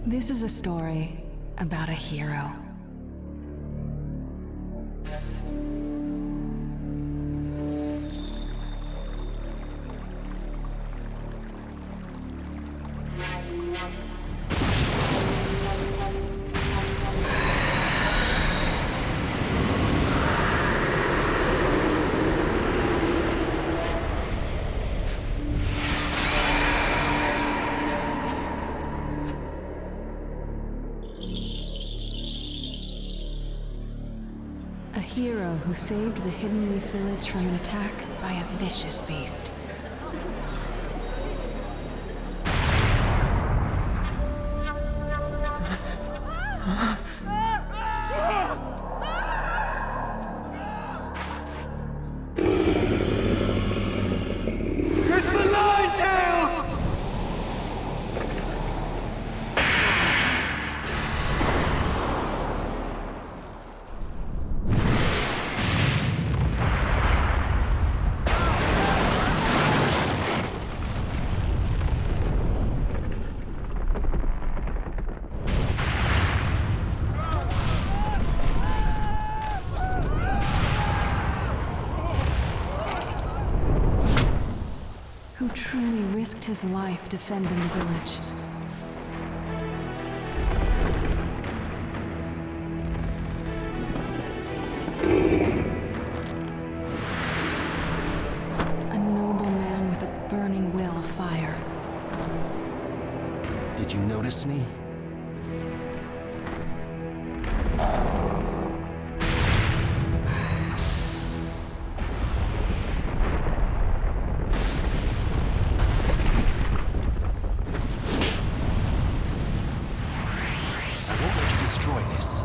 This is a story about a hero. A hero who saved the Hidden Leaf Village from an attack by a vicious beast. It's the Nine-Tails! Who truly risked his life defending the village. A noble man with a burning will of fire. Did you notice me? I won't let you destroy this.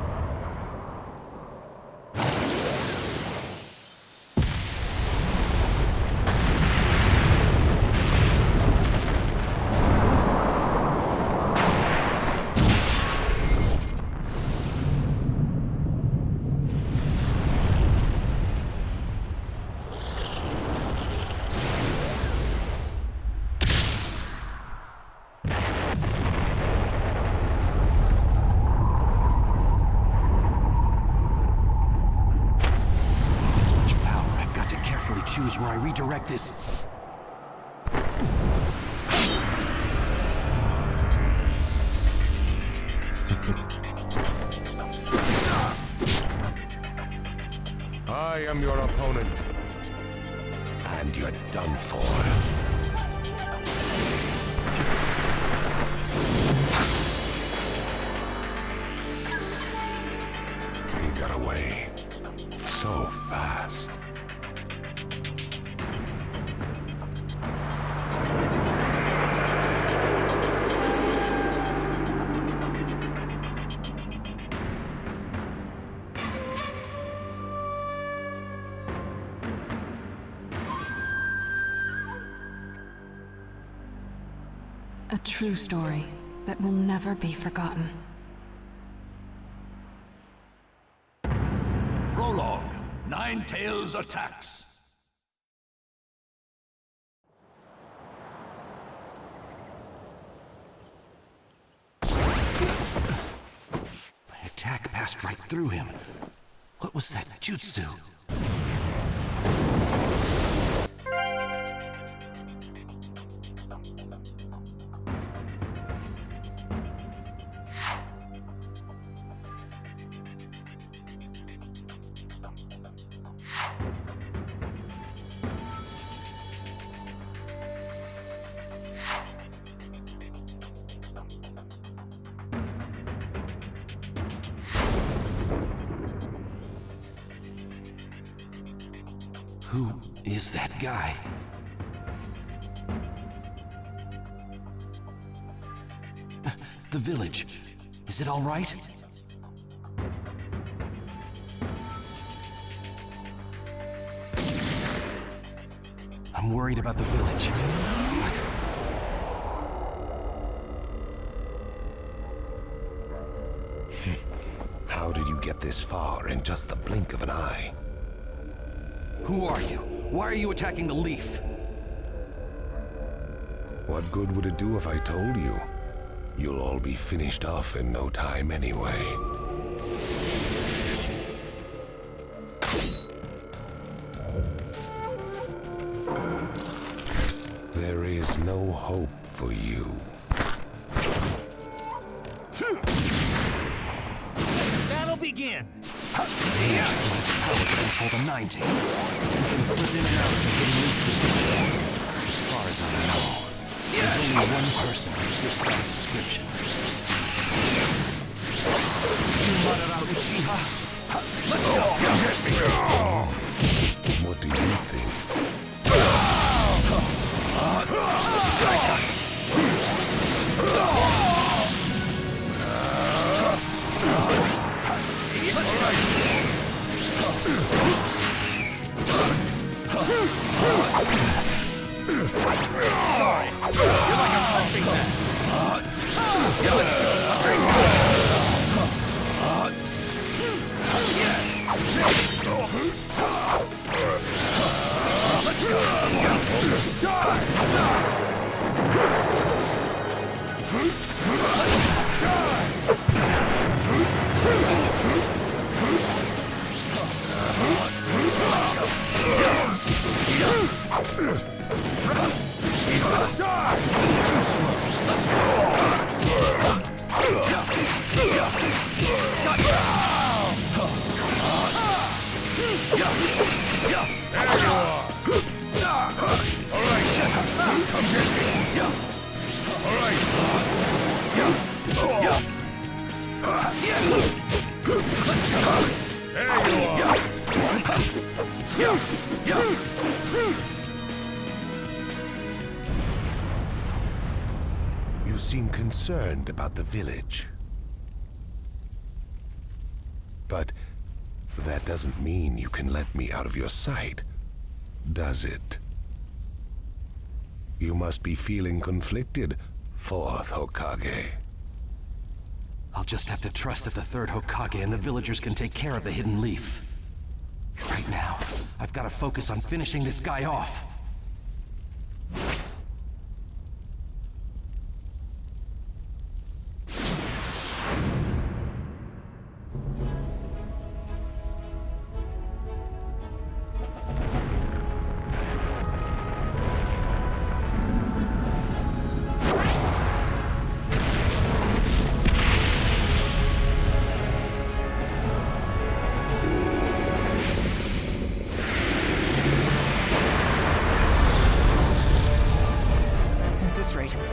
Choose where I redirect this. I am your opponent. And you're done for. You got away so fast. A true story that will never be forgotten. Prologue. Nine-Tails attacks. My attack passed right through him. What was that jutsu? Who is that guy? The village. Is it all right? I'm worried about the village. But How did you get this far in just the blink of an eye? Who are you? Why are you attacking the leaf? What good would it do if I told you? You'll all be finished off in no time anyway. There is no hope for you. Battle begin! Power to control the Nine Tails. You can slip in and out of the hidden leaf village. As far as I know, there's only one person who fits that description. Madara Uchiha. Let's go! What do you think? Sorry, you're like a punching bag. Yeah, let's go. Let's go. You seem concerned about the village. But that doesn't mean you can let me out of your sight, does it? You must be feeling conflicted, Fourth Hokage. I'll just have to trust that the third Hokage and the villagers can take care of the hidden leaf. Right now, I've got to focus on finishing this guy off.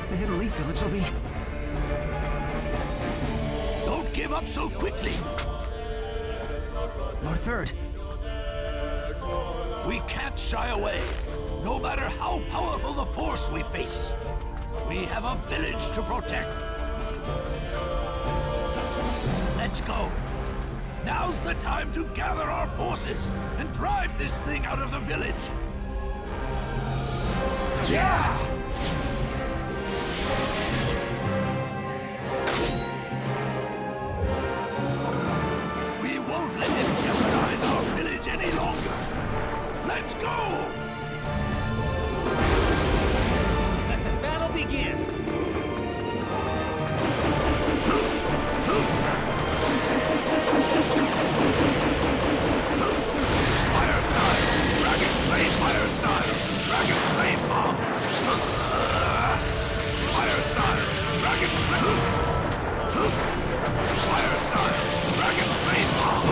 The hidden leaf village will be... Don't give up so quickly. Lord Third. We can't shy away, no matter how powerful the force we face. We have a village to protect. Let's go. Now's the time to gather our forces and drive this thing out of the village. Yeah! We won't let him jeopardize our village any longer. Let's go! Let the battle begin! Fire style! Dragon flame fire style! Dragon flame bomb! Fire style! Dragon flame! Fire style! Dragon flame bomb!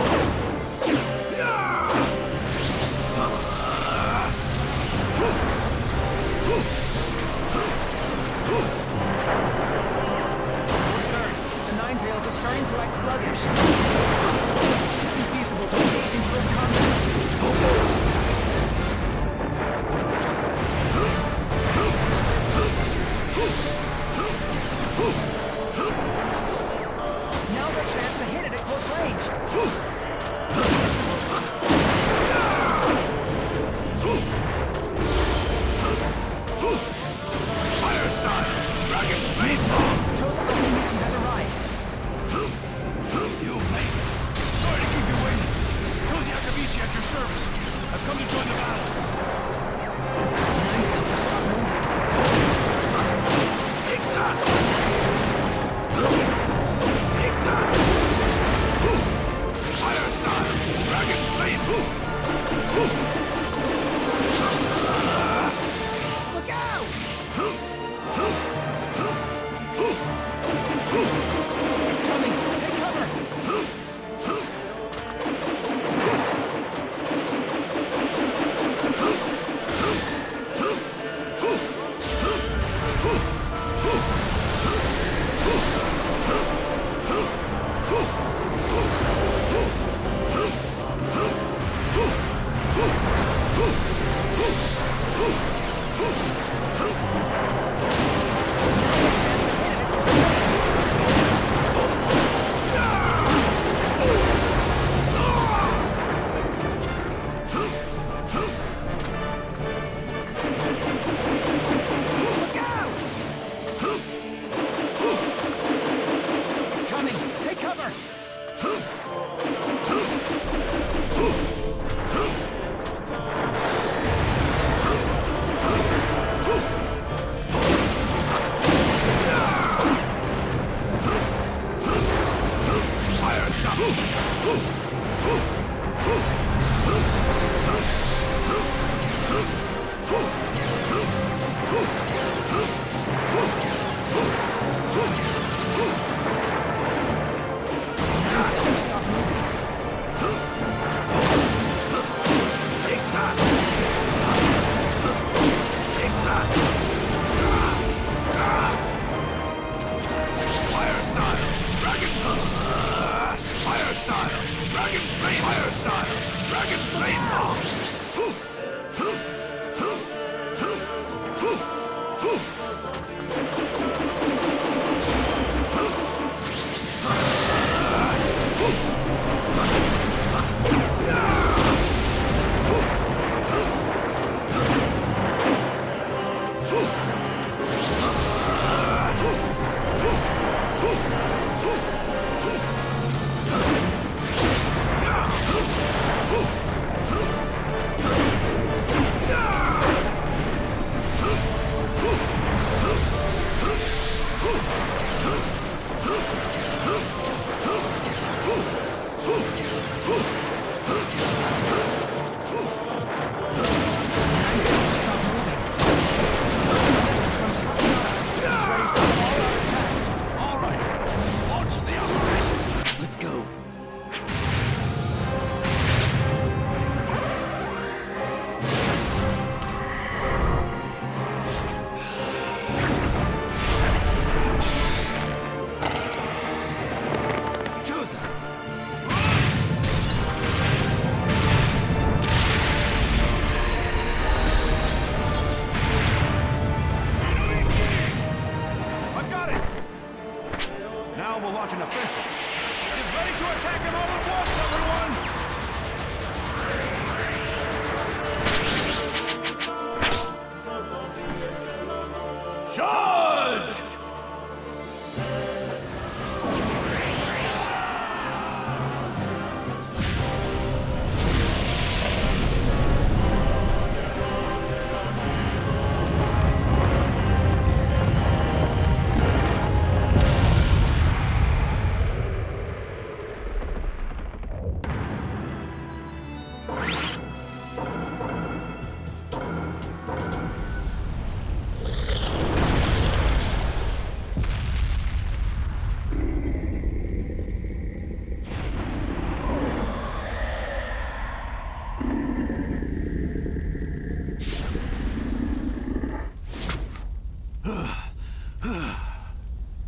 The Ninetales are starting to act sluggish. It should be feasible to engage in close combat. Now's our chance to hit it at close range. Fire style! Dragon flame bomb! Chosa Akimichi has arrived.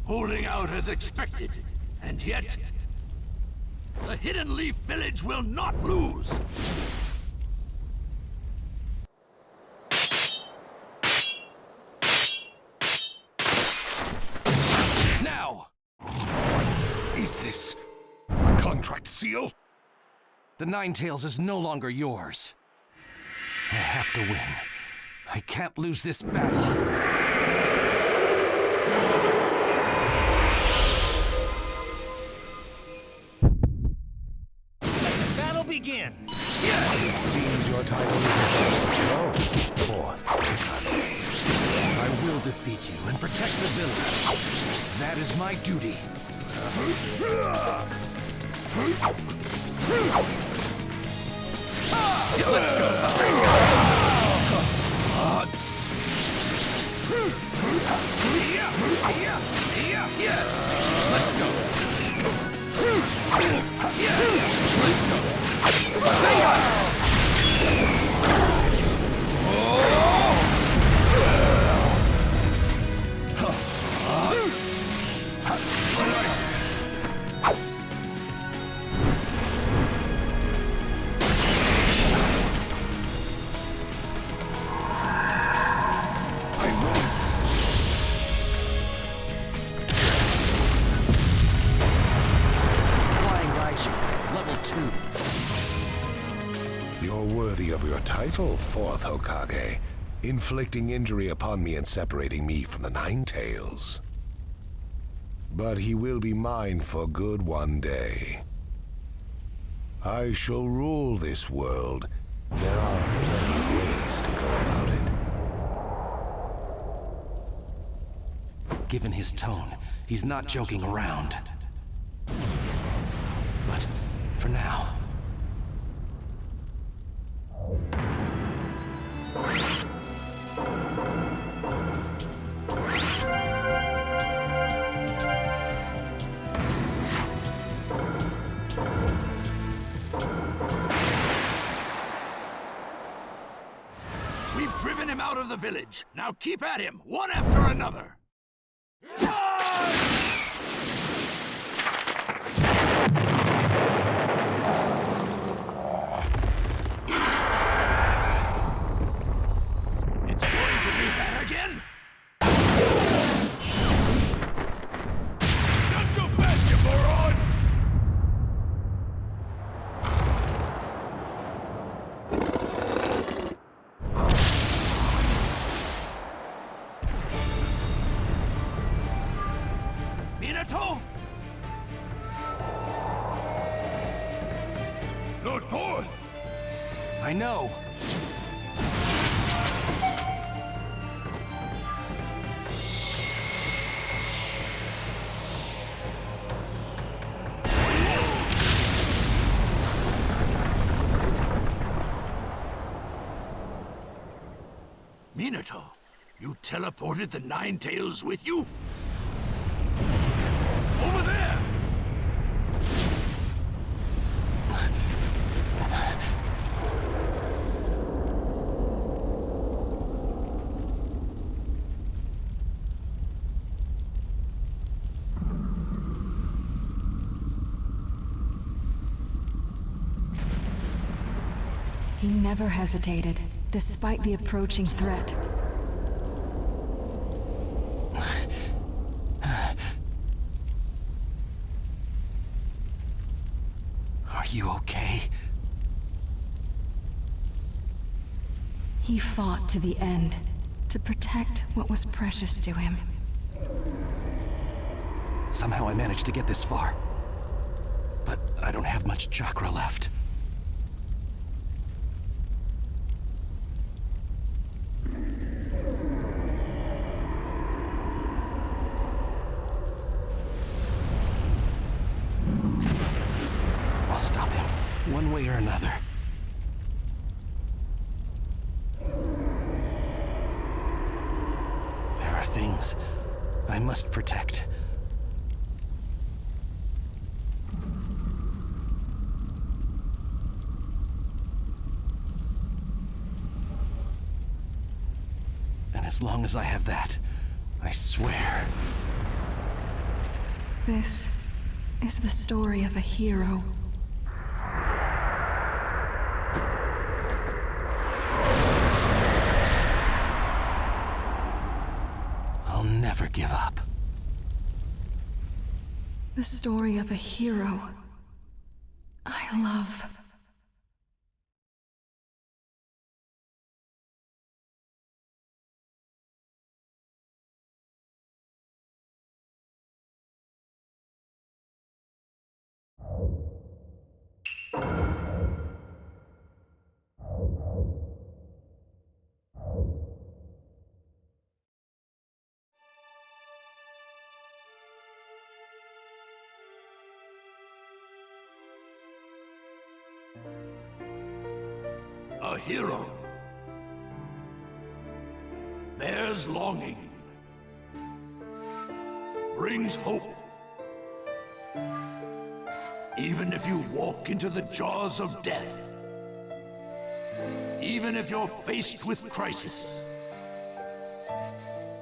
Holding out as expected, and yet the Hidden Leaf Village will not lose. Now! Is this a contract seal? The Ninetales is no longer yours. I have to win. I can't lose this battle. Begin. It seems your title isn't just a throne for Kage. I will defeat you and protect the village. That is my duty. Let's go. Let's go. Let's go. You're worthy of your title, Fourth Hokage, inflicting injury upon me and separating me from the Ninetales. But he will be mine for good one day. I shall rule this world. There are plenty of ways to go about it. Given his tone, he's not joking around. But for now... We've driven him out of the village. Now keep at him, one after another. It's going to be that again? Not so fast, you moron! Minato? Lord Fourth! I know! Minato, you teleported the Nine Tails with you? Over there! He never hesitated, despite the approaching threat. Are you okay? He fought to the end, to protect what was precious to him. Somehow I managed to get this far. But I don't have much chakra left. I'll stop him, one way or another. There are things I must protect. And as long as I have that, I swear. This is the story of a hero. I'll never give up. The story of a hero I love. A hero bears longing, brings hope. Even if you walk into the jaws of death, even if you're faced with crisis,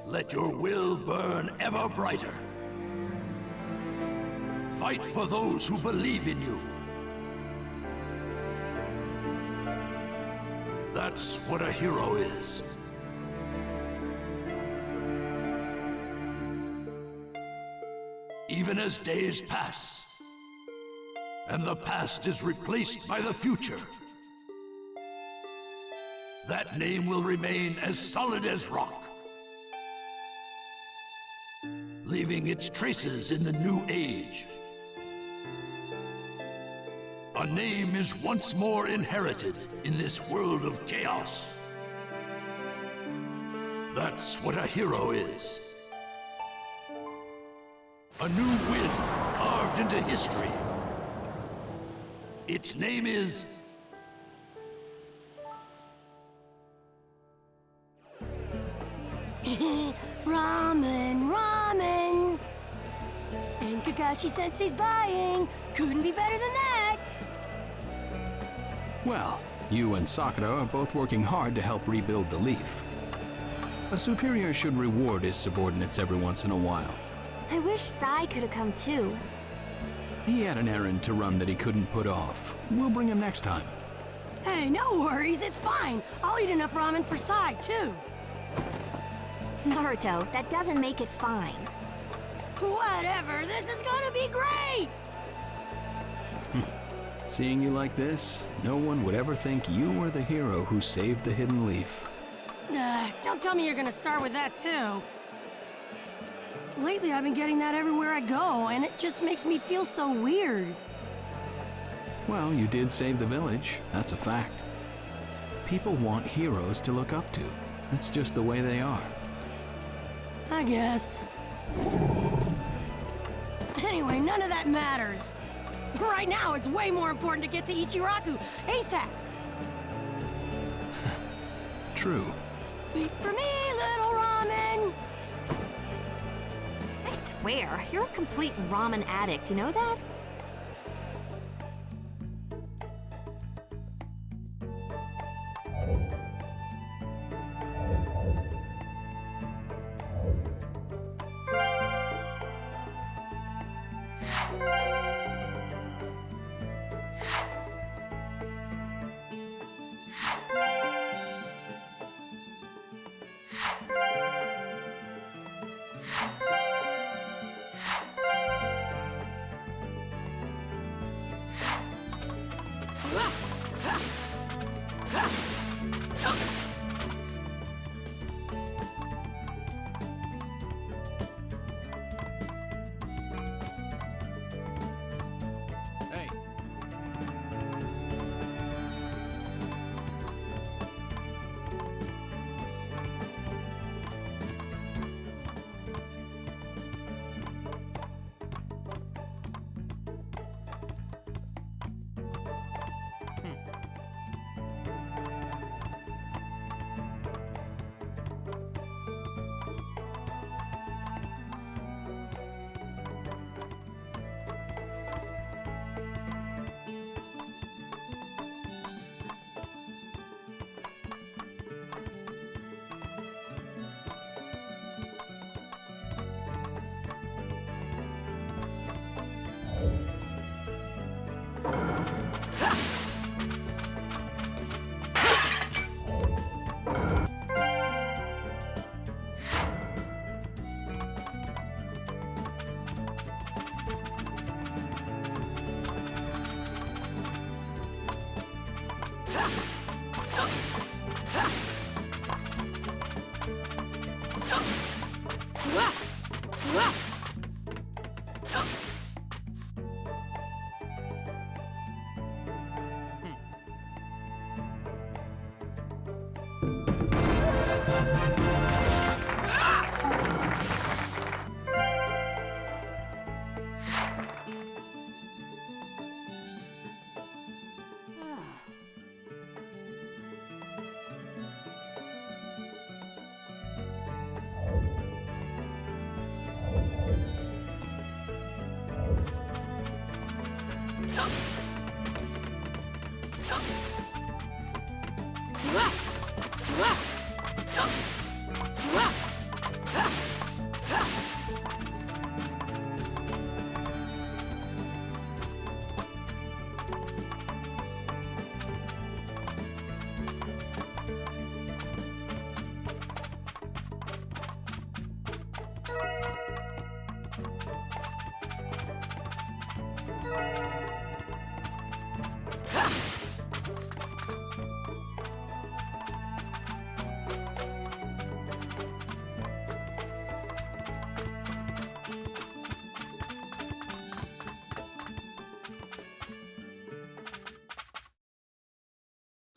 let your will burn ever brighter. Fight for those who believe in you. That's what a hero is. Even as days pass, and the past is replaced by the future, that name will remain as solid as rock, leaving its traces in the new age. A name is once more inherited in this world of chaos. That's what a hero is. A new win carved into history. Its name is... Ramen, ramen! And Kakashi-sensei's buying! Couldn't be better than that! Well, you and Sakura are both working hard to help rebuild the Leaf. A superior should reward his subordinates every once in a while. I wish Sai could have come too. He had an errand to run that he couldn't put off. We'll bring him next time. Hey, no worries, it's fine. I'll eat enough ramen for Sai, too. Naruto, that doesn't make it fine. Whatever, this is gonna be great! Seeing you like this, no one would ever think you were the hero who saved the Hidden Leaf. Don't tell me you're gonna start with that, too. Lately, I've been getting that everywhere I go, and it just makes me feel so weird. Well, you did save the village, that's a fact. People want heroes to look up to. It's just the way they are. I guess. Anyway, none of that matters. Right now, it's way more important to get to Ichiraku ASAP. True. Wait for me, little ramen. I swear, you're a complete ramen addict, you know that? Hey.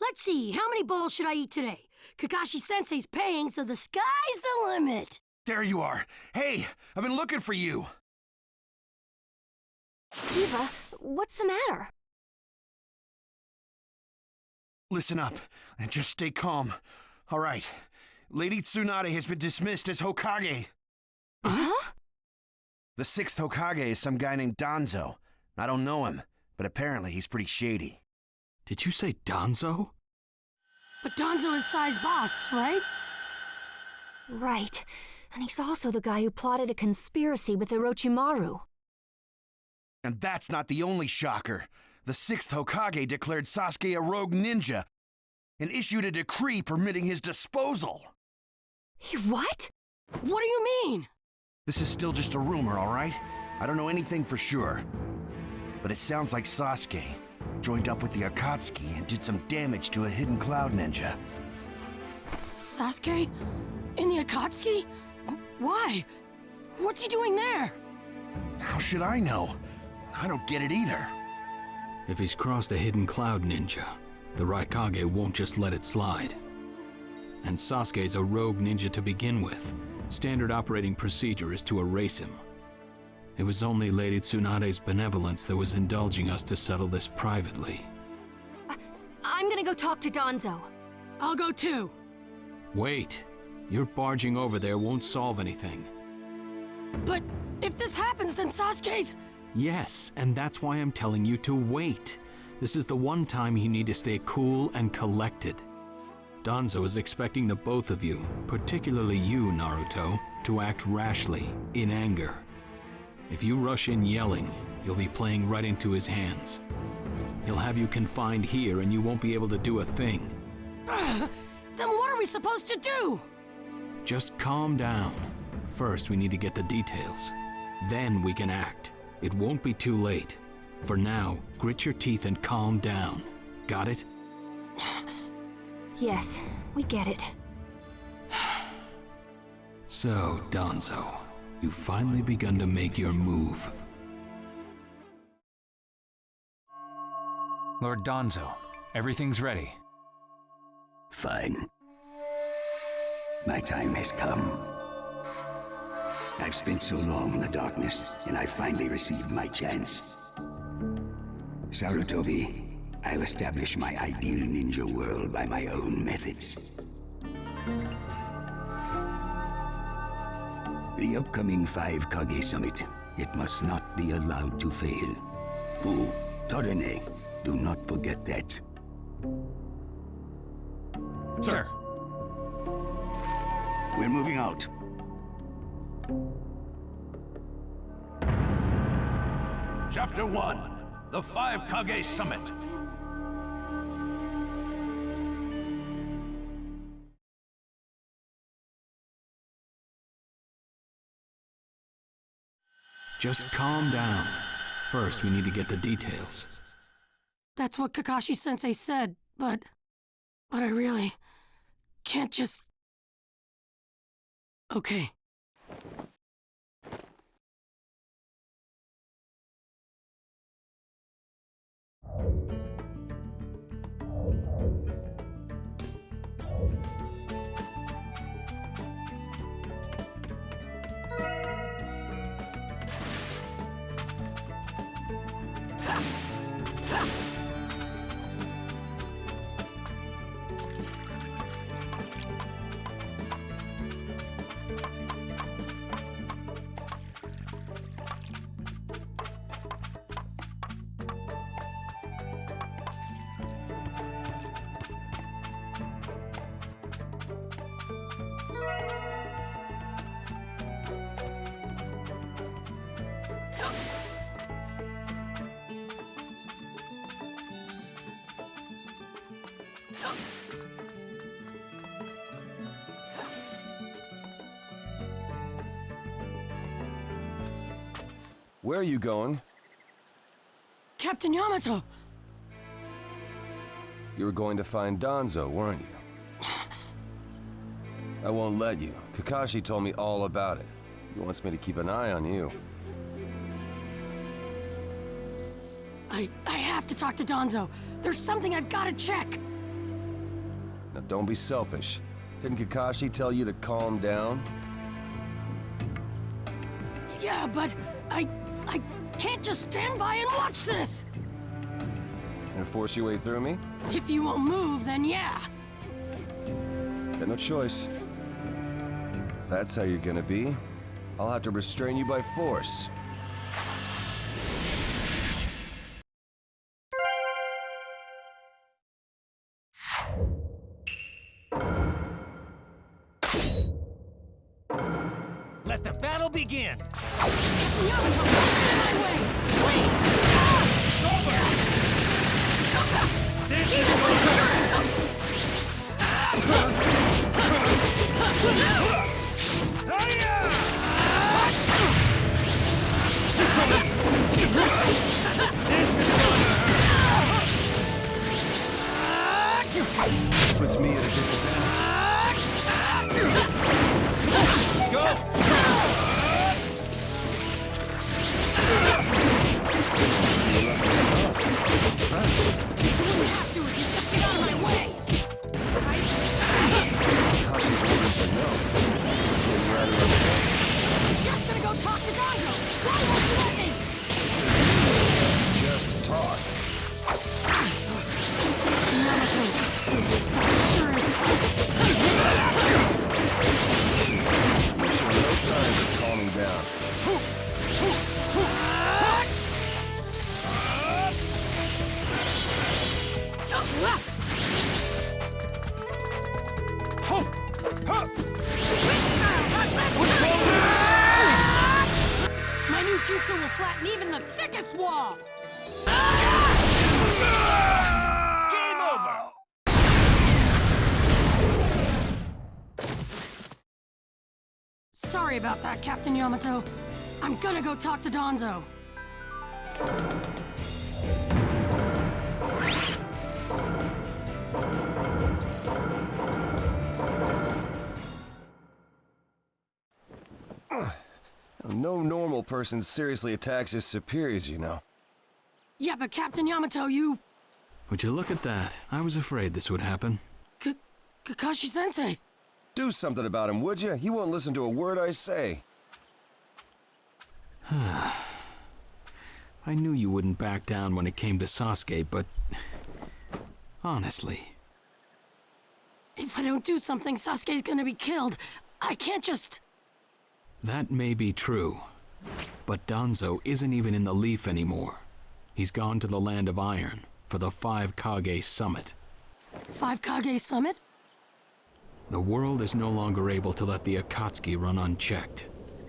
Let's see, how many bowls should I eat today? Kakashi-sensei's paying, so the sky's the limit. There you are. Hey, I've been looking for you. Eva, what's the matter? Listen up, and just stay calm. All right. Lady Tsunade has been dismissed as Hokage. Huh? The 6th Hokage is some guy named Danzo. I don't know him, but apparently he's pretty shady. Did you say Danzo? But Danzo is Sai's boss, right? Right. And he's also the guy who plotted a conspiracy with Orochimaru. And that's not the only shocker. The 6th Hokage declared Sasuke a rogue ninja and issued a decree permitting his disposal. What? What do you mean? This is still just a rumor, all right? I don't know anything for sure. But it sounds like Sasuke joined up with the Akatsuki and did some damage to a hidden cloud ninja. Sasuke? In the Akatsuki? Why? What's he doing there? How should I know? I don't get it either. If he's crossed a hidden cloud ninja, the Raikage won't just let it slide. And Sasuke's a rogue ninja to begin with. Standard operating procedure is to erase him. It was only Lady Tsunade's benevolence that was indulging us to settle this privately. I'm gonna go talk to Danzo. I'll go too. Wait. Your barging over there won't solve anything. But if this happens, then Sasuke's... Yes, and that's why I'm telling you to wait. This is the one time you need to stay cool and collected. Danzo is expecting the both of you, particularly you, Naruto, to act rashly, in anger. If you rush in yelling, you'll be playing right into his hands. He'll have you confined here and you won't be able to do a thing. Then what are we supposed to do? Just calm down. First, we need to get the details. Then we can act. It won't be too late. For now, grit your teeth and calm down. Got it? Yes, we get it. So, Danzo, you've finally begun to make your move. Lord Danzo, everything's ready. Fine. My time has come. I've spent so long in the darkness, and I finally received my chance. Sarutobi, I'll establish my ideal ninja world by my own methods. The upcoming 5 Kage Summit, it must not be allowed to fail. Fu, Torene, do not forget that. Sir. We're moving out. Chapter 1, the 5 Kage Summit. Just calm down. First, we need to get the details. That's what Kakashi-sensei said, but I really can't just... Okay. Where are you going? Captain Yamato! You were going to find Danzo, weren't you? I won't let you. Kakashi told me all about it. He wants me to keep an eye on you. I have to talk to Danzo. There's something I've got to check. Now don't be selfish. Didn't Kakashi tell you to calm down? Yeah, but I can't just stand by and watch this! Gonna force your way through me? If you won't move, then yeah. Got no choice. If that's how you're gonna be, I'll have to restrain you by force. Let the battle begin! Yamato, get in my way! Please! It's over! This is This puts me at a disadvantage. Let's go! Just get out of my way! Kashi's orders are no. I'm just gonna go talk to Danzo! Why won't you let me? Just talk. Yamato, this time sure is tough. You show no signs of calming down. My new jutsu will flatten even the thickest wall! game over! Sorry about that, Captain Yamato. I'm gonna go talk to Danzo. No normal person seriously attacks his superiors, you know. Yeah, but Captain Yamato, you... Would you look at that? I was afraid this would happen. Kakashi-sensei. Do something about him, would you? He won't listen to a word I say. I knew you wouldn't back down when it came to Sasuke, but... honestly... If I don't do something, Sasuke's gonna be killed. I can't just... That may be true, but Danzo isn't even in the Leaf anymore. He's gone to the Land of Iron for the 5K Summit. 5K Summit? The world is no longer able to let the Akatsuki run unchecked.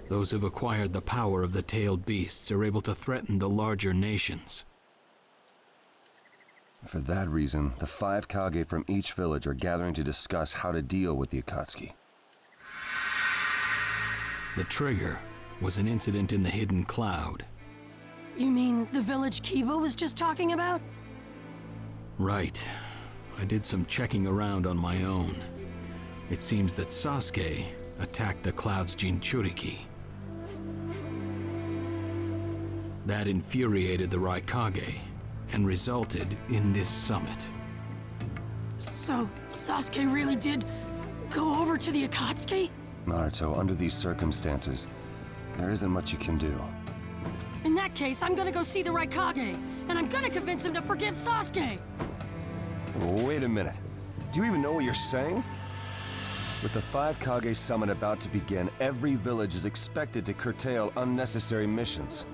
Those who've acquired the power of the tailed beasts are able to threaten the larger nations. For that reason, the 5 Kage from each village are gathering to discuss how to deal with the Akatsuki. The trigger was an incident in the hidden cloud. You mean the village Kiba was just talking about? Right. I did some checking around on my own. It seems that Sasuke attacked the cloud's jinchuriki. That infuriated the Raikage and resulted in this summit. So, Sasuke really did go over to the Akatsuki? Naruto, under these circumstances, there isn't much you can do. In that case, I'm gonna go see the Raikage, and I'm gonna convince him to forgive Sasuke! Wait a minute. Do you even know what you're saying? With the 5 Kage Summit about to begin, every village is expected to curtail unnecessary missions.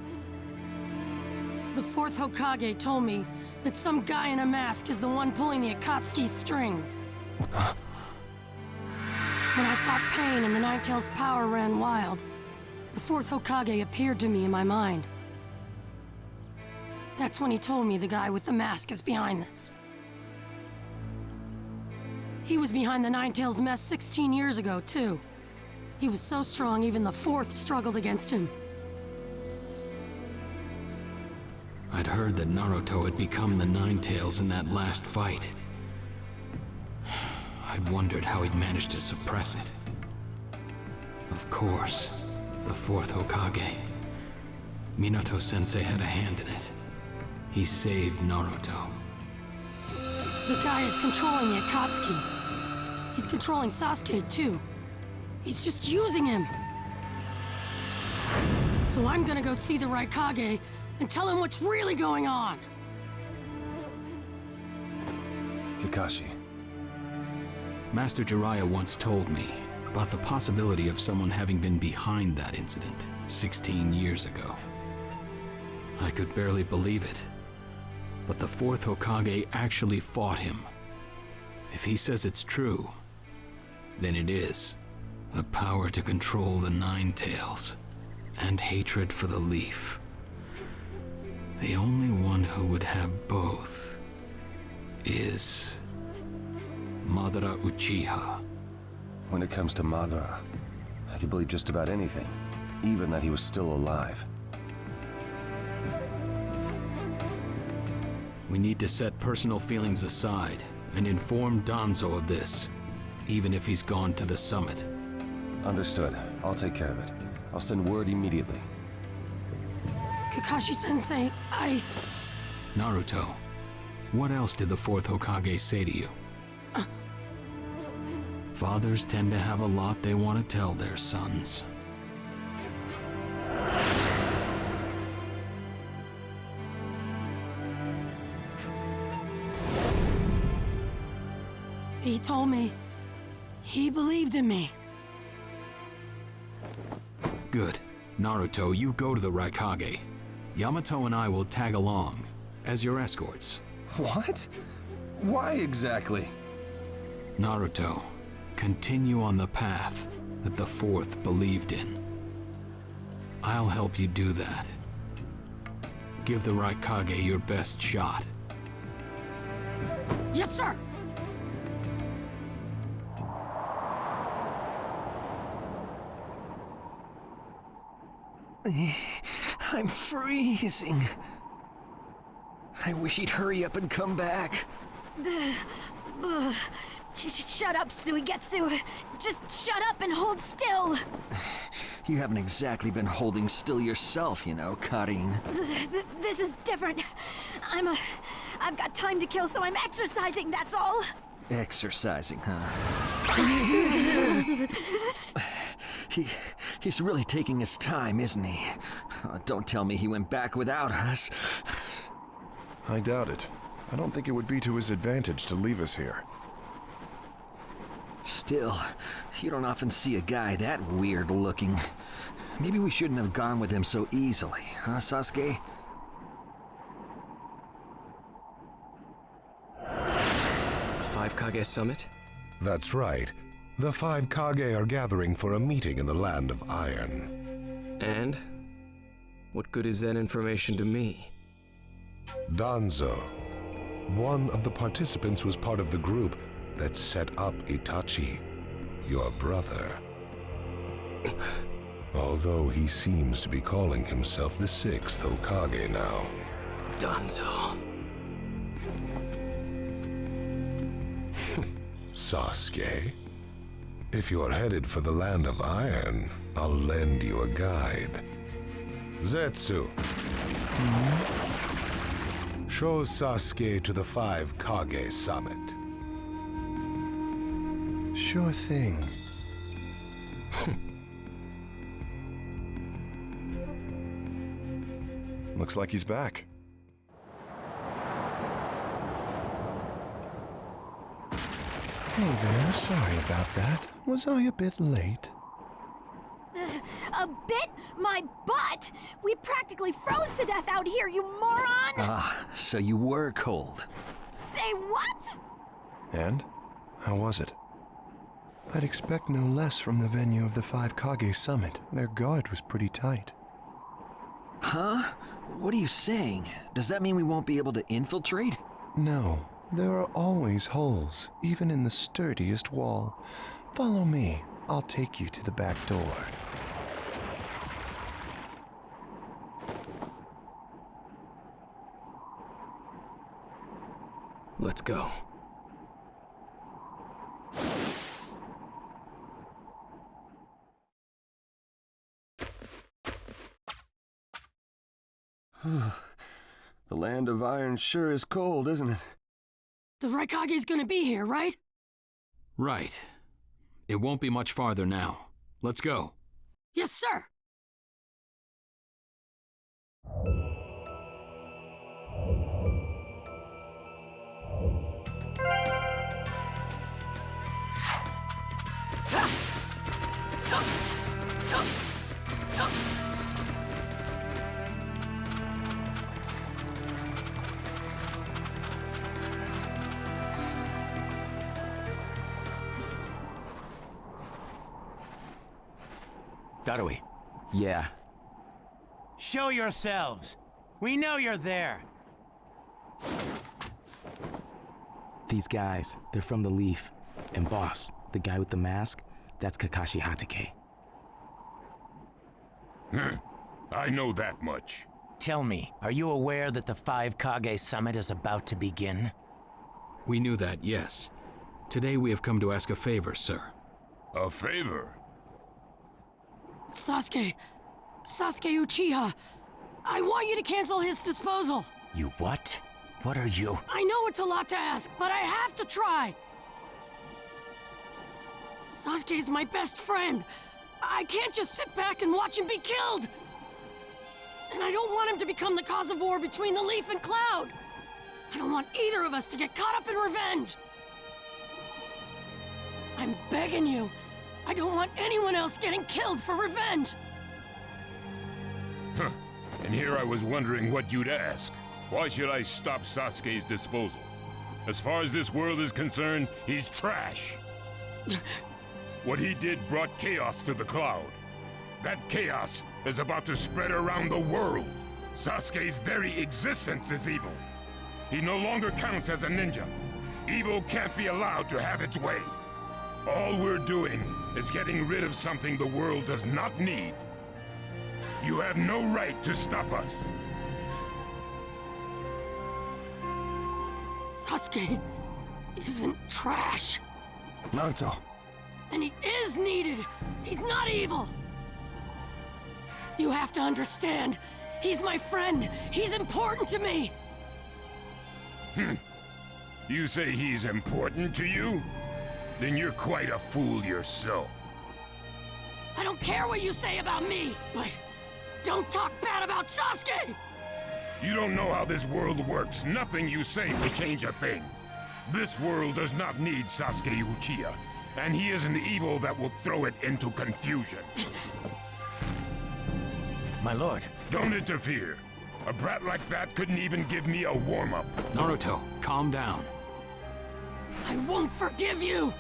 The 4th Hokage told me that some guy in a mask is the one pulling the Akatsuki's strings. When I fought Pain and the Ninetales' power ran wild, the 4th Hokage appeared to me in my mind. That's when he told me the guy with the mask is behind this. He was behind the Ninetales mess 16 years ago, too. He was so strong, even the 4th struggled against him. I'd heard that Naruto had become the Ninetales in that last fight. I'd wondered how he'd managed to suppress it. Of course, the 4th Hokage. Minato-sensei had a hand in it. He saved Naruto. The guy is controlling the Akatsuki. He's controlling Sasuke, too. He's just using him. So I'm gonna go see the Raikage and tell him what's really going on. Kakashi. Master Jiraiya once told me about the possibility of someone having been behind that incident 16 years ago. I could barely believe it, but the fourth Hokage actually fought him. If he says it's true, then it is. The power to control the Nine Tails, and hatred for the Leaf. The only one who would have both is Madara Uchiha. When it comes to Madara, I can believe just about anything, even that he was still alive. We need to set personal feelings aside and inform Danzo of this, even if he's gone to the summit. Understood. I'll take care of it. I'll send word immediately. Kakashi-sensei, Naruto, what else did the fourth Hokage say to you? Fathers tend to have a lot they want to tell their sons. He told me he believed in me. Good. Naruto, you go to the Raikage. Yamato and I will tag along as your escorts. What? Why exactly? Naruto, continue on the path that the fourth believed in. I'll help you do that. Give the Raikage your best shot. Yes, sir! I'm freezing. I wish he'd hurry up and come back. Shut up, Suigetsu. Just shut up and hold still. You haven't exactly been holding still yourself, you know, Karin. This is different. I've got time to kill, so I'm exercising, that's all. Exercising, huh? He's really taking his time, isn't he? Oh, don't tell me he went back without us. I doubt it. I don't think it would be to his advantage to leave us here. Still, you don't often see a guy that weird looking. Maybe we shouldn't have gone with him so easily, huh, Sasuke? Five Kage Summit? That's right. The five Kage are gathering for a meeting in the Land of Iron. And? What good is that information to me? Danzo. One of the participants was part of the group that set up Itachi, your brother. Although he seems to be calling himself the sixth Hokage now. Danzo. Sasuke, if you're headed for the Land of Iron, I'll lend you a guide. Zetsu. Show Sasuke to the five Kage Summit. Sure thing. Looks like he's back. Hey there, sorry about that. Was I a bit late? A bit? My butt! We practically froze to death out here, you moron! Ah, so you were cold. Say what? And? How was it? I'd expect no less from the venue of the five Kage Summit. Their guard was pretty tight. Huh? What are you saying? Does that mean we won't be able to infiltrate? No. There are always holes, even in the sturdiest wall. Follow me. I'll take you to the back door. Let's go. The Land of Iron sure is cold, isn't it? The Raikage's gonna be here, right? Right. It won't be much farther now. Let's go. Yes, sir! Darui. Yeah. Show yourselves. We know you're there. These guys, they're from the Leaf. And boss, the guy with the mask, that's Kakashi Hatake. I know that much. Tell me, are you aware that the 5Kage summit is about to begin? We knew that, yes. Today we have come to ask a favor, sir. A favor? Sasuke Uchiha, I want you to cancel his disposal. You what? What are you? I know it's a lot to ask, but I have to try. Sasuke's my best friend. I can't just sit back and watch him be killed. And I don't want him to become the cause of war between the Leaf and Cloud. I don't want either of us to get caught up in revenge. I'm begging you. I don't want anyone else getting killed for revenge. Huh. And here I was wondering what you'd ask. Why should I stop Sasuke's disposal? As far as this world is concerned, he's trash. What he did brought chaos to the Cloud. That chaos is about to spread around the world. Sasuke's very existence is evil. He no longer counts as a ninja. Evil can't be allowed to have its way. All we're doing is getting rid of something the world does not need. You have no right to stop us. Sasuke isn't trash. Naruto. And he is needed. He's not evil. You have to understand. He's my friend. He's important to me. You say he's important to you? Then you're quite a fool yourself. I don't care what you say about me, but don't talk bad about Sasuke! You don't know how this world works. Nothing you say will change a thing. This world does not need Sasuke Uchiha, and he is an evil that will throw it into confusion. My lord. Don't interfere. A brat like that couldn't even give me a warm-up. Naruto, calm down. I won't forgive you!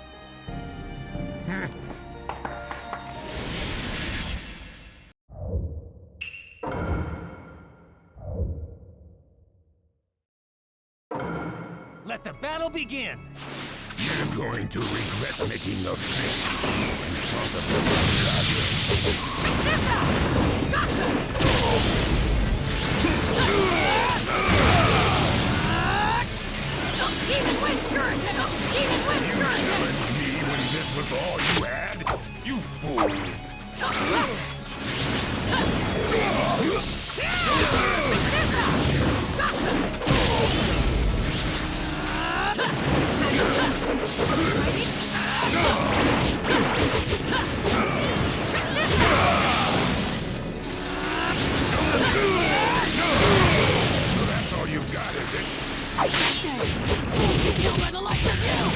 Let the battle begin! You're going to regret making a fist in front of the Gotcha! Even when Shuriken! Even when You challenged me when this was all you had? You fool! That's all you've got, is it? Killed by the likes of you!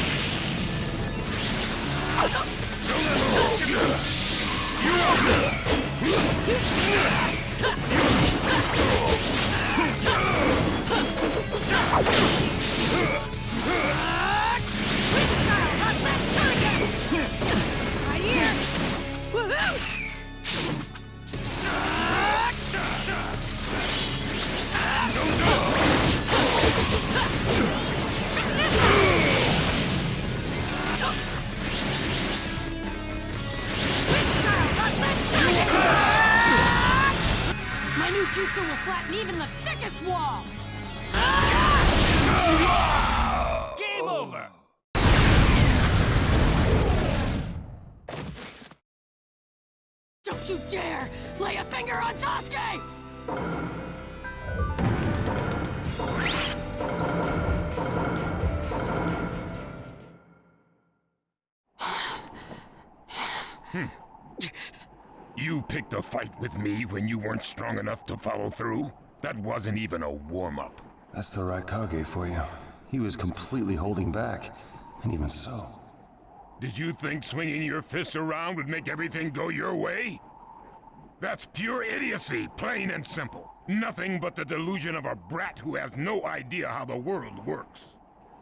Right here! Woohoo! My new jutsu will flatten even the thickest wall! Game over! Don't you dare lay a finger on Sasuke! You picked a fight with me when you weren't strong enough to follow through? That wasn't even a warm-up. That's the right Kage for you. He was completely holding back, and even so. Did you think swinging your fists around would make everything go your way? That's pure idiocy, plain and simple. Nothing but the delusion of a brat who has no idea how the world works.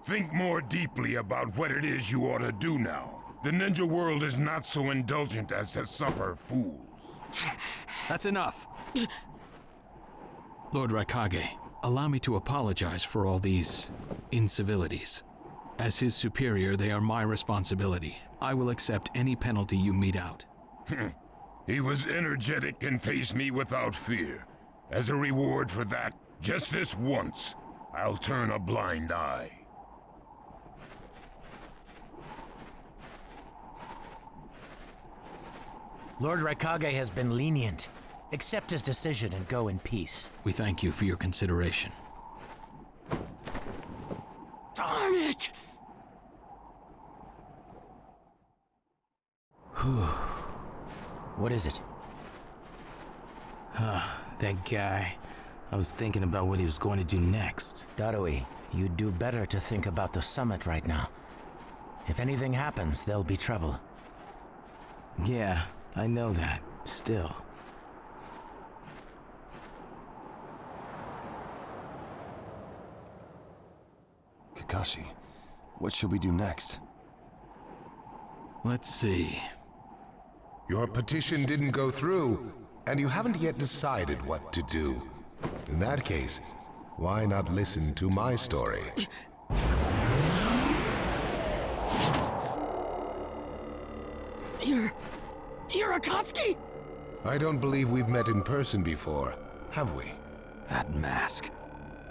Think more deeply about what it is you ought to do now. The ninja world is not so indulgent as to suffer fools. That's enough. Lord Raikage, allow me to apologize for all these incivilities. As his superior, they are my responsibility. I will accept any penalty you mete out. He was energetic and faced me without fear. As a reward for that, just this once, I'll turn a blind eye. Lord Raikage has been lenient. Accept his decision and go in peace. We thank you for your consideration. Darn it! What is it? That guy. I was thinking about what he was going to do next. Darui, you'd do better to think about the summit right now. If anything happens, there'll be trouble. Yeah, I know that. Still. Kakashi, what should we do next? Let's see. Your petition didn't go through, and you haven't yet decided what to do. In that case, why not listen to my story? You're Akatsuki? I don't believe we've met in person before, have we? That mask.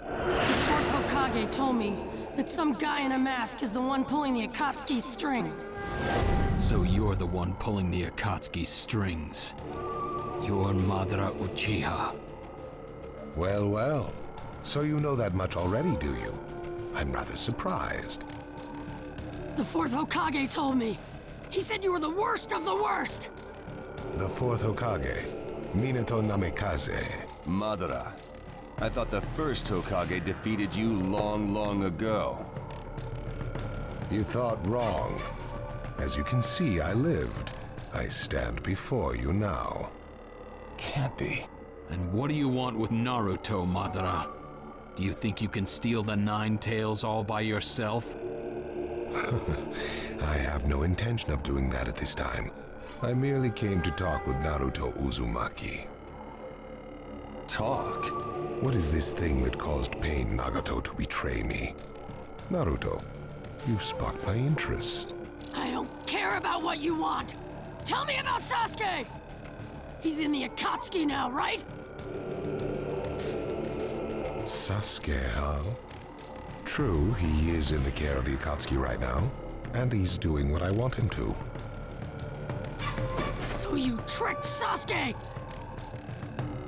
The fourth Hokage told me that some guy in a mask is the one pulling the Akatsuki's strings. So you're the one pulling the Akatsuki's strings. You're Madara Uchiha. Well, well. So you know that much already, do you? I'm rather surprised. The fourth Hokage told me. He said you were the worst of the worst. The fourth Hokage, Minato Namikaze. Madara. I thought the first Hokage defeated you long, long ago. You thought wrong. As you can see, I lived. I stand before you now. Can't be. And what do you want with Naruto, Madara? Do you think you can steal the 9 tails all by yourself? I have no intention of doing that at this time. I merely came to talk with Naruto Uzumaki. Talk? What is this thing that caused pain Nagato to betray me? Naruto, you've sparked my interest. I don't care about what you want. Tell me about Sasuke! He's in the Akatsuki now, right? Sasuke, huh? True, he is in the care of the Akatsuki right now, and he's doing what I want him to. So you tricked Sasuke!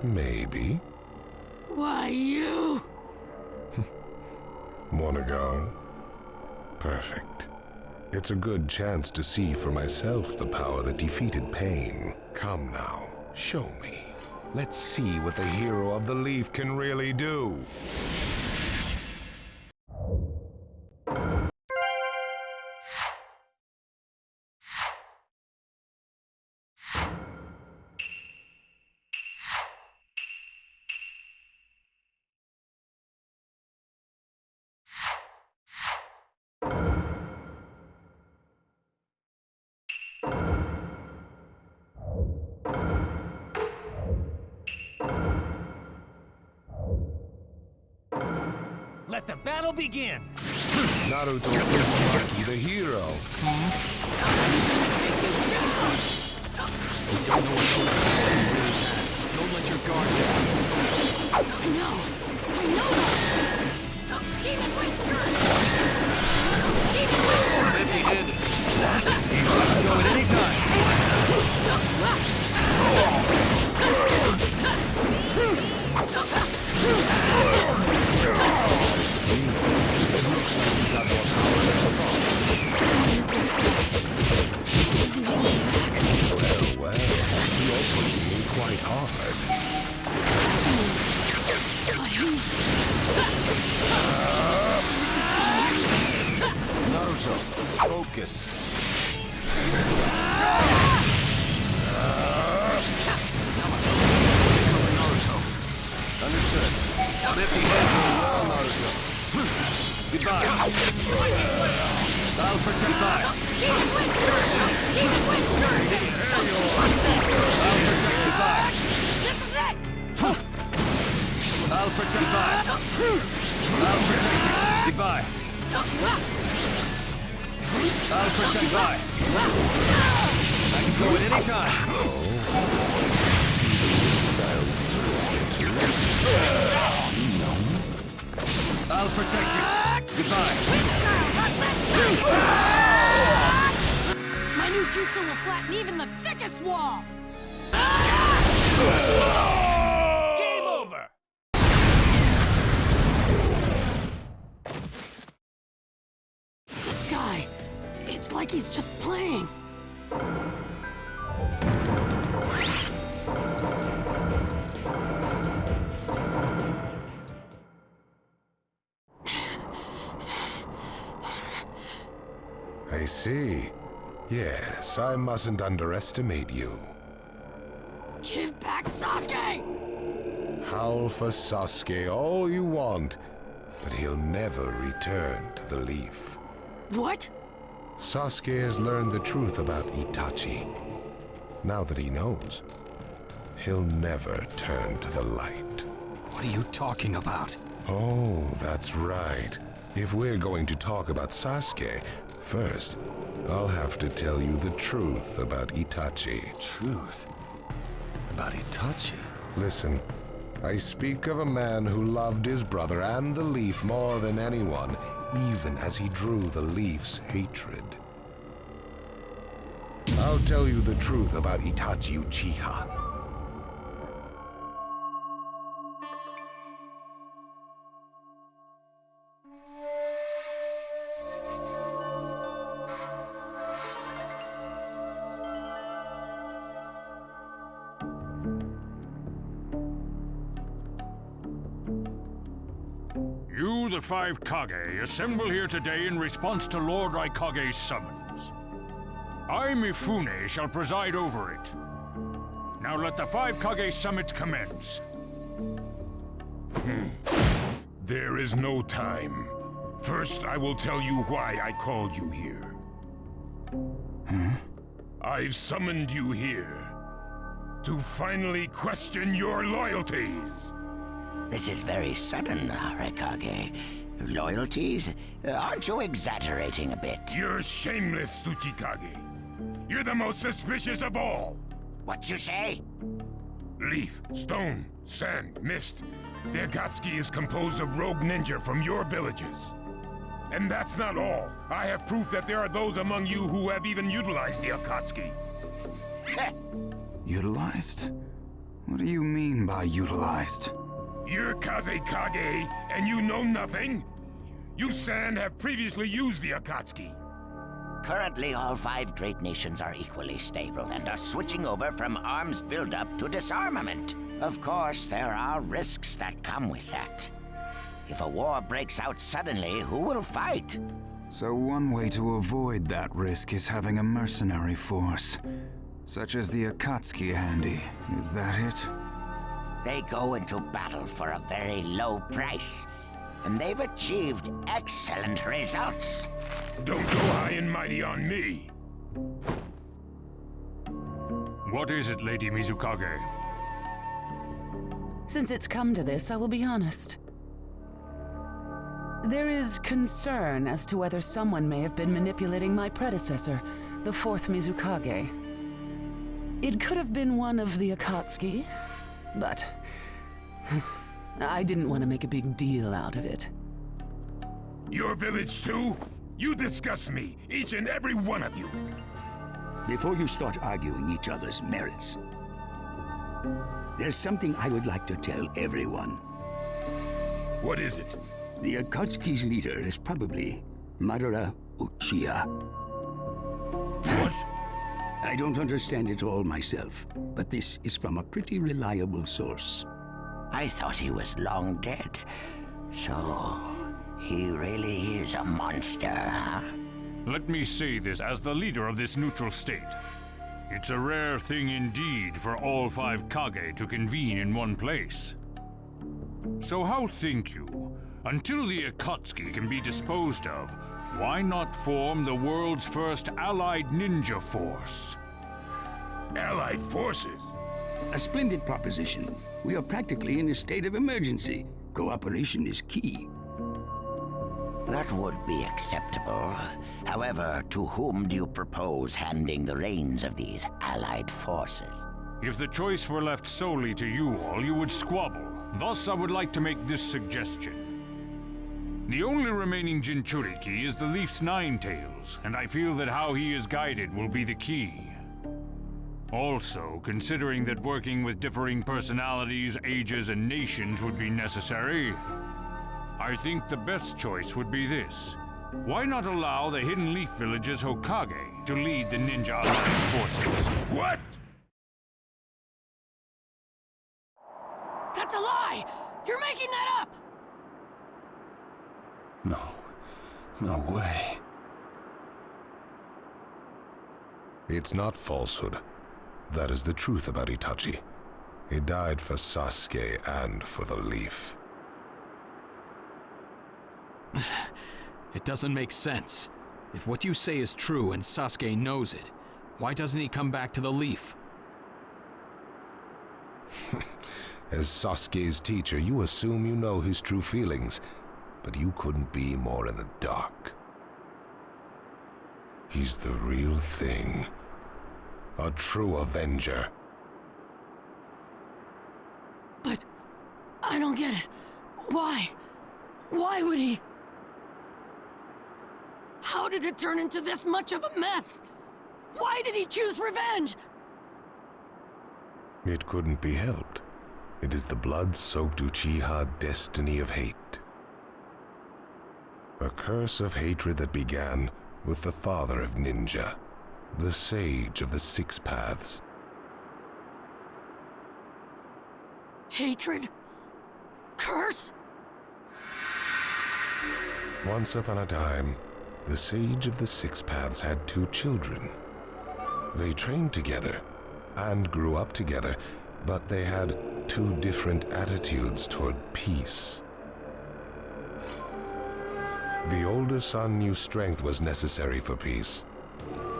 Maybe. Why, you... Wanna go? Perfect. It's a good chance to see for myself the power that defeated pain. Come now, show me. Let's see what the hero of the leaf can really do. Let the battle begin! Naruto Uzumaki, the hero. You don't know what sort of power he really has. Don't let your guard down. I know that! Even with Empty-handed. He must go at any What is this guy? Is he holding back? this. Understood. On empty hands will well, Naruto. Goodbye. I'll protect back. I'll protect you back. This is it! I'll protect back. I'll protect you. Goodbye. I'll protect back. I can go at any time. I'll protect you. Goodbye. My new jutsu will flatten even the thickest wall! Game over! This guy, it's like he's just playing. I see. Yes, I mustn't underestimate you. Give back Sasuke! Howl for Sasuke all you want, but he'll never return to the Leaf. What? Sasuke has learned the truth about Itachi. Now that he knows, he'll never turn to the light. What are you talking about? Oh, that's right. If we're going to talk about Sasuke, first, I'll have to tell you the truth about Itachi. Truth? About Itachi? Listen, I speak of a man who loved his brother and the Leaf more than anyone, even as he drew the Leaf's hatred. I'll tell you the truth about Itachi Uchiha. You, the 5 Kage, assemble here today in response to Lord Raikage's summons. I, Mifune, shall preside over it. Now let the 5 Kage summit commence. There is no time. First, I will tell you why I called you here. I've summoned you here to finally question your loyalties. This is very sudden, Raikage. Loyalties? Aren't you exaggerating a bit? You're shameless, Tsuchikage. You're the most suspicious of all. What you say? Leaf, stone, sand, mist. The Akatsuki is composed of rogue ninja from your villages. And that's not all. I have proof that there are those among you who have even utilized the Akatsuki. Utilized? What do you mean by utilized? You're Kaze Kage, and you know nothing? You Sand have previously used the Akatsuki. Currently, all 5 great nations are equally stable and are switching over from arms buildup to disarmament. Of course, there are risks that come with that. If a war breaks out suddenly, who will fight? So one way to avoid that risk is having a mercenary force, such as the Akatsuki handy. Is that it? They go into battle for a very low price, and they've achieved excellent results. Don't go high and mighty on me. What is it, Lady Mizukage? Since it's come to this, I will be honest. There is concern as to whether someone may have been manipulating my predecessor, the 4th Mizukage. It could have been one of the Akatsuki, but I didn't want to make a big deal out of it. Your village too? You disgust me, each and every one of you. Before you start arguing each other's merits, there's something I would like to tell everyone. What is it? The Akatsuki's leader is probably Madara Uchiha. What? I don't understand it all myself, but this is from a pretty reliable source. I thought he was long dead. So, he really is a monster, huh? Let me say this as the leader of this neutral state. It's a rare thing indeed for all 5 Kage to convene in one place. So how think you, until the Akatsuki can be disposed of, why not form the world's first allied ninja force? Allied forces? A splendid proposition. We are practically in a state of emergency. Cooperation is key. That would be acceptable. However, to whom do you propose handing the reins of these allied forces? If the choice were left solely to you all, you would squabble. Thus, I would like to make this suggestion. The only remaining jinchuriki is the Leaf's 9 tails, and I feel that how he is guided will be the key. Also, considering that working with differing personalities, ages, and nations would be necessary, I think the best choice would be this. Why not allow the Hidden Leaf Village's Hokage to lead the Ninja Alliance forces? What? That's a lie! You're making that up! No way. It's not falsehood. That is the truth about Itachi. He died for Sasuke and for the Leaf. It doesn't make sense. If what you say is true and Sasuke knows it, why doesn't he come back to the Leaf? As Sasuke's teacher, you assume you know his true feelings, but you couldn't be more in the dark. He's the real thing. A true Avenger. But I don't get it. Why? Why would he? How did it turn into this much of a mess? Why did he choose revenge? It couldn't be helped. It is the blood-soaked Uchiha destiny of hate. A curse of hatred that began with the father of ninja, the sage of the 6 paths. Hatred? Curse? Once upon a time, the sage of the 6 paths had 2 children. They trained together and grew up together, but they had 2 different attitudes toward peace. The older son knew strength was necessary for peace.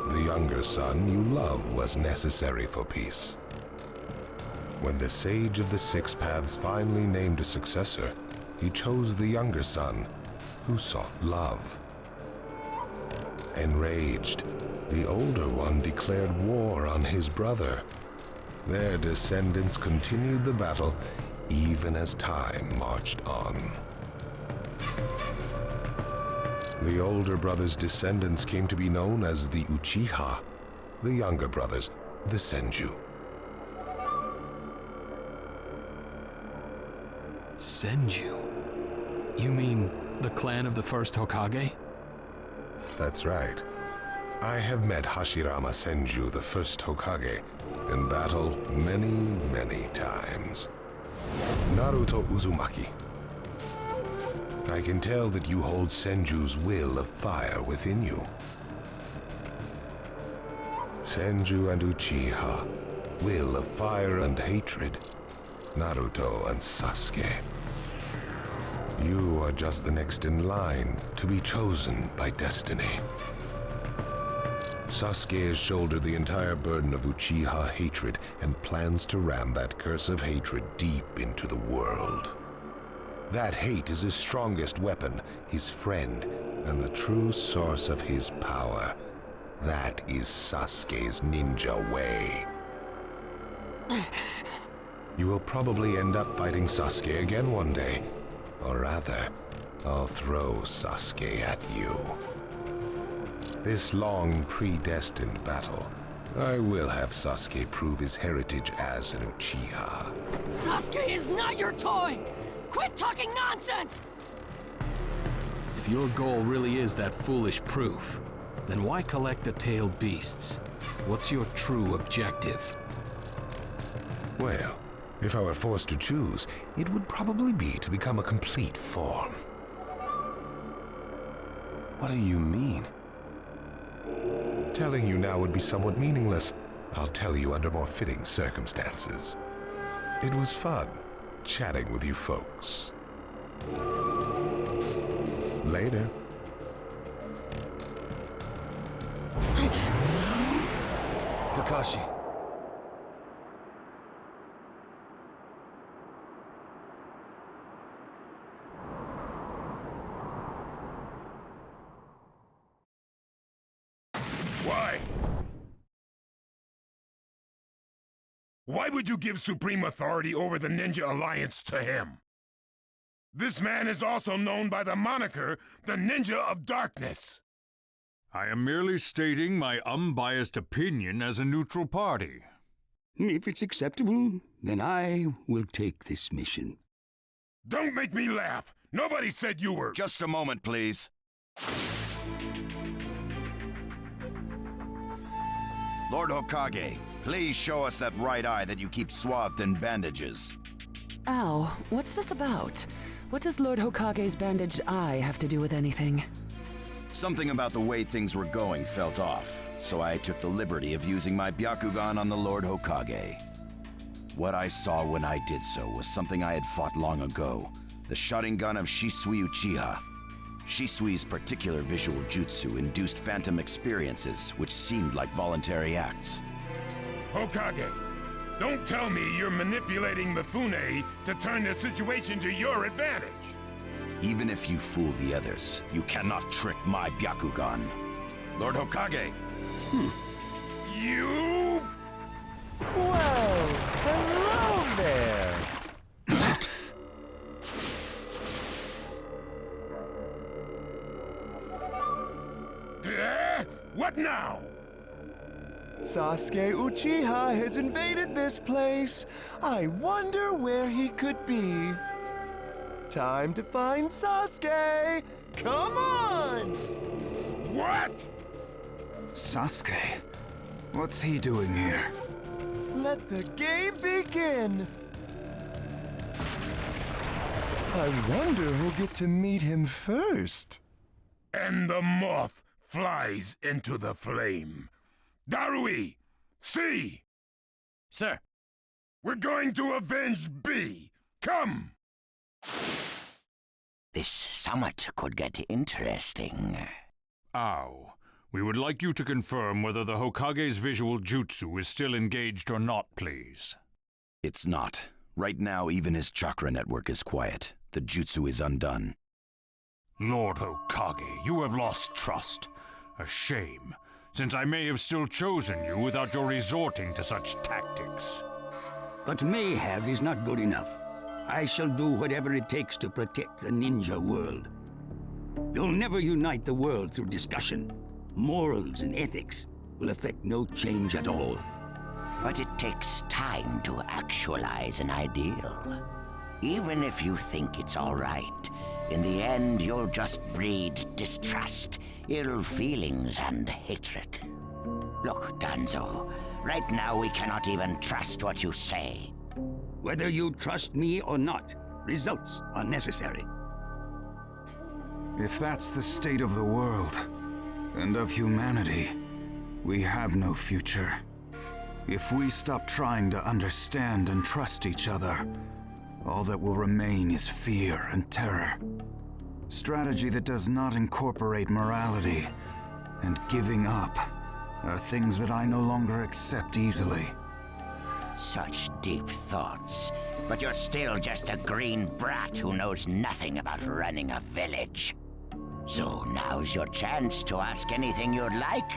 The younger son knew love was necessary for peace. When the sage of the 6 paths finally named a successor, he chose the younger son, who sought love. Enraged, the older one declared war on his brother. Their descendants continued the battle even as time marched on. The older brother's descendants came to be known as the Uchiha, the younger brothers, the Senju. Senju? You mean the clan of the first Hokage? That's right. I have met Hashirama Senju, the first Hokage, in battle many, many times. Naruto Uzumaki. I can tell that you hold Senju's will of fire within you. Senju and Uchiha, will of fire and hatred. Naruto and Sasuke. You are just the next in line to be chosen by destiny. Sasuke has shouldered the entire burden of Uchiha hatred and plans to ram that curse of hatred deep into the world. That hate is his strongest weapon, his friend, and the true source of his power. That is Sasuke's ninja way. You will probably end up fighting Sasuke again one day. Or rather, I'll throw Sasuke at you. This long, predestined battle, I will have Sasuke prove his heritage as an Uchiha. Sasuke is not your toy! Quit talking nonsense! If your goal really is that foolish proof, then why collect the tailed beasts? What's your true objective? Well, if I were forced to choose, it would probably be to become a complete form. What do you mean? Telling you now would be somewhat meaningless. I'll tell you under more fitting circumstances. It was fun chatting with you folks. Later. Kakashi. Why? Why would you give supreme authority over the Ninja Alliance to him? This man is also known by the moniker, the Ninja of Darkness. I am merely stating my unbiased opinion as a neutral party. If it's acceptable, then I will take this mission. Don't make me laugh! Nobody said you were— Just a moment, please. Lord Hokage, please show us that right eye that you keep swathed in bandages. Ow, what's this about? What does Lord Hokage's bandaged eye have to do with anything? Something about the way things were going felt off, so I took the liberty of using my Byakugan on the Lord Hokage. What I saw when I did so was something I had fought long ago, the Sharingan of Shisui Uchiha. Shisui's particular visual jutsu induced phantom experiences, which seemed like voluntary acts. Hokage, don't tell me you're manipulating Mifune to turn the situation to your advantage. Even if you fool the others, you cannot trick my Byakugan. Lord Hokage! You... Well, hello there! What now? Sasuke Uchiha has invaded this place. I wonder where he could be. Time to find Sasuke! Come on! What? Sasuke? What's he doing here? Let the game begin! I wonder who'll get to meet him first. And the moth flies into the flame. Darui! See! Sir! We're going to avenge B! Come! This summit could get interesting. Ow. We would like you to confirm whether the Hokage's visual jutsu is still engaged or not, please. It's not. Right now, even his chakra network is quiet. The jutsu is undone. Lord Hokage, you have lost trust. A shame, since I may have still chosen you without your resorting to such tactics. But may have is not good enough. I shall do whatever it takes to protect the ninja world. You'll never unite the world through discussion. Morals and ethics will affect no change at all. But it takes time to actualize an ideal. Even if you think it's all right, in the end you'll just breed distrust, ill feelings, and hatred. Look, Danzo, right now we cannot even trust what you say. Whether you trust me or not, results are necessary. If that's the state of the world, and of humanity, we have no future. If we stop trying to understand and trust each other, all that will remain is fear and terror. Strategy that does not incorporate morality and giving up are things that I no longer accept easily. Such deep thoughts, but you're still just a green brat who knows nothing about running a village. So now's your chance to ask anything you'd like.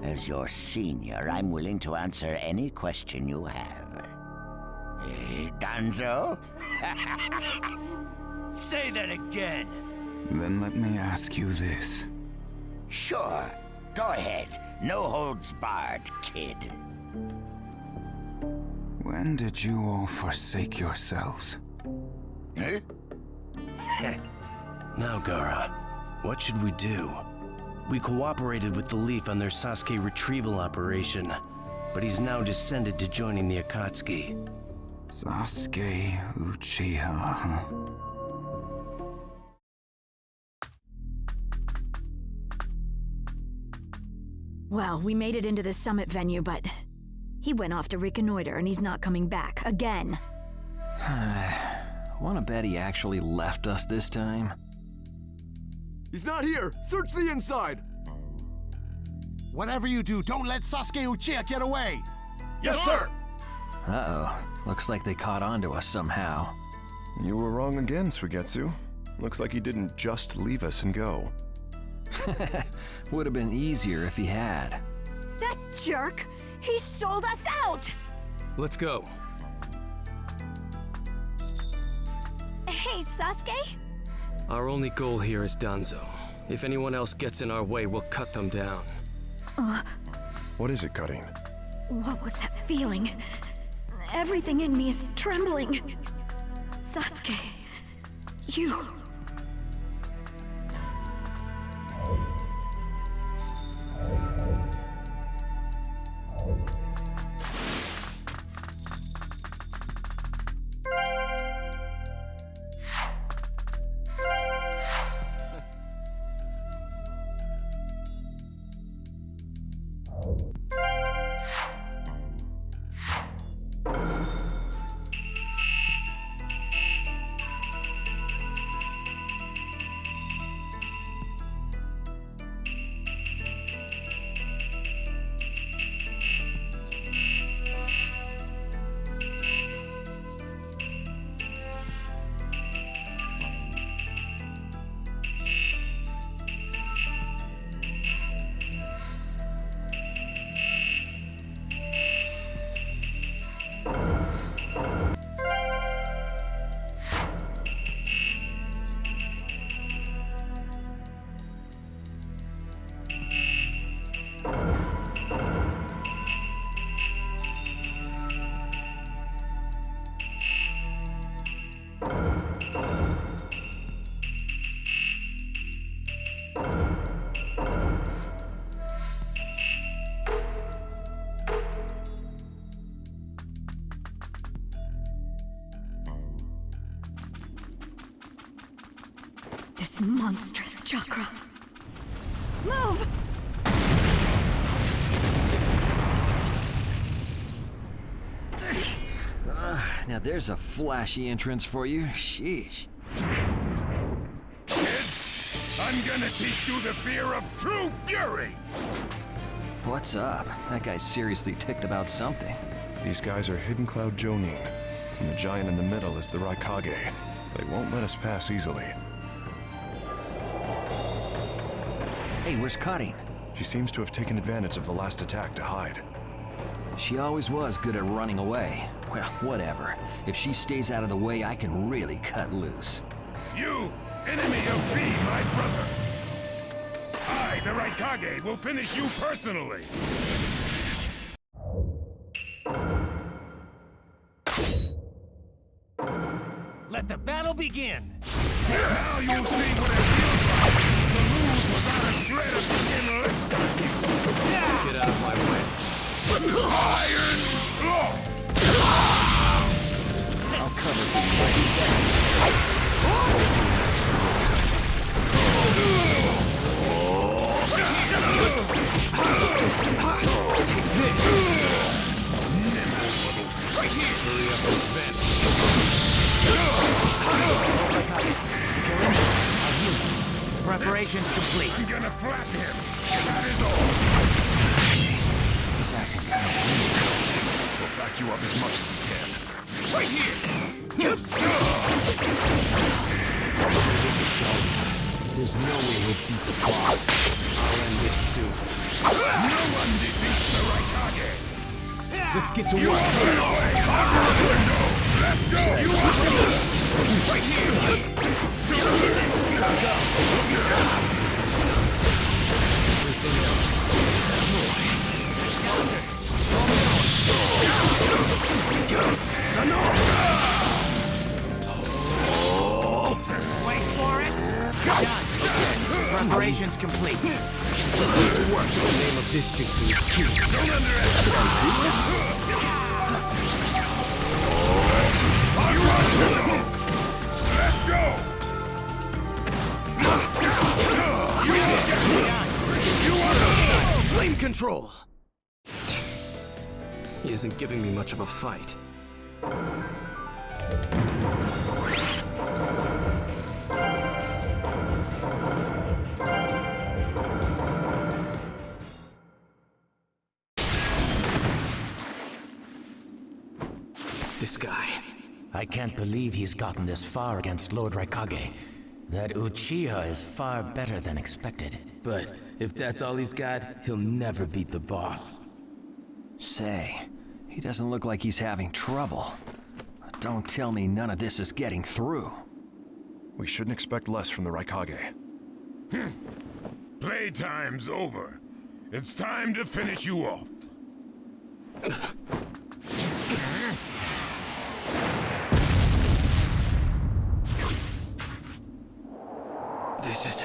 As your senior, I'm willing to answer any question you have. Danzo? Say that again. Then let me ask you this. Sure. Go ahead. No holds barred, kid. When did you all forsake yourselves? Huh? Now, Gaara, what should we do? We cooperated with the Leaf on their Sasuke retrieval operation, but he's now descended to joining the Akatsuki. Sasuke Uchiha, huh? Well, we made it into the summit venue, but he went off to reconnoiter and he's not coming back again. Wanna bet he actually left us this time? He's not here! Search the inside! Whatever you do, don't let Sasuke Uchiha get away! Yes, sir! Uh-oh. Looks like they caught on to us somehow. You were wrong again, Suigetsu. Looks like he didn't just leave us and go. Would have been easier if he had. That jerk! He sold us out! Let's go. Hey, Sasuke? Our only goal here is Danzo. If anyone else gets in our way, we'll cut them down. What is it, Cutting? What was that feeling? Everything in me is trembling. Sasuke, you... This monstrous chakra. Move! Now there's a flashy entrance for you. Sheesh. Kid, I'm gonna teach you the fear of true fury! What's up? That guy's seriously ticked about something. These guys are Hidden Cloud Jonin, and the giant in the middle is the Raikage. They won't let us pass easily. Hey, where's Cutting? She seems to have taken advantage of the last attack to hide. She always was good at running away. Well, whatever. If she stays out of the way, I can really cut loose. You, enemy of me, my brother! I, the Raikage, will finish you personally! Let the battle begin! Now you'll see what it feels like to lose without a shred of skin left! Get out of my way. Iron Claw! I'll cover for you. Take this! Right here! Hurry up and vent. If you're injured, I'll heal you. Preparation's complete. I'm gonna flap him. That is all. He's acting kind of weird. We'll back you up as much as we can. Right here! There's no way we'll beat the boss. I'll end this soon. No one defeats the Raikage! Let's get to You work. are put away! Let's go! You are right here! Let's go! Everything else Wait for it. Done. Preparation's complete. Let's get to work. The name of this jutsu is Q. Don't underestimate! Let's go! You are flame control! He isn't giving me much of a fight. This guy. I can't believe he's gotten this far against Lord Raikage. That Uchiha is far better than expected. But if that's all he's got, he'll never beat the boss. Say, he doesn't look like he's having trouble. Don't tell me none of this is getting through. We shouldn't expect less from the Raikage. Playtime's over. It's time to finish you off. This is...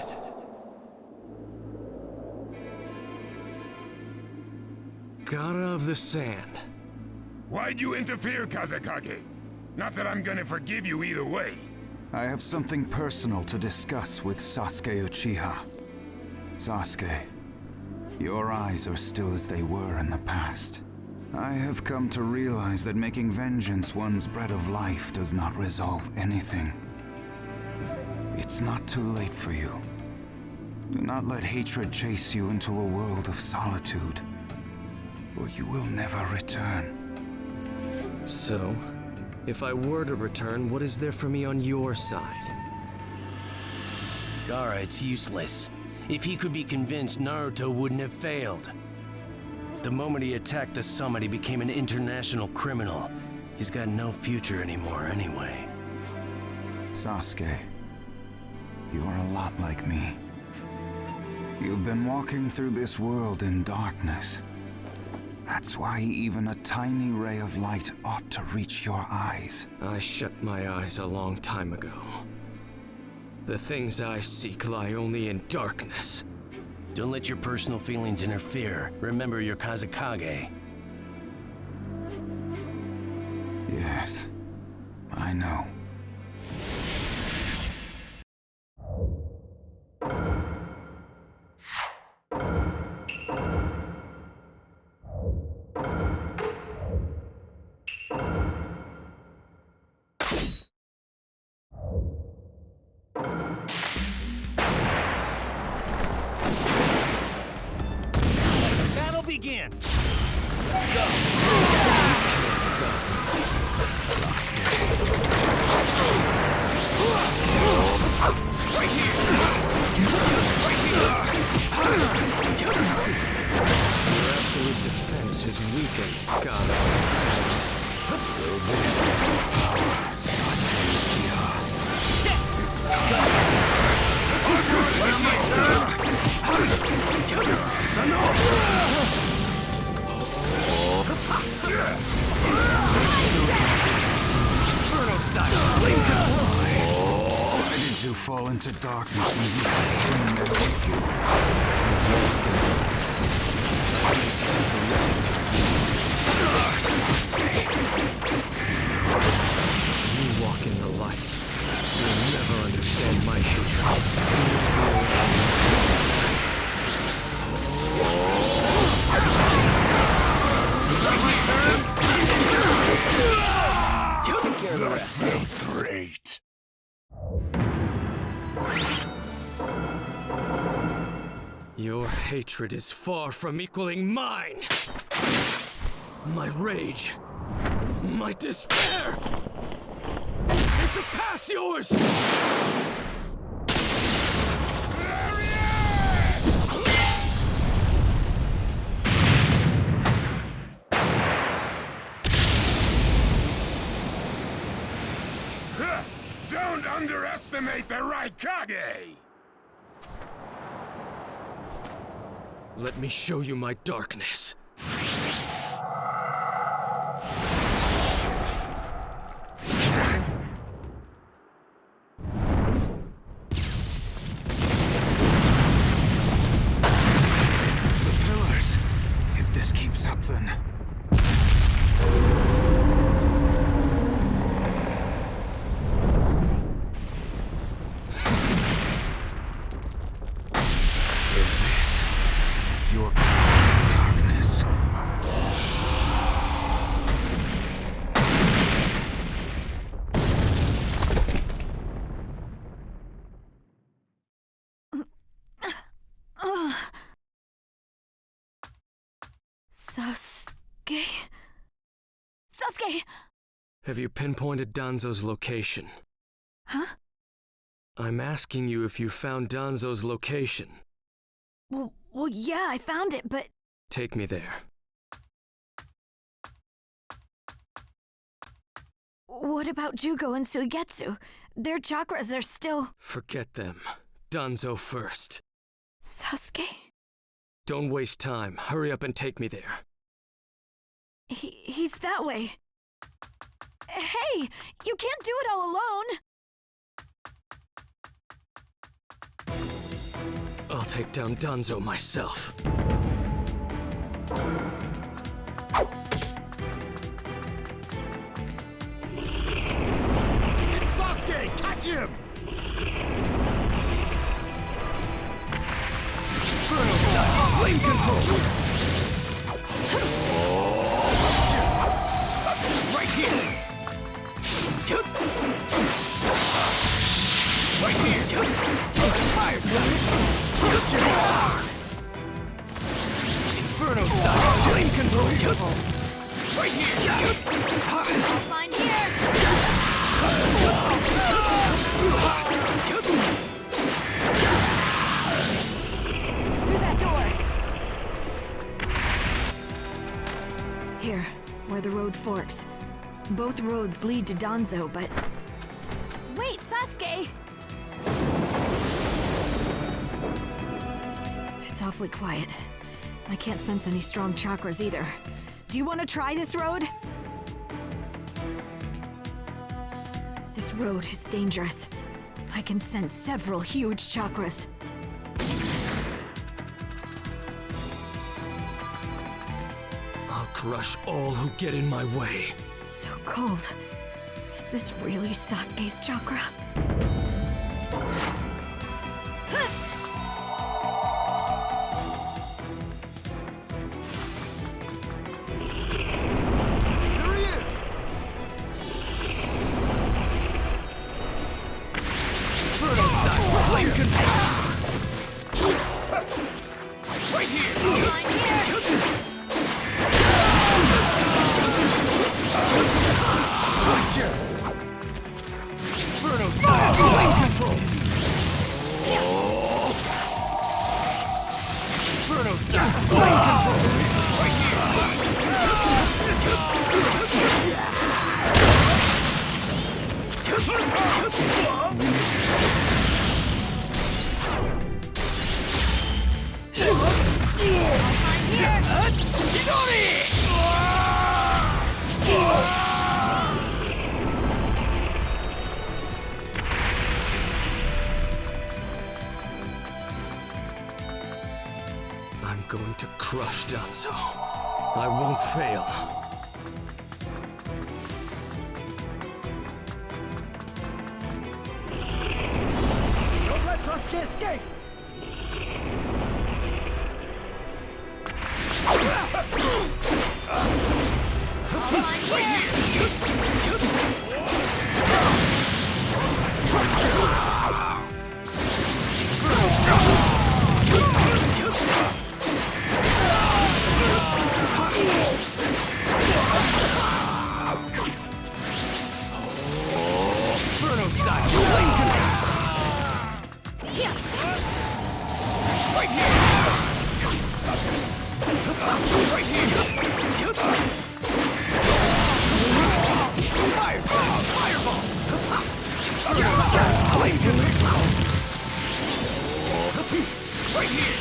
God of the Sand. Why'd you interfere, Kazekage? Not that I'm gonna forgive you either way. I have something personal to discuss with Sasuke Uchiha. Sasuke, your eyes are still as they were in the past. I have come to realize that making vengeance one's bread of life does not resolve anything. It's not too late for you. Do not let hatred chase you into a world of solitude, or you will never return. So, if I were to return, what is there for me on your side? Gaara, it's useless. If he could be convinced, Naruto wouldn't have failed. The moment he attacked the summit, he became an international criminal. He's got no future anymore anyway. Sasuke, you are a lot like me. You've been walking through this world in darkness. That's why even a tiny ray of light ought to reach your eyes. I shut my eyes a long time ago. The things I seek lie only in darkness. Don't let your personal feelings interfere. Remember your Kazekage. Yes, I know. Begin. Let's go. Can't stop. Right here. Your absolute defense is weakened, God of the Sand. So this is your power, Sasuke Uchiha. It's time. Inferno style. Why did you fall into darkness when you had him there with you? I need you to listen to me. You walk in the light. You'll never understand my hatred. Take care of the rest. Great. Your hatred is far from equaling mine. My rage, my despair, they surpass yours. Don't underestimate the Raikage! Let me show you my darkness. The pillars. If this keeps up, then... Your power of Sasuke? Sasuke! Have you pinpointed Danzo's location? Huh? I'm asking you if you found Danzo's location. Well, yeah, I found it, but... Take me there. What about Jugo and Suigetsu? Their chakras are still... Forget them. Danzo first. Sasuke? Don't waste time. Hurry up and take me there. He's that way. Hey! You can't do it all alone! I'll take down Danzo myself. It's Sasuke! Catch him! Inferno style! Flame control! Right here! Right here! Fire! Inferno style! Flame control! Right here! I'll find here! Through that door! Here, where the road forks. Both roads lead to Danzo, but... Wait, Sasuke! It's awfully quiet. I can't sense any strong chakras either. Do you want to try this road? This road is dangerous. I can sense several huge chakras. I'll crush all who get in my way. So cold. Is this really Sasuke's chakra? There he is! Inferno style! Flame control! Right here! Right here! Inferno style! Flame control! Inferno style! Flame control! Right here! I'm going to crush Danzo. I won't fail. Don't let Sasuke escape! Inferno style! Flame control! Right here! Right here! Fireball! Fireball! Inferno style! Flame control! Right here!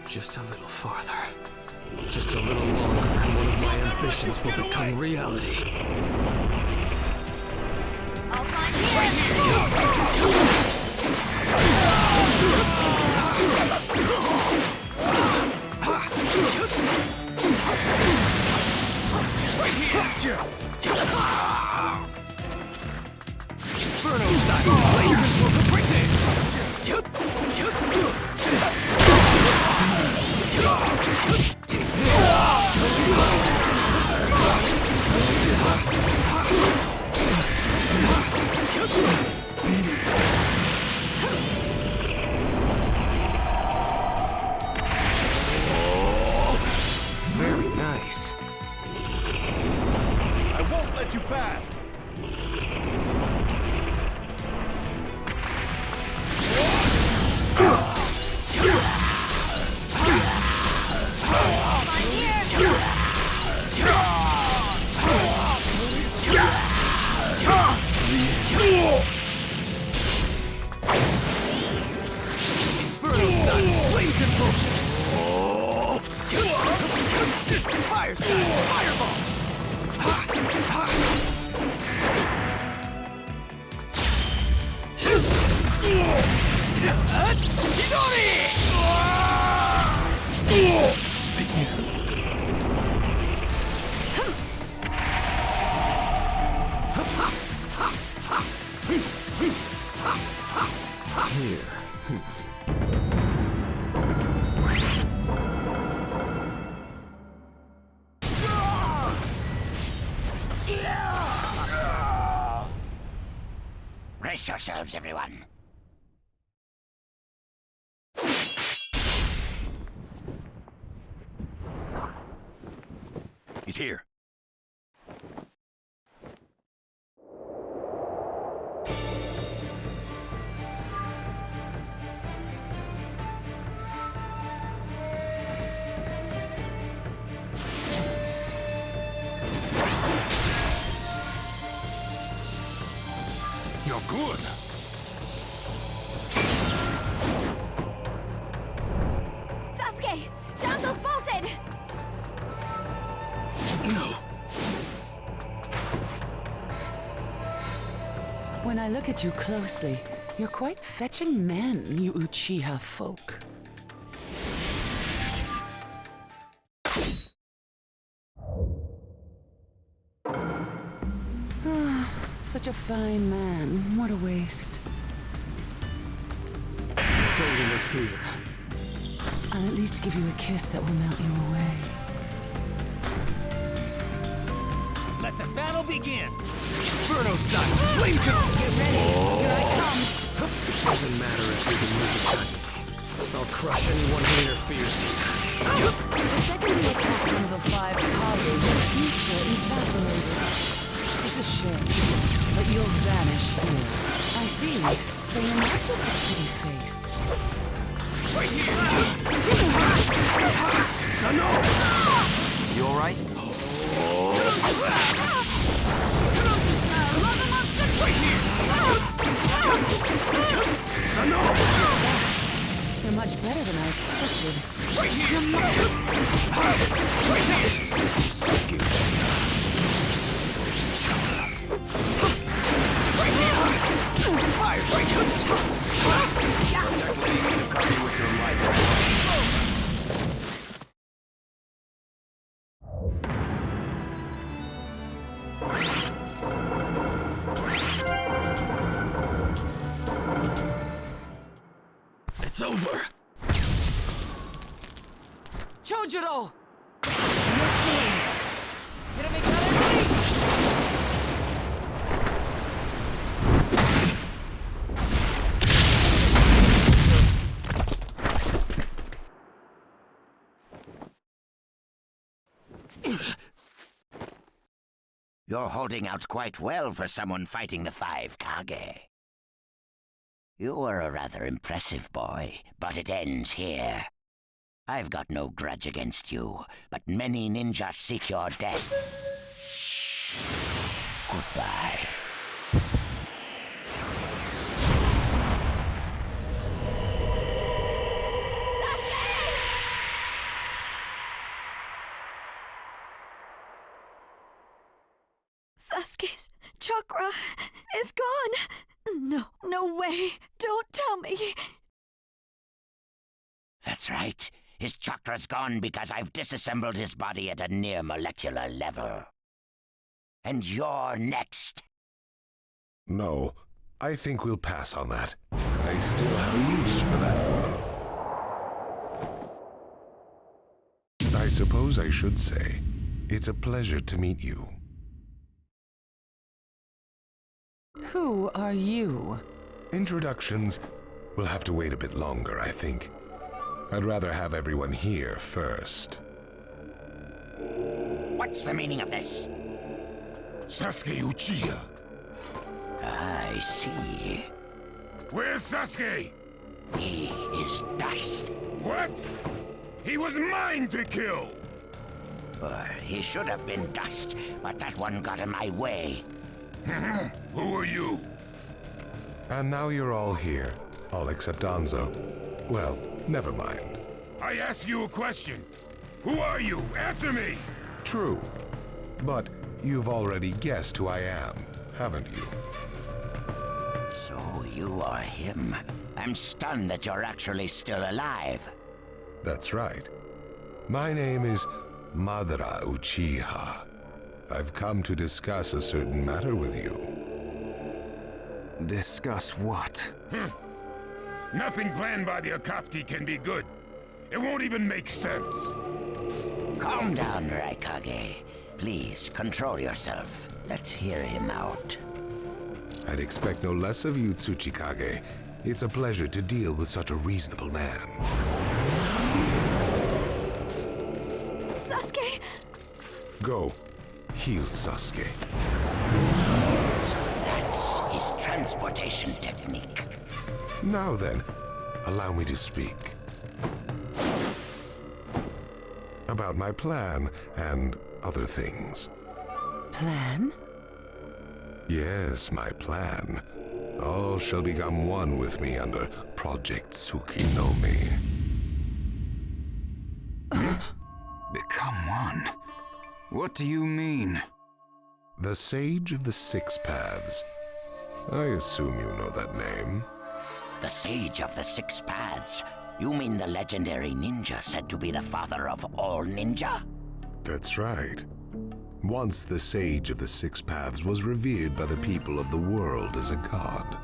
Just a little farther. Just a little longer, and one of my ambitions will become reality. I'll find here! Inferno style! Flame control! let you pass. Inferno style, flame control. Fire style, fireball. Brace yourselves, everyone. He's here. You're good. Sasuke! Danzo's bolted! No. When I look at you closely, you're quite fetching men, you Uchiha folk. Such a fine man. What a waste. Don't interfere. I'll at least give you a kiss that will melt you away. Let the battle begin. Inferno style, flame control. Get ready. Here I come. Doesn't matter if you're the Mizukage. I'll crush anyone who interferes. The second you attacked one of the 5 Kages, your future evaporated. It's a shame, but you'll vanish here. I see. So you're not just a pretty face. Right here. Sano. You all right? Right here. Sano. Fast. You're much better than I expected. Right here. Right here. This is Sasuke. Right here. Fire. Right here. Protect Lady Mizukage with your life. It's over. Chojuro! Yes, me. You're holding out quite well for someone fighting the 5 Kage. You were a rather impressive boy, but it ends here. I've got no grudge against you, but many ninjas seek your death. Goodbye. Sasuke's chakra is gone. No way. Don't tell me. That's right. His chakra's gone because I've disassembled his body at a near molecular level. And you're next. No, I think we'll pass on that. I still have a use for that one. I suppose I should say, it's a pleasure to meet you. Who are you? Introductions will have to wait a bit longer, I think. I'd rather have everyone here first. What's the meaning of this? Sasuke Uchiha. I see. Where's Sasuke? He is dust. What? He was mine to kill! He should have been dust, but that one got in my way. Who are you? And now you're all here, all except Danzo. Well, never mind. I asked you a question. Who are you? Answer me! True. But you've already guessed who I am, haven't you? So you are him. I'm stunned that you're actually still alive. That's right. My name is Madara Uchiha. I've come to discuss a certain matter with you. Discuss what? Nothing planned by the Akatsuki can be good. It won't even make sense. Calm down, Raikage. Please, control yourself. Let's hear him out. I'd expect no less of you, Tsuchikage. It's a pleasure to deal with such a reasonable man. Sasuke! Go. Heal Sasuke. So that's his transportation technique. Now then, allow me to speak. About my plan and other things. Plan? Yes, my plan. All shall become one with me under Project Tsukinome. Become one? What do you mean? The Sage of the Six Paths. I assume you know that name. The Sage of the Six Paths? You mean the legendary ninja said to be the father of all ninja? That's right. Once the Sage of the Six Paths was revered by the people of the world as a god.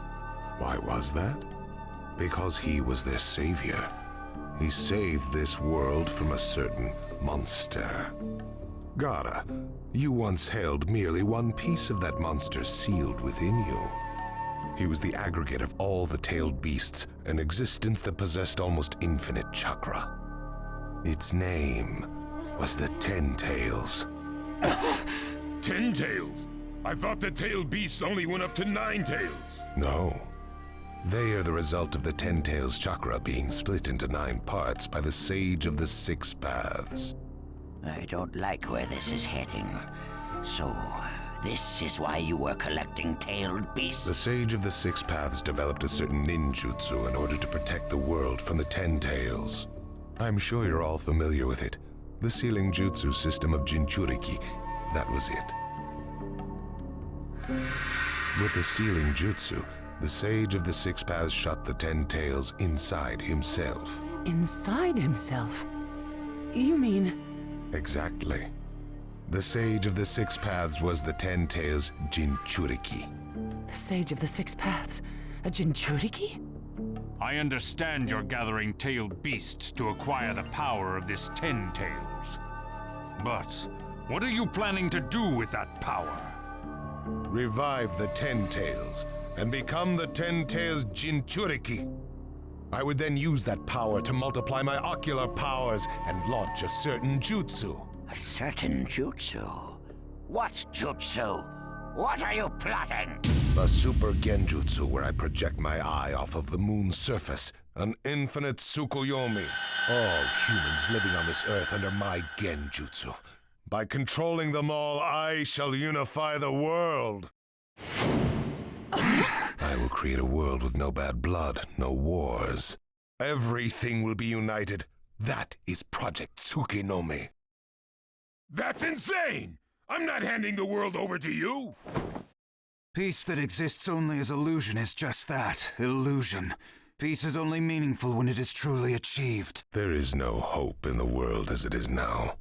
Why was that? Because he was their savior. He saved this world from a certain monster. Gaara, you once held merely one piece of that monster sealed within you. He was the aggregate of all the tailed beasts, an existence that possessed almost infinite chakra. Its name was the Ten Tails. 10 tails? I thought the tailed beasts only went up to 9 tails. No. They are the result of the Ten Tails chakra being split into 9 parts by the Sage of the Six Paths. I don't like where this is heading. So, this is why you were collecting tailed beasts? The Sage of the Six Paths developed a certain ninjutsu in order to protect the world from the Ten Tails. I'm sure you're all familiar with it. The sealing jutsu system of jinchuriki. That was it. With the sealing jutsu, the Sage of the Six Paths shut the Ten Tails inside himself. Inside himself? You mean... Exactly. The Sage of the Six Paths was the Ten Tails jinchuriki. The Sage of the Six Paths? A jinchuriki? I understand you're gathering tailed beasts to acquire the power of this Ten Tails. But what are you planning to do with that power? Revive the Ten Tails and become the Ten Tails jinchuriki. I would then use that power to multiply my ocular powers and launch a certain jutsu. A certain jutsu? What jutsu? What are you plotting? A super genjutsu where I project my eye off of the moon's surface. An infinite Tsukuyomi. All humans living on this earth under my genjutsu. By controlling them all, I shall unify the world. I will create a world with no bad blood, no wars. Everything will be united. That is Project Tsukinome. That's insane! I'm not handing the world over to you! Peace that exists only as illusion is just that, illusion. Peace is only meaningful when it is truly achieved. There is no hope in the world as it is now.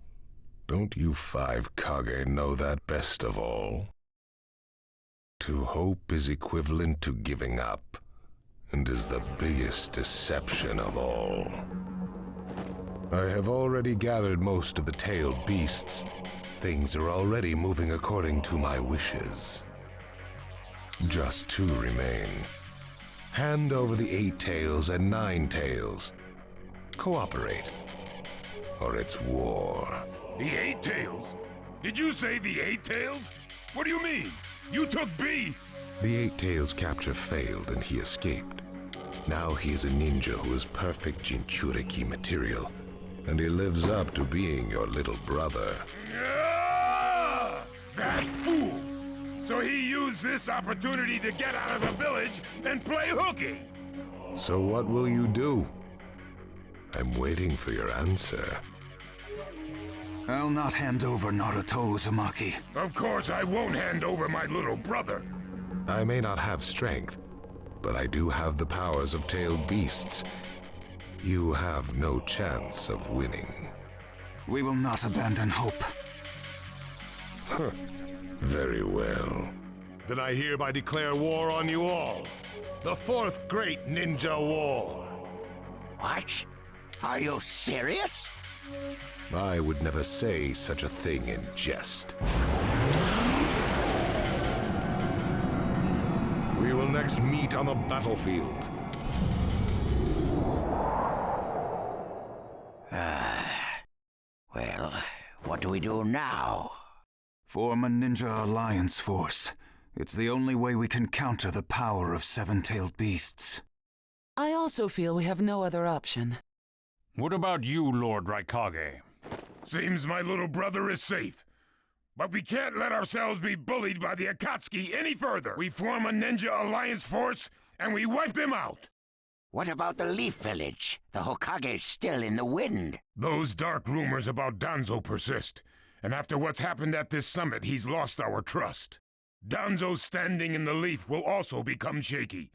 Don't you 5 Kage know that best of all? To hope is equivalent to giving up, and is the biggest deception of all. I have already gathered most of the tailed beasts. Things are already moving according to my wishes. Just 2 remain. Hand over the 8 tails and 9 tails. Cooperate, or it's war. The 8 tails? Did you say the 8 tails? What do you mean? You took B? The Eight Tails capture failed and he escaped. Now he is a ninja who is perfect jinchuriki material. And he lives up to being your little brother. That fool! So he used this opportunity to get out of the village and play hooky! So what will you do? I'm waiting for your answer. I'll not hand over Naruto Uzumaki. Of course I won't hand over my little brother. I may not have strength, but I do have the powers of tailed beasts. You have no chance of winning. We will not abandon hope. Huh. Very well. Then I hereby declare war on you all. The fourth great ninja war. What? Are you serious? I would never say such a thing in jest. We will next meet on the battlefield. Well, what do we do now? Form a ninja alliance force. It's the only way we can counter the power of seven-tailed beasts. I also feel we have no other option. What about you, Lord Raikage? Seems my little brother is safe. But we can't let ourselves be bullied by the Akatsuki any further. We form a ninja alliance force, and we wipe them out. What about the Leaf Village? The Hokage's still in the wind. Those dark rumors about Danzo persist. And after what's happened at this summit, he's lost our trust. Danzo's standing in the Leaf will also become shaky.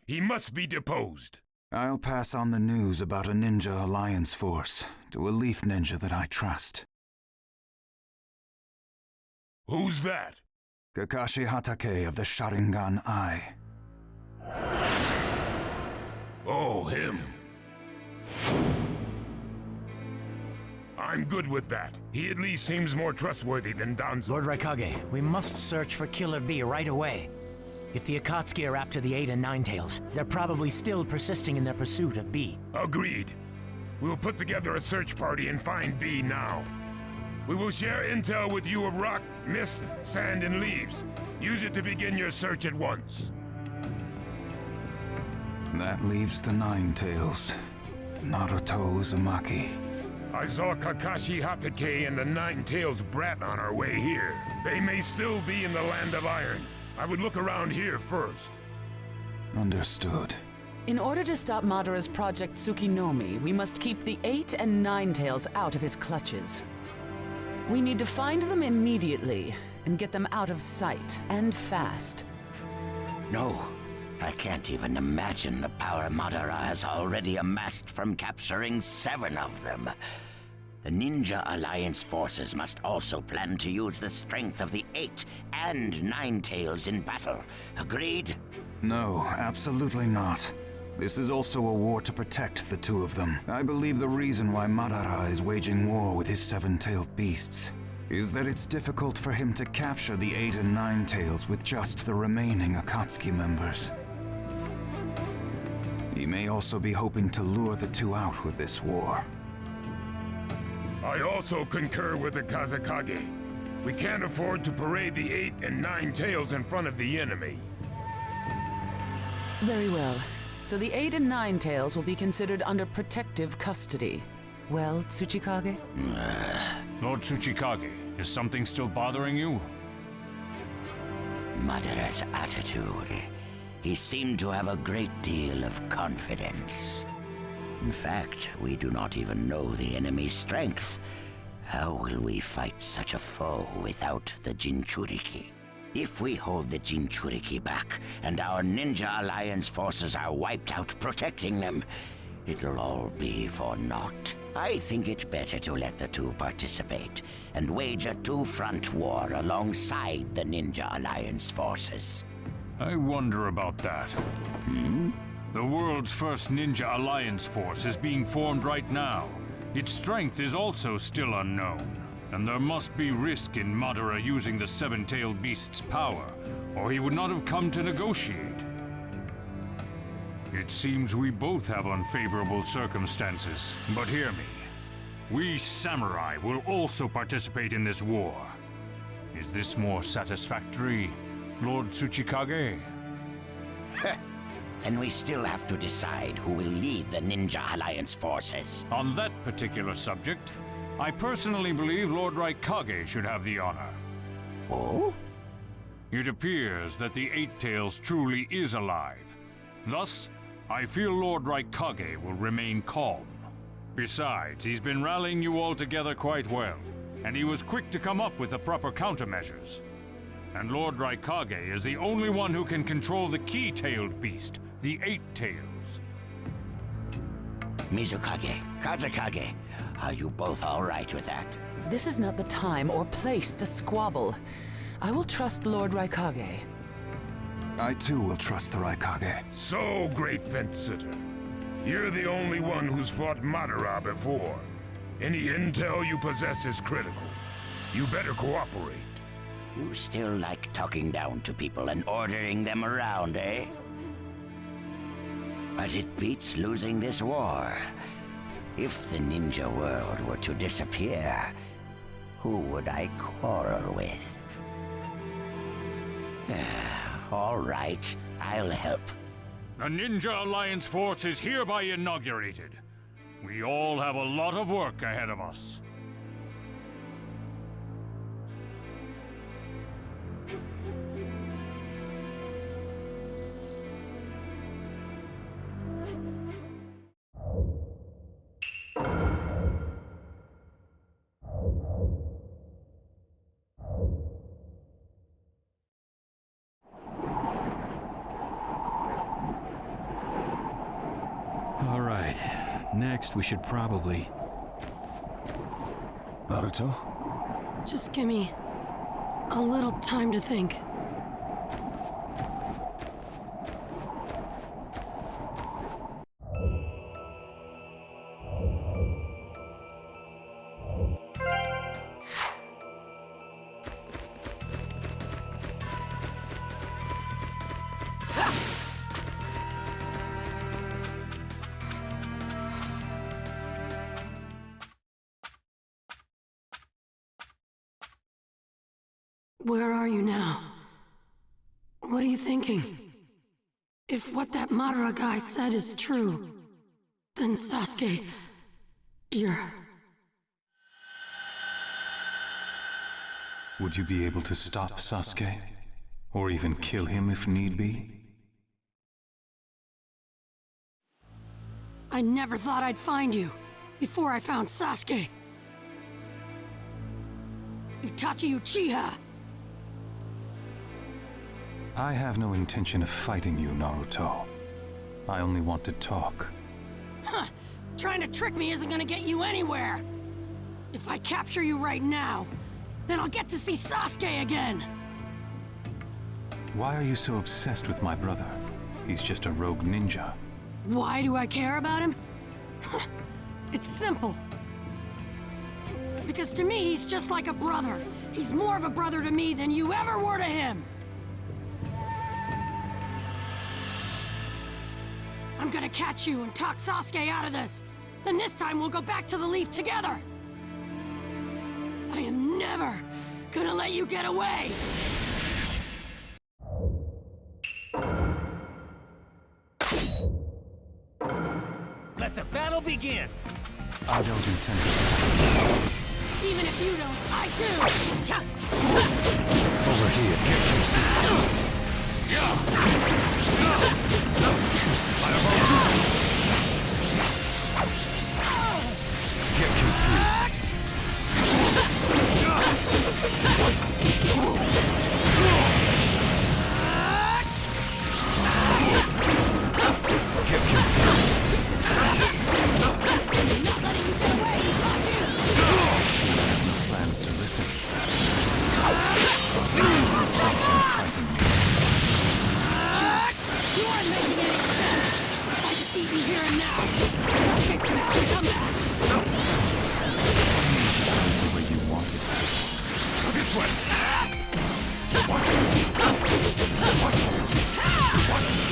He must be deposed. I'll pass on the news about a ninja alliance force to a Leaf ninja that I trust. Who's that? Kakashi Hatake of the Sharingan Eye. Oh, him. I'm good with that. He at least seems more trustworthy than Danzo. Lord Raikage, we must search for Killer B right away. If the Akatsuki are after the 8 and 9 Tails, they're probably still persisting in their pursuit of B. Agreed. We'll put together a search party and find B now. We will share intel with you of rock, mist, sand, and leaves. Use it to begin your search at once. That leaves the 9 Tails. Naruto Uzumaki. I saw Kakashi Hatake and the 9 Tails brat on our way here. They may still be in the Land of Iron. I would look around here first. Understood. In order to stop Madara's Project Tsukinomi, we must keep the 8 and 9 Tails out of his clutches. We need to find them immediately and get them out of sight, and fast. No, I can't even imagine the power Madara has already amassed from capturing 7 of them. The Ninja Alliance forces must also plan to use the strength of the 8 and 9 Tails in battle. Agreed? No, absolutely not. This is also a war to protect the 2 of them. I believe the reason why Madara is waging war with his 7-tailed beasts is that it's difficult for him to capture the 8 and 9 Tails with just the remaining Akatsuki members. He may also be hoping to lure the 2 out with this war. I also concur with the Kazekage. We can't afford to parade the 8 and 9 Tails in front of the enemy. Very well. So the 8 and 9 Tails will be considered under protective custody. Well, Tsuchikage? Lord Tsuchikage, is something still bothering you? Madara's attitude. He seemed to have a great deal of confidence. In fact, we do not even know the enemy's strength. How will we fight such a foe without the jinchuriki? If we hold the jinchuriki back, and our Ninja Alliance forces are wiped out protecting them, it'll all be for naught. I think it better to let the 2 participate, and wage a 2-front war alongside the Ninja Alliance forces. I wonder about that. The world's first Ninja Alliance force is being formed right now. Its strength is also still unknown, and there must be risk in Madara using the 7-tailed beast's power, or he would not have come to negotiate. It seems we both have unfavorable circumstances, but hear me. We samurai will also participate in this war. Is this more satisfactory, Lord Tsuchikage? And we still have to decide who will lead the Ninja Alliance forces. On that particular subject, I personally believe Lord Raikage should have the honor. Oh? It appears that the Eight Tails truly is alive. Thus, I feel Lord Raikage will remain calm. Besides, he's been rallying you all together quite well, and he was quick to come up with the proper countermeasures. And Lord Raikage is the only one who can control the key-tailed beast, the Eight Tails. Mizukage, Kazekage, are you both all right with that? This is not the time or place to squabble. I will trust Lord Raikage. I too will trust the Raikage. So, great fence-sitter. You're the only one who's fought Madara before. Any intel you possess is critical. You better cooperate. You still like talking down to people and ordering them around, eh? But it beats losing this war. If the ninja world were to disappear, who would I quarrel with? All right, I'll help. The Ninja Alliance force is hereby inaugurated. We all have a lot of work ahead of us. All right. Next, we should probably... Naruto? Just give me a little time to think. Where are you now? What are you thinking? If what that Madara guy said is true, then Sasuke, you're... Would you be able to stop Sasuke? Or even kill him if need be? I never thought I'd find you before I found Sasuke. Itachi Uchiha! I have no intention of fighting you, Naruto. I only want to talk. Huh! Trying to trick me isn't gonna get you anywhere! If I capture you right now, then I'll get to see Sasuke again! Why are you so obsessed with my brother? He's just a rogue ninja. Why do I care about him? It's simple. Because to me, he's just like a brother. He's more of a brother to me than you ever were to him! I'm gonna catch you and talk Sasuke out of this. Then this time we'll go back to the Leaf together. I am never gonna let you get away. Let the battle begin. I don't intend to fight. Even if you don't, I do. Over here. Get confused. Get confused. I'm not letting you get away, Itachi! I have no plans to listen. There's no point in fighting me. You aren't making any sense! If I defeat you here and now, Sasuke's bound to come back! That is the way you want it. This way! Watch it! Watch it! Watch it! Watch it!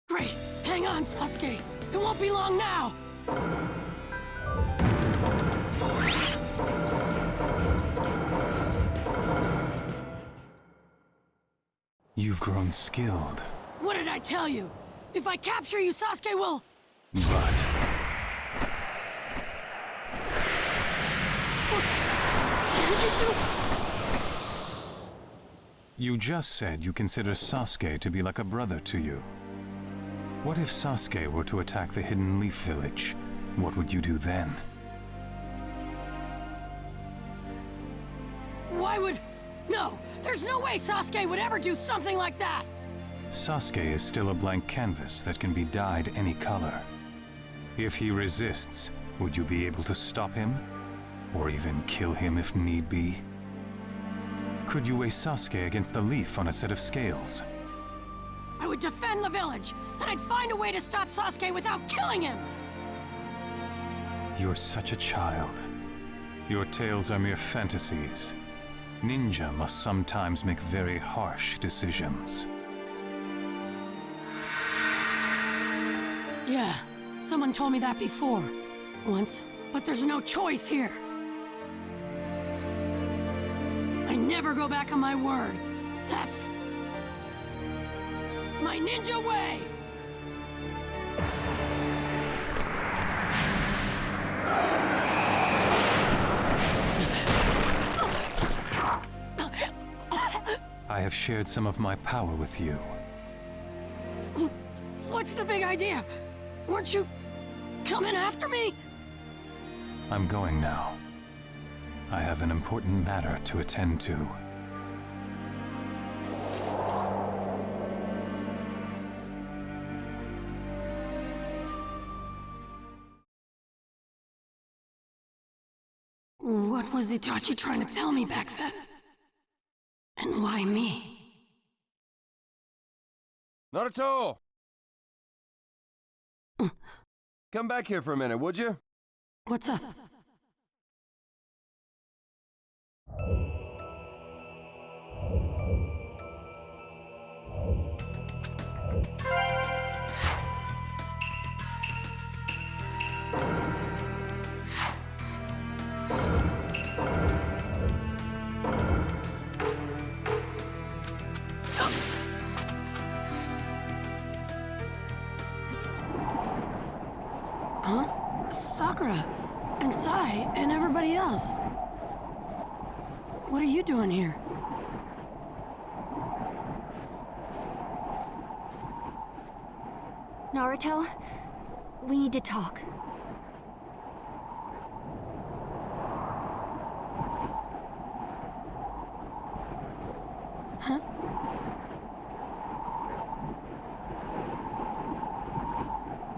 Great! Hang on, Sasuke! It won't be long now! You've grown skilled. What did I tell you? If I capture you, Sasuke will... But... Genjutsu? You just said you consider Sasuke to be like a brother to you. What if Sasuke were to attack the Hidden Leaf Village? What would you do then? Why would... No, there's no way Sasuke would ever do something like that! Sasuke is still a blank canvas that can be dyed any color. If he resists, would you be able to stop him? Or even kill him if need be? Could you weigh Sasuke against the leaf on a set of scales? I would defend the village, and I'd find a way to stop Sasuke without killing him! You're such a child. Your tales are mere fantasies. Ninja must sometimes make very harsh decisions. Yeah, someone told me that before. Once. But there's no choice here. I never go back on my word. That's... my ninja way! I have shared some of my power with you. What's the big idea? Weren't you coming after me? I'm going now. I have an important matter to attend to. What was Itachi trying to tell me back then? And why me? Naruto! Come back here for a minute, would you? What's up? Huh? Sakura, and Sai, and everybody else. What are you doing here? Naruto, we need to talk. Huh?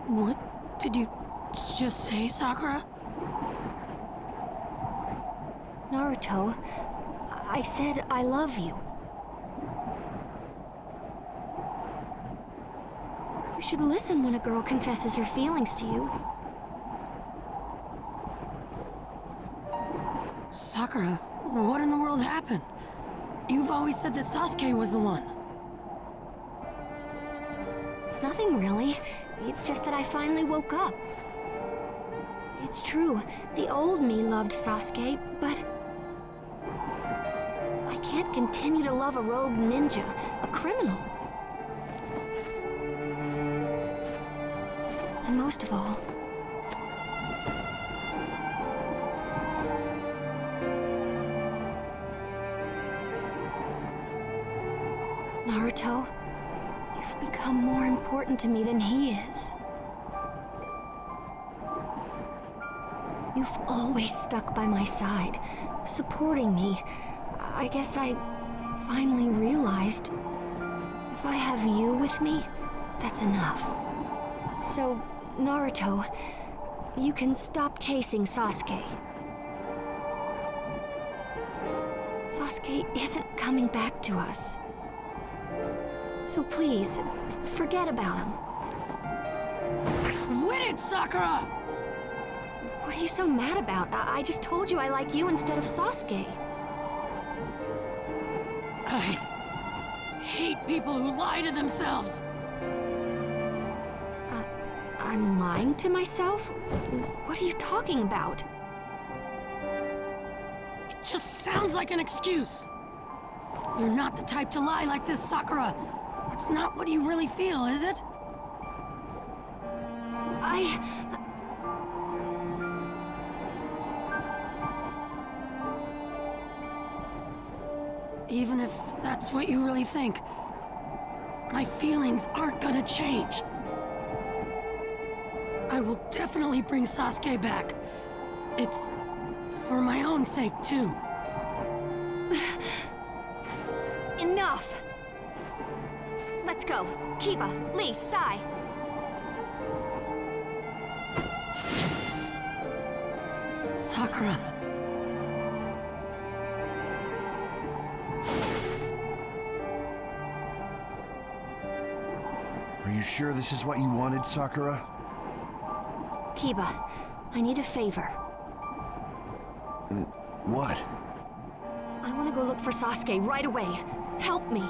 What did you just say, Sakura? Naruto, I said I love you. You should listen when a girl confesses her feelings to you. Sakura, what in the world happened? You've always said that Sasuke was the one. Nothing really. It's just that I finally woke up. It's true, the old me loved Sasuke, but... I can't continue to love a rogue ninja, a criminal. And most of all... Naruto, you've become more important to me than he is. You've always stuck by my side, supporting me. I guess I finally realized if I have you with me, that's enough. So, Naruto, you can stop chasing Sasuke. Sasuke isn't coming back to us. So please, forget about him. Quit it, Sakura! What are you so mad about? I just told you I like you instead of Sasuke. I hate people who lie to themselves. I'm lying to myself? What are you talking about? It just sounds like an excuse. You're not the type to lie like this, Sakura. That's not what you really feel, is it? Even if that's what you really think, my feelings aren't gonna change. I will definitely bring Sasuke back. It's for my own sake, too. Enough! Let's go. Kiba, Lee, Sai. Sakura. Are you sure this is what you wanted, Sakura? Kiba, I need a favor. What? I want to go look for Sasuke right away. Help me.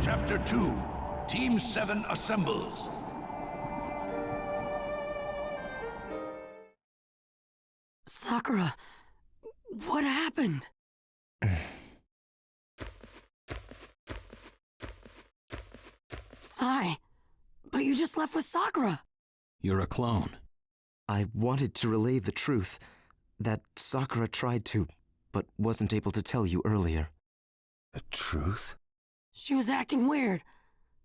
Chapter 2, Team 7 assembles. Sakura, what happened? Sai, but you just left with Sakura. You're a clone. I wanted to relay the truth that Sakura tried to, but wasn't able to tell you earlier. The truth? She was acting weird.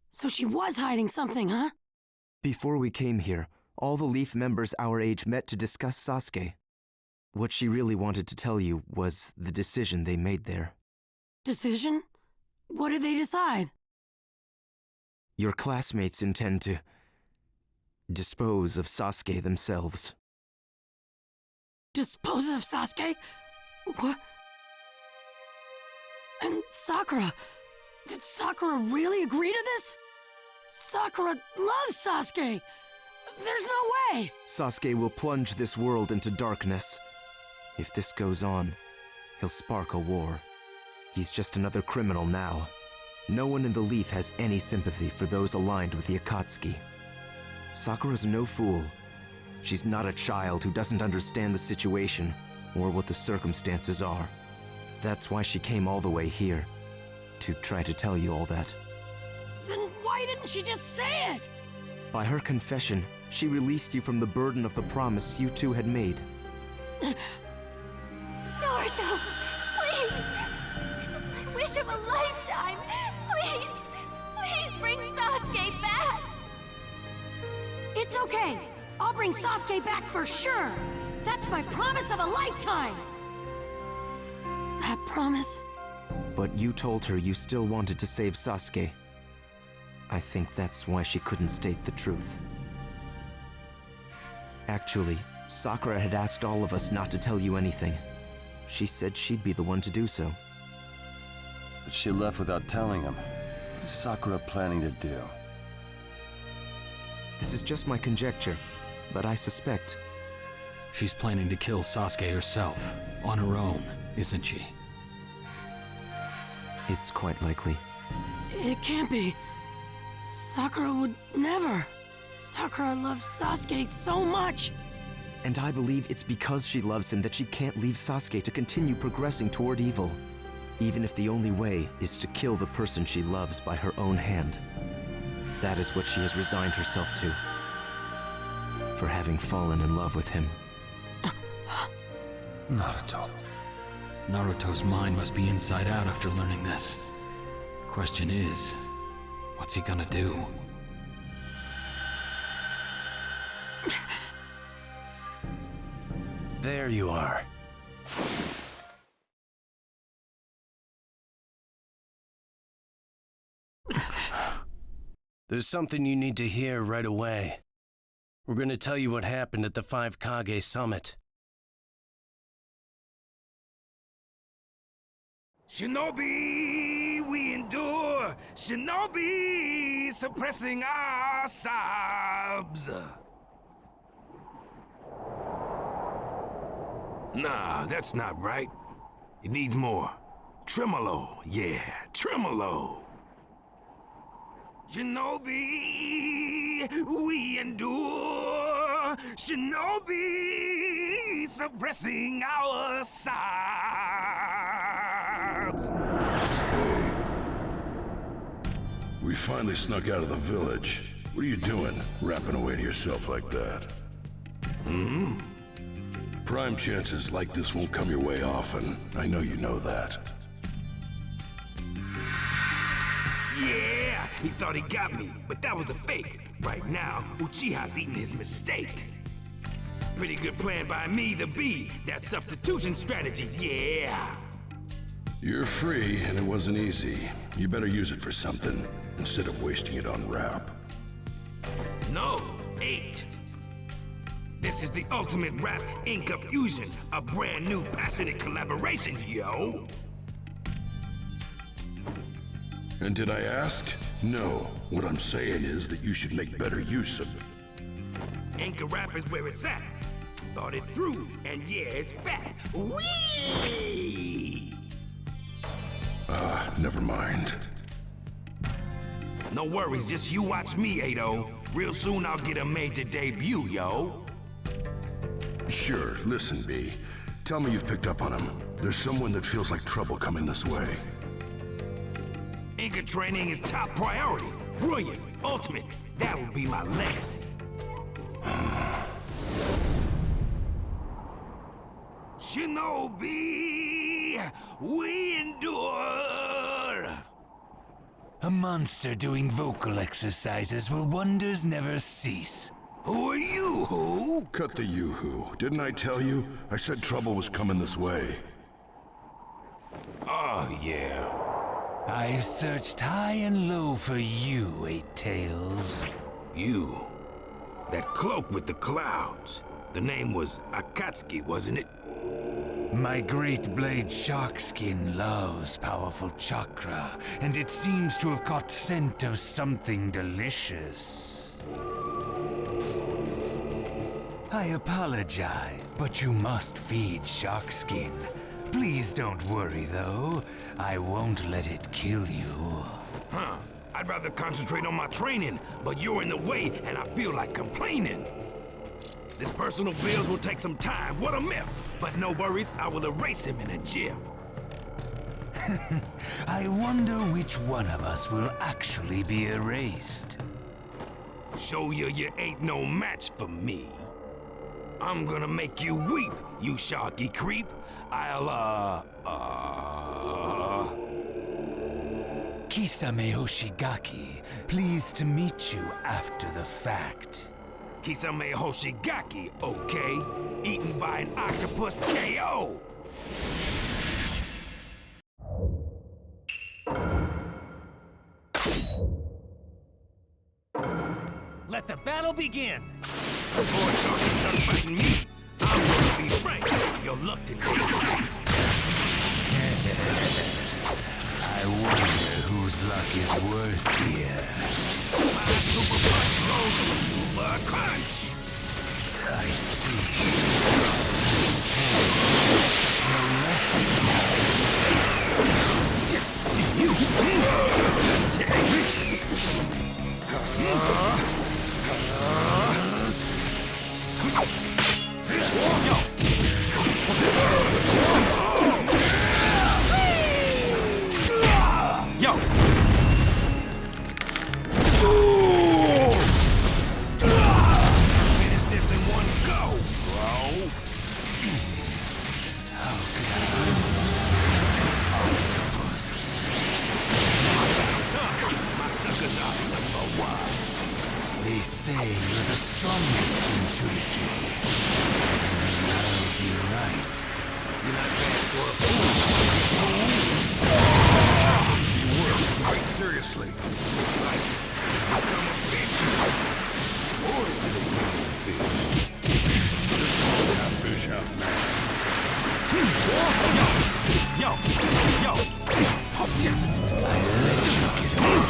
So she was hiding something, huh? Before we came here, all the Leaf members our age met to discuss Sasuke. What she really wanted to tell you was the decision they made there. Decision? What did they decide? Your classmates intend to dispose of Sasuke themselves. Dispose of Sasuke? What? And Sakura? Did Sakura really agree to this? Sakura loves Sasuke! There's no way! Sasuke will plunge this world into darkness. If this goes on, he'll spark a war. He's just another criminal now. No one in the Leaf has any sympathy for those aligned with the Akatsuki. Sakura's no fool. She's not a child who doesn't understand the situation or what the circumstances are. That's why she came all the way here, to try to tell you all that. Then why didn't she just say it? By her confession, she released you from the burden of the promise you two had made. Naruto, please! This is my wish of a lifetime! Please! Please bring Sasuke back! It's okay! I'll bring Sasuke back for sure! That's my promise of a lifetime! That promise? But you told her you still wanted to save Sasuke. I think that's why she couldn't state the truth. Actually, Sakura had asked all of us not to tell you anything. She said she'd be the one to do so. But she left without telling him. What's Sakura planning to do? This is just my conjecture, but I suspect... She's planning to kill Sasuke herself, on her own, isn't she? It's quite likely. It can't be. Sakura would never. Sakura loves Sasuke so much. And I believe it's because she loves him that she can't leave Sasuke to continue progressing toward evil. Even if the only way is to kill the person she loves by her own hand. That is what she has resigned herself to. For having fallen in love with him. Naruto. Naruto's mind must be inside out after learning this. Question is, what's he gonna do? There you are. There's something you need to hear right away. We're gonna tell you what happened at the 5Kage summit. Shinobi, we endure. Shinobi, suppressing our sobs. Nah, that's not right. It needs more. Tremolo, yeah, tremolo. Shinobi, we endure. Shinobi suppressing our sobs. Hey. We finally snuck out of the village. What are you doing, rapping away to yourself like that? Hmm? Prime chances like this won't come your way often. I know you know that. Yeah, he thought he got me, but that was a fake. Right now, Uchiha's eating his mistake. Pretty good plan by me, the Bee. That substitution strategy, yeah. You're free, and it wasn't easy. You better use it for something, instead of wasting it on rap. No, 8. This is the ultimate rap ink up fusion, a brand new passionate collaboration, yo. And did I ask? No. What I'm saying is that you should make better use of it. Anchor rap is where it's at. Thought it through, and yeah, it's fat. Whee! Never mind. No worries, just you watch me, Ado. Real soon I'll get a major debut, yo. Sure, listen, B. Tell me you've picked up on him. There's someone that feels like trouble coming this way. Anchor training is top priority. Brilliant, ultimate. That will be my legacy. Shinobi, we endure. A monster doing vocal exercises will wonders never cease. Who are you, who? Cut the you-who. Didn't I tell you? I said trouble was coming this way. Oh, yeah. I've searched high and low for you, Eight Tails. You. That cloak with the clouds. The name was Akatsuki, wasn't it? My great blade Sharkskin loves powerful chakra, and it seems to have caught scent of something delicious. I apologize, but you must feed Sharkskin. Please don't worry, though. I won't let it kill you. Huh. I'd rather concentrate on my training, but you're in the way, and I feel like complaining. This personal bills will take some time. What a myth! But no worries, I will erase him in a jiff. I wonder which one of us will actually be erased. Show you ain't no match for me. I'm gonna make you weep, you sharky creep. Kisame Hoshigaki, pleased to meet you after the fact. Kisame Hoshigaki, okay? Eaten by an octopus KO! Let the battle begin! Before Sharky starts fighting me, I'm gonna be frank. Your luck today tanks. I wonder whose luck is worse here. My super punch rolls with super crunch. I see. Yo! Finish this in one go, bro. How could I lose? Octopus. My suckers are #1. They say you're the strongest jinchuriki. I'll be right. You're not bad for a fool. Worse, quite seriously. It's like it's become a fish. Or is it a real fish? Just half fish, half man. Yo! I let you get away.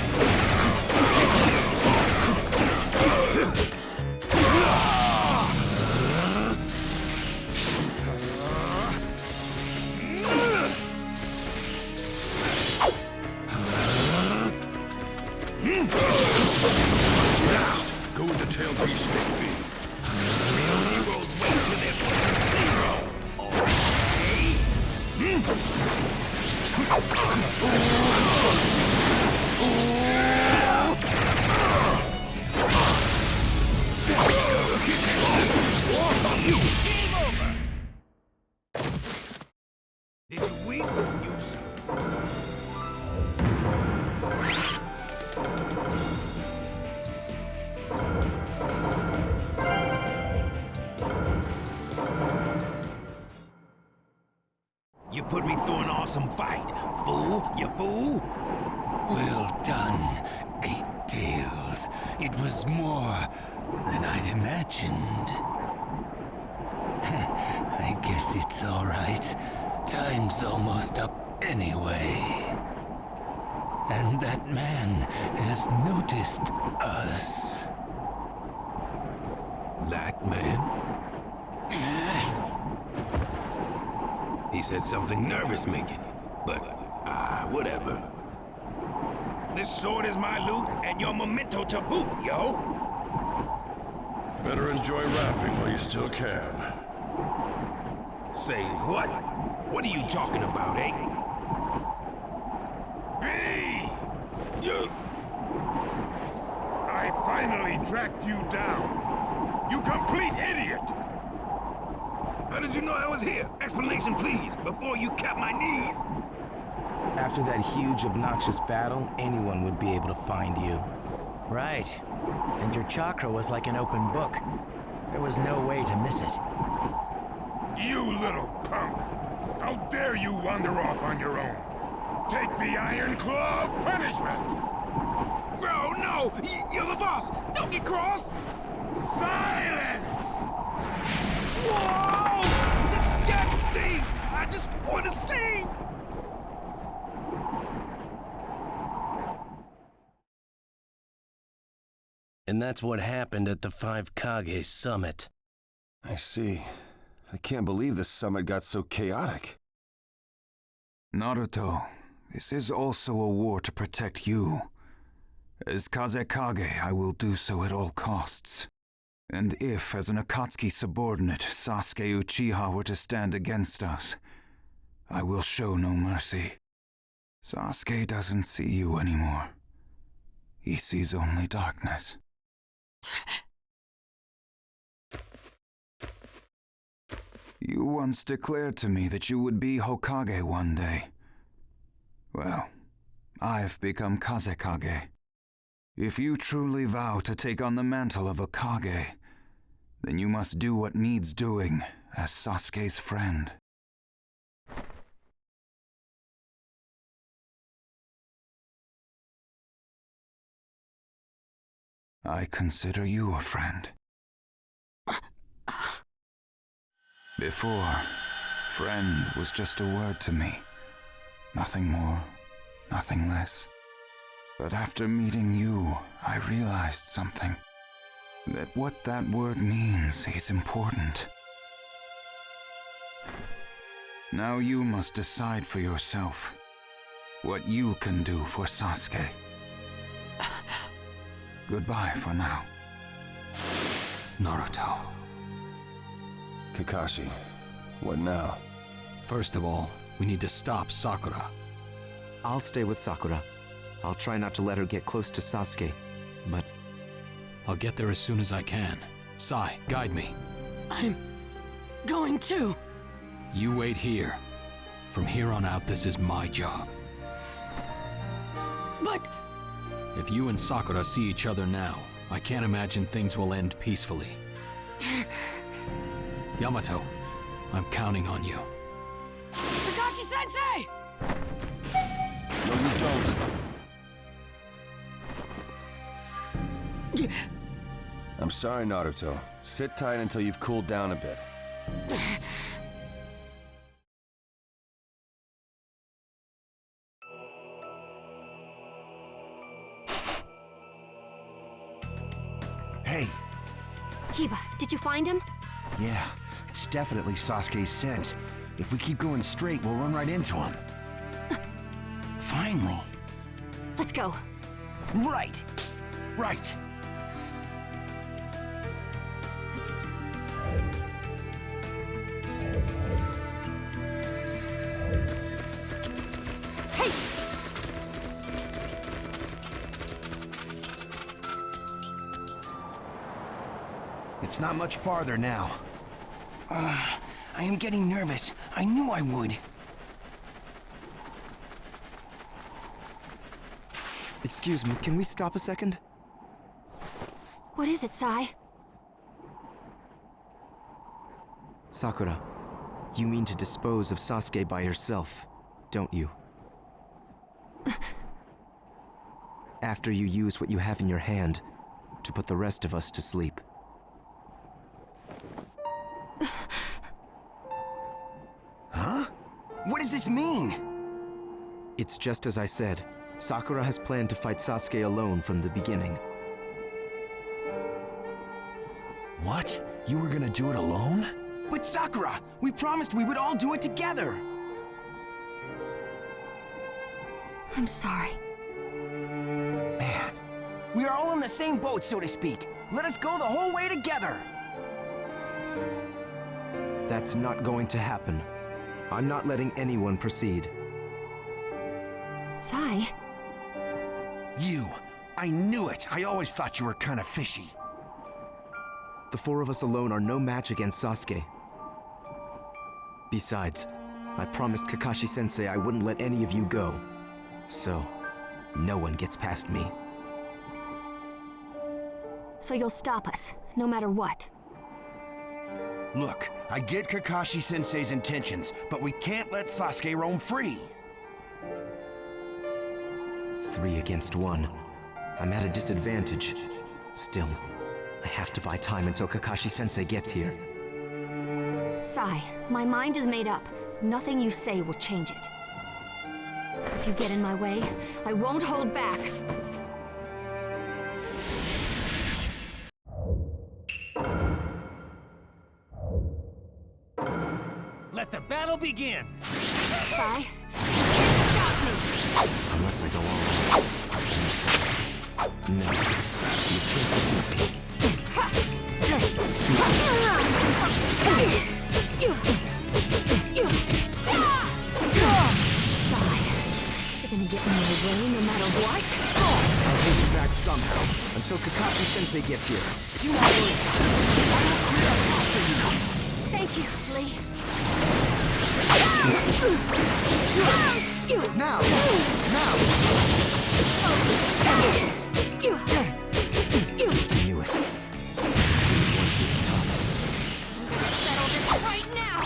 Go into tail B, stick B. Did you weep? You put me through an awesome fight, fool! You fool! Well done, Eight Tails. It was more than I'd imagined. I guess it's all right. Time's almost up anyway. And that man has noticed us. That man? He said something nervous-making, but, whatever. This sword is my loot, and your memento to boot, yo! Better enjoy rapping while you still can. Say what? What are you talking about, eh? B! You... I finally tracked you down. You complete idiot! How did you know I was here? Explanation, please, before you cap my knees! After that huge, obnoxious battle, anyone would be able to find you. Right. And your chakra was like an open book. There was no way to miss it. You little punk! How dare you wander off on your own? Take the Iron Claw of punishment! Bro, no! You're the boss! Don't get cross! Silence! Whoa! That stings! I just want to sing! And that's what happened at the 5Kage summit. I see. I can't believe this summit got so chaotic. Naruto, this is also a war to protect you. As Kage, I will do so at all costs. And if, as an Akatsuki subordinate, Sasuke Uchiha were to stand against us, I will show no mercy. Sasuke doesn't see you anymore. He sees only darkness. You once declared to me that you would be Hokage one day. Well, I've become Kazekage. If you truly vow to take on the mantle of a Kage, then you must do what needs doing as Sasuke's friend. I consider you a friend. Before, friend was just a word to me. Nothing more, nothing less. But after meeting you, I realized something. That what that word means is important. Now you must decide for yourself what you can do for Sasuke. Goodbye for now. Naruto. Kakashi, what now? First of all, we need to stop Sakura. I'll stay with Sakura. I'll try not to let her get close to Sasuke, but... I'll get there as soon as I can. Sai, guide me. I'm... going too. You wait here. From here on out, this is my job. But... If you and Sakura see each other now, I can't imagine things will end peacefully. Yamato, I'm counting on you. Kakashi-sensei! No, you don't. I'm sorry, Naruto. Sit tight until you've cooled down a bit. Hey. Kiba, did you find him? Yeah, it's definitely Sasuke's scent. If we keep going straight, we'll run right into him. Finally. Let's go. Right. Right. Hey! It's not much farther now. I am getting nervous. I knew I would. Excuse me, can we stop a second? What is it, Sai? Sakura, you mean to dispose of Sasuke by yourself, don't you? After you use what you have in your hand to put the rest of us to sleep. Huh? What does this mean? It's just as I said. Sakura has planned to fight Sasuke alone from the beginning. What? You were gonna do it alone? But Sakura, we promised we would all do it together. I'm sorry. Man, we are all in the same boat, so to speak. Let us go the whole way together. That's not going to happen. I'm not letting anyone proceed. Sai? You! I knew it! I always thought you were kinda fishy. The four of us alone are no match against Sasuke. Besides, I promised Kakashi-sensei I wouldn't let any of you go. So, no one gets past me. So you'll stop us, no matter what? Look, I get Kakashi-sensei's intentions, but we can't let Sasuke roam free. 3 against 1. I'm at a disadvantage. Still, I have to buy time until Kakashi-sensei gets here. Sai, my mind is made up. Nothing you say will change it. If you get in my way, I won't hold back. Let the battle begin! Sai? Unless I go all out. No, you can't defeat me. Sai, you're gonna get in my way no matter what? I'll hold you back somehow, until Kakashi-sensei gets here. Do not worry, Sakura. I will clear a path for you. Thank you, Lee. Now! Now! I knew it. Once is tough. Settle this right now!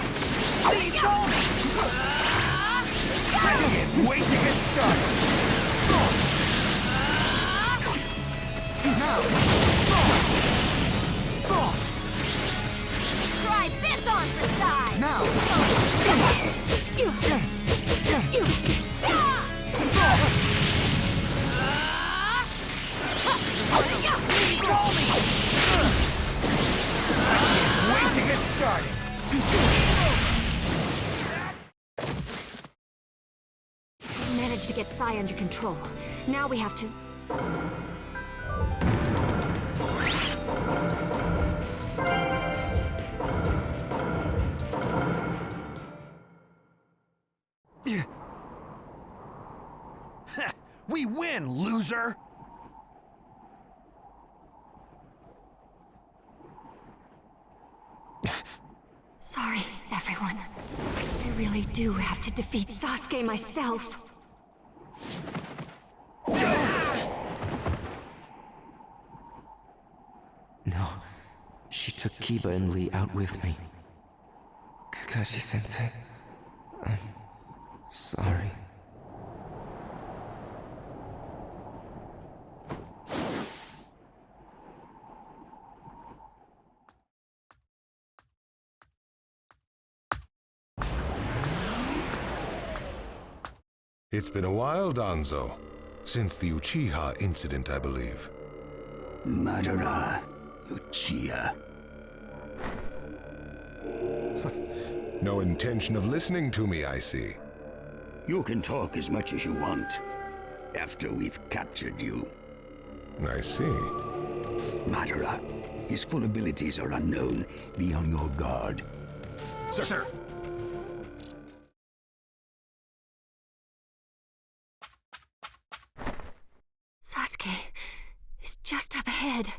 Please hold me! I can't wait to get started! Now! Try this on for Sai! Now! Please hold me! I can't wait to get started! We managed to get Sai under control. Now we have to... We win, loser! Sorry, everyone. I really do have to defeat Sasuke myself. No, she took Kiba and Lee out with me. Kakashi-sensei, I'm sorry. It's been a while, Danzo. Since the Uchiha incident, I believe. Madara, Uchiha. No intention of listening to me, I see. You can talk as much as you want, after we've captured you. I see. Madara, his full abilities are unknown. Be on your guard. Sir. Sasuke is just up ahead.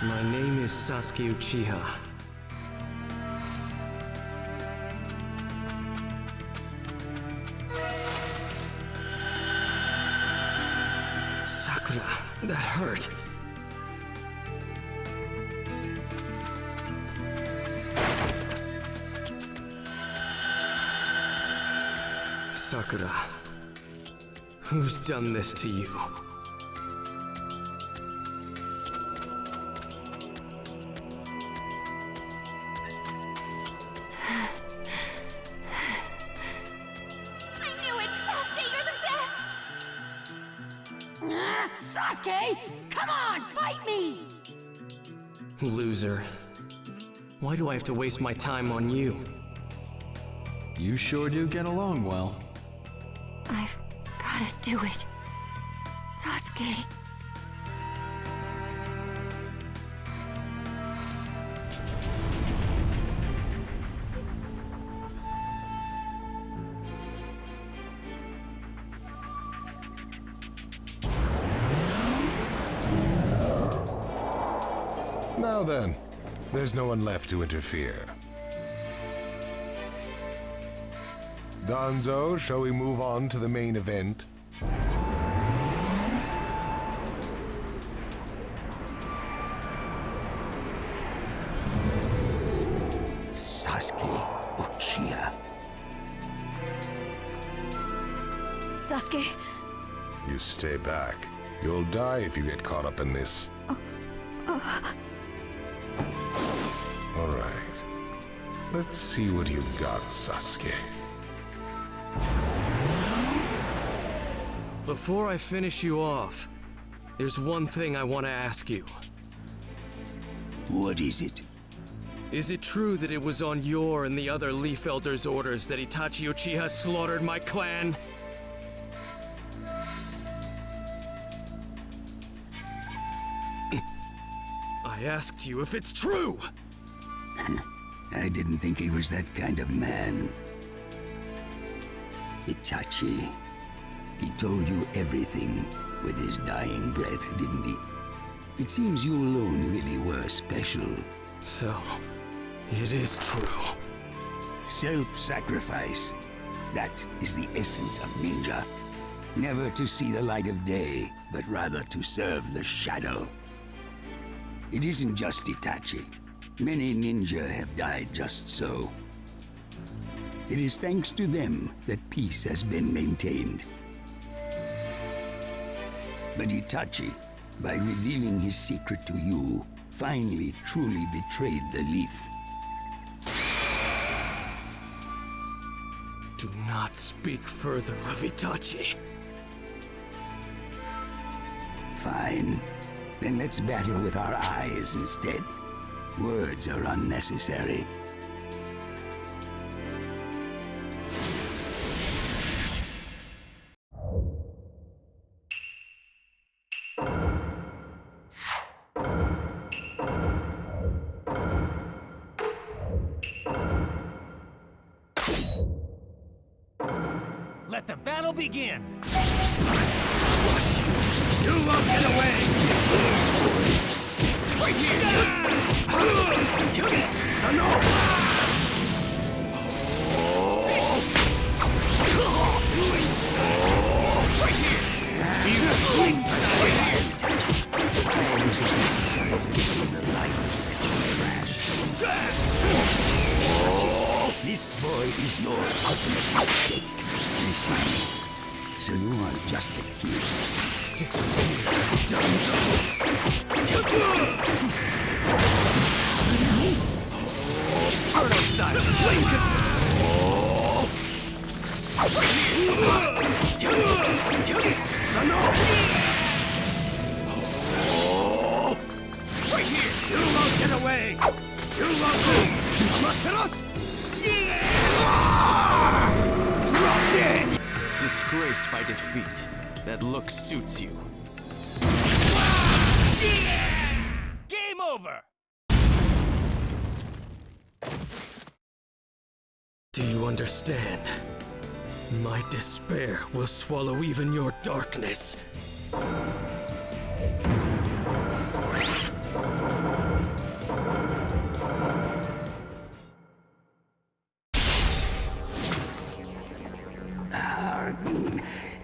My name is Sasuke Uchiha. Sakura, that hurt. Sakura, who's done this to you? Sasuke! Come on, fight me! Loser. Why do I have to waste my time on you? You sure do get along well. I've gotta do it. Sasuke. Now then, there's no one left to interfere. Danzo, shall we move on to the main event? Sasuke Uchiha. Sasuke. You stay back. You'll die if you get caught up in this. All right. Let's see what you've got, Sasuke. Before I finish you off, there's one thing I want to ask you. What is it? Is it true that it was on your and the other Leaf Elders' orders that Itachi Uchiha slaughtered my clan? I asked you if it's true! I didn't think he was that kind of man. Itachi. He told you everything with his dying breath, didn't he? It seems you alone really were special. So, it is true. Self-sacrifice. That is the essence of ninja. Never to see the light of day, but rather to serve the shadow. It isn't just Itachi. Many ninja have died just so. It is thanks to them that peace has been maintained. But Itachi, by revealing his secret to you, finally truly betrayed the Leaf. Do not speak further of Itachi. Fine. Then let's battle with our eyes instead. Words are unnecessary. Let the battle begin! You won't get away! Right here! Son of... Right here! Why was it necessary to save the life of such trash? This boy is your ultimate mistake. You see, so you are just a kid. Arnold style! Flame Son of... Right here! You won't get away! You won't go! Amaterasu! Drop dead! Disgraced by defeat. That look suits you. Game over! Do you understand? My despair will swallow even your darkness.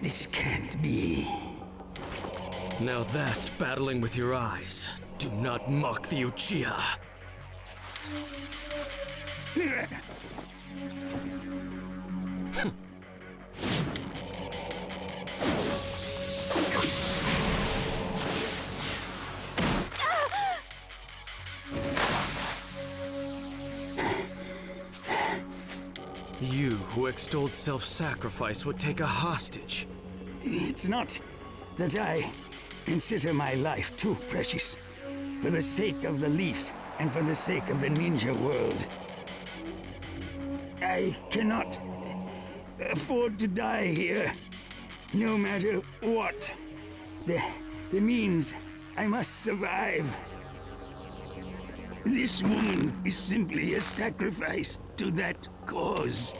This can't be. Now that's battling with your eyes. Do not mock the Uchiha. You who extolled self-sacrifice would take a hostage. It's not that I consider my life too precious. For the sake of the leaf and for the sake of the ninja world. I cannot afford to die here, no matter what. The means I must survive. This woman is simply a sacrifice to that cause.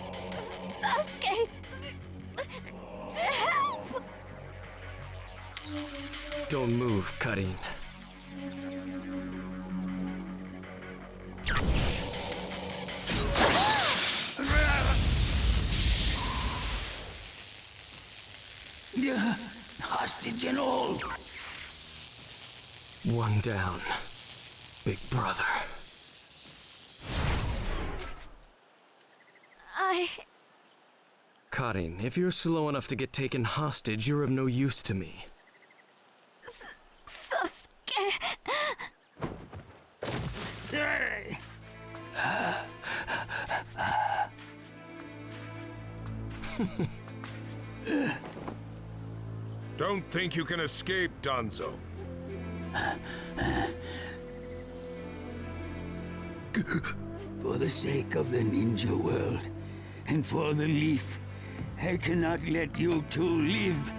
Sasuke! Help! Don't move, Karin. Hostage and all. One down, big brother. Karin, if you're slow enough to get taken hostage, you're of no use to me. Sasuke. Don't think you can escape, Danzo. For the sake of the ninja world, and for the leaf, I cannot let you two live.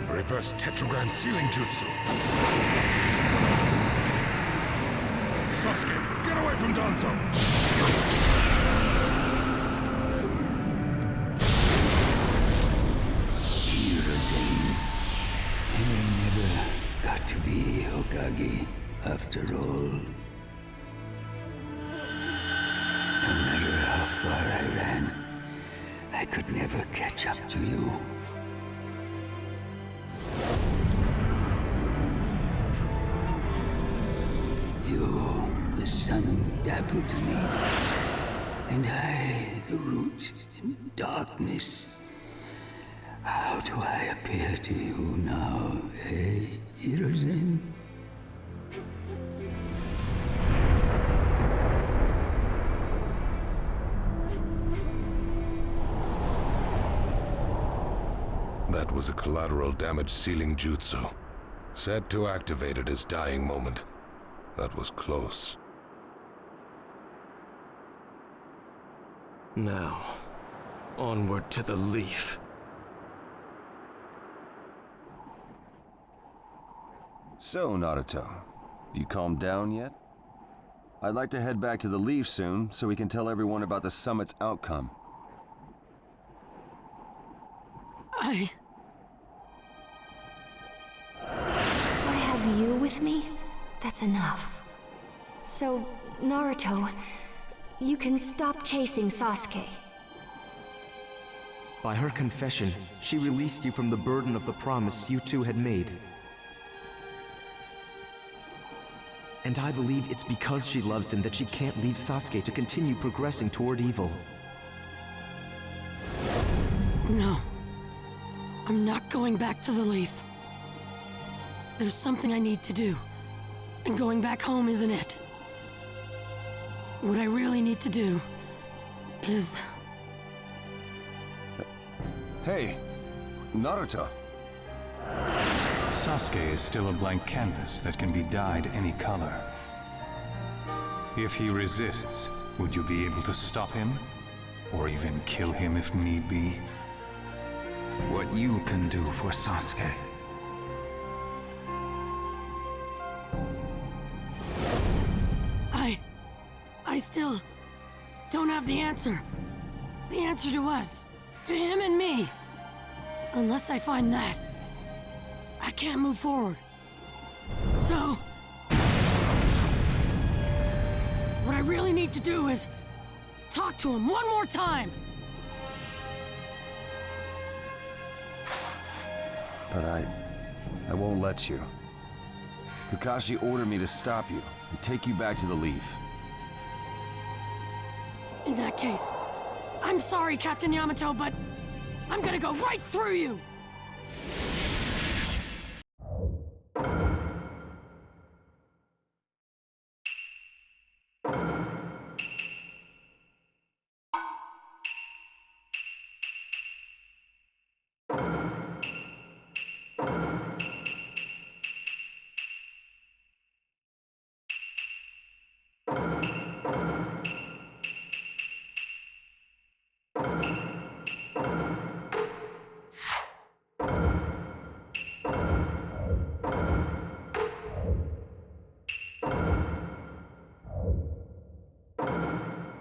Reverse tetragram sealing jutsu. Sasuke, get away from Danzo! I never got to be Hokage after all. No matter how far I ran, I could never catch up to you. You, the sun-dappled leaf, and I, the root in darkness. How do I appear to you now, eh, Hiruzen? That was a collateral damage sealing jutsu. Set to activate at his dying moment. That was close. Now, onward to the leaf. So, Naruto, have you calmed down yet? I'd like to head back to the Leaf soon, so we can tell everyone about the summit's outcome. If I have you with me, that's enough. So, Naruto, you can stop chasing Sasuke. By her confession, she released you from the burden of the promise you two had made. And I believe it's because she loves him that she can't leave Sasuke to continue progressing toward evil. No. I'm not going back to the Leaf. There's something I need to do. And going back home isn't it. What I really need to do is... Hey, Naruto. Sasuke is still a blank canvas that can be dyed any color. If he resists, would you be able to stop him? Or even kill him if need be? What you can do for Sasuke. I still don't have the answer. The answer to us. To him and me. Unless I find that, I can't move forward. So, what I really need to do is talk to him one more time. But I won't let you. Kakashi ordered me to stop you and take you back to the Leaf. In that case, I'm sorry, Captain Yamato, but I'm gonna go right through you!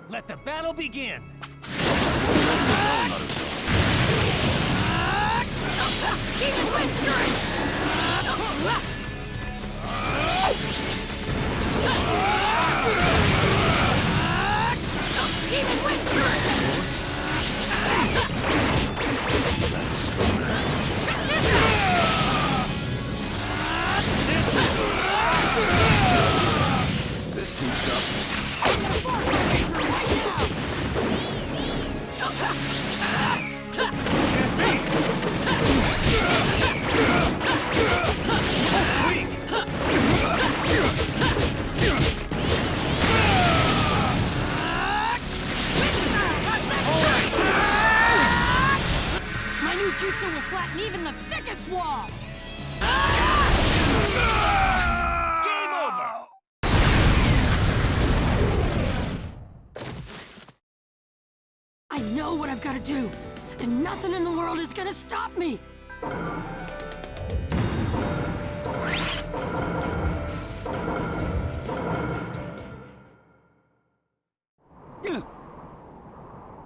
Let the battle begin! This keeps up. My new jutsu will flatten even the thickest wall! Game over! I know what I've got to do, and nothing in the world is gonna stop me!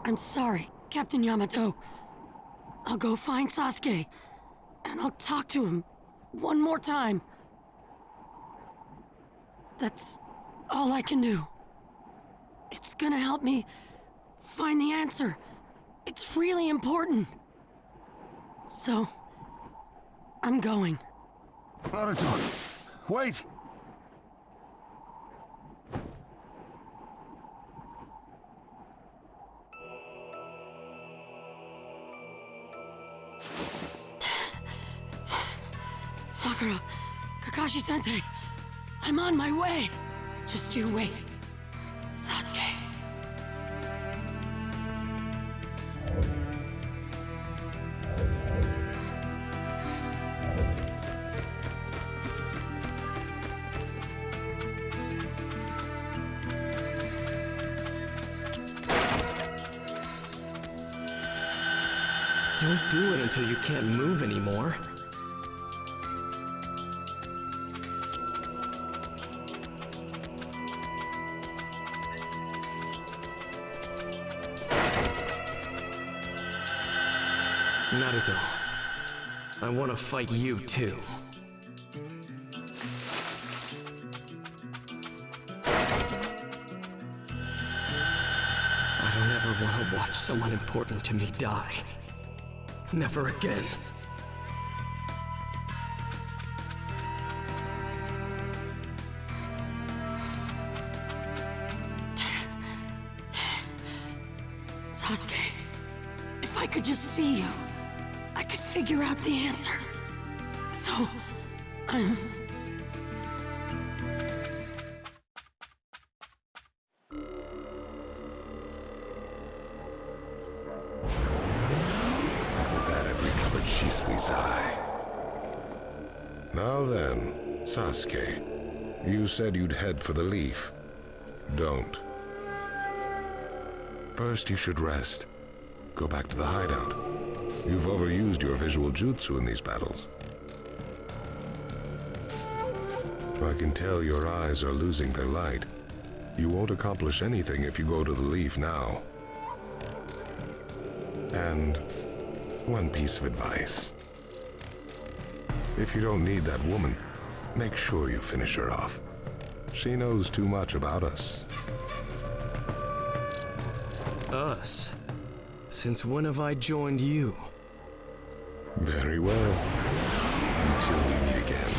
I'm sorry, Captain Yamato. I'll go find Sasuke, and I'll talk to him one more time. That's all I can do. It's gonna help me find the answer. It's really important. So, I'm going. Naruto, wait! Sakura, Kakashi-sensei, I'm on my way. Just you wait. Sasuke. Don't do it until you can't move anymore. Naruto, I want to fight you too. I don't ever want to watch someone important to me die. Never again. Sasuke, if I could just see you, I could figure out the answer. So, I'm... Now then, Sasuke, you said you'd head for the Leaf. Don't. First, you should rest. Go back to the hideout. You've overused your visual jutsu in these battles. I can tell your eyes are losing their light. You won't accomplish anything if you go to the Leaf now. And one piece of advice. If you don't need that woman, make sure you finish her off. She knows too much about us. Us? Since when have I joined you? Very well. until we meet again.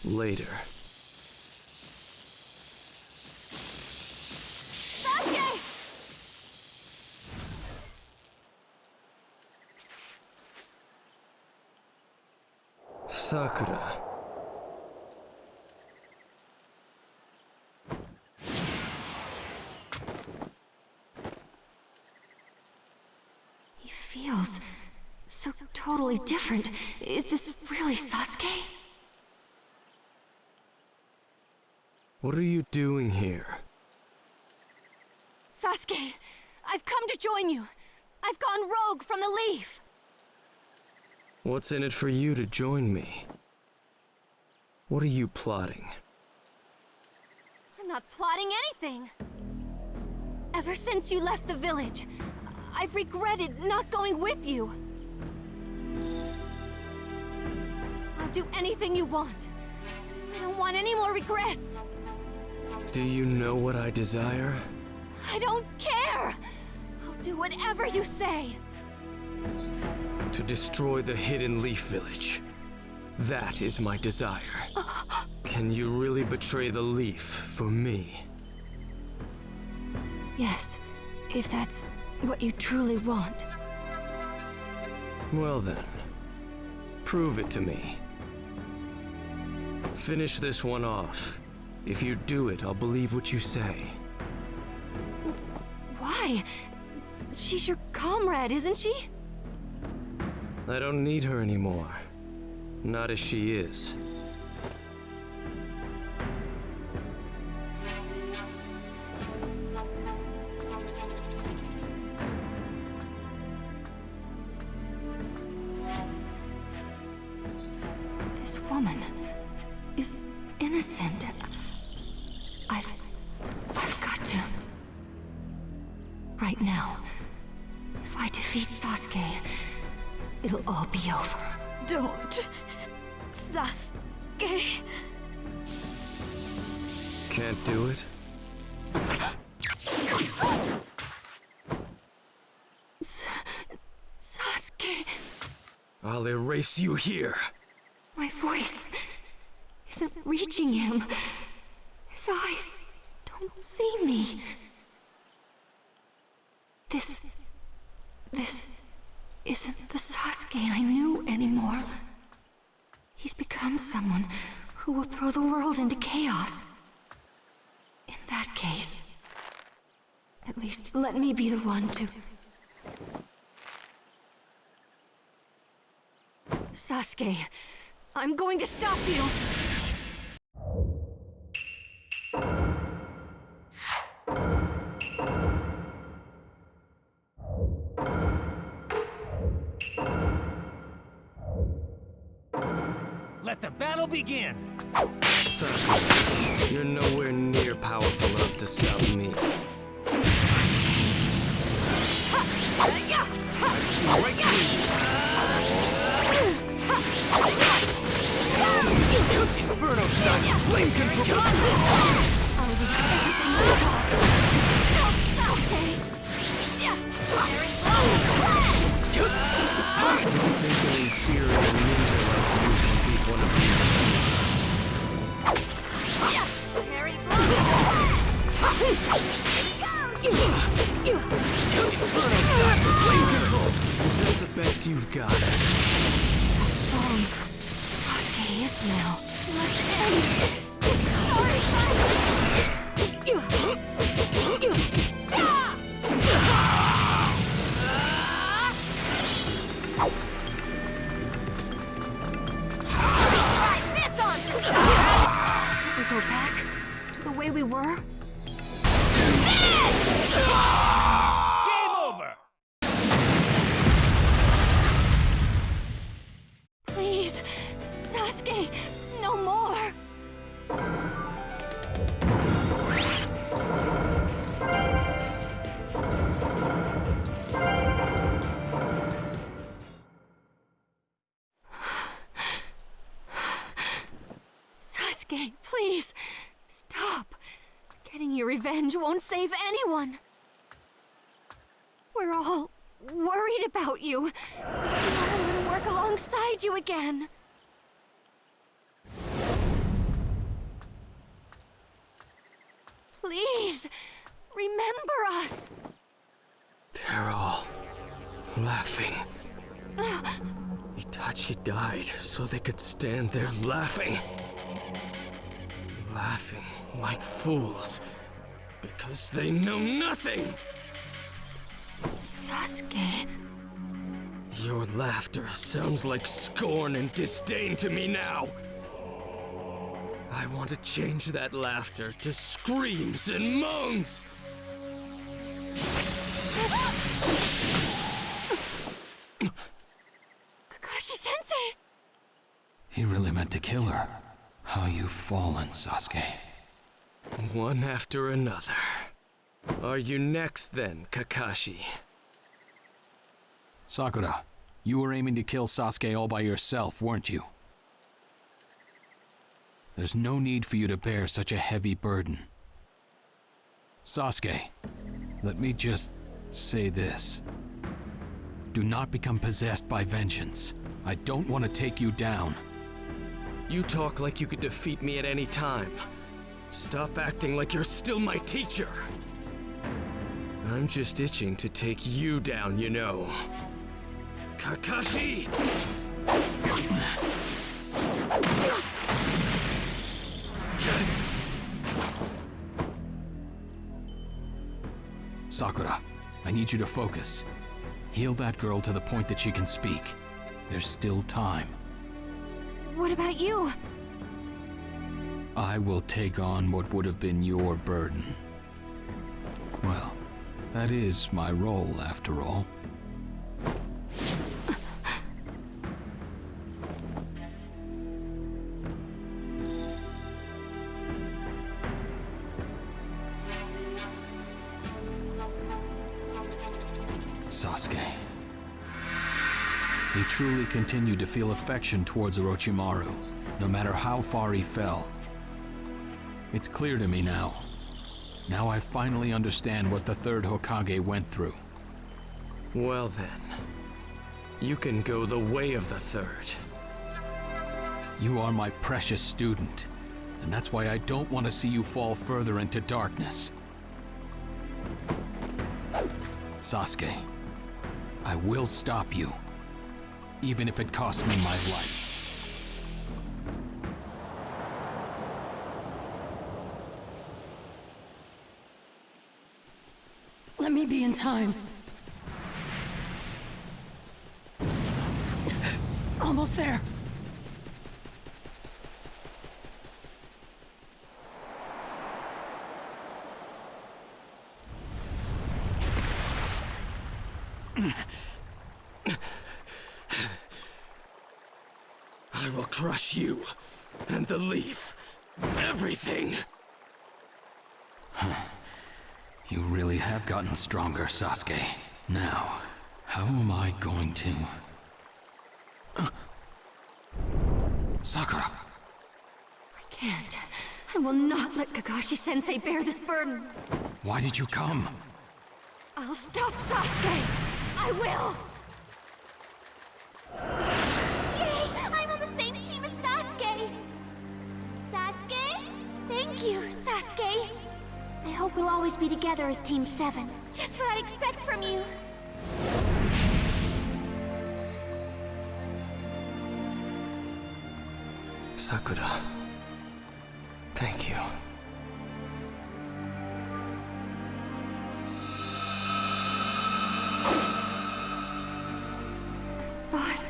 Later. Sasuke! Sakura. He feels so totally different. Is this really Sasuke? What are you doing here? Sasuke, I've come to join you. I've gone rogue from the Leaf. What's in it for you to join me? What are you plotting? I'm not plotting anything. Ever since you left the village, I've regretted not going with you. I'll do anything you want. I don't want any more regrets. Do you know what I desire? I don't care! I'll do whatever you say. To destroy the Hidden Leaf Village. That is my desire. Can you really betray the Leaf for me? Yes, if that's what you truly want. Well then, prove it to me. Finish this one off. If you do it, I'll believe what you say. Why? She's your comrade, isn't she? I don't need her anymore. Not as she is. This woman is innocent. I've got to. Right now, if I defeat Sasuke, it'll all be over. Don't. Sasuke. Can't do it? Sasuke. I'll erase you here. My voice isn't reaching him. His eyes don't see me. This isn't the Sasuke I knew anymore. He's become someone who will throw the world into chaos. In that case, at least let me be the one to... Sasuke, I'm going to stop you! Let the battle begin! Sakura, you're nowhere near powerful enough to stop me. I've seen right through you. Inferno style, flame control! I'll do everything you want. Help Sasuke! I don't think an inferior ninja like you can beat one of these. Inferno style, flame control! Is that the best you've got? This is how strong Sasuke is now. Let's end this sorry Try this on! We go back to the way we were? Game over! Please, Sasuke, no more. your revenge won't save anyone. We're all worried about you. I want to work alongside you again. Please, remember us. They're all laughing. Itachi died so they could stand there laughing. Laughing like fools because they know nothing. Sasuke. Your laughter sounds like scorn and disdain to me now. I want to change that laughter to screams and moans. Kakashi-sensei! He really meant to kill her. How you've fallen, Sasuke. One after another. Are you next then, Kakashi? Sakura, you were aiming to kill Sasuke all by yourself, weren't you? There's no need for you to bear such a heavy burden. Sasuke, let me just say this. Do not become possessed by vengeance. I don't want to take you down. You talk like you could defeat me at any time. Stop acting like you're still my teacher. I'm just itching to take you down, you know. Kakashi! Sakura, I need you to focus. Heal that girl to the point that she can speak. There's still time. What about you? I will take on what would have been your burden. Well, that is my role, after all. Sasuke. He truly continued to feel affection towards Orochimaru, no matter how far he fell. It's clear to me now. Now I finally understand what the third Hokage went through. Well then, you can go the way of the third. You are my precious student, and that's why I don't want to see you fall further into darkness. Sasuke, I will stop you, even if it costs me my life. Let me be in time. Almost there. I will crush you and the leaf. Everything. You really have gotten stronger, Sasuke. Now, how am I going to... Sakura! I can't. I will not let Kakashi-sensei bear this burden. Why did you come? I'll stop Sasuke! I will! Yay! I'm on the same team as Sasuke! Sasuke? Thank you, Sasuke. I hope we'll always be together as Team 7. Just what I'd expect from you. Sakura, thank you. But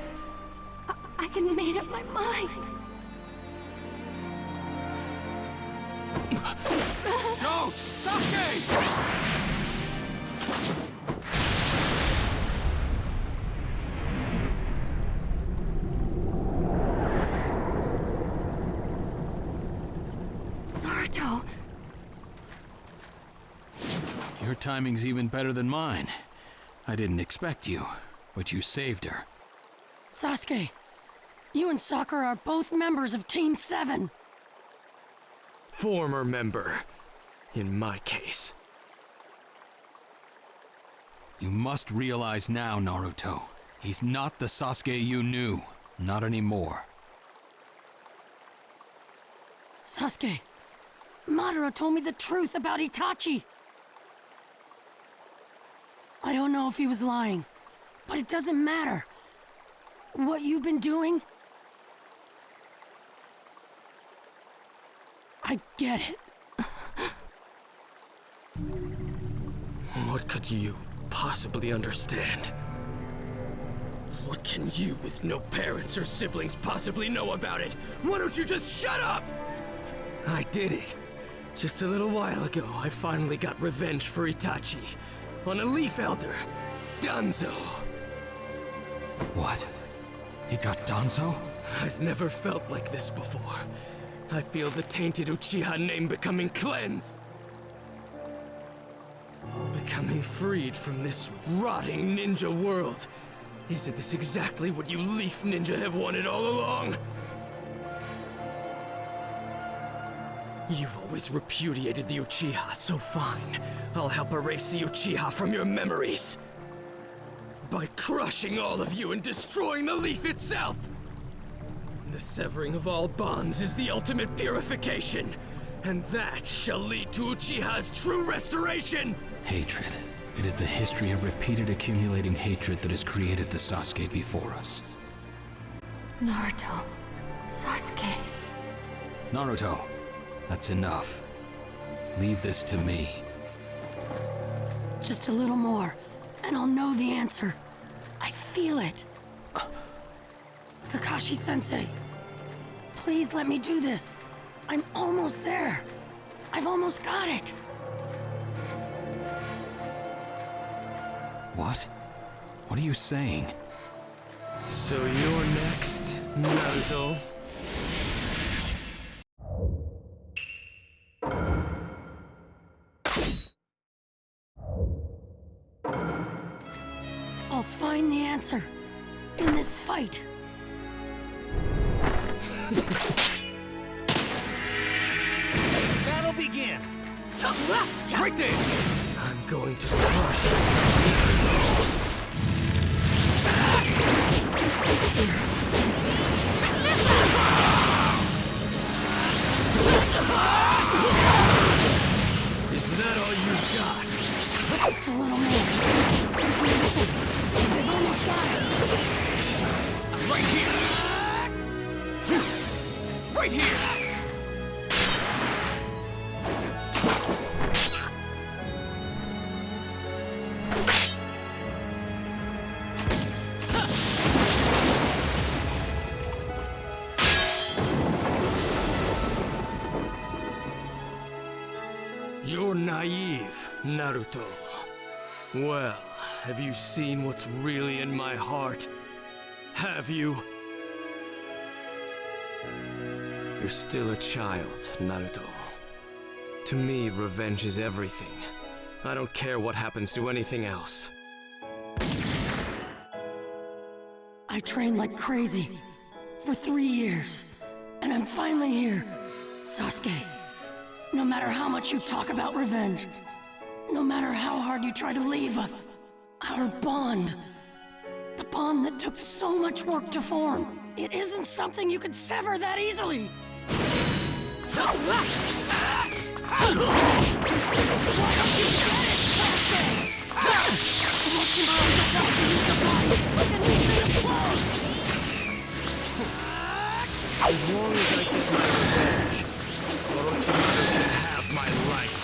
I hadn't made up my mind. No! Sasuke! Naruto! Your timing's even better than mine. I didn't expect you, but you saved her. Sasuke, you and Sakura are both members of Team 7. Former member. in my case. You must realize now, Naruto. He's not the Sasuke you knew. Not anymore. Sasuke, Madara told me the truth about Itachi. I don't know if he was lying, but it doesn't matter. What you've been doing, I get it. What could you possibly understand? What can you with no parents or siblings possibly know about it? Why don't you just shut up? I did it. Just a little while ago, I finally got revenge for Itachi. On a Leaf Elder, Danzo. What? He got Danzo? I've never felt like this before. I feel the tainted Uchiha name becoming cleansed. Becoming freed from this rotting ninja world. Isn't this exactly what you Leaf Ninja have wanted all along? You've always repudiated the Uchiha, so fine. I'll help erase the Uchiha from your memories. By crushing all of you and destroying the Leaf itself! The severing of all bonds is the ultimate purification, and that shall lead to Uchiha's true restoration! Hatred. It is the history of repeated accumulating hatred that has created the Sasuke before us. Naruto. Sasuke. Naruto, that's enough. Leave this to me. Just a little more, and I'll know the answer. I feel it. Kakashi-sensei, please let me do this. I'm almost there. I've almost got it. What? What are you saying? So you're next, Naruto. I'll find the answer in this fight. Battle begin! Right there! I'm going to crush you. Is that all you got? Just a little more. Listen, I've almost got it. Right here! Right here! You're naive, Naruto. Well, have you seen what's really in my heart? Have you? You're still a child, Naruto. To me, revenge is everything. I don't care what happens to anything else. I trained like crazy for 3 years, and I'm finally here. Sasuke, no matter how much you talk about revenge, no matter how hard you try to leave us, our bond, the bond that took so much work to form, it isn't something you could sever that easily. Why don't you get it, Sasuke? What's your mind just wants to use the body like a new suit of clothes? As long as I get my revenge, Orochimaru can have my life.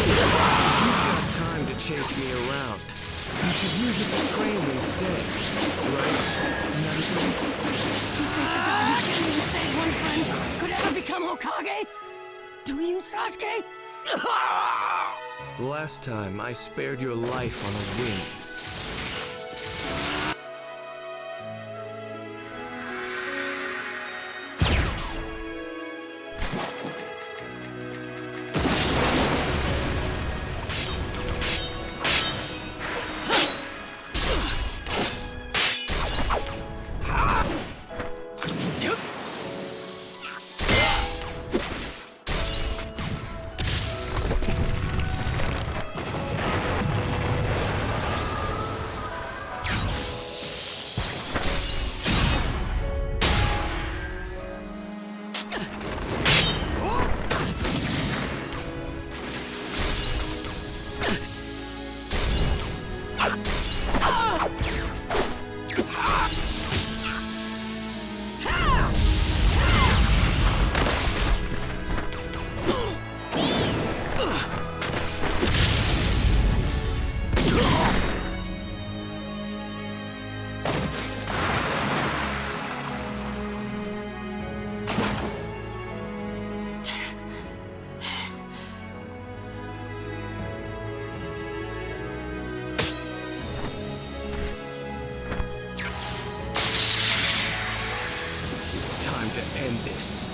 You've got time to chase me around. You should use it to train instead, right, Naruto? You think the guy who can't even save one friend could ever become Hokage? Do you, Sasuke? Last time, I spared your life on a whim. than this.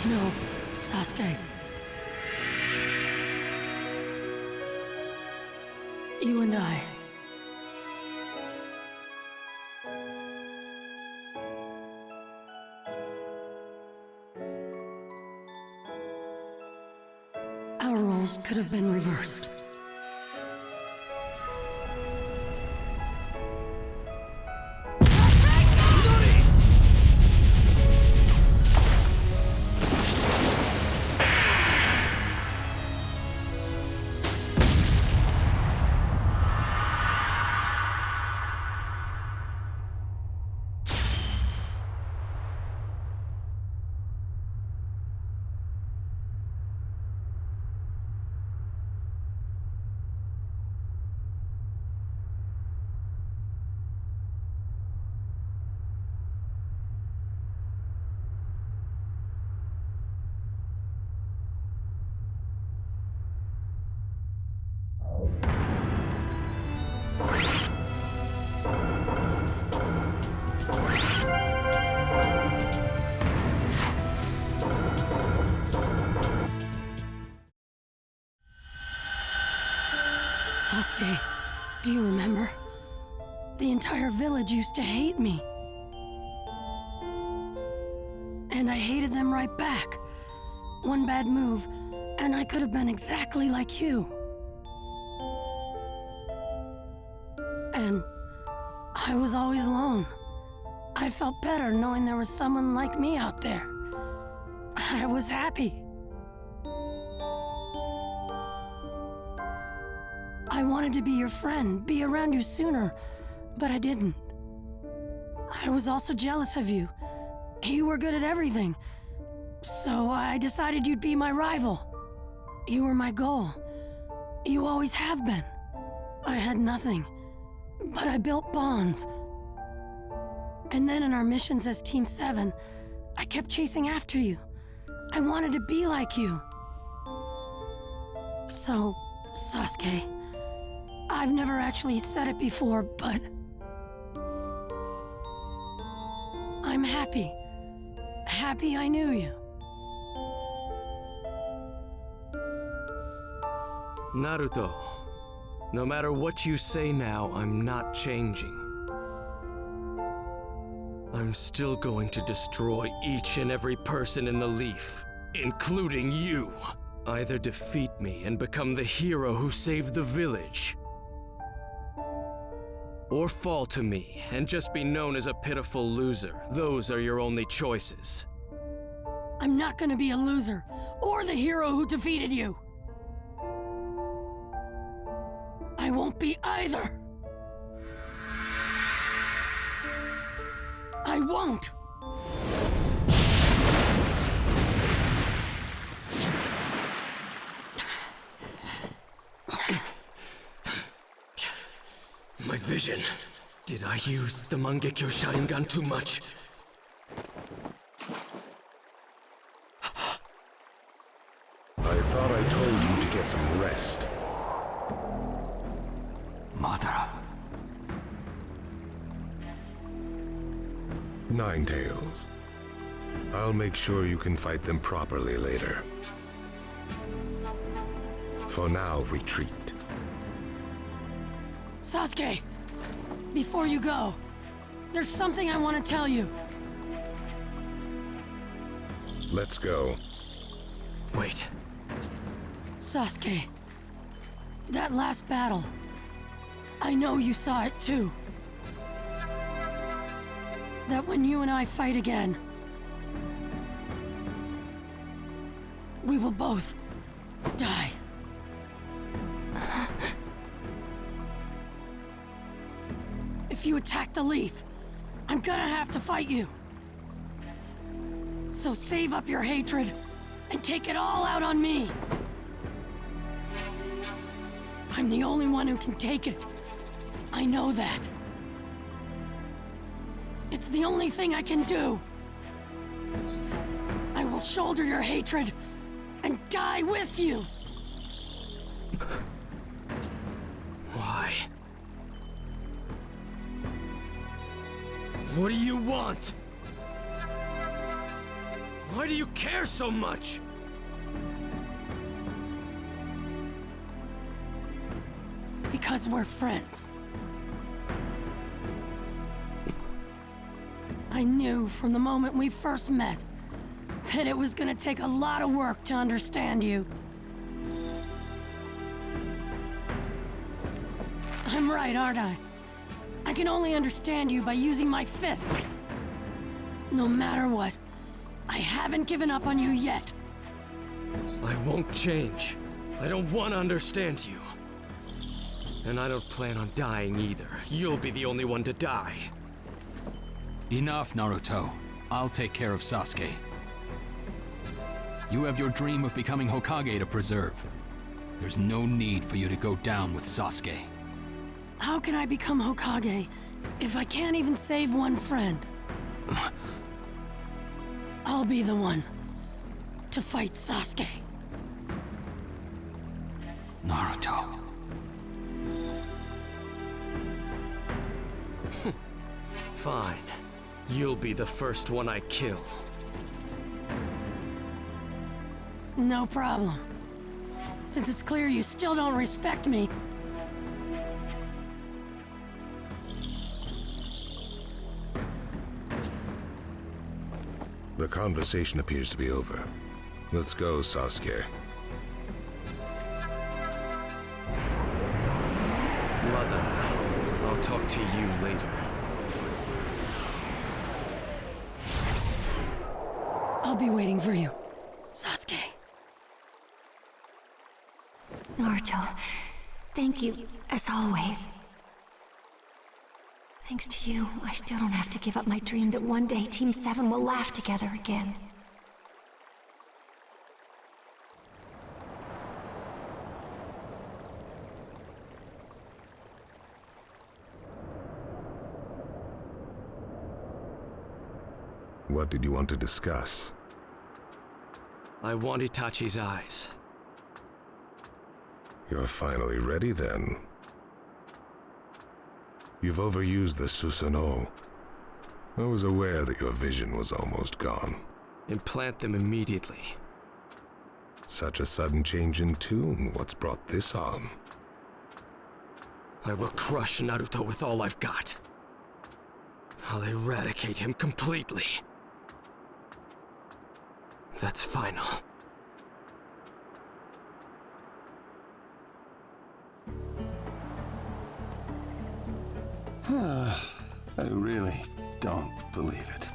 You know, Sasuke, you and I, our roles could have been reversed. Sasuke, do you remember? The entire village used to hate me. And I hated them right back. One bad move, and I could have been exactly like you. And I was always alone. I felt better knowing there was someone like me out there. I was happy. I wanted to be your friend, be around you sooner, but I didn't. I was also jealous of you. You were good at everything, so I decided you'd be my rival. You were my goal. You always have been. I had nothing, but I built bonds. And then in our missions as Team 7, I kept chasing after you. I wanted to be like you. So, Sasuke, I've never actually said it before, but I'm happy. Happy I knew you. Naruto, no matter what you say now, I'm not changing. I'm still going to destroy each and every person in the Leaf, including you. Either defeat me and become the hero who saved the village, or fall to me and just be known as a pitiful loser. Those are your only choices. I'm not gonna be a loser, or the hero who defeated you. I won't be either. I won't. My vision. Did I use the Mangekyo Sharingan too much? I thought I told you to get some rest. Madara. Ninetales. I'll make sure you can fight them properly later. For now, retreat. Sasuke, before you go, there's something I want to tell you. Let's go. Wait. Sasuke, that last battle, I know you saw it too. That when you and I fight again, we will both die. If you attack the Leaf, I'm gonna have to fight you. So save up your hatred and take it all out on me. I'm the only one who can take it. I know that. It's the only thing I can do. I will shoulder your hatred and die with you. Why? What do you want? Why do you care so much? Because we're friends. I knew from the moment we first met that it was gonna take a lot of work to understand you. I'm right, aren't I? I can only understand you by using my fists. No matter what, I haven't given up on you yet. I won't change. I don't want to understand you. And I don't plan on dying either. You'll be the only one to die. Enough, Naruto. I'll take care of Sasuke. You have your dream of becoming Hokage to preserve. There's no need for you to go down with Sasuke. How can I become Hokage if I can't even save one friend? I'll be the one to fight Sasuke. Naruto. Fine. You'll be the first one I kill. No problem. Since it's clear you still don't respect me. The conversation appears to be over. Let's go, Sasuke. Madara, I'll talk to you later. I'll be waiting for you, Sasuke. Naruto, thank you, as always. Thanks to you, I still don't have to give up my dream that one day Team 7 will laugh together again. What did you want to discuss? I want Itachi's eyes. You're finally ready then. You've overused the Susanoo. I was aware that your vision was almost gone. Implant them immediately. Such a sudden change in tune. What's brought this on? I will crush Naruto with all I've got. I'll eradicate him completely. That's final. I really don't believe it.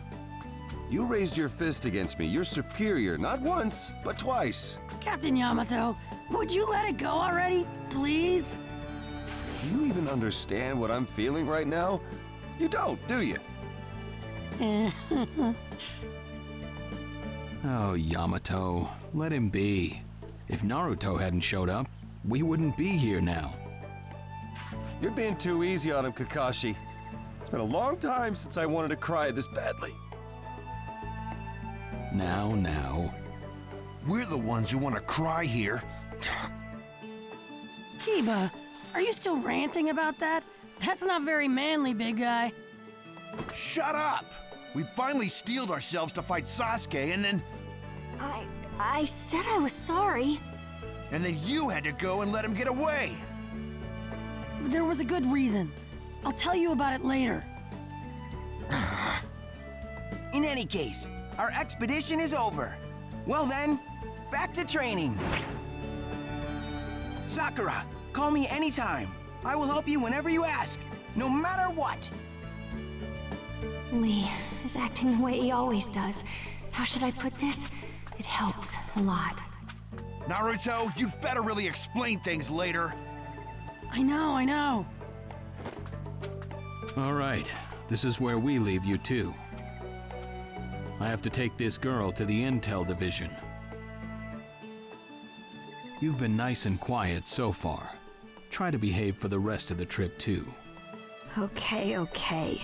You raised your fist against me. You're superior, not once, but twice. Captain Yamato, would you let it go already, please? Do you even understand what I'm feeling right now? You don't, do you? Oh, Yamato, let him be. If Naruto hadn't showed up, we wouldn't be here now. You're being too easy on him, Kakashi. It's been a long time since I wanted to cry this badly. Now. We're the ones who want to cry here. Kiba, are you still ranting about that? That's not very manly, big guy. Shut up! We finally steeled ourselves to fight Sasuke, and then... I said I was sorry. And then you had to go and let him get away. There was a good reason. I'll tell you about it later. In any case, our expedition is over. Well then, back to training. Sakura, call me anytime. I will help you whenever you ask, no matter what. Lee is acting the way he always does. How should I put this? It helps a lot. Naruto, you'd better really explain things later. I know. All right, this is where we leave you too. I have to take this girl to the Intel Division. You've been nice and quiet so far. Try to behave for the rest of the trip too. Okay.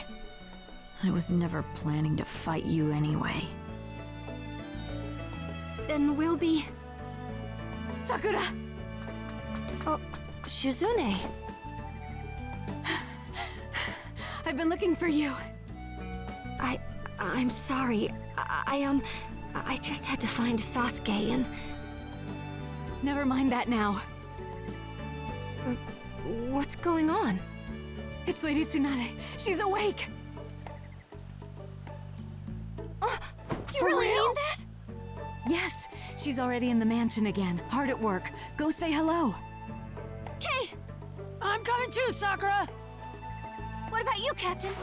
I was never planning to fight you anyway. Then we'll be... Sakura! Oh, Shizune. I've been looking for you. I'm sorry. I just had to find Sasuke and... Never mind that now. What's going on? It's Lady Tsunade. She's awake! You really mean that? Yes, she's already in the mansion again, hard at work. Go say hello. Okay. I'm coming too, Sakura! What about you, Captain?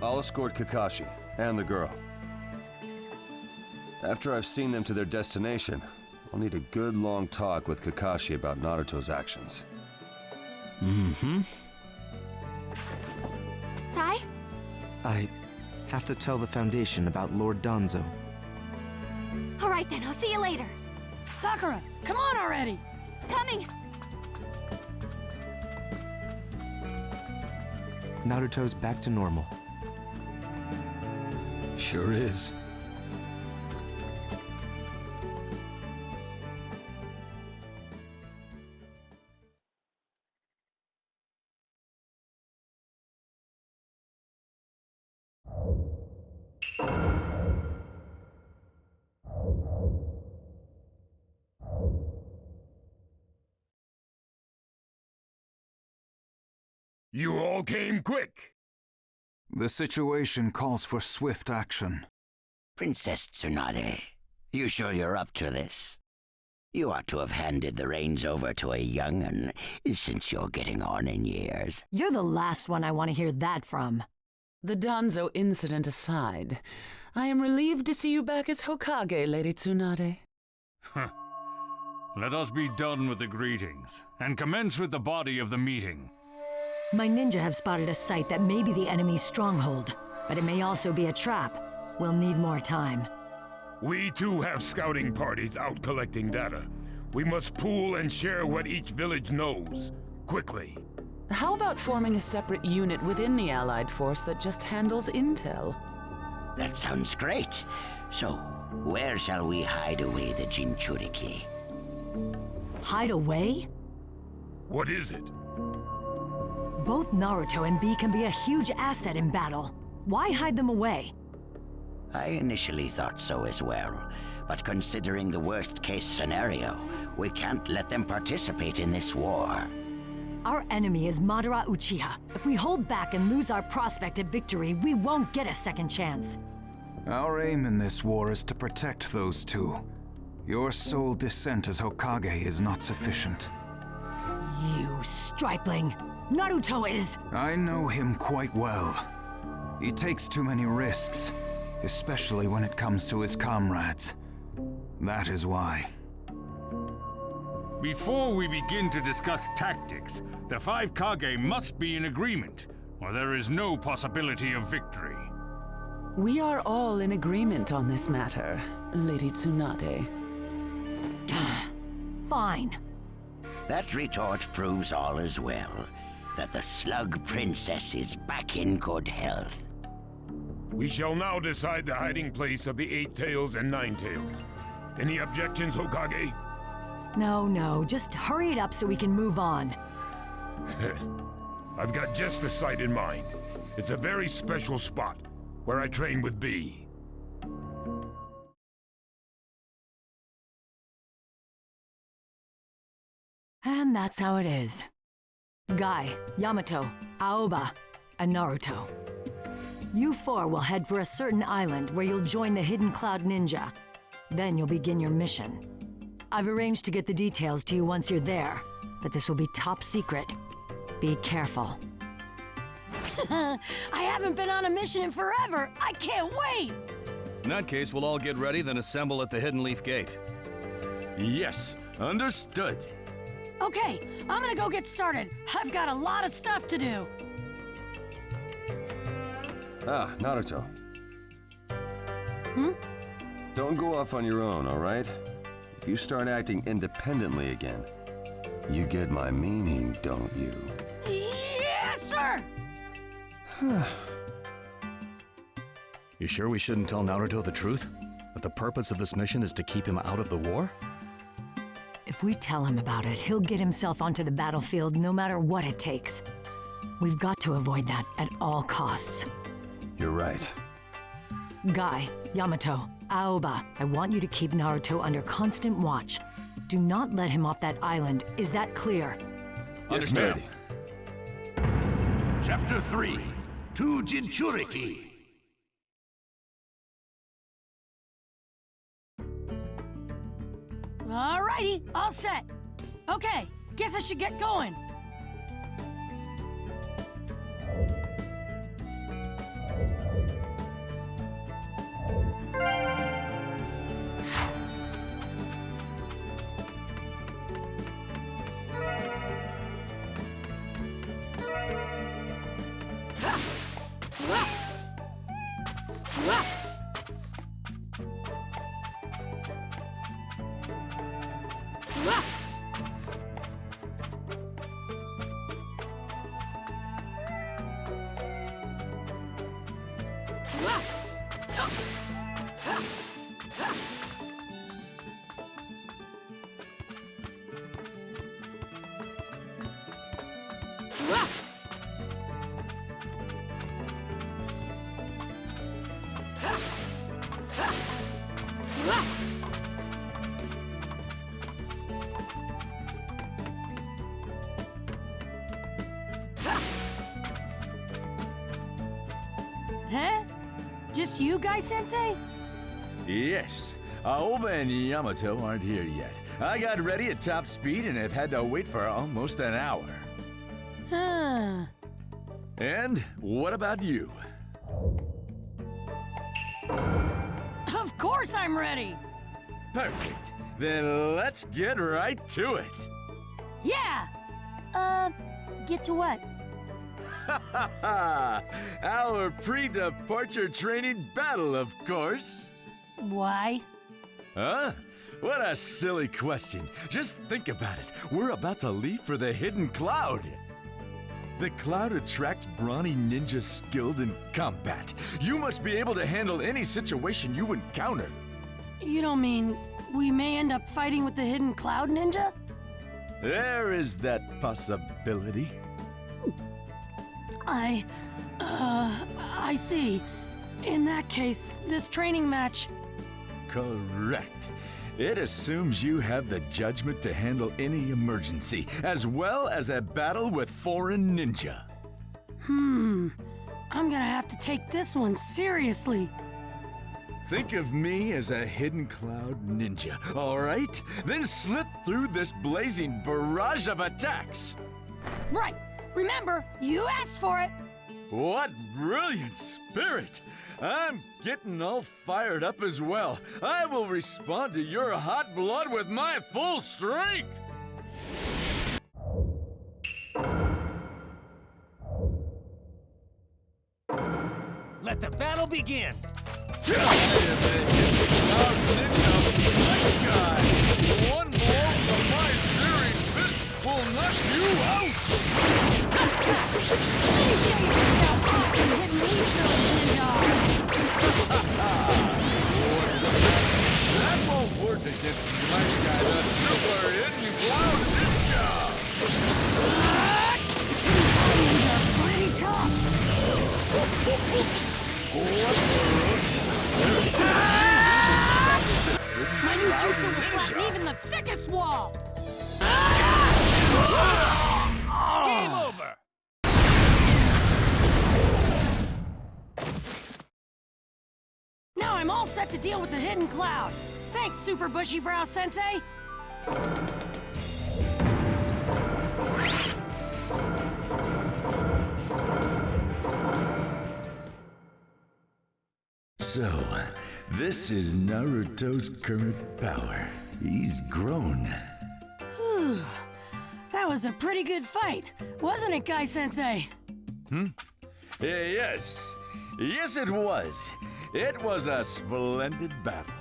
I'll escort Kakashi and the girl. After I've seen them to their destination, I'll need a good long talk with Kakashi about Naruto's actions. Mm-hmm. Sai? I have to tell the Foundation about Lord Danzo. All right then, I'll see you later. Sakura, come on already! Coming! Naruto's back to normal. Sure is. You all came quick. The situation calls for swift action. Princess Tsunade, you sure you're up to this? You ought to have handed the reins over to a young'un, since you're getting on in years. You're the last one I want to hear that from. The Danzo incident aside, I am relieved to see you back as Hokage, Lady Tsunade. Huh. Let us be done with the greetings, and commence with the body of the meeting. My ninja have spotted a site that may be the enemy's stronghold, but it may also be a trap. We'll need more time. We too have scouting parties out collecting data. We must pool and share what each village knows, quickly. How about forming a separate unit within the Allied force that just handles intel? That sounds great. So, where shall we hide away the jinchuriki? Hide away? What is it? Both Naruto and Bee can be a huge asset in battle. Why hide them away? I initially thought so as well, but considering the worst-case scenario, we can't let them participate in this war. Our enemy is Madara Uchiha. If we hold back and lose our prospect of victory, we won't get a second chance. Our aim in this war is to protect those two. Your sole descent as Hokage is not sufficient. You stripling! Naruto is... I know him quite well. He takes too many risks, especially when it comes to his comrades. That is why. Before we begin to discuss tactics, the 5 Kage must be in agreement, or there is no possibility of victory. We are all in agreement on this matter, Lady Tsunade. Fine. That retort proves all as well, that the Slug Princess is back in good health. We shall now decide the hiding place of the 8 Tails and 9 Tails. Any objections, Hokage? No, just hurry it up so we can move on. I've got just the site in mind. It's a very special spot, where I train with Bee. And that's how it is. Guy, Yamato, Aoba, and Naruto. You 4 will head for a certain island where you'll join the Hidden Cloud Ninja. Then you'll begin your mission. I've arranged to get the details to you once you're there, but this will be top secret. Be careful. I haven't been on a mission in forever! I can't wait! In that case, we'll all get ready, then assemble at the Hidden Leaf Gate. Yes, understood. Okay, I'm gonna go get started. I've got a lot of stuff to do. Ah, Naruto. Hmm? Don't go off on your own, all right? If you start acting independently again, you get my meaning, don't you? Yes, sir! You sure we shouldn't tell Naruto the truth? That the purpose of this mission is to keep him out of the war? If we tell him about it, he'll get himself onto the battlefield no matter what it takes. We've got to avoid that at all costs. You're right. Guy, Yamato, Aoba, I want you to keep Naruto under constant watch. Do not let him off that island. Is that clear? Understand. Chapter 3, To Jinchuriki. Alrighty, all set. Okay, guess I should get going. Huh? Just you, Guy-sensei? Yes. Aoba and Yamato aren't here yet. I got ready at top speed and have had to wait for almost an hour. Huh. And what about you? Of course I'm ready! Perfect. Then let's get right to it. Yeah! Get to what? Our pre-departure training battle, of course. Why? Huh? What a silly question. Just think about it. We're about to leave for the Hidden Cloud. The cloud attracts brawny ninjas skilled in combat. You must be able to handle any situation you encounter. You don't mean we may end up fighting with the Hidden Cloud Ninja? There is that possibility. I see. In that case, this training match... Correct. It assumes you have the judgment to handle any emergency, as well as a battle with foreign ninja. I'm gonna have to take this one seriously. Think of me as a Hidden Cloud ninja, all right? Then slip through this blazing barrage of attacks. Right. Remember, you asked for it. What brilliant spirit! I'm getting all fired up as well. I will respond to your hot blood with my full strength! Let the battle begin! One blow from my searing fist will knock you out! That won't work against my guy, the Super Hidden Cloud Ninja! Pretty tough! My new jutsu will flatten even the thickest wall! Game over! Now I'm all set to deal with the Hidden Cloud. Thanks, Super Bushy Brow Sensei! So, this is Naruto's current power. He's grown. Whew. That was a pretty good fight, wasn't it, Guy Sensei? Yes. Yes, it was. It was a splendid battle.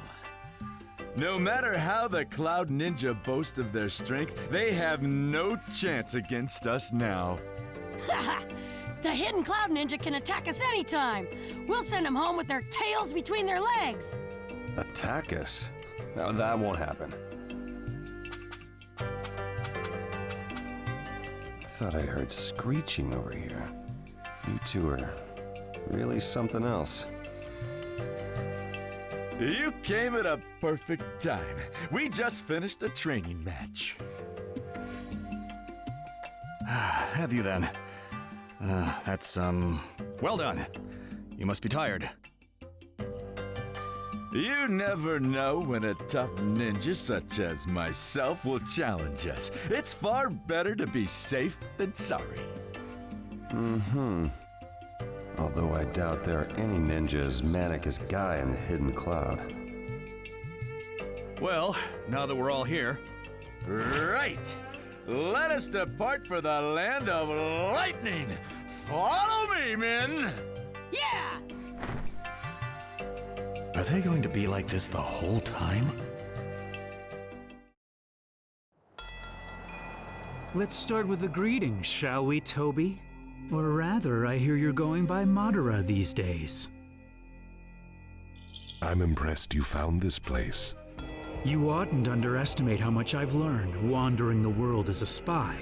No matter how the Cloud Ninja boast of their strength, they have no chance against us now. The Hidden Cloud Ninja can attack us anytime. We'll send them home with their tails between their legs. Attack us? No, that won't happen. I thought I heard screeching over here. You two are really something else. You came at a perfect time. We just finished a training match. Have you then? That's, well done. You must be tired. You never know when a tough ninja such as myself will challenge us. It's far better to be safe than sorry. Mm-hmm. Although I doubt there are any ninjas as manic as Guy in the Hidden Cloud. Well, now that we're all here... Right! Let us depart for the land of lightning! Follow me, men! Yeah! Are they going to be like this the whole time? Let's start with the greetings, shall we, Toby? Or rather, I hear you're going by Madara these days. I'm impressed you found this place. You oughtn't underestimate how much I've learned wandering the world as a spy,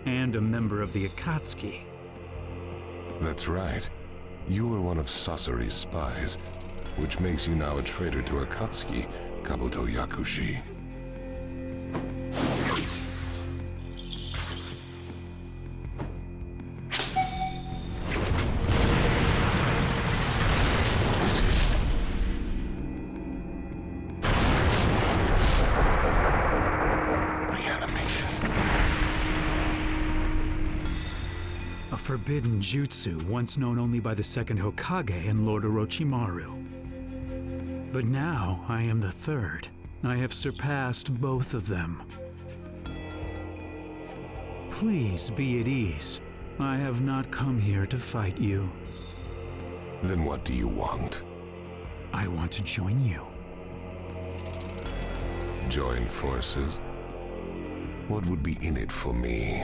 and a member of the Akatsuki. That's right. You were one of Sasori's spies, which makes you now a traitor to Akatsuki, Kabuto Yakushi. Forbidden jutsu once known only by the second Hokage and Lord Orochimaru. But now I am the third. I have surpassed both of them. Please be at ease. I have not come here to fight you. Then what do you want? I want to join you. Join forces? What would be in it for me?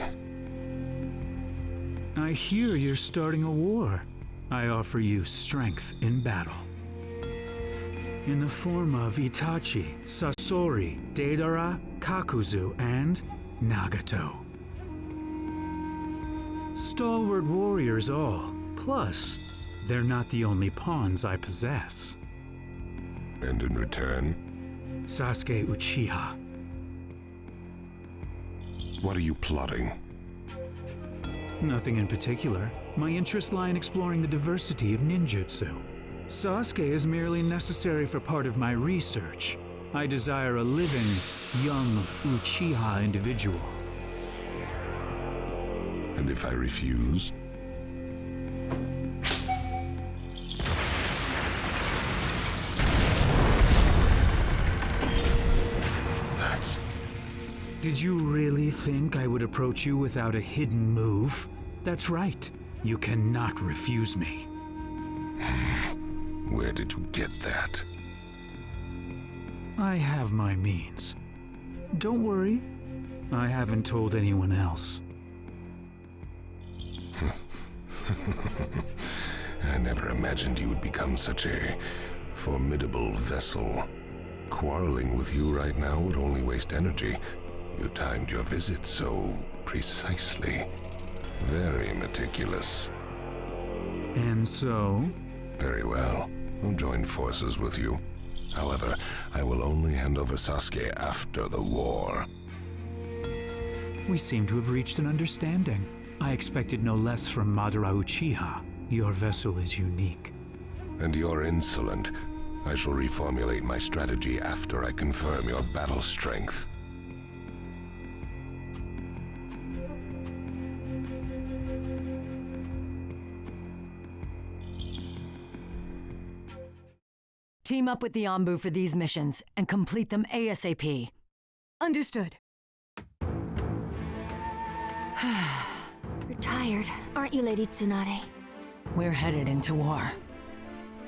I hear you're starting a war. I offer you strength in battle. In the form of Itachi, Sasori, Deidara, Kakuzu, and Nagato. Stalwart warriors all. Plus, they're not the only pawns I possess. And in return? Sasuke Uchiha. What are you plotting? Nothing in particular. My interests lie in exploring the diversity of ninjutsu. Sasuke is merely necessary for part of my research. I desire a living, young Uchiha individual. And if I refuse? Did you really think I would approach you without a hidden move? That's right. You cannot refuse me. Where did you get that? I have my means. Don't worry. I haven't told anyone else. I never imagined you would become such a formidable vessel. Quarreling with you right now would only waste energy. You timed your visit so precisely. Very meticulous. And so? Very well. I'll join forces with you. However, I will only hand over Sasuke after the war. We seem to have reached an understanding. I expected no less from Madara Uchiha. Your vessel is unique. And you're insolent. I shall reformulate my strategy after I confirm your battle strength. Team up with the Anbu for these missions and complete them ASAP. Understood. You're tired, aren't you, Lady Tsunade? We're headed into war.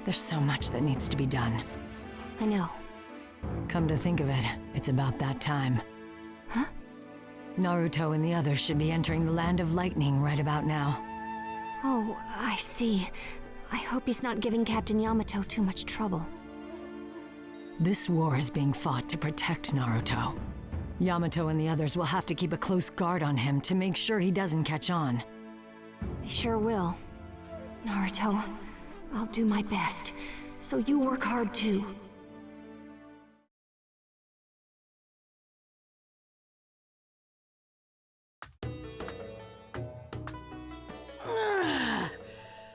There's so much that needs to be done. I know. Come to think of it, it's about that time. Huh? Naruto and the others should be entering the Land of Lightning right about now. Oh, I see. I hope he's not giving Captain Yamato too much trouble. This war is being fought to protect Naruto. Yamato and the others will have to keep a close guard on him to make sure he doesn't catch on. I sure will. Naruto, I'll do my best. So you work hard too.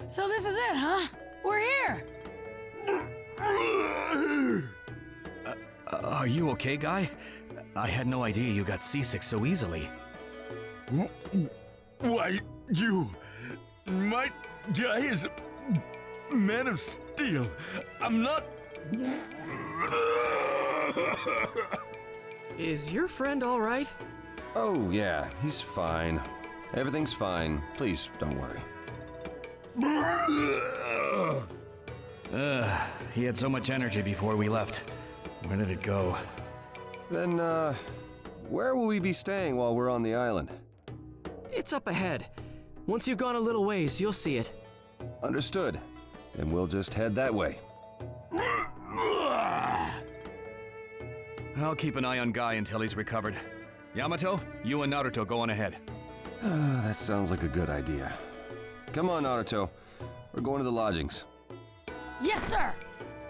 So this is it, huh? We're here! Are you okay, Guy? I had no idea you got seasick so easily. Why, you... My guy is a man of steel. I'm not... Is your friend all right? Oh, yeah, he's fine. Everything's fine. Please, don't worry. He had so much energy before we left. Where did it go? Then, where will we be staying while we're on the island? It's up ahead. Once you've gone a little ways, you'll see it. Understood. Then we'll just head that way. I'll keep an eye on Guy until he's recovered. Yamato, you and Naruto go on ahead. That sounds like a good idea. Come on, Naruto. We're going to the lodgings. Yes, sir!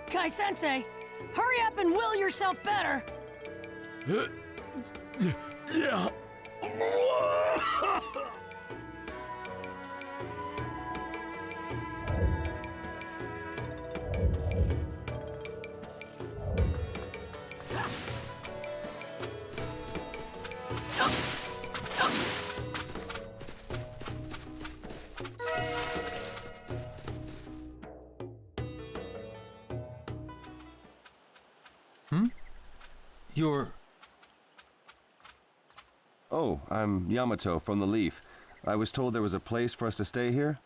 Kai-sensei, hurry up and will yourself better! Yeah. You're... Oh, I'm Yamato from the Leaf. I was told there was a place for us to stay here.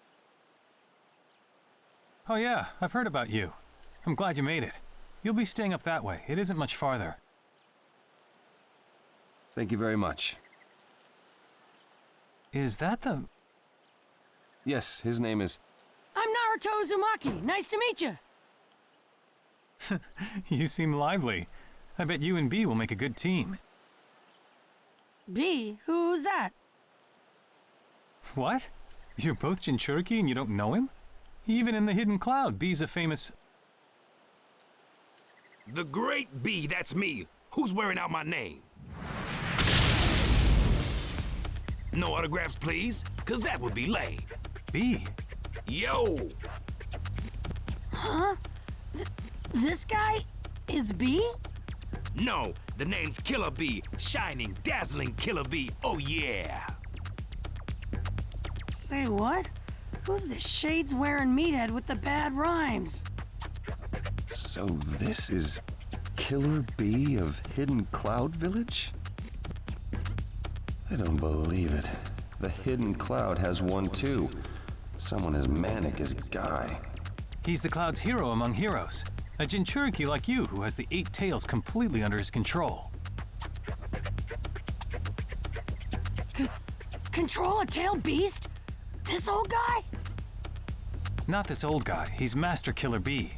Oh yeah, I've heard about you. I'm glad you made it. You'll be staying up that way. It isn't much farther. Thank you very much. Is that the... Yes, his name is... I'm Naruto Uzumaki. Nice to meet you. You seem lively. I bet you and B will make a good team. B? Who's that? What? You're both Jinchuriki and you don't know him? Even in the Hidden Cloud, B's a famous... The Great B, that's me. Who's wearing out my name? No autographs, please, because that would be lame. B? Yo! Huh? This guy is B? No, the name's Killer B. Shining, dazzling Killer B. Oh, yeah. Say what? Who's the shades-wearing meathead with the bad rhymes? So this is Killer B of Hidden Cloud Village? I don't believe it. The Hidden Cloud has one too. Someone as manic as Guy. He's the Cloud's hero among heroes. A Jinchuriki like you who has the 8 tails completely under his control. Control a tailed beast? This old guy? Not this old guy. He's Master Killer B.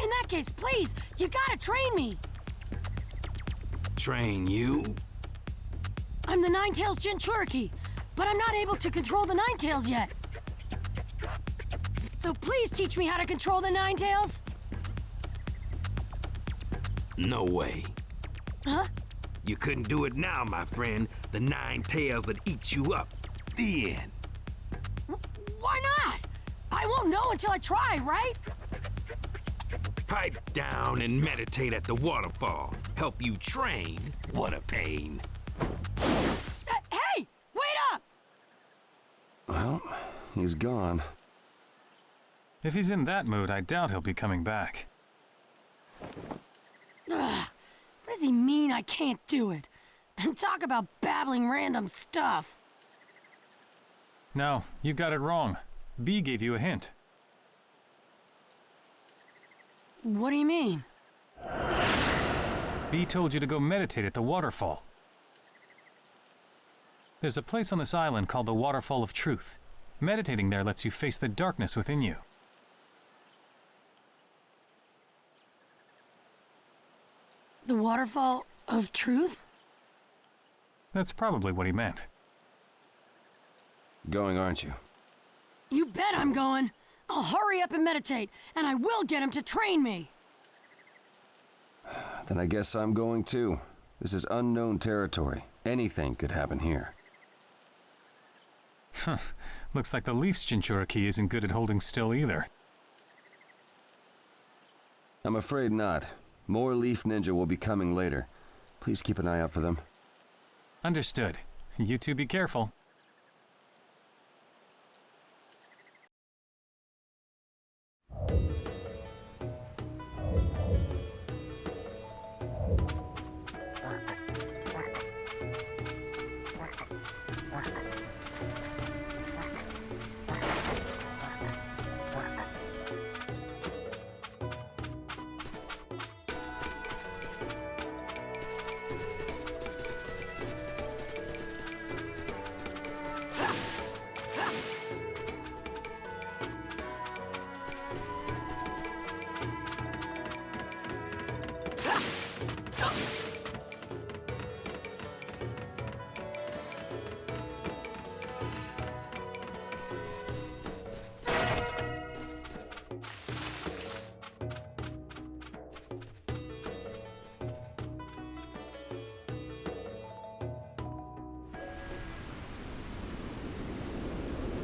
In that case, please, you gotta train me. Train you? I'm the Nine Tails Jinchuriki, but I'm not able to control the Nine Tails yet. So please teach me how to control the Nine Tails. No way. Huh? You couldn't do it now, my friend. The 9 tails that eat you up. The end. Why not? I won't know until I try, right? Pipe down and meditate at the waterfall. Help you train. What a pain. Hey, wait up! Well, he's gone. If he's in that mood, I doubt he'll be coming back. Ugh, what does he mean I can't do it? And talk about babbling random stuff. No, you got it wrong. B gave you a hint. What do you mean? B told you to go meditate at the waterfall. There's a place on this island called the Waterfall of Truth. Meditating there lets you face the darkness within you. The waterfall of truth? That's probably what he meant. Going, aren't you? You bet I'm going. I'll hurry up and meditate, and I will get him to train me. Then I guess I'm going too. This is unknown territory. Anything could happen here. Huh. Looks like the Leaf's jinchuriki isn't good at holding still either. I'm afraid not. More Leaf Ninja will be coming later. Please keep an eye out for them. Understood. You two be careful.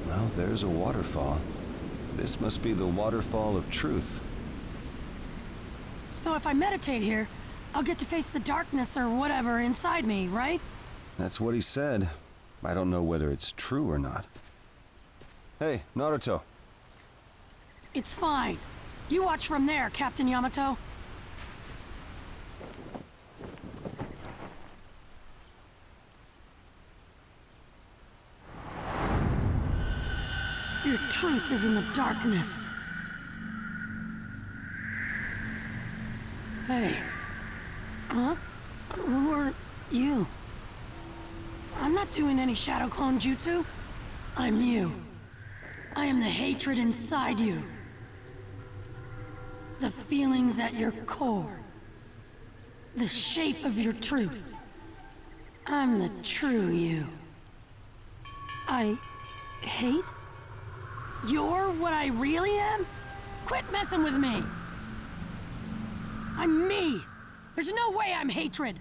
Well, there's a waterfall. This must be the waterfall of truth. So if I meditate here, I'll get to face the darkness or whatever inside me, right? That's what he said. I don't know whether it's true or not. Hey, Naruto. It's fine. You watch from there, Captain Yamato. Your truth is in the darkness. Hey. Huh? Who are you? I'm not doing any shadow clone jutsu. I'm you. I am the hatred inside you. The feelings at your core. The shape of your truth. I'm the true you. I hate? You're what I really am? Quit messing with me! I'm me! There's no way I'm hatred!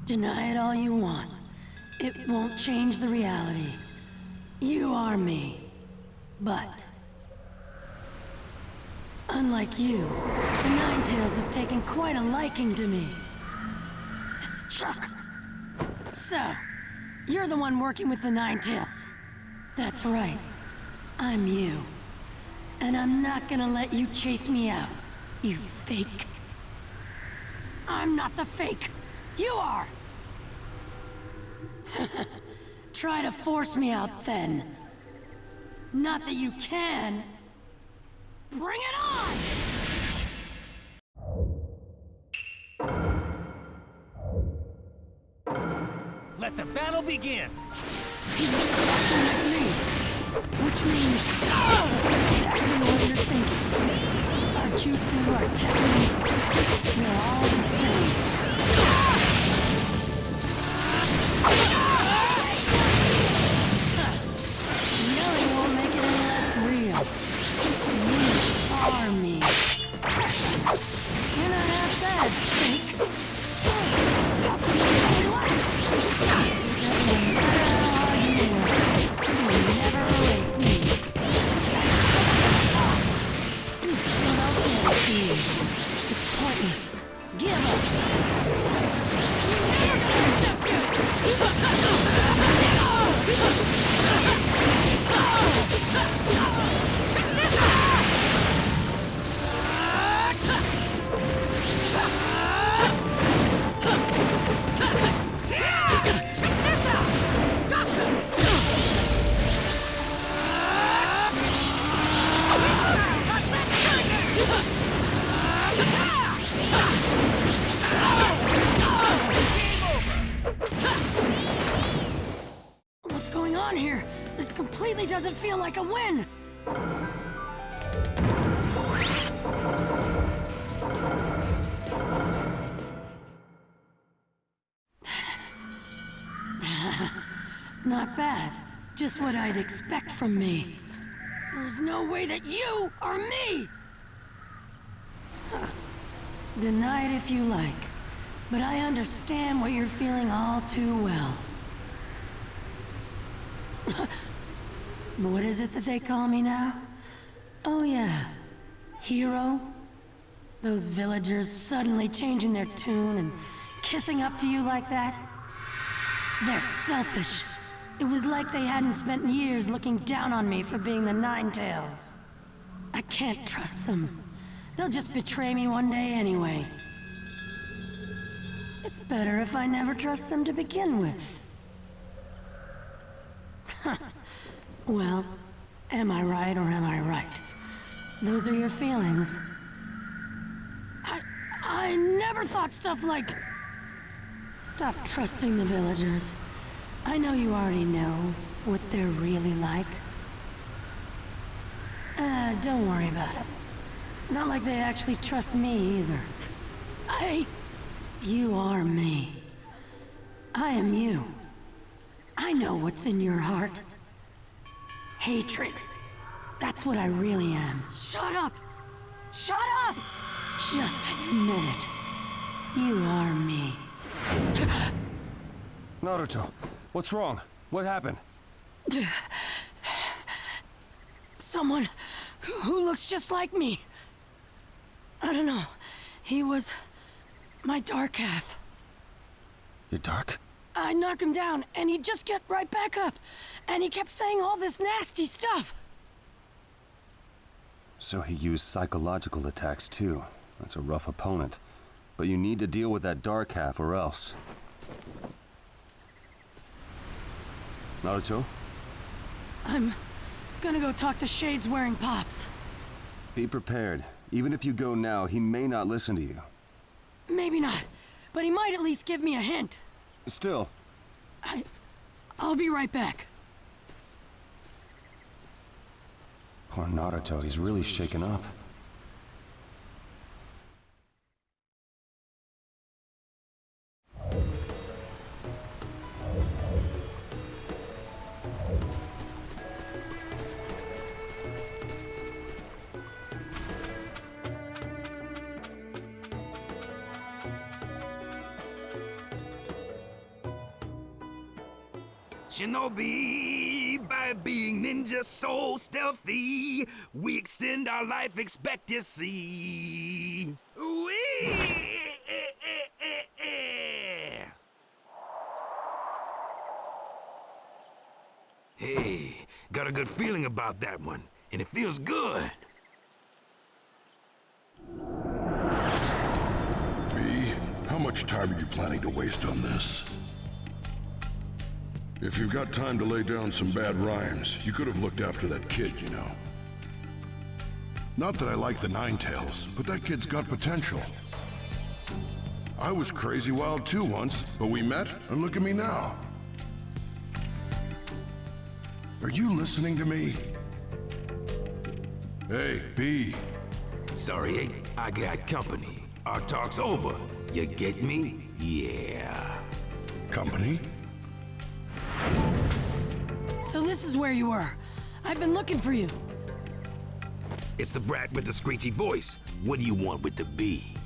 Deny it all you want. It won't change the reality. You are me. But unlike you, the Ninetales has taken quite a liking to me. This jerk. So, you're the one working with the Ninetales. That's right. I'm you. And I'm not gonna let you chase me out, you fake. I'm not the fake. You are! Try to force me out then. Not that you can. Bring it on! Let the battle begin! Which means exactly what you're thinking. Our jutsu, our techniques, they're all the same. Yelling won't make it any less real. You are me. You're not half bad, fake. How can you say last? Doesn't matter how hard you work. You'll never erase me. You still don't get it, do you? It's pointless. Give up. You're never gonna accept it. doesn't feel like a win! Not bad. Just what I'd expect from me. There's no way that you are me! Deny it if you like, but I understand what you're feeling all too well. What is it that they call me now? Oh yeah, hero? Those villagers suddenly changing their tune and kissing up to you like that? They're selfish. It was like they hadn't spent years looking down on me for being the Ninetales. I can't trust them. They'll just betray me one day anyway. It's better if I never trust them to begin with. Well, am I right or am I right? Those are your feelings. I never thought stuff like... Stop trusting the villagers. I know you already know what they're really like. Don't worry about it. It's not like they actually trust me either. You are me. I am you. I know what's in your heart. Hatred. That's what I really am. Shut up! Shut up! Just admit it. You are me. Naruto, what's wrong? What happened? Someone who looks just like me. I don't know. He was my dark half. You're dark? I knocked him down, and he'd just get right back up. And he kept saying all this nasty stuff. So he used psychological attacks too. That's a rough opponent. But you need to deal with that dark half or else. Naruto? I'm gonna go talk to Shades wearing Pops. Be prepared. Even if you go now, he may not listen to you. Maybe not, but he might at least give me a hint. Still. I'll be right back. Poor Naruto, he's really shaken up. Shinobi, by being ninja so stealthy, we extend our life expectancy. Hey, got a good feeling about that one, and it feels good. B, how much time are you planning to waste on this? If you've got time to lay down some bad rhymes, you could have looked after that kid, you know. Not that I like the Ninetales, but that kid's got potential. I was crazy wild too once, but we met, and look at me now. Are you listening to me? Hey, B. Sorry, I got company. Our talk's over. You get me? Yeah. Company? So this is where you were. I've been looking for you. It's the brat with the screechy voice. What do you want with the B?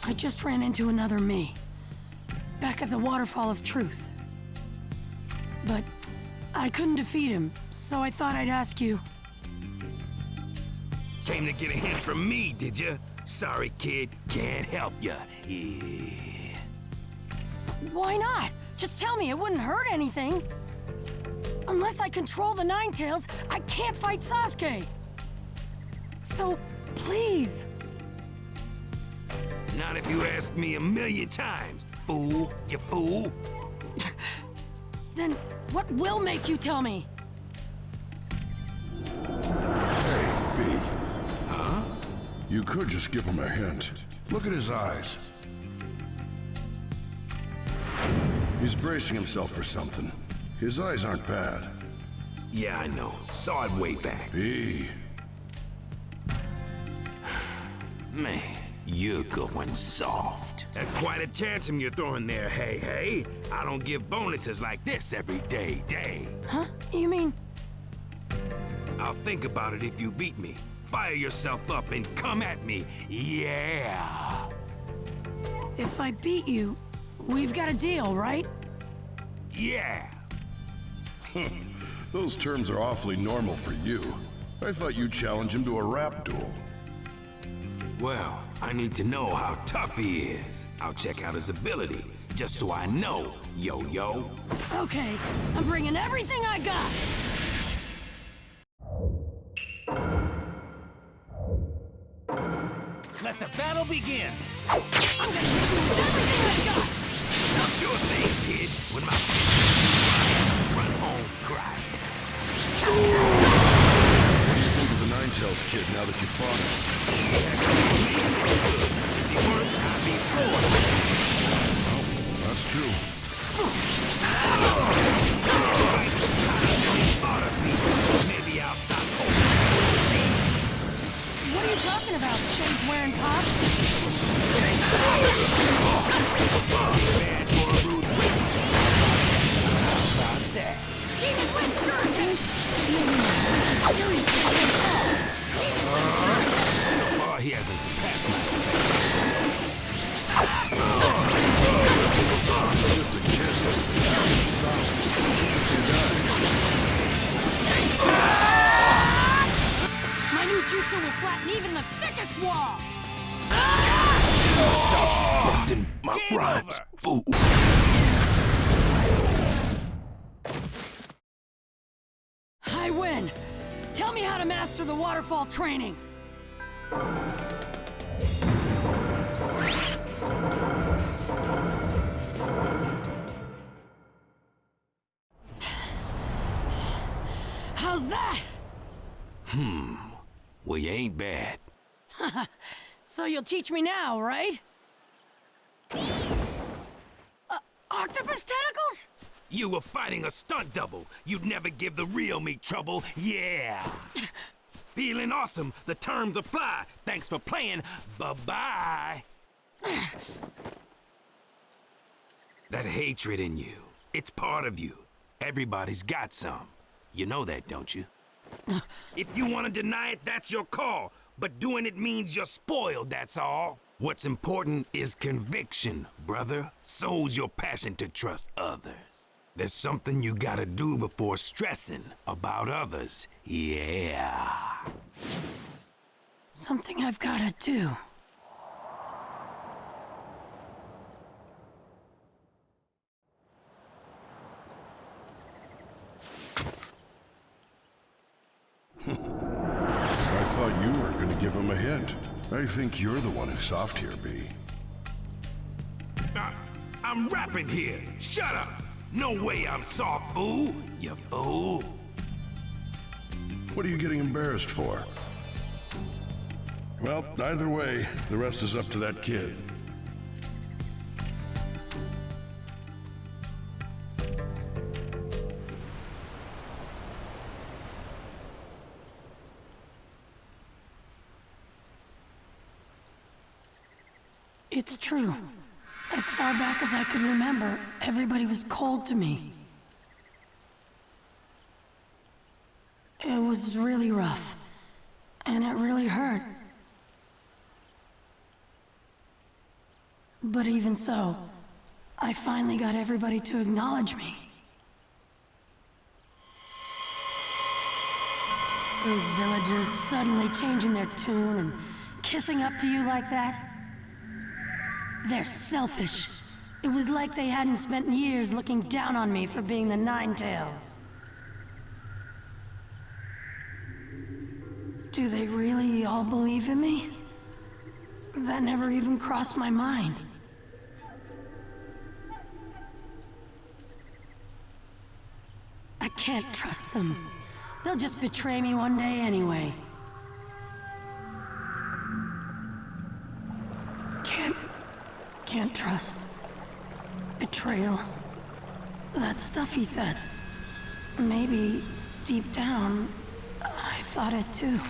I just ran into another me. Back at the Waterfall of Truth. But I couldn't defeat him, so I thought I'd ask you. Came to get a hint from me, did you? Sorry, kid. Can't help ya. Yeah. Why not? Just tell me, it wouldn't hurt anything. Unless I control the Ninetales, I can't fight Sasuke. So, please. Not if you ask me 1,000,000 times, fool. You fool. Then what will make you tell me? Hey, B. Huh? You could just give him a hint. Look at his eyes. He's bracing himself for something. His eyes aren't bad. Yeah, I know. Saw it way back. B. Man, you're going soft. That's quite a tantrum you're throwing there, hey. I don't give bonuses like this every day. Huh? You mean? I'll think about it if you beat me. Fire yourself up and come at me. Yeah. If I beat you, we've got a deal, right? Yeah. Those terms are awfully normal for you. I thought you'd challenge him to a rap duel. Well, I need to know how tough he is. I'll check out his ability, just so I know, yo-yo. Okay, I'm bringing everything I got. Let the battle begin! I'm gonna hit you with everything I got! What's your name, kid? When my run home, cry. What do you think of the Ninetales kid now that you fought him? Oh, that's true. Maybe I'll stop. What are you talking about? Shades wearing pops? Even with seriously, so far, he hasn't surpassed my Just a kid. my new jutsu will flatten even the thickest wall! Stop busting my rhymes, fool. I win! Tell me how to master the waterfall training! How's that? Well, you ain't bad. So you'll teach me now, right? Octopus tentacles? You were fighting a stunt double. You'd never give the real me trouble. Yeah. Feeling awesome. The terms apply. Thanks for playing. Bye-bye. That hatred in you, it's part of you. Everybody's got some. You know that, don't you? If you want to deny it, that's your call. But doing it means you're spoiled, that's all. What's important is conviction, brother. So's your passion to trust others. There's something you gotta do before stressing about others. Yeah. Something I've gotta do. I thought you were going to give him a hint. I think you're the one who's soft here, B. I'm rapping here. Shut up. No way I'm soft, fool. You fool. What are you getting embarrassed for? Well, either way, the rest is up to that kid. It's true. As far back as I could remember, everybody was cold to me. It was really rough, and it really hurt. But even so, I finally got everybody to acknowledge me. Those villagers suddenly changing their tune and kissing up to you like that. They're selfish. It was like they hadn't spent years looking down on me for being the Ninetales. Do they really all believe in me? That never even crossed my mind. I can't trust them. They'll just betray me one day anyway. Can't trust. Betrayal. That stuff he said. Maybe deep down, I thought it too.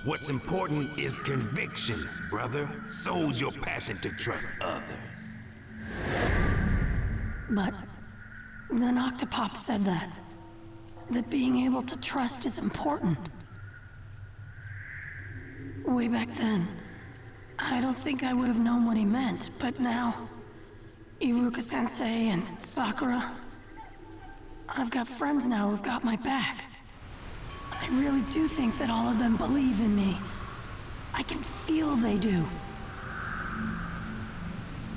What's important is conviction, brother. So's your passion to trust others. But then Octopop said that being able to trust is important. Way back then, I don't think I would have known what he meant, but now, Iruka-sensei and Sakura, I've got friends now who've got my back. I really do think that all of them believe in me. I can feel they do.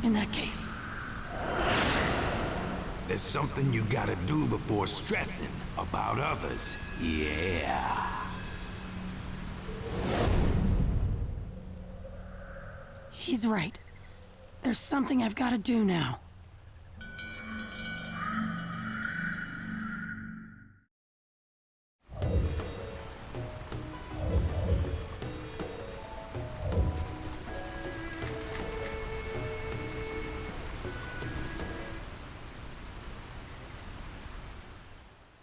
In that case, there's something you gotta do before stressing about others. Yeah. he's right. There's something I've got to do now.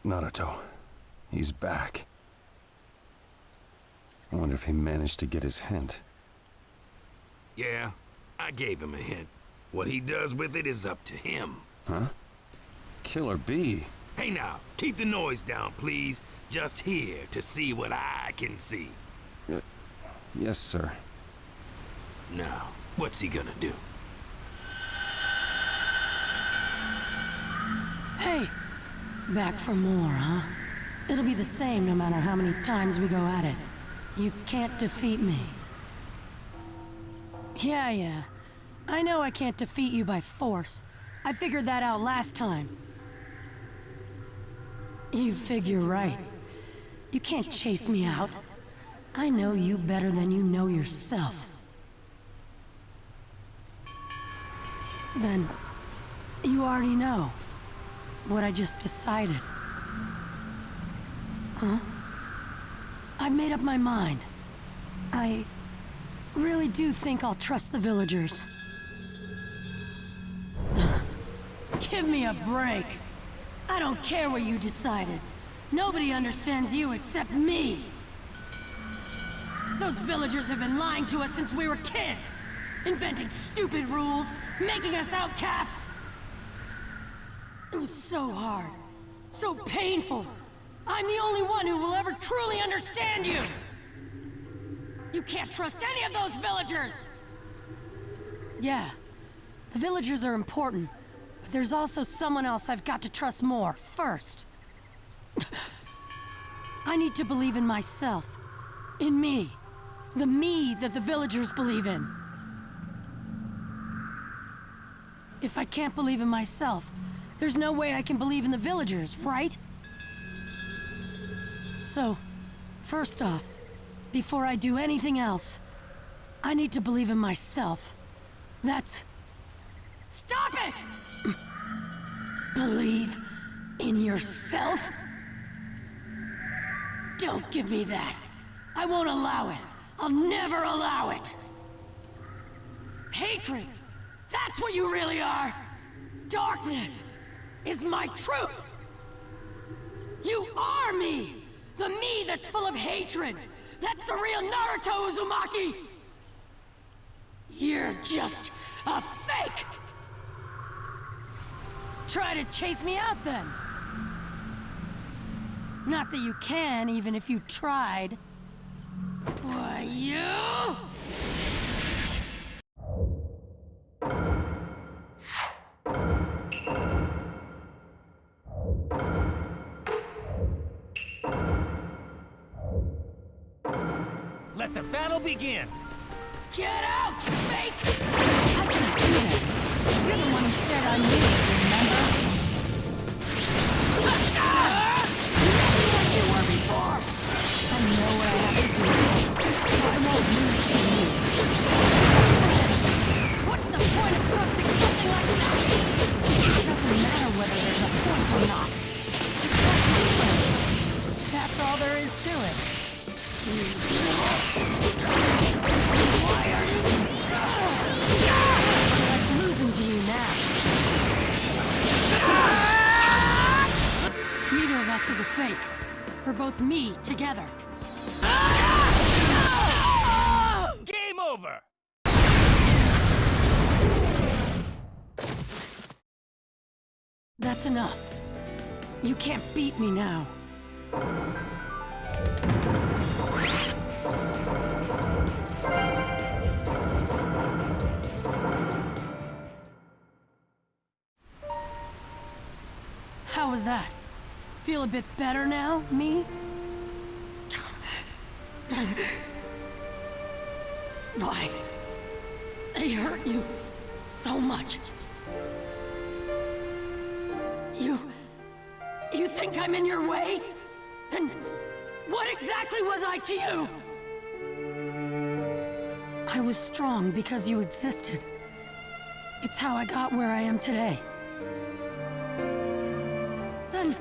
Naruto. He's back. I wonder if he managed to get his hint. Yeah, I gave him a hint. What he does with it is up to him. Huh? Killer Bee. Hey now, keep the noise down, please. Just here to see what I can see. Yes, sir. Now, what's he gonna do? Hey! Back for more, huh? It'll be the same no matter how many times we go at it. You can't defeat me. Yeah. I know I can't defeat you by force. I figured that out last time. You figure right. You can't chase me out. I know you better than you know yourself. Then, you already know what I just decided. Huh? I made up my mind. I really do think I'll trust the villagers. Give me a break. I don't care what you decided. Nobody understands you except me. Those villagers have been lying to us since we were kids. Inventing stupid rules, making us outcasts. It was so hard, so painful. I'm the only one who will ever truly understand you. You can't trust any of those villagers! Yeah, the villagers are important, but there's also someone else I've got to trust more, first. I need to believe in myself. In me. The me that the villagers believe in. If I can't believe in myself, there's no way I can believe in the villagers, right? So, first off, before I do anything else, I need to believe in myself. That's... Stop it! Believe in yourself? Don't give me that. I won't allow it. I'll never allow it. Hatred! That's what you really are! Darkness is my truth! You are me! The me that's full of hatred! That's the real Naruto Uzumaki! You're just a fake! Try to chase me out then! Not that you can, even if you tried. Why, you... Let the battle begin! Get out, fake! I can't do that. You're the one who said I knew it, remember? Like you were before! I know what I have to do, so I won't lose to you. What's the point of trusting something like that? It doesn't matter whether there's a point or not. Trust my friend. That's all there is to it. Why are you... I'm losing to you now. fake. We're both me together. Game over! That's enough. You can't beat me now. How was that? Feel a bit better now, me? Why? They hurt you so much. You think I'm in your way? Then what exactly was I to you? I was strong because you existed. It's how I got where I am today. Then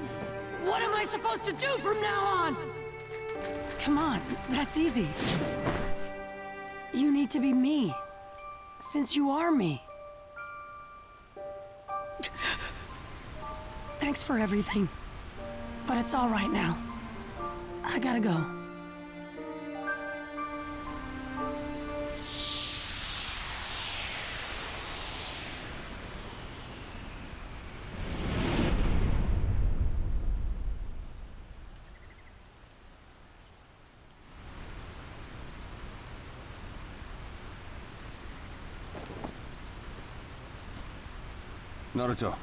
what am I supposed to do from now on? Come on, that's easy. You need to be me, since you are me. Thanks for everything, but it's all right now. I gotta go. Naruto.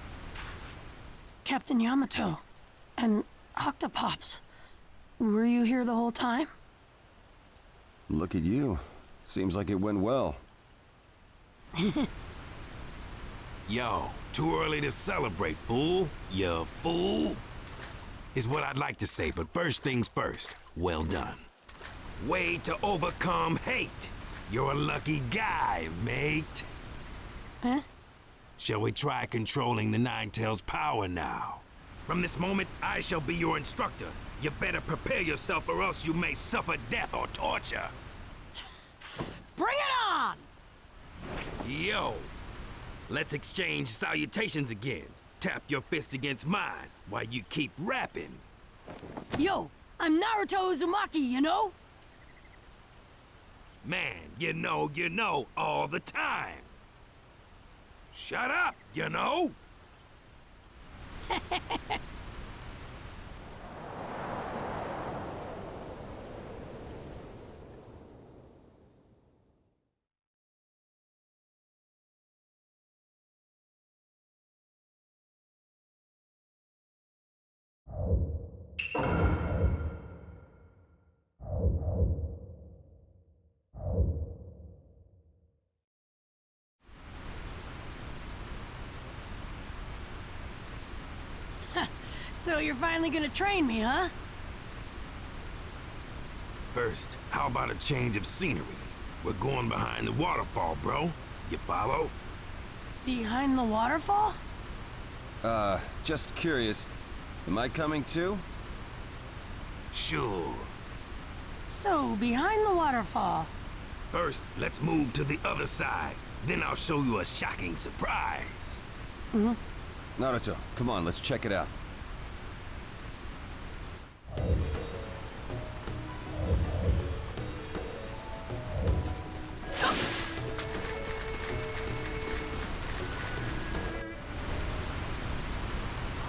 Captain Yamato and Octopops. Were you here the whole time? Look at you. Seems like it went well. Yo, too early to celebrate, fool. You fool. Is what I'd like to say, but first things first. Well done. Way to overcome hate. You're a lucky guy, mate. Huh? Shall we try controlling the Nine-Tails' power now? From this moment, I shall be your instructor. You better prepare yourself or else you may suffer death or torture. Bring it on! Yo, let's exchange salutations again. Tap your fist against mine while you keep rapping. Yo, I'm Naruto Uzumaki, you know? Man, you know all the time. Shut up, you know? So you're finally gonna train me, huh? First, how about a change of scenery? We're going behind the waterfall, bro. You follow? Behind the waterfall? Just curious. Am I coming too? Sure. So, behind the waterfall. First, let's move to the other side. Then I'll show you a shocking surprise. Naruto, come on, let's check it out.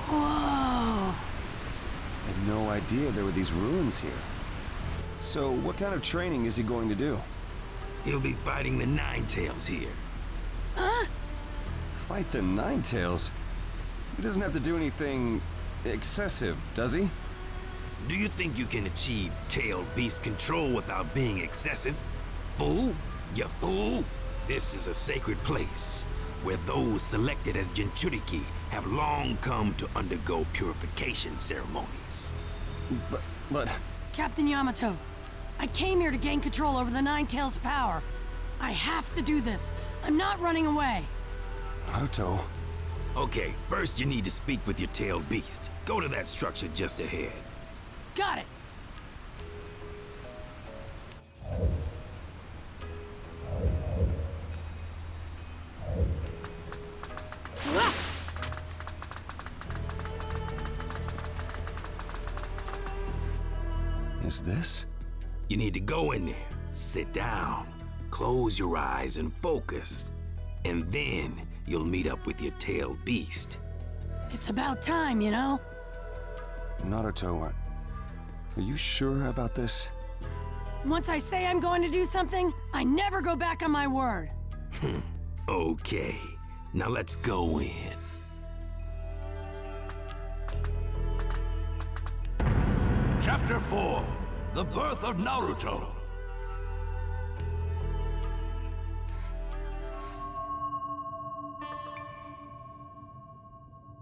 Whoa! I had no idea there were these ruins here. So, what kind of training is he going to do? He'll be fighting the Nine-Tails here. Huh? Fight the Nine-Tails? He doesn't have to do anything excessive, does he? Do you think you can achieve tailed beast control without being excessive? Fool? You fool? This is a sacred place, where those selected as jinchuriki have long come to undergo purification ceremonies. But... Captain Yamato, I came here to gain control over the Nine-Tails' power. I have to do this. I'm not running away. Naruto... Okay, first you need to speak with your tailed beast. Go to that structure just ahead. Got it. is this? You need to go in there, sit down, close your eyes and focus. And then you'll meet up with your tailed beast. It's about time, you know? Naruto, are you sure about this? Once I say I'm going to do something, I never go back on my word. Okay, now let's go in. Chapter 4, The Birth of Naruto.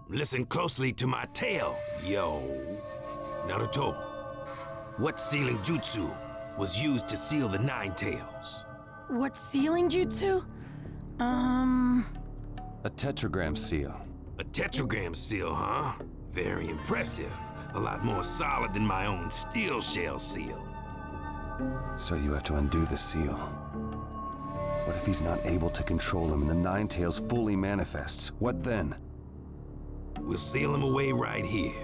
Listen closely to my tale, yo. Naruto, what sealing jutsu was used to seal the Nine Tails? What sealing jutsu? A tetragram seal. A tetragram seal, huh? Very impressive. A lot more solid than my own steel shell seal. So you have to undo the seal. What if he's not able to control him and the Nine Tails fully manifests? What then? We'll seal him away right here.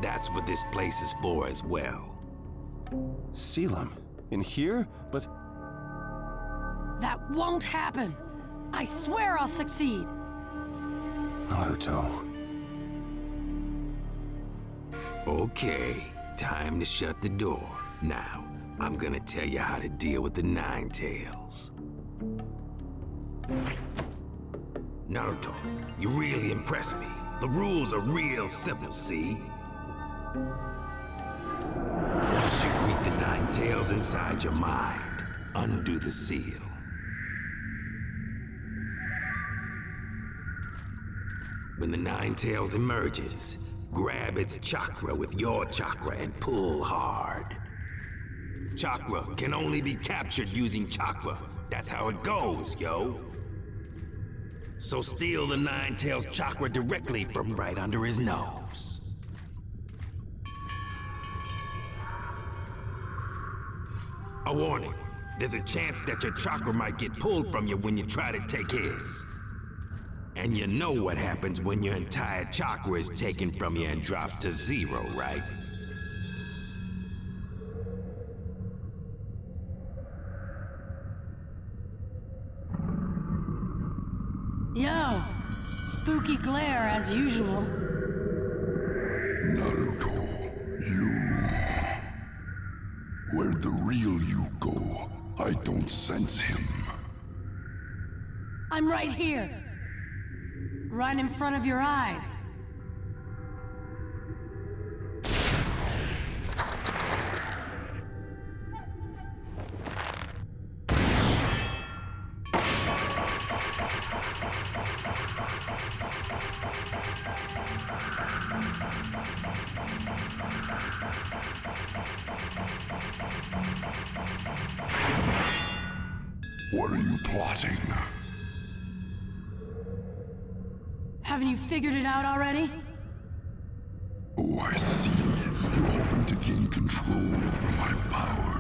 That's what this place is for as well. Seal him? In here? But... That won't happen. I swear I'll succeed. Naruto. Okay, time to shut the door. Now, I'm gonna tell you how to deal with the Nine Tails. Naruto, you really impress me. The rules are real simple, see? Once you greet the Nine Tails inside your mind, undo the seal. When the Nine Tails emerges, grab its chakra with your chakra and pull hard. Chakra can only be captured using chakra. That's how it goes, yo. So steal the Nine Tails chakra directly from right under his nose. A warning, there's a chance that your chakra might get pulled from you when you try to take his. And you know what happens when your entire chakra is taken from you and drops to zero, right? Yo, spooky glare as usual. Naruto, where'd the real you go? I don't sense him. I'm right here. Right in front of your eyes. What are you plotting? Haven't you figured it out already? Oh, I see. You're hoping to gain control over my power.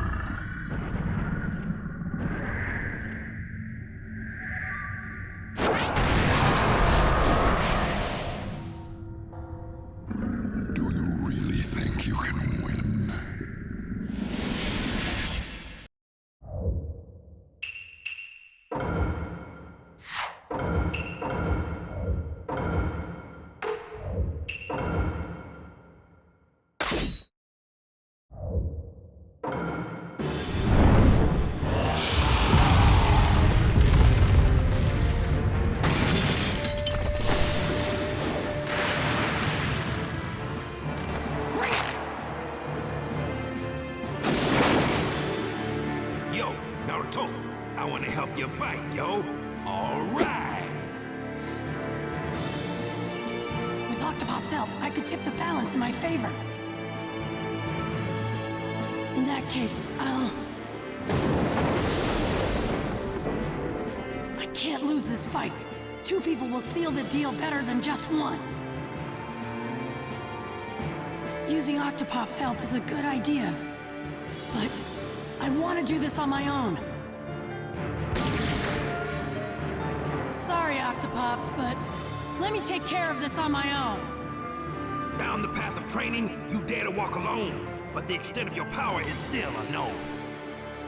Do you really think you can win? Yo, Naruto, I want to help you fight, yo. All right. With Octopop's help, I could tip the balance in my favor. In that case, I can't lose this fight. Two people will seal the deal better than just one. Using Octopop's help is a good idea, but I want to do this on my own. Sorry, Octopops, but let me take care of this on my own. Down the path of training, you dare to walk alone. but the extent of your power is still unknown.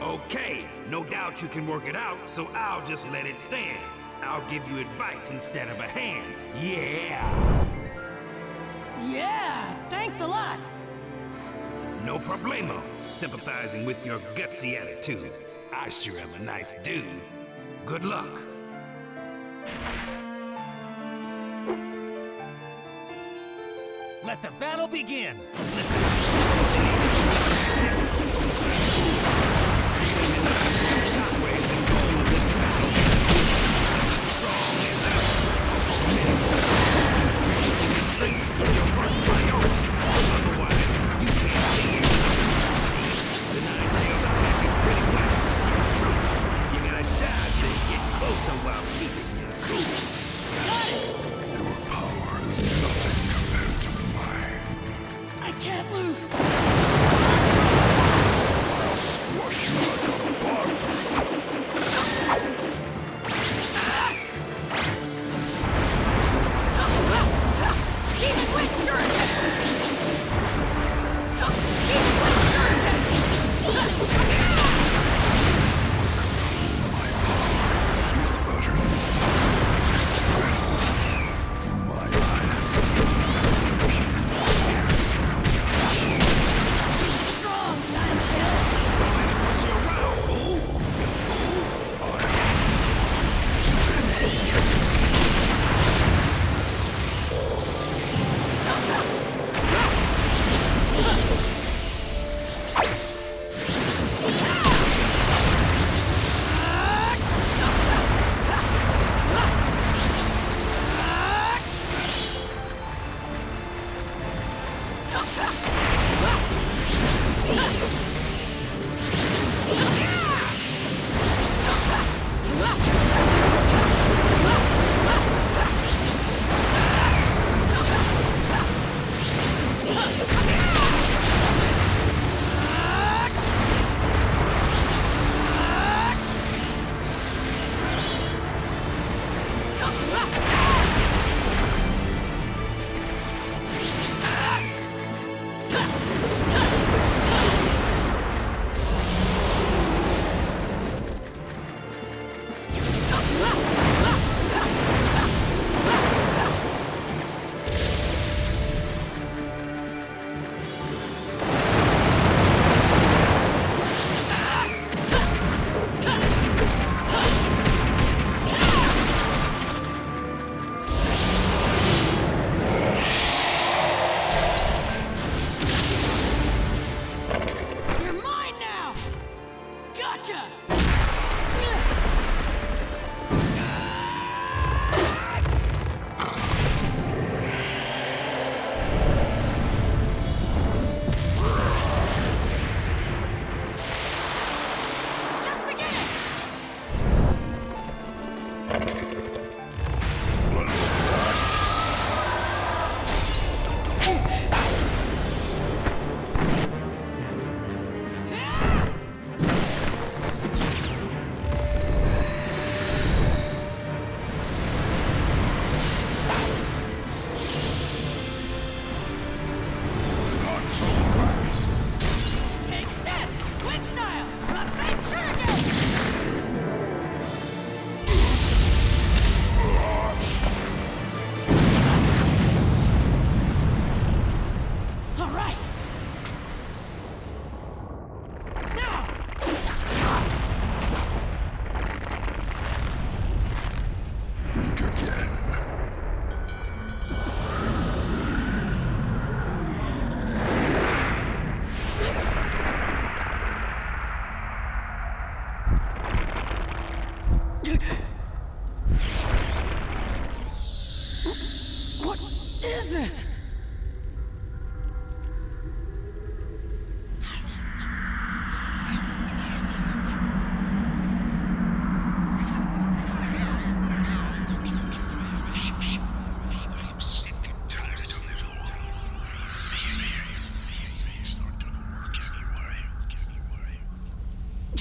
Okay, no doubt you can work it out, so I'll just let it stand. I'll give you advice instead of a hand. Yeah! Yeah, thanks a lot. No problemo. Sympathizing with your gutsy attitude. I sure am a nice dude. Good luck. Let the battle begin!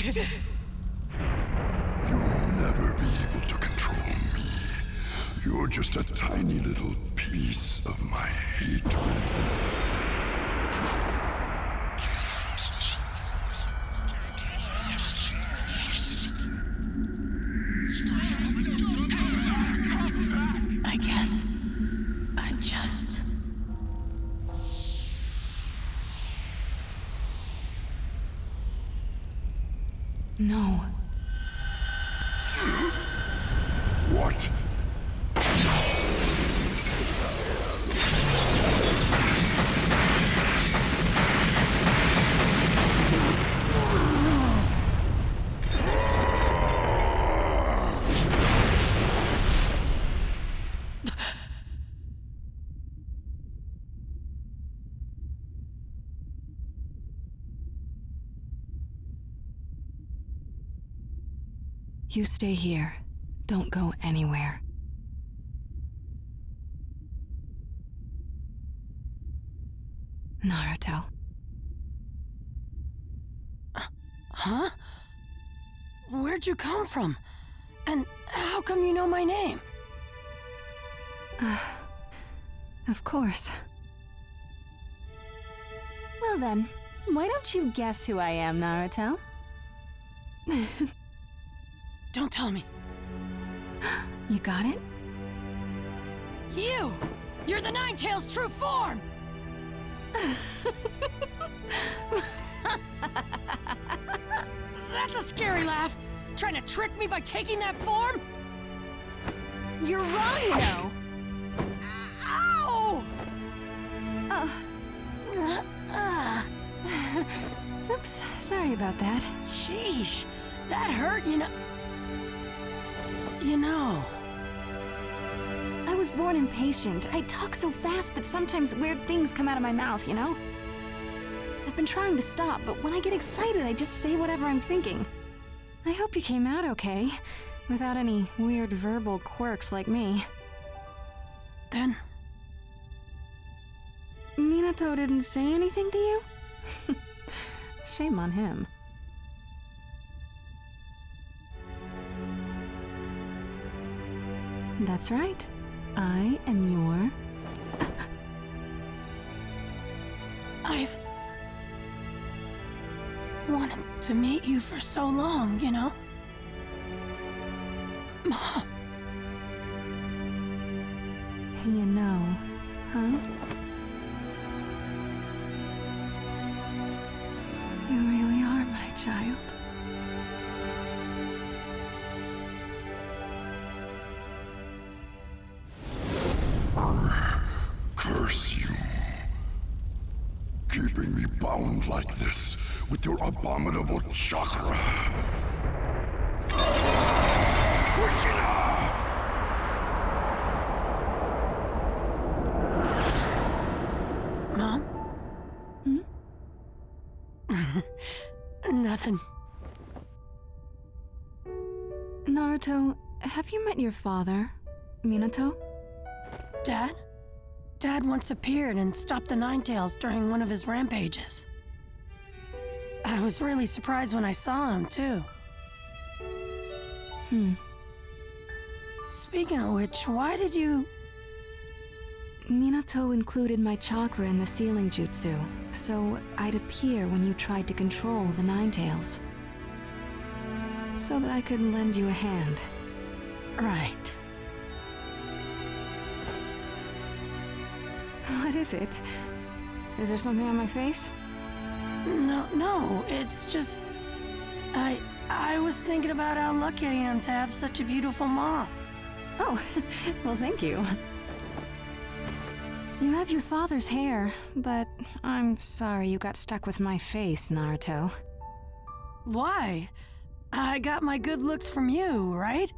You'll never be able to control me. You're just a tiny little piece of my hatred. No. What? You stay here. Don't go anywhere. Naruto. Huh? Where'd you come from? And how come you know my name? Of course. Well then, why don't you guess who I am, Naruto? Don't tell me. You got it? You! You're the Ninetales' true form! That's a scary laugh! Trying to trick me by taking that form? You're wrong, you know! Ow! Oops, sorry about that. Sheesh, that hurt, you know. You know. I was born impatient. I talk so fast that sometimes weird things come out of my mouth, you know? I've been trying to stop, but when I get excited, I just say whatever I'm thinking. I hope you came out okay, without any weird verbal quirks like me. Then? Minato didn't say anything to you? Shame on him. That's right. I am your... I've wanted to meet you for so long, you know? Mom. You know, huh? You really are my child. Curse you. Keeping me bound like this with your abominable chakra. Kushina! Mom? Nothing. Naruto, have you met your father, Minato? Dad? Dad once appeared and stopped the Ninetales during one of his rampages. I was really surprised when I saw him, too. Speaking of which, why did you... Minato included my chakra in the sealing jutsu, so I'd appear when you tried to control the Ninetales. So that I could lend you a hand. Right. What is it? Is there something on my face? No, it's just... I was thinking about how lucky I am to have such a beautiful mom. Oh, well thank you. You have your father's hair, but I'm sorry you got stuck with my face, Naruto. Why? I got my good looks from you, right?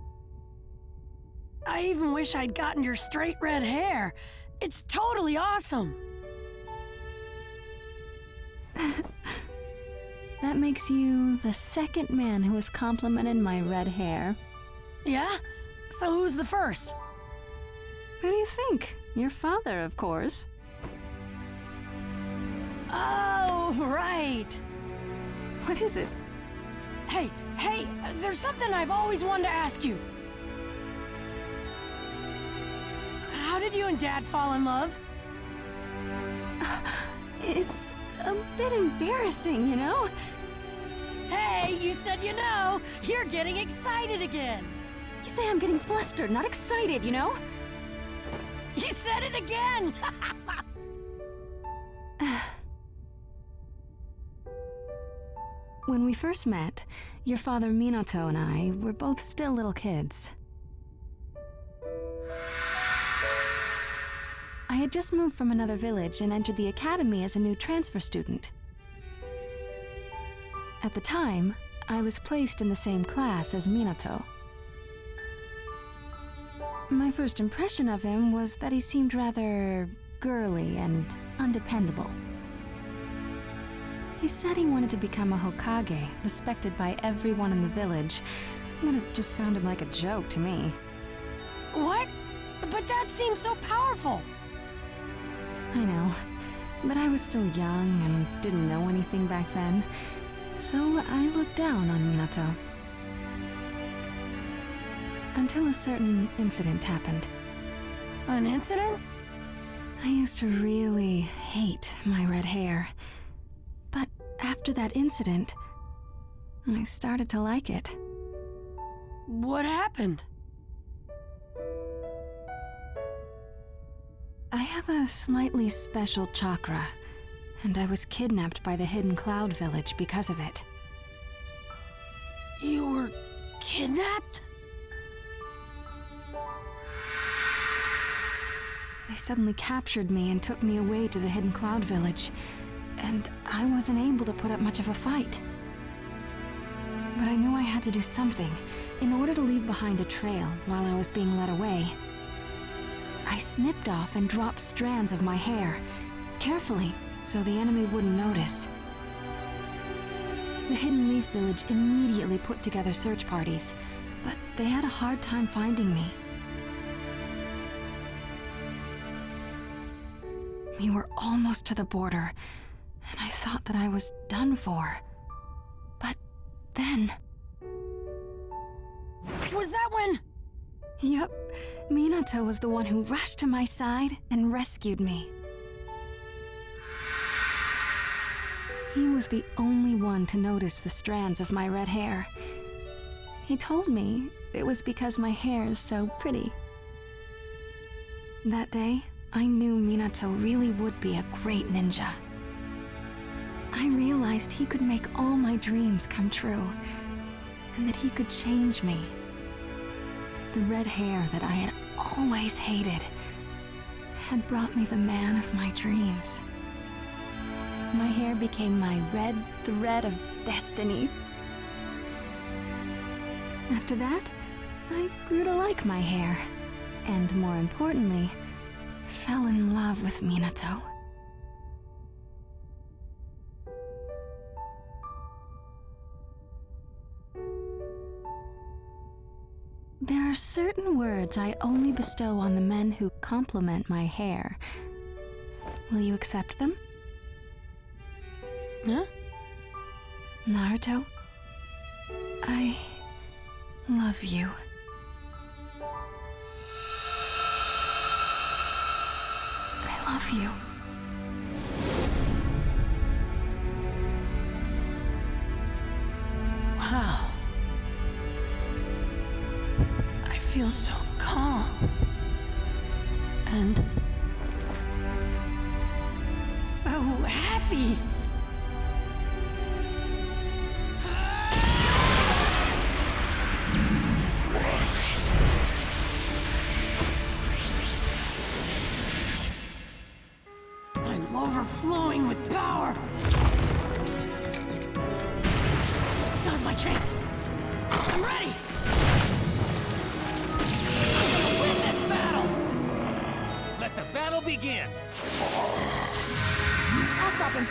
I even wish I'd gotten your straight red hair. It's totally awesome! That makes you the second man who has complimented my red hair. Yeah? So who's the first? Who do you think? Your father, of course. Oh, right! What is it? Hey, there's something I've always wanted to ask you. How did you and Dad fall in love? It's a bit embarrassing, you know? Hey, you said you know! You're getting excited again! You say I'm getting flustered, not excited, you know? You said it again! When we first met, your father Minato and I were both still little kids. I had just moved from another village and entered the academy as a new transfer student. At the time, I was placed in the same class as Minato. My first impression of him was that he seemed rather girly and undependable. He said he wanted to become a Hokage, respected by everyone in the village, but it just sounded like a joke to me. What? But Dad seemed so powerful! I know, but I was still young and didn't know anything back then, so I looked down on Minato. Until a certain incident happened. An incident? I used to really hate my red hair. But after that incident, I started to like it. What happened? I have a slightly special chakra, and I was kidnapped by the Hidden Cloud Village because of it. You were kidnapped? They suddenly captured me and took me away to the Hidden Cloud Village, and I wasn't able to put up much of a fight. But I knew I had to do something in order to leave behind a trail while I was being led away. I snipped off and dropped strands of my hair, carefully, so the enemy wouldn't notice. The Hidden Leaf Village immediately put together search parties, but they had a hard time finding me. We were almost to the border, and I thought that I was done for. But then... Was that when... Yup, Minato was the one who rushed to my side and rescued me. He was the only one to notice the strands of my red hair. He told me it was because my hair is so pretty. That day, I knew Minato really would be a great ninja. I realized he could make all my dreams come true, and that he could change me. The red hair that I had always hated had brought me the man of my dreams. My hair became my red thread of destiny. After that, I grew to like my hair, and more importantly, fell in love with Minato. There are certain words I only bestow on the men who compliment my hair. Will you accept them? Huh? Naruto, I love you. I love you. Wow. I feel so calm. And so happy. I'm overflowing with power. Now's my chance. I'm ready. I'm gonna win this battle. Let the battle begin. I'll stop him.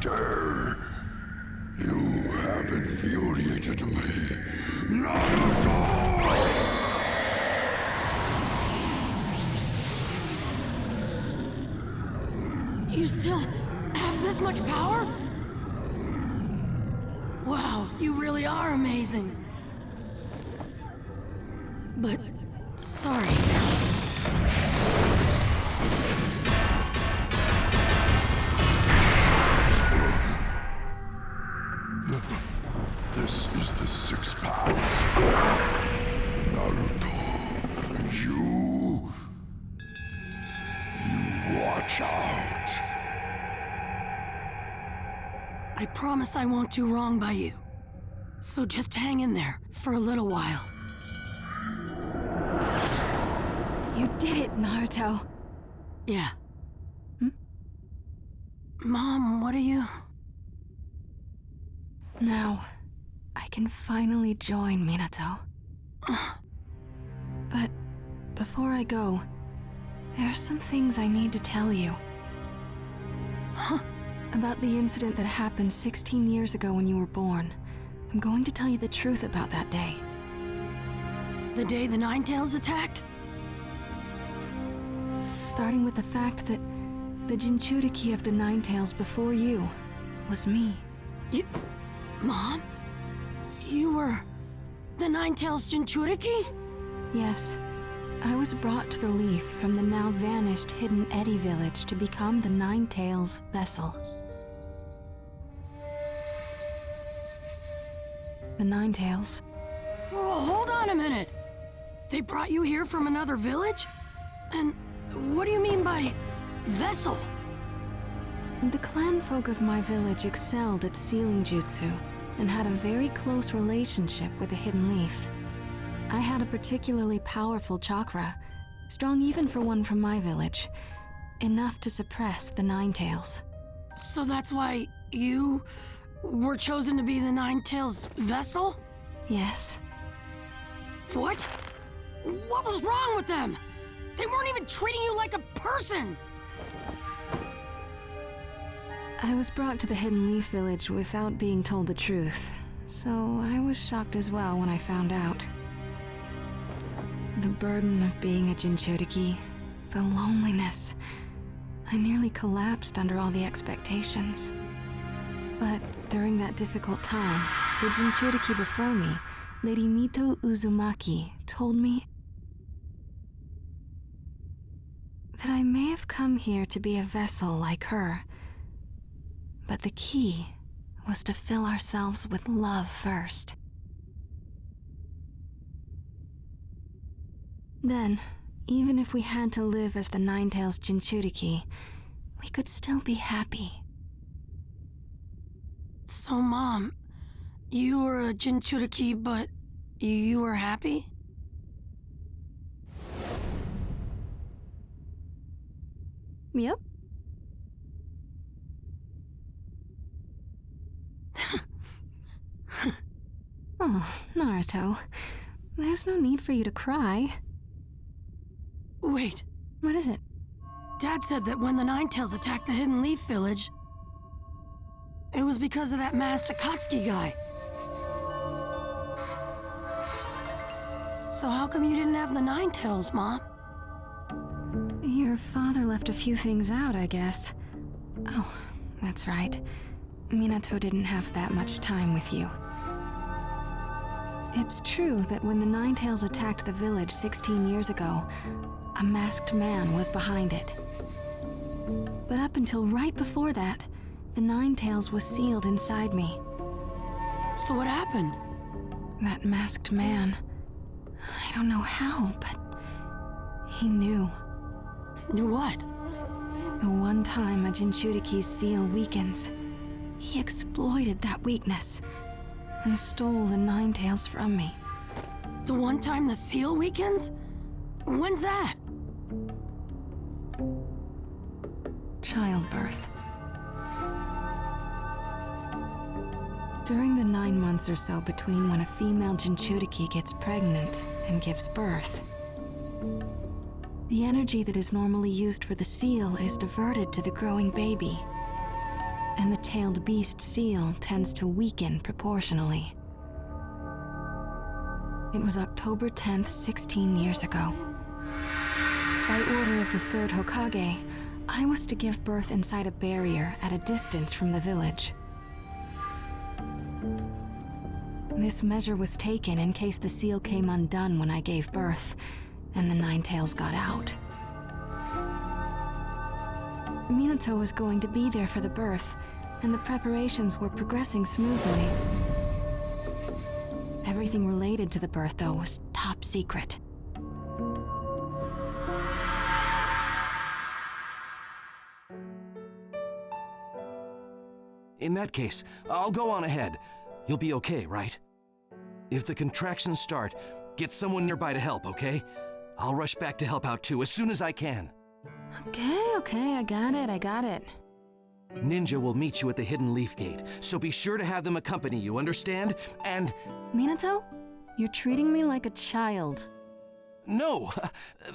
Master! You have infuriated me, Naruto! You still have this much power? Wow, you really are amazing. But, sorry. This is the six paths. Naruto, you watch out. I promise I won't do wrong by you. So just hang in there for a little while. You did it, Naruto. Yeah. Mom, what are you... Now, I can finally join Minato. But before I go, there are some things I need to tell you. Huh? About the incident that happened 16 years ago when you were born. I'm going to tell you the truth about that day. The day the Ninetales attacked? Starting with the fact that the jinchuriki of the Ninetales before you was me. You... Mom? You were... the Ninetales jinchuriki? Yes. I was brought to the Leaf from the now vanished Hidden Eddy village to become the Ninetales vessel. The Ninetales. Oh, hold on a minute. They brought you here from another village? And what do you mean by vessel? The clan folk of my village excelled at sealing jutsu and had a very close relationship with the Hidden Leaf. I had a particularly powerful chakra, strong even for one from my village, enough to suppress the Ninetales. So that's why you were chosen to be the Ninetales vessel? Yes. What? What was wrong with them? They weren't even treating you like a person! I was brought to the Hidden Leaf village without being told the truth, so I was shocked as well when I found out. The burden of being a jinchuriki, the loneliness. I nearly collapsed under all the expectations. But during that difficult time, the jinchuriki before me, Lady Mito Uzumaki, told me that I may have come here to be a vessel like her, but the key was to fill ourselves with love first. Then, even if we had to live as the Ninetales jinchuriki, we could still be happy. So, Mom, you were a jinchuriki, but you were happy? Yep. Oh, Naruto. There's no need for you to cry. Wait. What is it? Dad said that when the Ninetales attacked the Hidden Leaf village, it was because of that masked Akatsuki guy. So how come you didn't have the Ninetales, Mom? Your father left a few things out, I guess. Oh, that's right. Minato didn't have that much time with you. It's true that when the Ninetales attacked the village 16 years ago, a masked man was behind it. But up until right before that, the Ninetales was sealed inside me. So what happened? That masked man, I don't know how, but he knew. Knew what? The one time a jinchuriki's seal weakens, he exploited that weakness and stole the Ninetales from me. The one time the seal weakens? When's that? Childbirth. During the 9 months or so between when a female jinchuriki gets pregnant and gives birth, the energy that is normally used for the seal is diverted to the growing baby. and the tailed beast seal tends to weaken proportionally. It was October 10th, 16 years ago. By order of the third Hokage, I was to give birth inside a barrier at a distance from the village. This measure was taken in case the seal came undone when I gave birth, and the Nine Tails got out. Minato was going to be there for the birth, and the preparations were progressing smoothly. Everything related to the birth, though, was top secret. In that case, I'll go on ahead. You'll be okay, right? If the contractions start, get someone nearby to help, okay? I'll rush back to help out too, as soon as I can. Okay, I got it. Ninja will meet you at the Hidden Leaf Gate, so be sure to have them accompany you, understand? And... Minato, you're treating me like a child. No,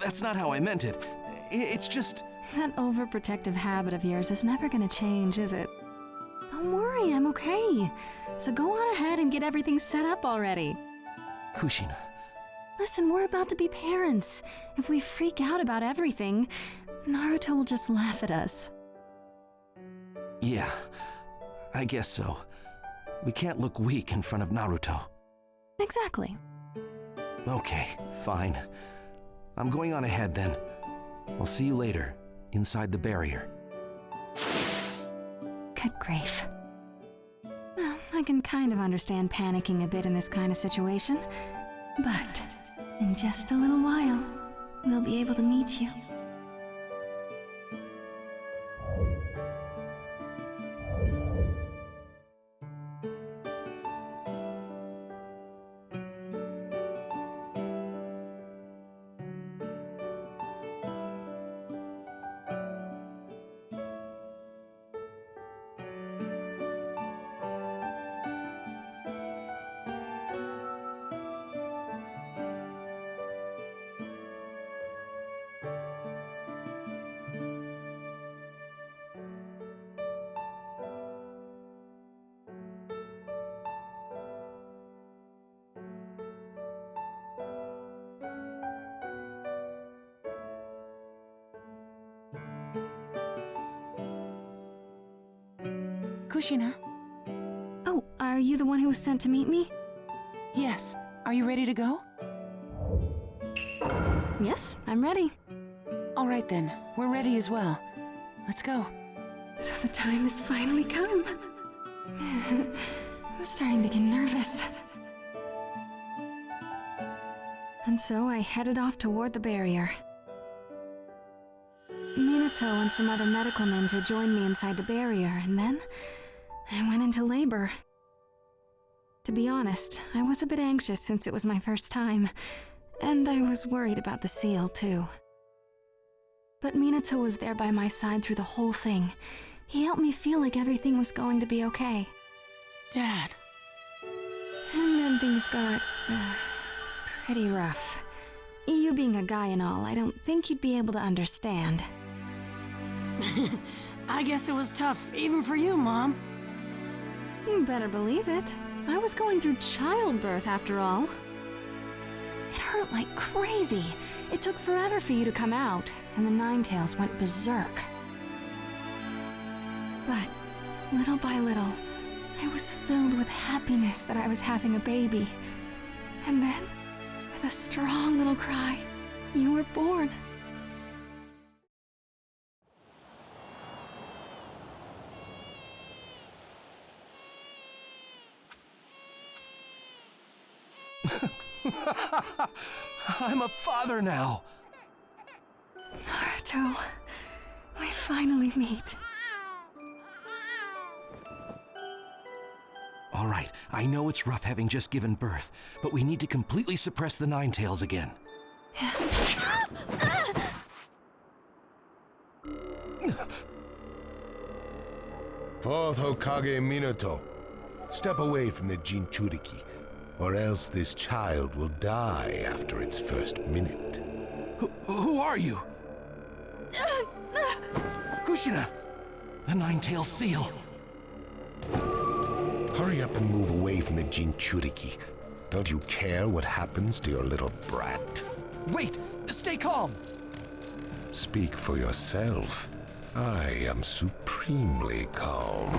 that's not how I meant it. It's just... That overprotective habit of yours is never gonna change, is it? Don't worry, I'm okay. So go on ahead and get everything set up already. Kushina. Listen, we're about to be parents. If we freak out about everything, Naruto will just laugh at us. Yeah, I guess so. We can't look weak in front of Naruto. Exactly. Okay, fine. I'm going on ahead then. I'll see you later, inside the barrier. Good grief. Well, I can kind of understand panicking a bit in this kind of situation, but in just a little while, we'll be able to meet you. Kushina. Oh, are you the one who was sent to meet me? Yes. Are you ready to go? Yes, I'm ready. All right then. We're ready as well. Let's go. So the time has finally come. I'm starting to get nervous. And so I headed off toward the barrier. Minato and some other medical ninja joined me inside the barrier, and then I went into labor. To be honest, I was a bit anxious since it was my first time, and I was worried about the seal, too. But Minato was there by my side through the whole thing. He helped me feel like everything was going to be okay. Dad. And then things got pretty rough. You being a guy and all, I don't think you'd be able to understand. I guess it was tough, even for you, Mom. You better believe it. I was going through childbirth, after all. It hurt like crazy. It took forever for you to come out, and the Nine Tails went berserk. But, little by little, I was filled with happiness that I was having a baby. And then, with a strong little cry, you were born. I'm a father now! Naruto, we finally meet. All right, I know it's rough having just given birth, but we need to completely suppress the Nine Tails again. Fourth Hokage Minato, step away from the jinchuriki, or else this child will die after its first minute. Who are you? Kushina! The Nine Tails seal! Hurry up and move away from the jinchuriki. Don't you care what happens to your little brat? Wait! Stay calm! Speak for yourself. I am supremely calm.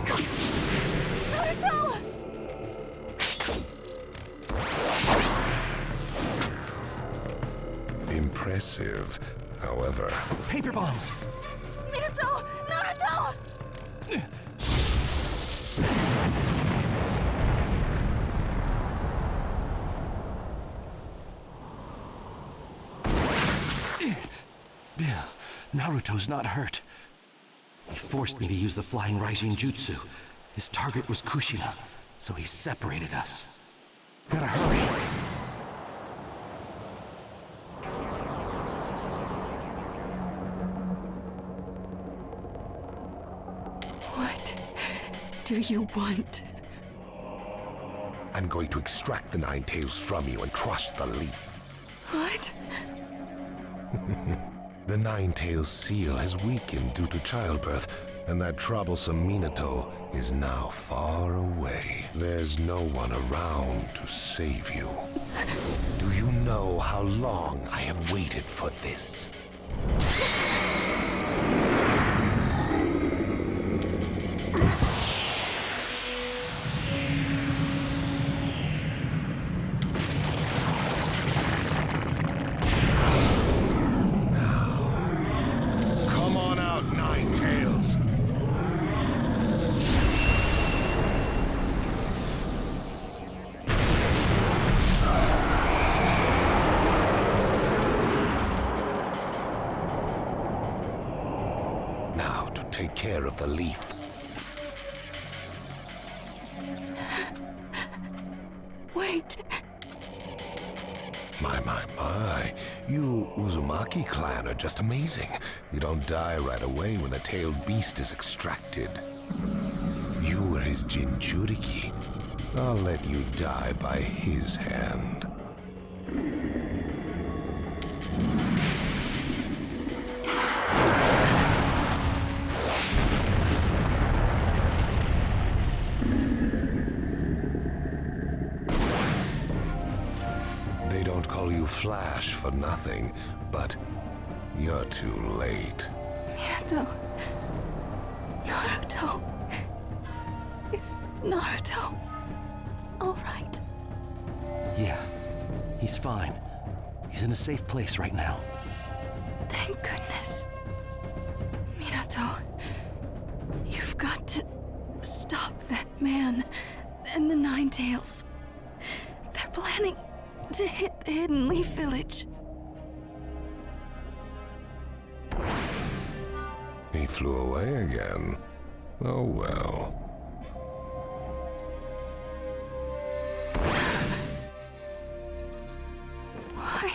Naruto! Impressive, however. Paper bombs! Minato! Naruto! Naruto's not hurt. He forced me to use the flying rising jutsu. His target was Kushina, so he separated us. Gotta hurry. What do you want? I'm going to extract the Nine Tails from you and crush the leaf. What? The Nine Tails seal has weakened due to childbirth, and that troublesome Minato is now far away. There's no one around to save you. Do you know how long I have waited for this? Take care of the leaf. Wait. My. You Uzumaki clan are just amazing. You don't die right away when the tailed beast is extracted. You were his jinchuriki. I'll let you die by his hand. Call you Flash for nothing, but you're too late. Minato. Naruto. Is Naruto all right? Yeah, he's fine. He's in a safe place right now. Thank goodness. Minato, you've got to stop that man and the Nine Tails. They're planning to hit the Hidden Leaf Village. He flew away again. Oh well. Why?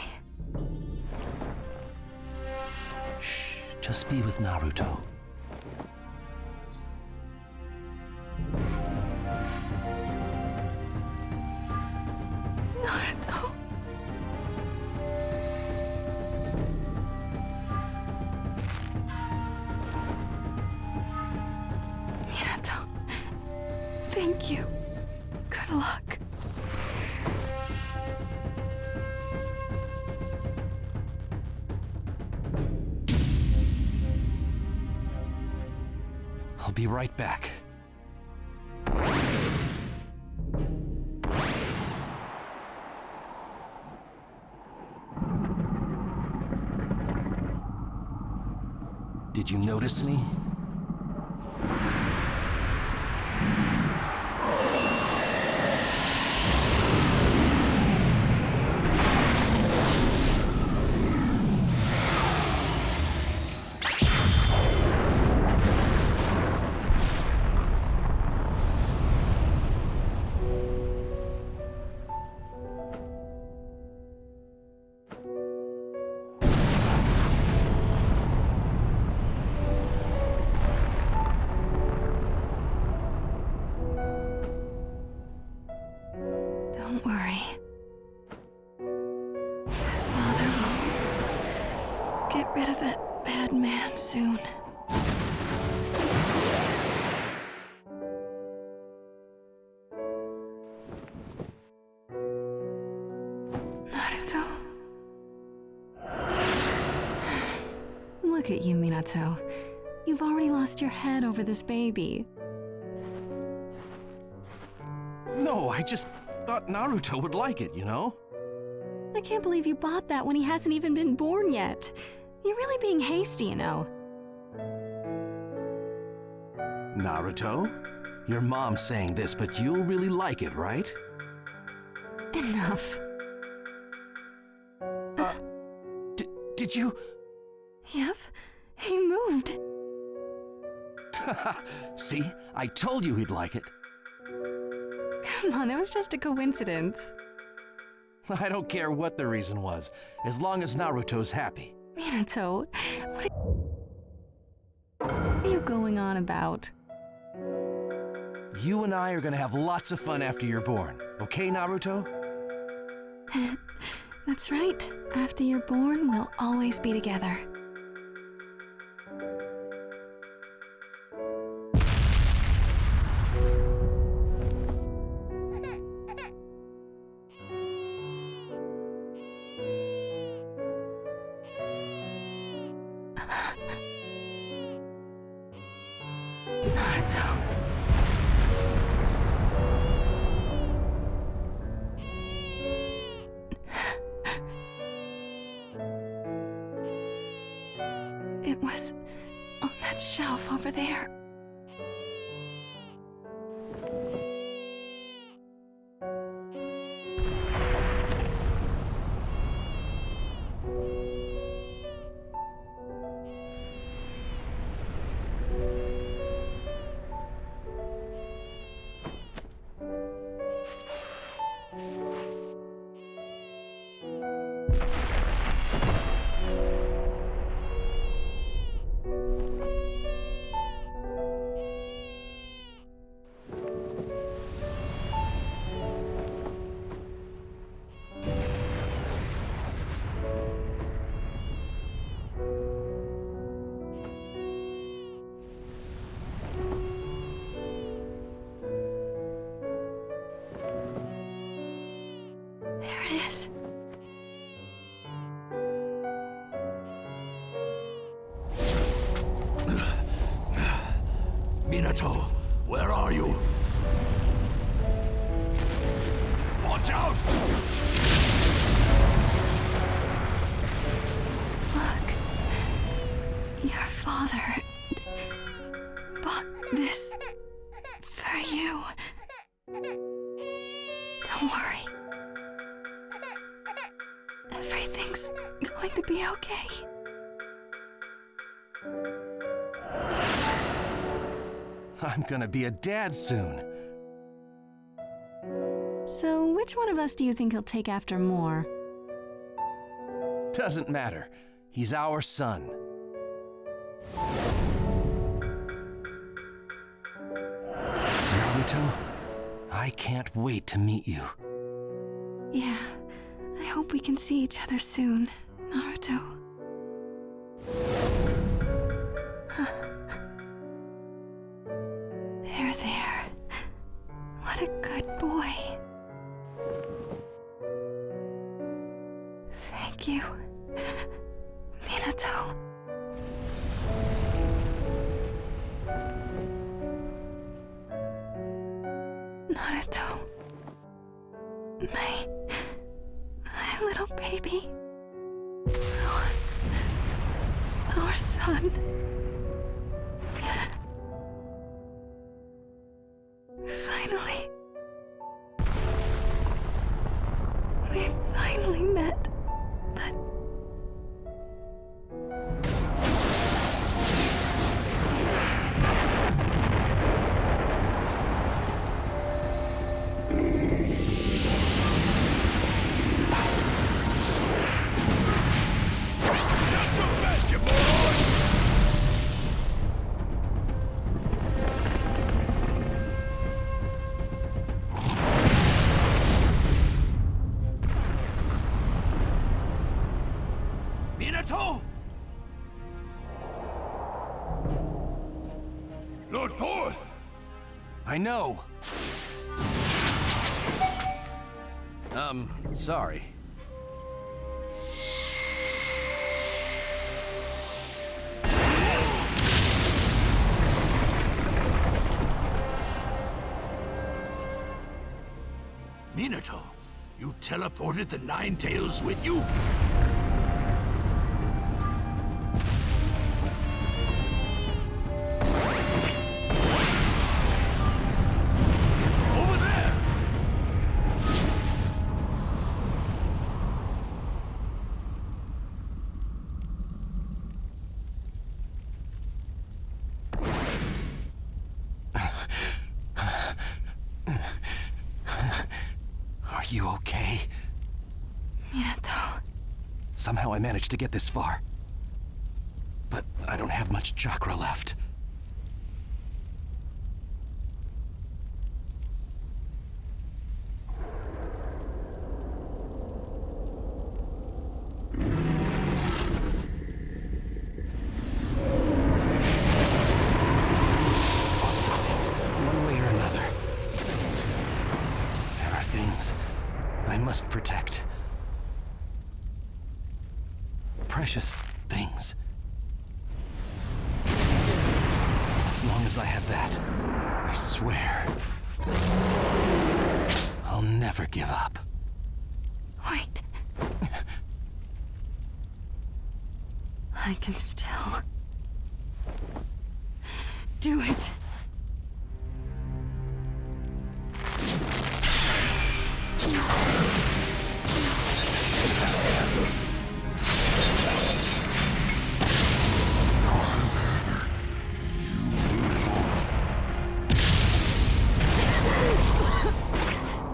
Shh, just be with Naruto. Naruto. Minato. Thank you. Good luck. I'll be right back. Did you notice me? Don't worry. Father will get rid of that bad man soon. Look at you, Minato. You've already lost your head over this baby. No, I just thought Naruto would like it, you know? I can't believe you bought that when he hasn't even been born yet. You're really being hasty, you know. Naruto, your mom's saying this, but you'll really like it, right? Enough. Did you? Yep, he moved. See, I told you he'd like it. Come on, it was just a coincidence. I don't care what the reason was, as long as Naruto's happy. Minato, what are you going on about? You and I are gonna have lots of fun after you're born, okay, Naruto? That's right. After you're born, we'll always be together. Naruto. It was on that shelf over there. There it is. Minato, where are you? Watch out! Look. Your father bought this for you. Don't worry. Everything's going to be okay. I'm gonna be a dad soon. So, which one of us do you think he'll take after more? Doesn't matter. He's our son. Naruto, I can't wait to meet you. Yeah, I hope we can see each other soon, Naruto. There. What a good boy. Thank you, Minato. Naruto. My little baby. Our son. Finally. We finally met. But Minato! Lord Fourth! I know. Sorry. Minato, you teleported the Nine Tails with you? Over there! Are you okay? Minato. Somehow I managed to get this far. But I don't have much chakra left. I'll stop him, one way or another. There are things I must protect. Precious things. As long as I have that, I swear, I'll never give up. Wait. I can still do it.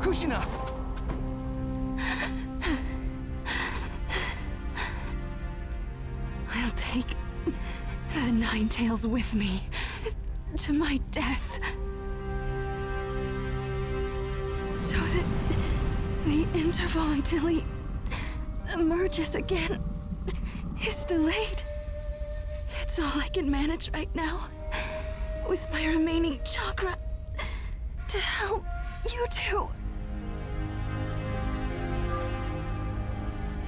Kushina! I'll take the Nine Tails with me to my death. So that the interval until he emerges again is delayed. It's all I can manage right now, with my remaining chakra, to help you two.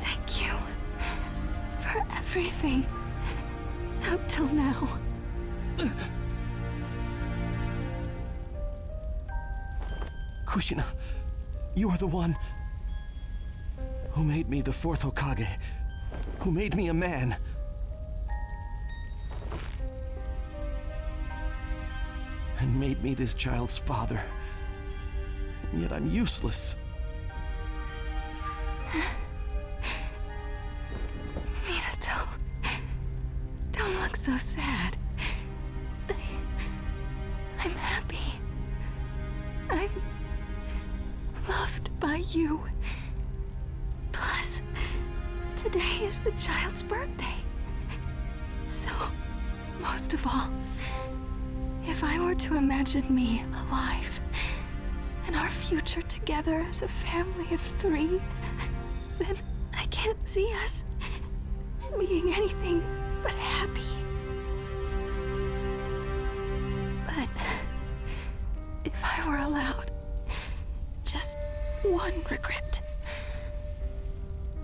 Thank you for everything up till now. Kushina, you are the one who made me the fourth Hokage, who made me a man. And made me this child's father. And yet I'm useless. Minato, don't look so sad. I'm happy. I'm loved by you. Plus, today is the child's birthday. So, most of all, if I were to imagine me alive, and our future together as a family of 3, then I can't see us being anything but happy. But if I were allowed just one regret,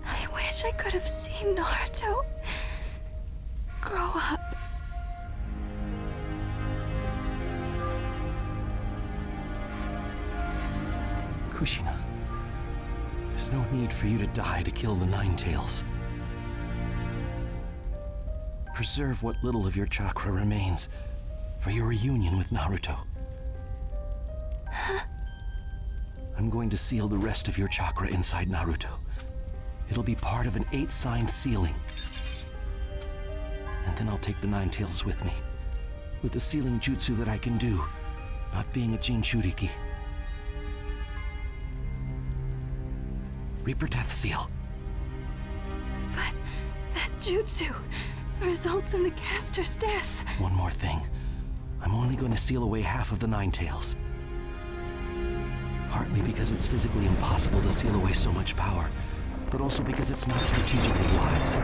I wish I could have seen Naruto grow up. Kushina, there's no need for you to die to kill the Nine Tails. Preserve what little of your chakra remains for your reunion with Naruto. Huh? I'm going to seal the rest of your chakra inside Naruto. It'll be part of an 8-sign sealing. And then I'll take the Nine Tails with me. With the sealing jutsu that I can do, not being a jinchuriki. Reaper Death Seal. But that jutsu results in the caster's death. One more thing. I'm only going to seal away half of the Nine Tails. Partly because it's physically impossible to seal away so much power, but also because it's not strategically wise.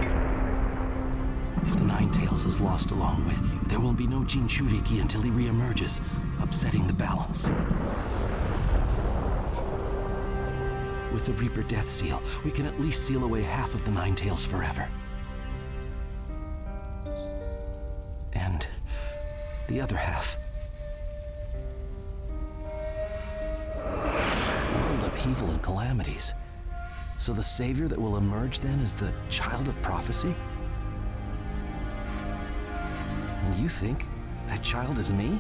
If the Nine Tails is lost along with you, there will be no jinchuriki until he reemerges, upsetting the balance. With the Reaper Death Seal, we can at least seal away half of the Nine Tails forever. And the other half. World up upheaval and calamities. So the savior that will emerge then is the child of prophecy? And you think that child is me?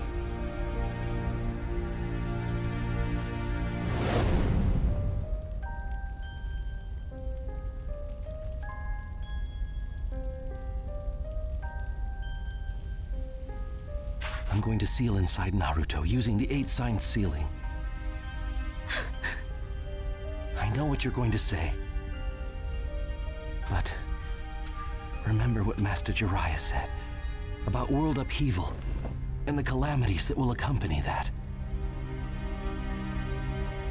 I'm going to seal inside Naruto using the 8-sign sealing. I know what you're going to say. But remember what Master Jiraiya said about world upheaval and the calamities that will accompany that.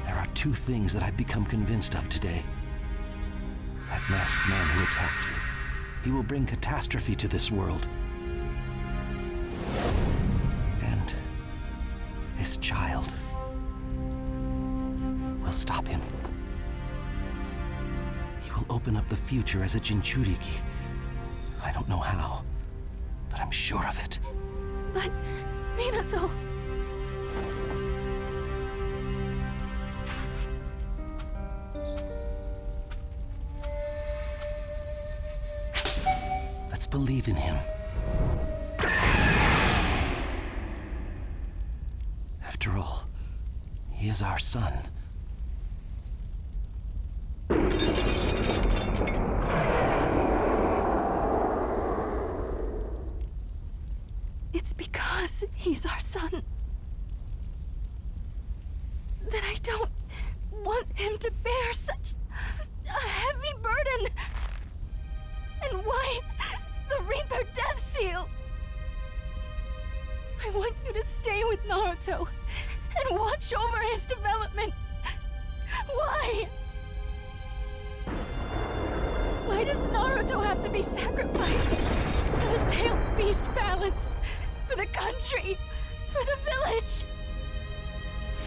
There are two things that I've become convinced of today. That masked man who attacked you, he will bring catastrophe to this world. And this child will stop him. He will open up the future as a jinchuriki. I don't know how, but I'm sure of it. But, Minato... Let's believe in him. After all, he is our son. It's because he's our son that I don't want him to bear such a heavy burden. And why the Reaper Death Seal? I want you to stay with Naruto and watch over his development. Why? Why does Naruto have to be sacrificed for the tailed beast balance? For the country, for the village.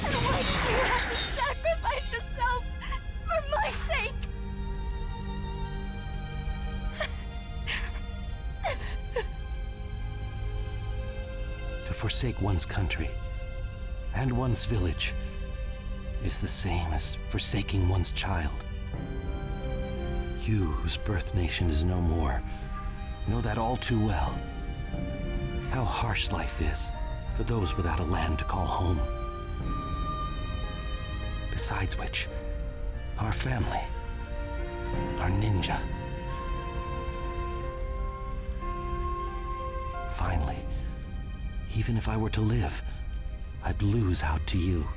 And why do you have to sacrifice yourself for my sake? To forsake one's country and one's village is the same as forsaking one's child. You, whose birth nation is no more, know that all too well. How harsh life is for those without a land to call home. Besides which, our family, our ninja. Finally, even if I were to live, I'd lose out to you.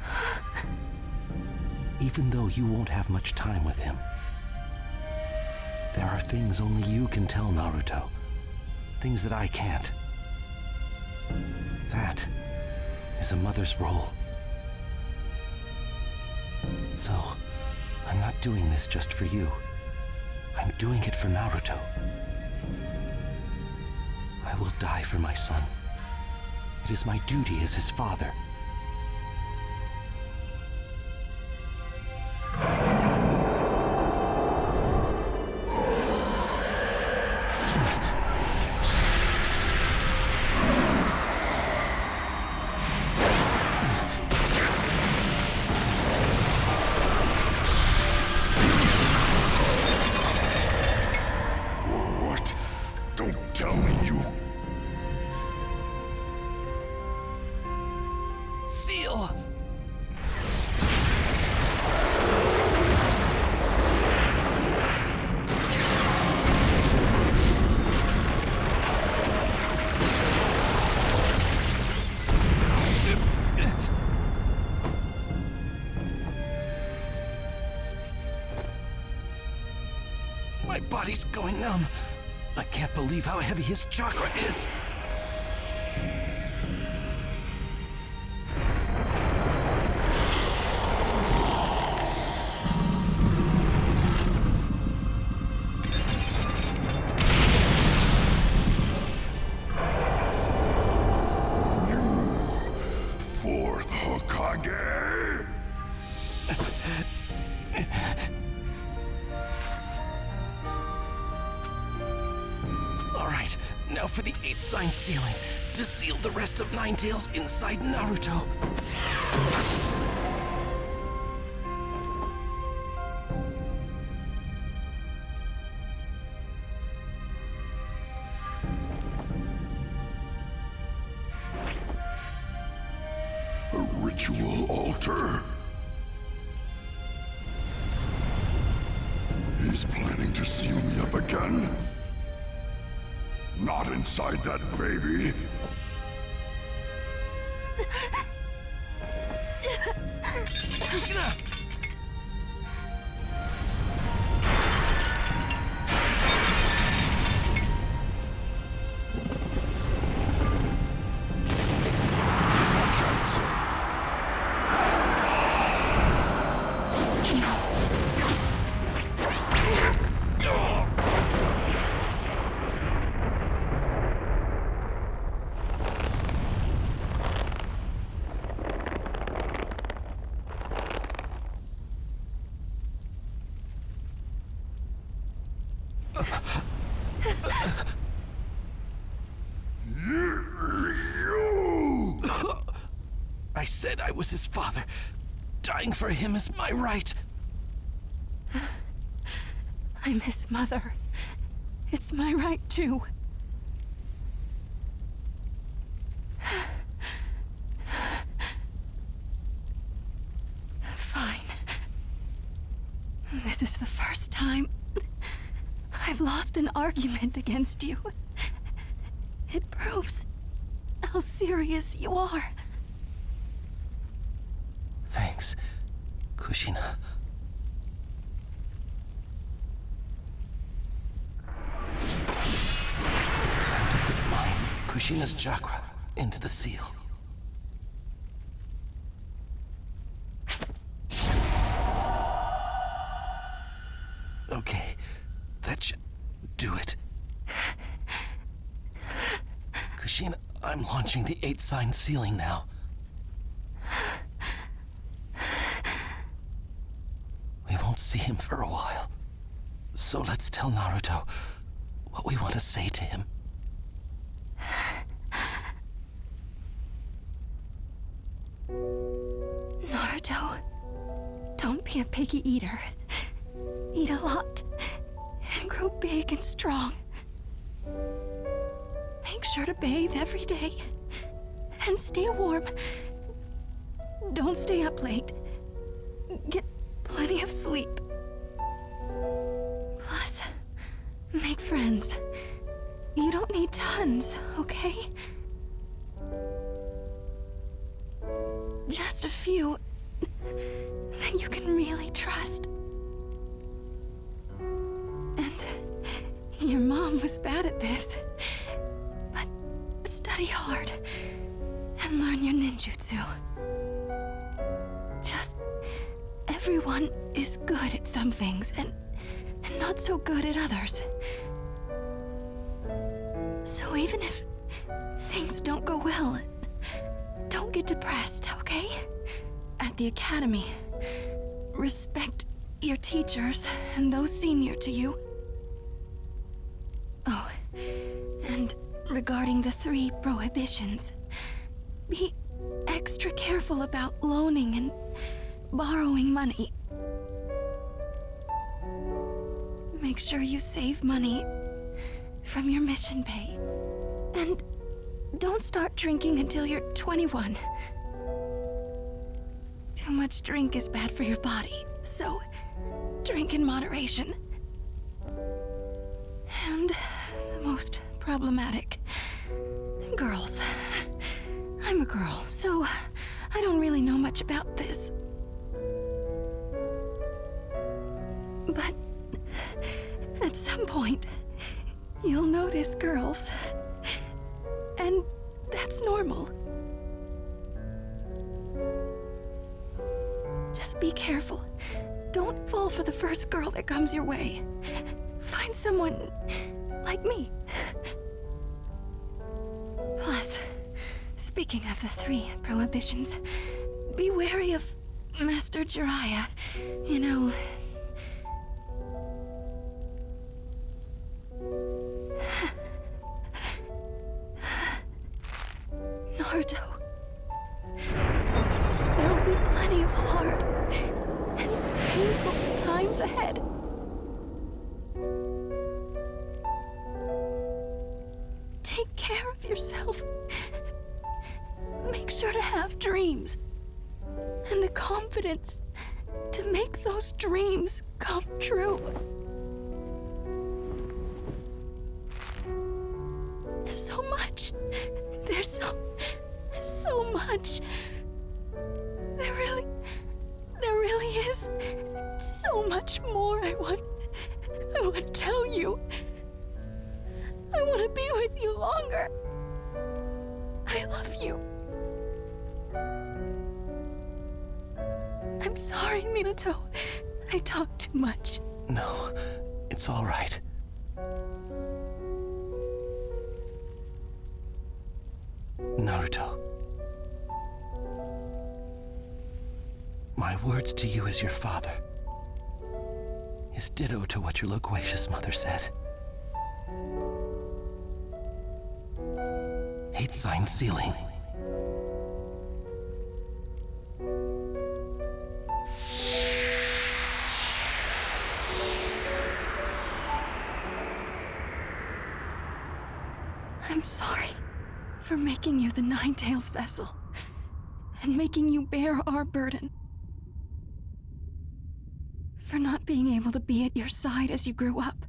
Even though you won't have much time with him. There are things only you can tell Naruto. Things that I can't. That is a mother's role. So, I'm not doing this just for you. I'm doing it for Naruto. I will die for my son. It is my duty as his father. What? Don't tell me you... Seal! My body's going numb. I can't believe how heavy his chakra is. Fourth Hokage! All right, now for the 8-sign sealing to seal the rest of Nine Tails inside Naruto. ritual altar. He's planning to seal me up again. Not inside that baby. Kushina! Here's my chance. I said I was his father. Dying for him is my right. I'm his mother. It's my right, too. Fine. This is the first time I've lost an argument against you. It proves how serious you are. Thanks, Kushina. Time to put mine, Kushina's chakra, into the seal. Okay, that should do it. Kushina, I'm launching the 8-sign sealing now. We won't see him for a while. So let's tell Naruto what we want to say to him. Naruto, don't be a picky eater. Eat a lot and grow big and strong. Make sure to bathe every day and stay warm. Don't stay up late. Get plenty of sleep. Plus, make friends. You don't need tons, okay? Just a few that you can really trust. And your mom was bad at this. But study hard and learn your ninjutsu. Just everyone is good at some things and not so good at others. So even if things don't go well, don't get depressed, okay? At the academy, respect your teachers and those senior to you. Oh, and regarding the 3 prohibitions, be extra careful about loaning and borrowing money. Make sure you save money from your mission pay. And don't start drinking until you're 21. Too much drink is bad for your body, so drink in moderation. And the most problematic, girls. I'm a girl, so I don't really know much about this. But at some point, you'll notice girls. And that's normal. Just be careful. Don't fall for the first girl that comes your way. Find someone like me. Plus, speaking of the 3 prohibitions, be wary of Master Jiraiya. You know... Naruto. There will be plenty of hard and painful times ahead. Take care of yourself. Make sure to have dreams. and the confidence to make those dreams come true. So much. There's so much. There really is so much more I want to tell you. I want to be with you longer. I love you. I'm sorry, Minato. I talk too much. No, it's all right. Naruto. My words to you as your father is ditto to what your loquacious mother said. Hate sign sealing. I'm sorry for making you the Nine-Tails vessel and making you bear our burden. For not being able to be at your side as you grew up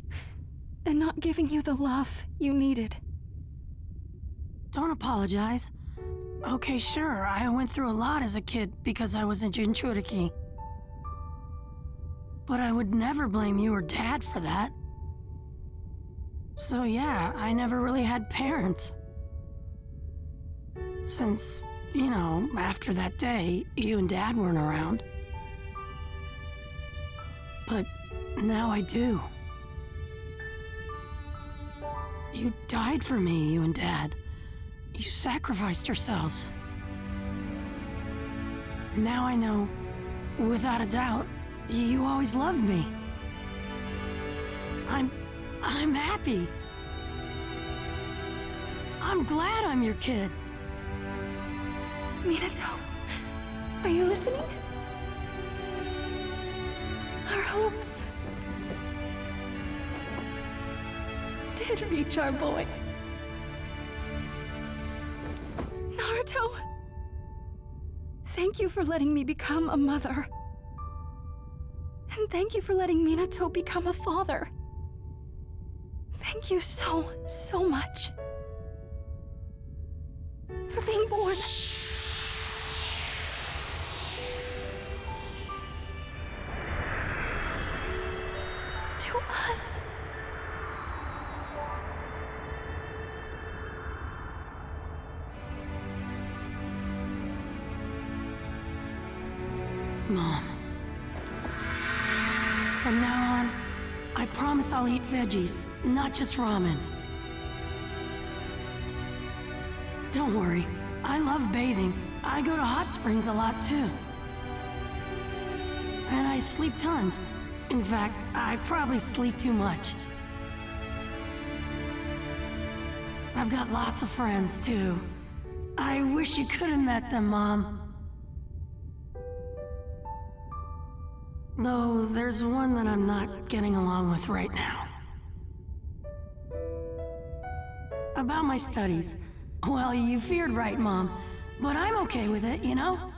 and not giving you the love you needed. Don't apologize. Okay, sure, I went through a lot as a kid because I was in jinchuriki. But I would never blame you or Dad for that. So yeah, I never really had parents. Since, you know, after that day, you and Dad weren't around. But now I do. You died for me, you and Dad. You sacrificed yourselves. Now I know, without a doubt, you always loved me. I'm happy. I'm glad I'm your kid. Minato, are you listening? Our hopes did reach our boy. Naruto, thank you for letting me become a mother. And thank you for letting Minato become a father. Thank you so much for being born. To us. Mom. From now on, I promise I'll eat veggies, not just ramen. Don't worry, I love bathing. I go to hot springs a lot too. And I sleep tons. In fact, I probably sleep too much. I've got lots of friends too. I wish you could have met them, Mom. Though there's one that I'm not getting along with right now. About my studies. Well, you feared right, Mom. But I'm okay with it, you know?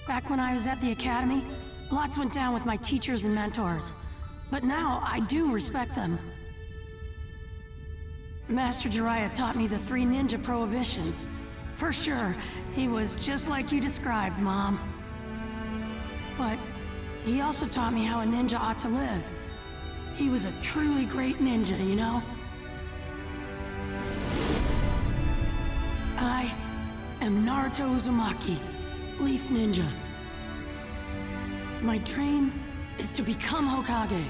Back when I was at the academy, lots went down with my teachers and mentors. But now I do respect them. Master Jiraiya taught me the 3 ninja prohibitions. For sure, he was just like you described, Mom. But he also taught me how a ninja ought to live. He was a truly great ninja, you know? I am Naruto Uzumaki, Leaf Ninja. My dream is to become Hokage,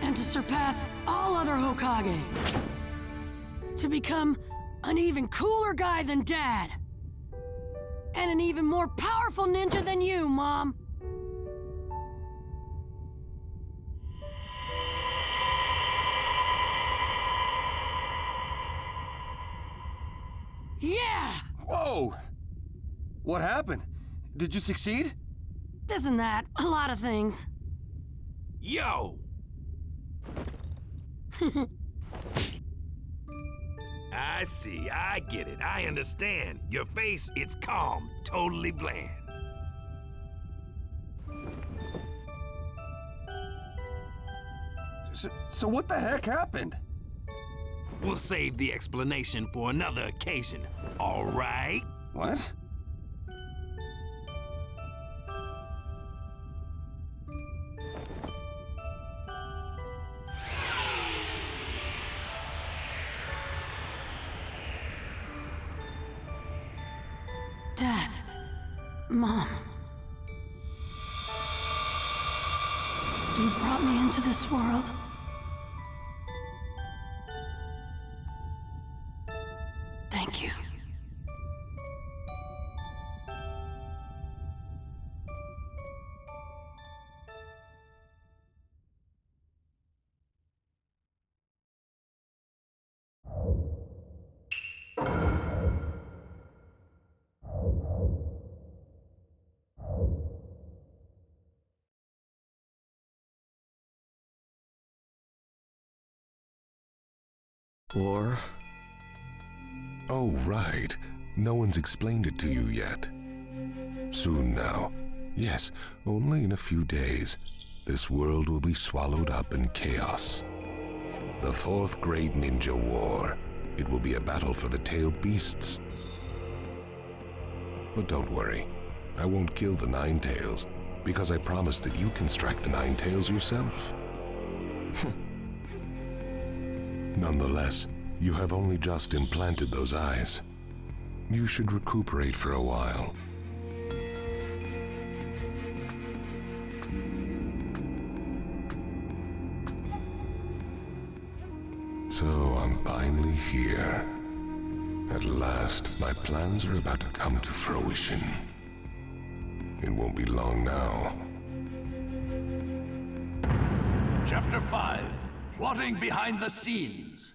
and to surpass all other Hokage. To become an even cooler guy than Dad. And an even more powerful ninja than you, Mom. Yeah! Whoa! What happened? Did you succeed? This and that. A lot of things. Yo! I see, I get it, I understand. Your face, it's calm, totally bland. So what the heck happened? We'll save the explanation for another occasion, all right? What? Dad. Mom. You brought me into this world. Thank you. Or? Oh, right. No one's explained it to you yet. Soon now. Yes, only in a few days. This world will be swallowed up in chaos. The fourth great ninja war. It will be a battle for the tailed beasts. But don't worry. I won't kill the Nine Tails, because I promised that you can strike the Nine Tails yourself. Nonetheless, you have only just implanted those eyes. You should recuperate for a while. So I'm finally here. At last, my plans are about to come to fruition. It won't be long now. Chapter 5. Plotting behind the scenes.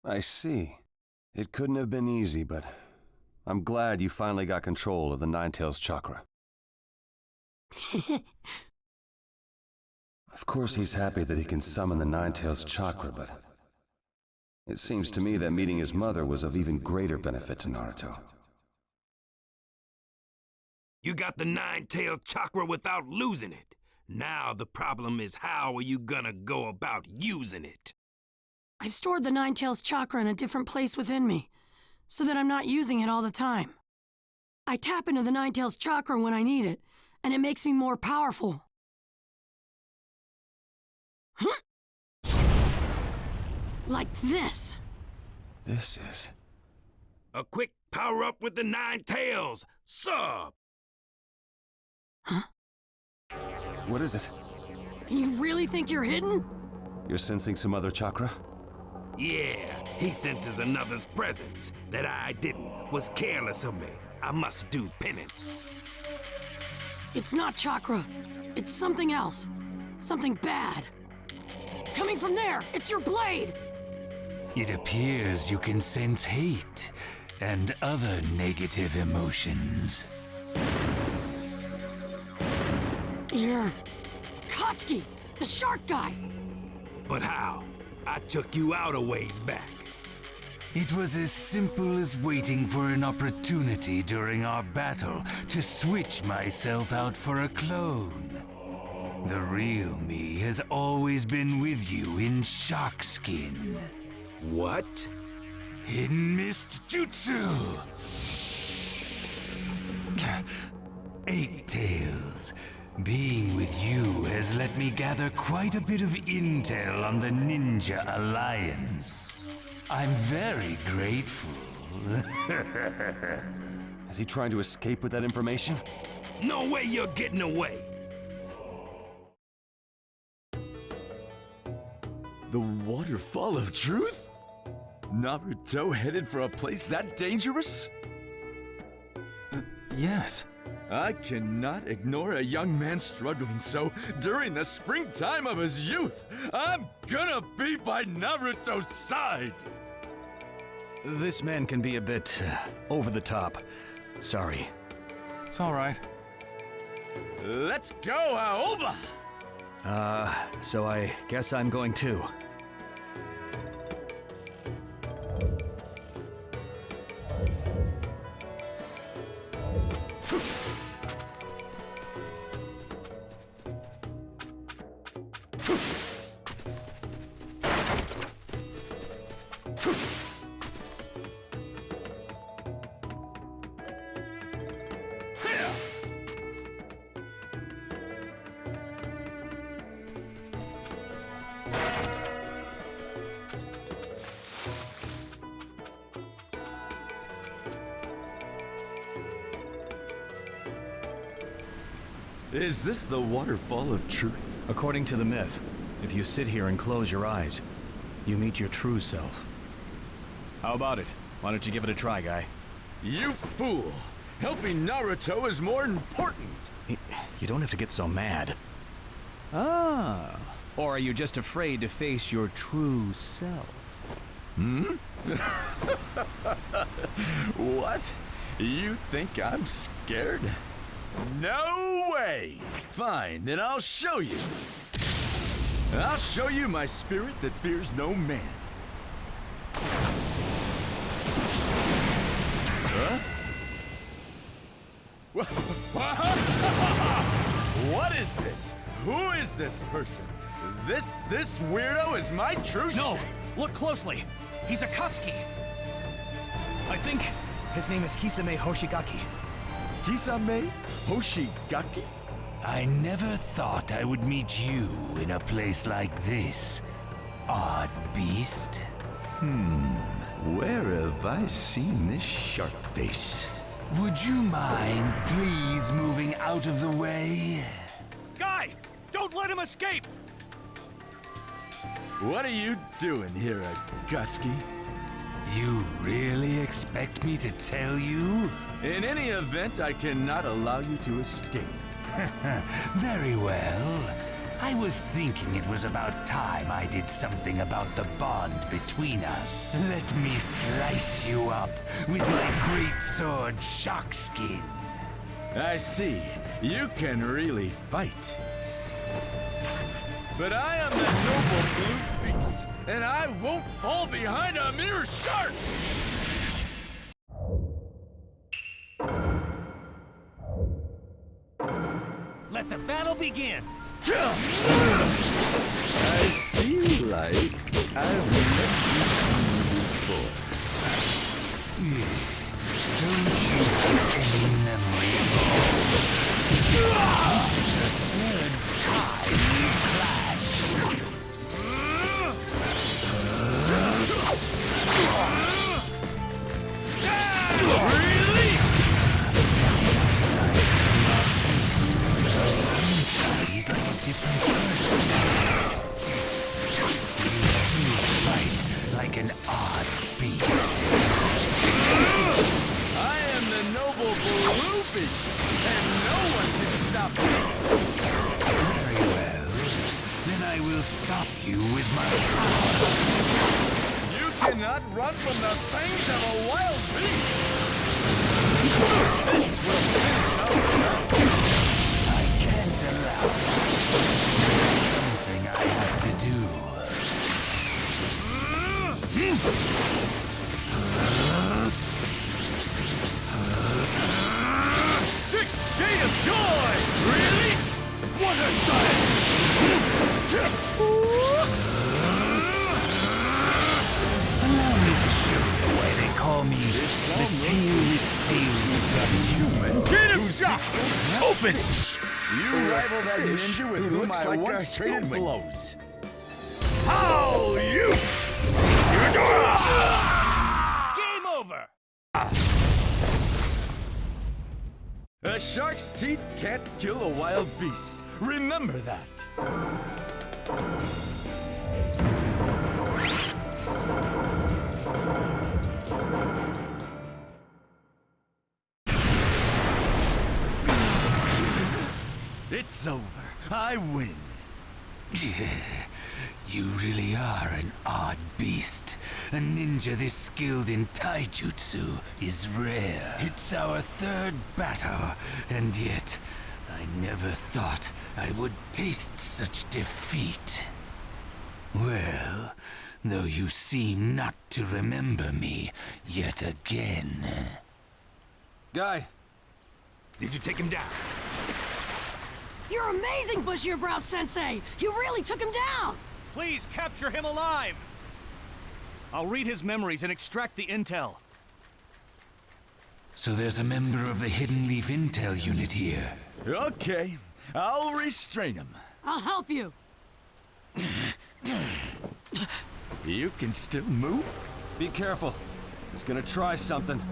I see. It couldn't have been easy, but I'm glad you finally got control of the Nine-Tails chakra. Of course he's happy that he can summon the Nine-Tails chakra, but it seems to me that meeting his mother was of even greater benefit to Naruto. You got the Nine-Tailed chakra without losing it. Now the problem is, how are you gonna go about using it? I've stored the Nine-Tails chakra in a different place within me, so that I'm not using it all the time. I tap into the Nine-Tails chakra when I need it, and it makes me more powerful. Like this. This is... A quick power-up with the Nine Tails! Sub! Huh? What is it? And you really think you're hidden? You're sensing some other chakra? Yeah, he senses another's presence. That I didn't, was careless of me. I must do penance. It's not chakra. It's something else. Something bad. Coming from there, it's your blade! It appears you can sense hate and other negative emotions. You're... Katsuki, the shark guy! But how? I took you out a ways back. It was as simple as waiting for an opportunity during our battle to switch myself out for a clone. The real me has always been with you in shark skin. What? Hidden Mist Jutsu! 8 Tails. Being with you has let me gather quite a bit of intel on the Ninja Alliance. I'm very grateful. Is he trying to escape with that information? No way you're getting away! The waterfall of truth? Naruto headed for a place that dangerous? Yes. I cannot ignore a young man struggling so during the springtime of his youth. I'm gonna be by Naruto's side! This man can be a bit over the top. Sorry. It's all right. Let's go, Aoba! So I guess I'm going too. Is this the waterfall of truth? According to the myth, if you sit here and close your eyes, you meet your true self. How about it? Why don't you give it a try, guy? You fool! Helping Naruto is more important! You don't have to get so mad. Ah. Or are you just afraid to face your true self? Hmm? What? You think I'm scared? No way! Fine, then I'll show you. I'll show you my spirit that fears no man. Huh? What is this? Who is this person? This weirdo is my true No! Look closely! He's Akatsuki! I think his name is Kisame Hoshigaki. Kisame Hoshigaki? I never thought I would meet you in a place like this, odd beast. Where have I seen this shark face? Would you mind please moving out of the way? Guy! Don't let him escape! What are you doing here, Akatsuki? You really expect me to tell you? In any event, I cannot allow you to escape. Very well. I was thinking it was about time I did something about the bond between us. Let me slice you up with my great sword Sharkskin. I see. You can really fight. But I am the noble blue beast, and I won't fall behind a mere shark! Let the battle begin! I feel like I've met you before. Don't you have any memory at all? This is the third time we clashed. Really? Inside he's like a different person. You two fight like an odd beast. I am the noble blue beast, and no one can stop me. Very well. Then I will stop you with my power. You cannot run from the fangs of a wild beast. This will finish up now. I can't allow that. There's something I have to do. Day of joy! Really? What a sight! Allow me to show you why they call me the tailless tailsless. Get him shot! Open! You rival that ninja with whom I once traded blows. How you? Game over! A shark's teeth can't kill a wild beast. Remember that. It's over. I win. You really are an odd beast. A ninja this skilled in taijutsu is rare. It's our third battle, and yet I never thought I would taste such defeat. Well, though you seem not to remember me yet again. Guy, did you take him down? You're amazing, Bushy-Brow Sensei! You really took him down! Please capture him alive! I'll read his memories and extract the intel. So there's a member of the Hidden Leaf Intel unit here. Okay, I'll restrain him. I'll help you. You can still move? Be careful. He's gonna try something.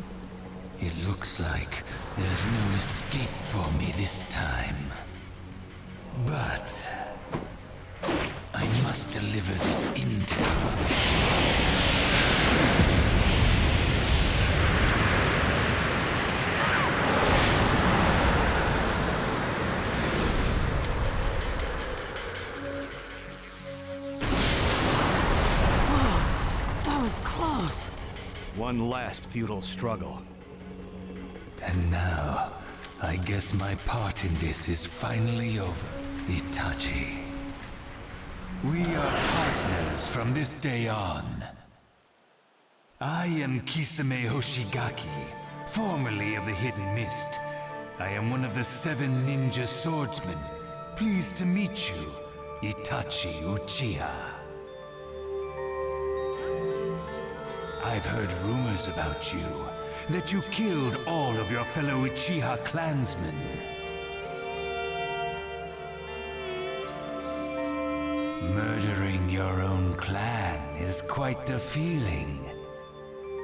It looks like there's no escape for me this time. But I must deliver this intel. Close. One last futile struggle. And now, I guess my part in this is finally over, Itachi. We are partners from this day on. I am Kisame Hoshigaki, formerly of the Hidden Mist. I am one of the 7 ninja swordsmen. Pleased to meet you, Itachi Uchiha. I've heard rumors about you, that you killed all of your fellow Uchiha clansmen. Murdering your own clan is quite the feeling,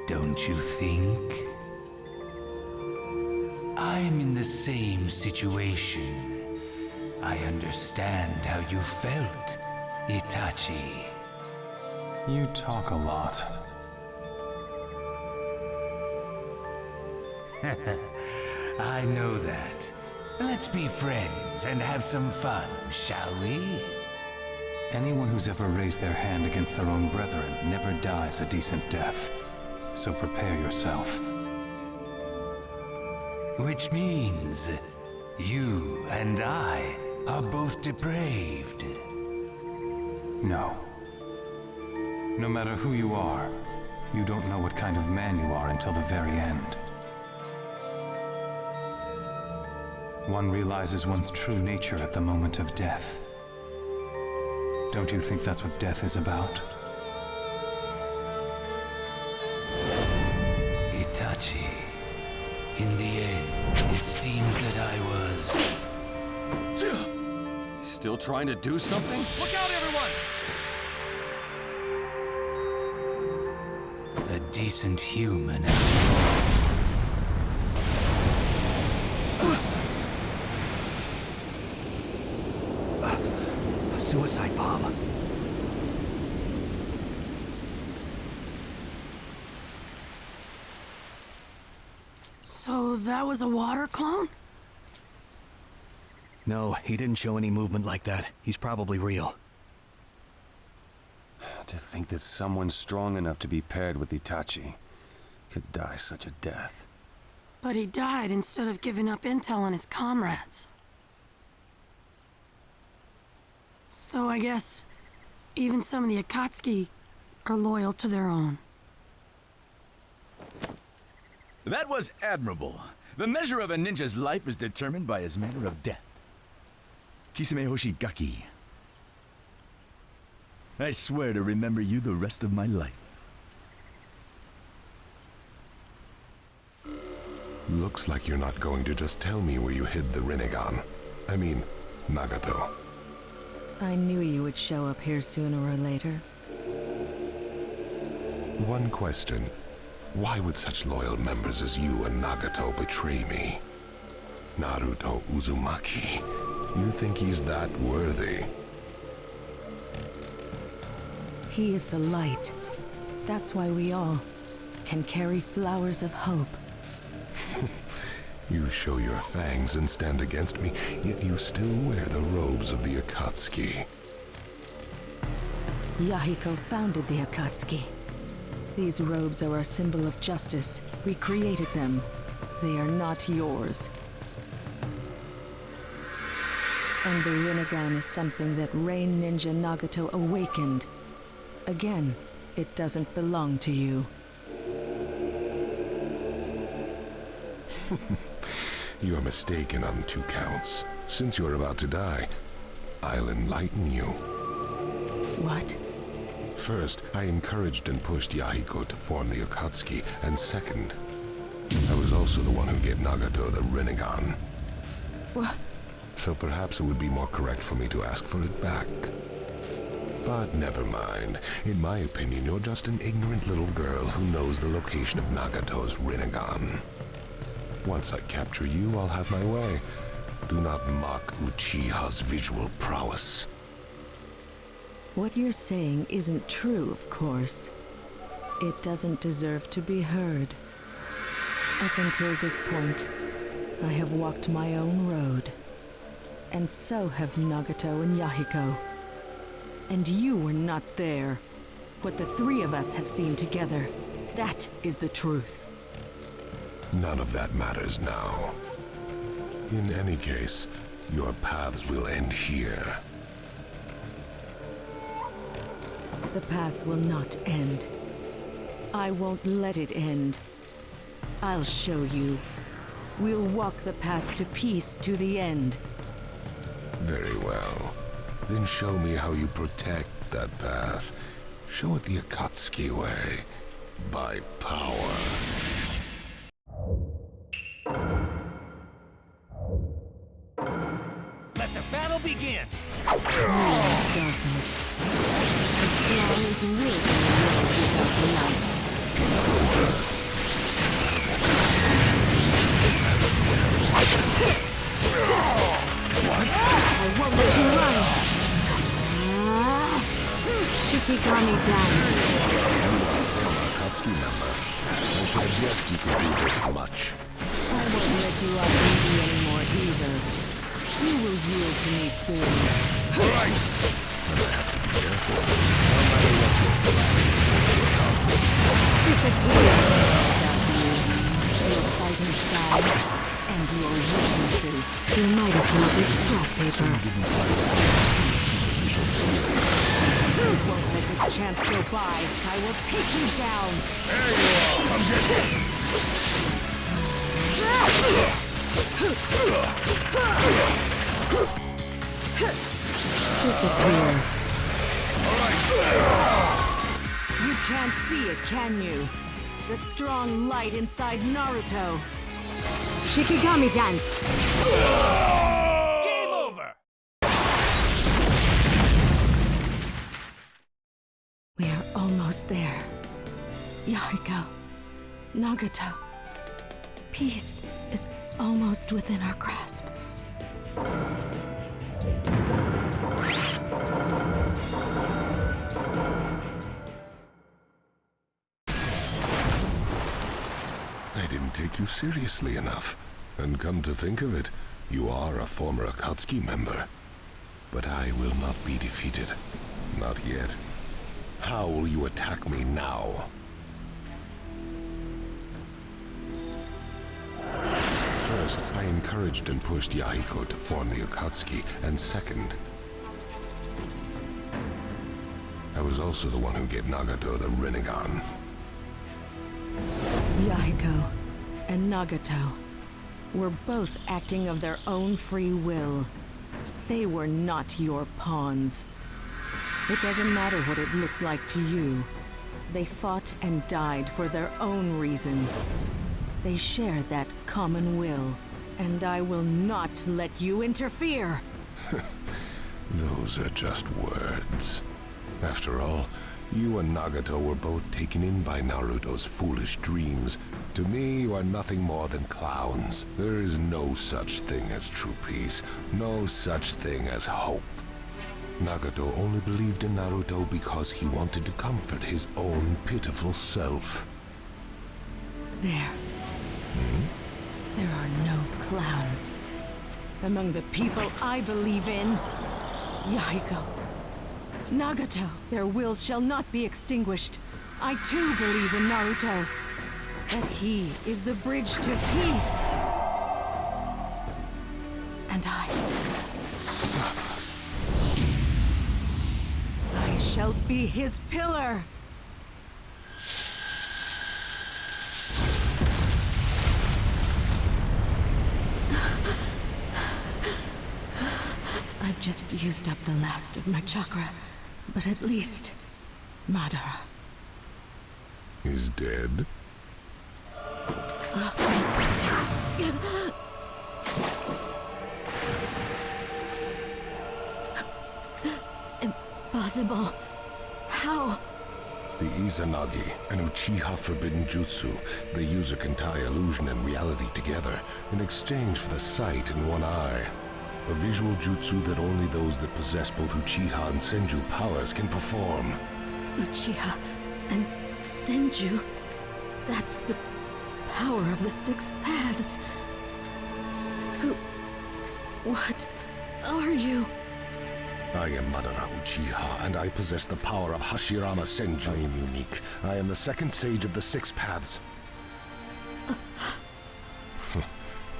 don't you think? I'm in the same situation. I understand how you felt, Itachi. You talk a lot. I know that. Let's be friends and have some fun, shall we? Anyone who's ever raised their hand against their own brethren never dies a decent death. So prepare yourself. Which means you and I are both depraved. No. No matter who you are, you don't know what kind of man you are until the very end. One realizes one's true nature at the moment of death. Don't you think that's what death is about? Itachi, in the end, it seems that I was... Still trying to do something? Look out, everyone! A decent human after all. Suicide bomb. So that was a water clone? No, he didn't show any movement like that. He's probably real. To think that someone strong enough to be paired with Itachi could die such a death. But he died instead of giving up intel on his comrades. So I guess even some of the Akatsuki are loyal to their own. That was admirable. The measure of a ninja's life is determined by his manner of death. Kisame Hoshigaki. I swear to remember you the rest of my life. Looks like you're not going to just tell me where you hid the Rinnegan. I mean, Nagato. I knew you would show up here sooner or later. One question. Why would such loyal members as you and Nagato betray me? Naruto Uzumaki. You think he's that worthy? He is the light. That's why we all can carry flowers of hope. You show your fangs and stand against me, yet you still wear the robes of the Akatsuki. Yahiko founded the Akatsuki. These robes are a symbol of justice. We created them. They are not yours. And the Rinnegan is something that Rain Ninja Nagato awakened. Again, it doesn't belong to you. You are mistaken on 2 counts. Since you are about to die, I'll enlighten you. What? First, I encouraged and pushed Yahiko to form the Akatsuki, and second, I was also the one who gave Nagato the Rinnegan. What? So perhaps it would be more correct for me to ask for it back. But never mind. In my opinion, you're just an ignorant little girl who knows the location of Nagato's Rinnegan. Once I capture you, I'll have my way. Do not mock Uchiha's visual prowess. What you're saying isn't true, of course. It doesn't deserve to be heard. Up until this point, I have walked my own road. And so have Nagato and Yahiko. And you were not there. What the 3 of us have seen together, that is the truth. None of that matters now. In any case, your paths will end here. The path will not end. I won't let it end. I'll show you. We'll walk the path to peace to the end. Very well. Then show me how you protect that path. Show it the Akatsuki way. By power. Let the battle begin! Darkness. As long as the will in the world without the light. What? I won't let you run! Shikigami dance. You are a former Akatsuki member. I should have guessed you could do this much. I won't let you off easy anymore either. You will yield to me soon. Right! And I have to be careful. No matter what your plan is, disappear without you. Your fighting style and your weaknesses. You might as well be scrap paper. Won't let this chance go by. I will take you down. There you are. I'm getting. Disappear. You can't see it, can you? The strong light inside Naruto. Shikigami dance. Game over! We are almost there. Yahiko, Nagato. Peace is almost within our grasp. I didn't take you seriously enough. And come to think of it, you are a former Akatsuki member. But I will not be defeated. Not yet. How will you attack me now? First, I encouraged and pushed Yahiko to form the Akatsuki, and second, I was also the one who gave Nagato the Rinnegan. Yahiko and Nagato were both acting of their own free will. They were not your pawns. It doesn't matter what it looked like to you. They fought and died for their own reasons. They share that common will, and I will not let you interfere. Those are just words. After all, you and Nagato were both taken in by Naruto's foolish dreams. To me, you are nothing more than clowns. There is no such thing as true peace, no such thing as hope. Nagato only believed in Naruto because he wanted to comfort his own pitiful self. There. There are no clowns. Among the people I believe in, Yahiko, Nagato, their wills shall not be extinguished. I too believe in Naruto, that he is the bridge to peace. And I shall be his pillar. I've just used up the last of my chakra, but at least Madara is dead. Impossible. How? The Izanagi, an Uchiha forbidden jutsu. They use a Kentai illusion and reality together in exchange for the sight in one eye. A visual jutsu that only those that possess both Uchiha and Senju powers can perform. Uchiha and Senju. That's the power of the six paths. What are you? I am Madara Uchiha, and I possess the power of Hashirama Senju. I am unique. I am the second sage of the six paths.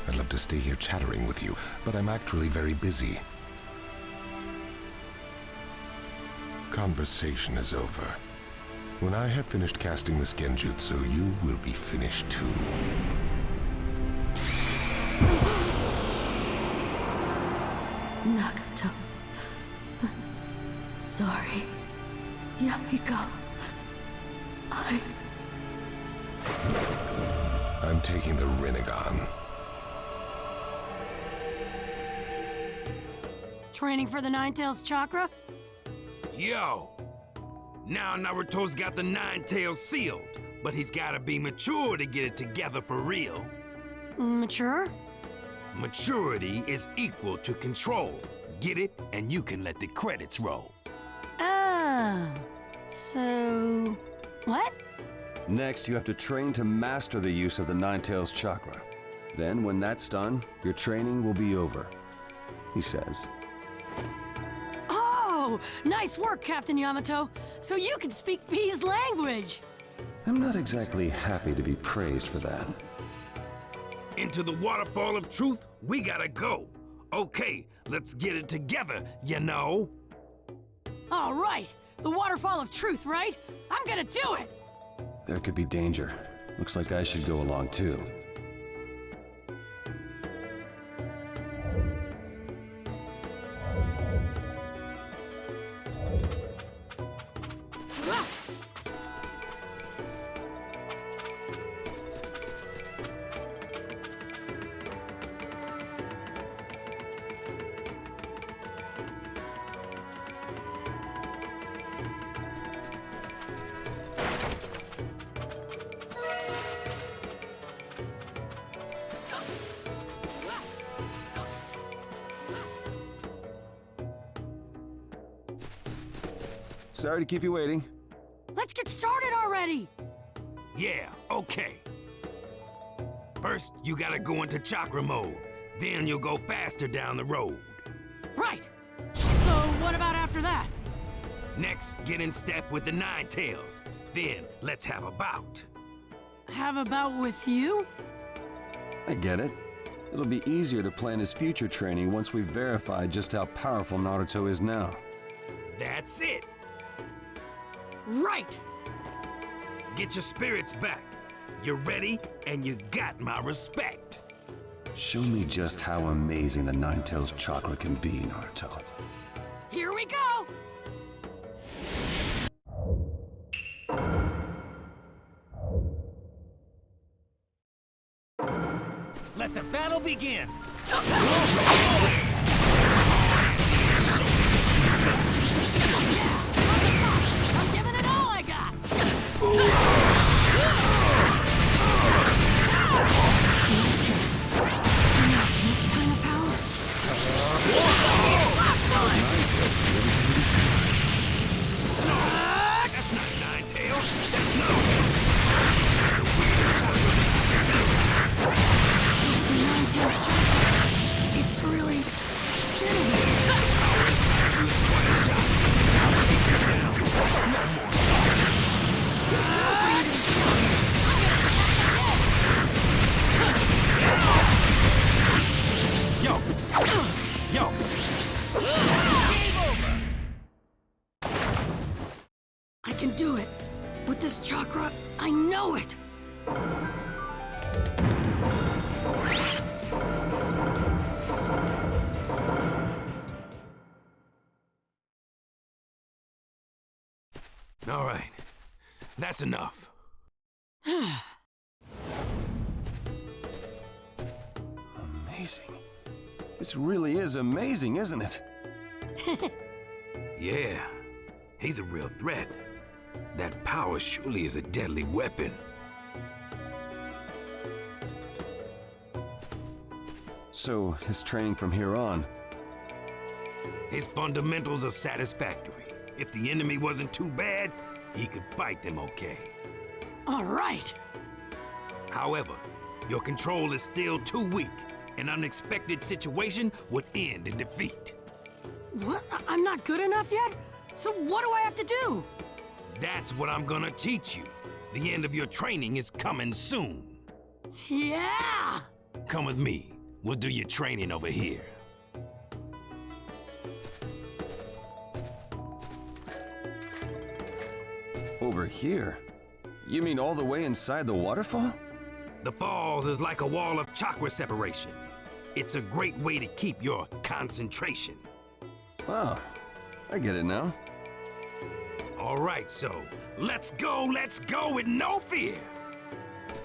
I'd love to stay here chattering with you, but I'm actually very busy. Conversation is over. When I have finished casting this genjutsu, you will be finished too. Nagato. Sorry. Yamiko. I'm taking the Rinnegan. Training for the Nine-Tails chakra? Yo! Now Naruto's got the Nine-Tails sealed, but he's gotta be mature to get it together for real. Mature? Maturity is equal to control. Get it, and you can let the credits roll. Oh. So... what? Next, you have to train to master the use of the Nine-Tails chakra. Then, when that's done, your training will be over, he says. Oh! Nice work, Captain Yamato. So you can speak B's language. I'm not exactly happy to be praised for that. Into the waterfall of truth, we gotta go. Okay, let's get it together, you know. All right. The waterfall of truth, right? I'm gonna do it! There could be danger. Looks like I should go along too. Sorry to keep you waiting. Let's get started already! Yeah, okay. First, you gotta go into chakra mode. Then you'll go faster down the road. Right! So what about after that? Next, get in step with the Nine-Tails. Then, let's have a bout. Have a bout with you? I get it. It'll be easier to plan his future training once we've verified just how powerful Naruto is now. That's it! Right! Get your spirits back. You're ready, and you got my respect. Show me just how amazing the Nine-Tails chakra can be, Naruto. Here we go! Let the battle begin! I'm giving it all I got! This kind of power. That's not Nine-Tails. That's Naruto. That's a weird chakra. This is the Nine-Tails chakra. It's really can do it. With this chakra, I know it. All right. That's enough. Amazing. This really is amazing, isn't it? Yeah, he's a real threat. That power surely is a deadly weapon. So, his training from here on? His fundamentals are satisfactory. If the enemy wasn't too bad, he could fight them okay. All right. However, your control is still too weak. An unexpected situation would end in defeat. What? I'm not good enough yet? So what do I have to do? That's what I'm gonna teach you. The end of your training is coming soon. Yeah! Come with me. We'll do your training over here. Over here? You mean all the way inside the waterfall? The falls is like a wall of chakra separation. It's a great way to keep your concentration. Wow, I get it now. All right, so let's go with no fear.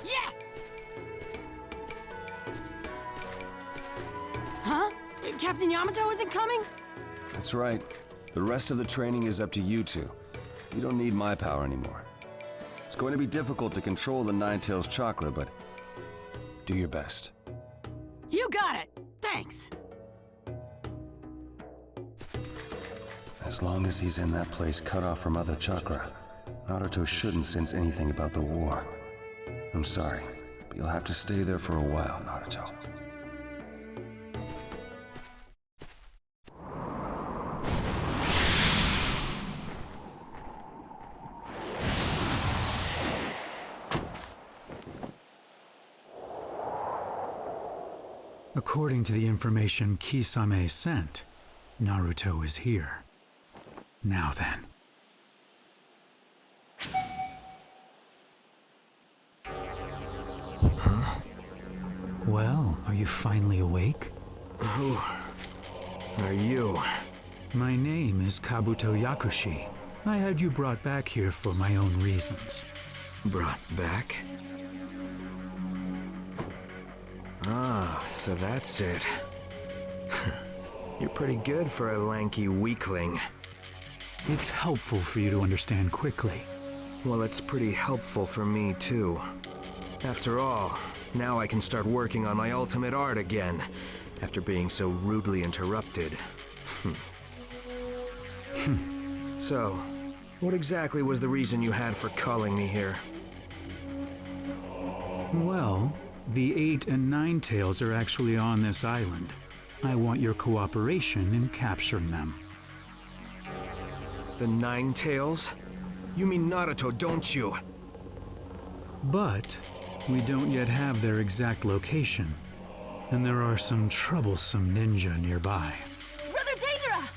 Yes! Huh? Captain Yamato isn't coming? That's right. The rest of the training is up to you two. You don't need my power anymore. It's going to be difficult to control the Nine-Tails chakra, but do your best. You got it! Thanks! As long as he's in that place cut off from other chakra, Naruto shouldn't sense anything about the war. I'm sorry, but you'll have to stay there for a while, Naruto. According to the information Kisame sent, Naruto is here. Now then. Huh? Well, are you finally awake? Who are you? My name is Kabuto Yakushi. I had you brought back here for my own reasons. Brought back? Ah, so that's it. You're pretty good for a lanky weakling. It's helpful for you to understand quickly. Well, it's pretty helpful for me, too. After all, now I can start working on my ultimate art again, after being so rudely interrupted. So, what exactly was the reason you had for calling me here? Well, the 8 and 9 tails are actually on this island. I want your cooperation in capturing them. The 9 tails? You mean Naruto, don't you? But we don't yet have their exact location, and there are some troublesome ninja nearby. Brother Daedra!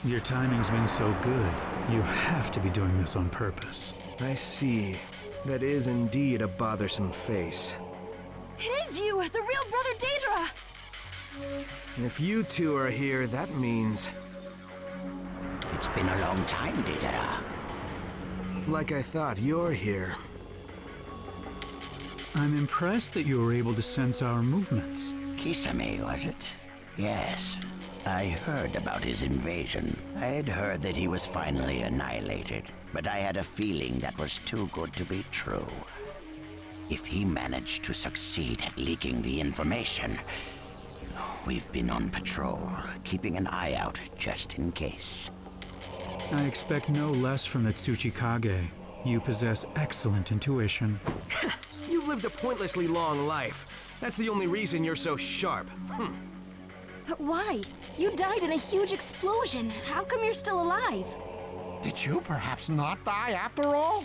Your timing's been so good, you have to be doing this on purpose. I see. That is indeed a bothersome face. It is you, the real Brother Daedra! If you two are here, that means... It's been a long time, Daedra. Like I thought, you're here. I'm impressed that you were able to sense our movements. Kisame, was it? Yes. I heard about his invasion. I had heard that he was finally annihilated, but I had a feeling that was too good to be true. If he managed to succeed at leaking the information, we've been on patrol, keeping an eye out just in case. I expect no less from the Kage. You possess excellent intuition. You've lived a pointlessly long life. That's the only reason you're so sharp. But why? You died in a huge explosion. How come you're still alive? Did you perhaps not die after all?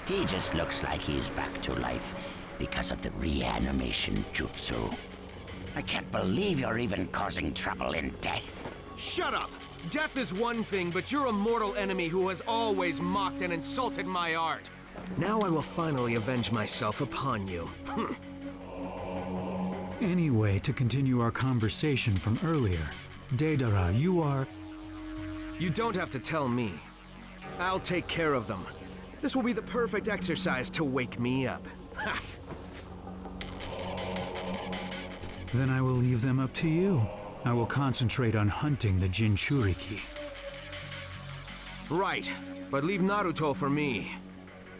He just looks like he's back to life because of the reanimation jutsu. I can't believe you're even causing trouble in death. Shut up! Death is one thing, but you're a mortal enemy who has always mocked and insulted my art. Now I will finally avenge myself upon you. Anyway, to continue our conversation from earlier, Deidara, you are... You don't have to tell me. I'll take care of them. This will be the perfect exercise to wake me up. Then I will leave them up to you. I will concentrate on hunting the jinchuriki. Right, but leave Naruto for me.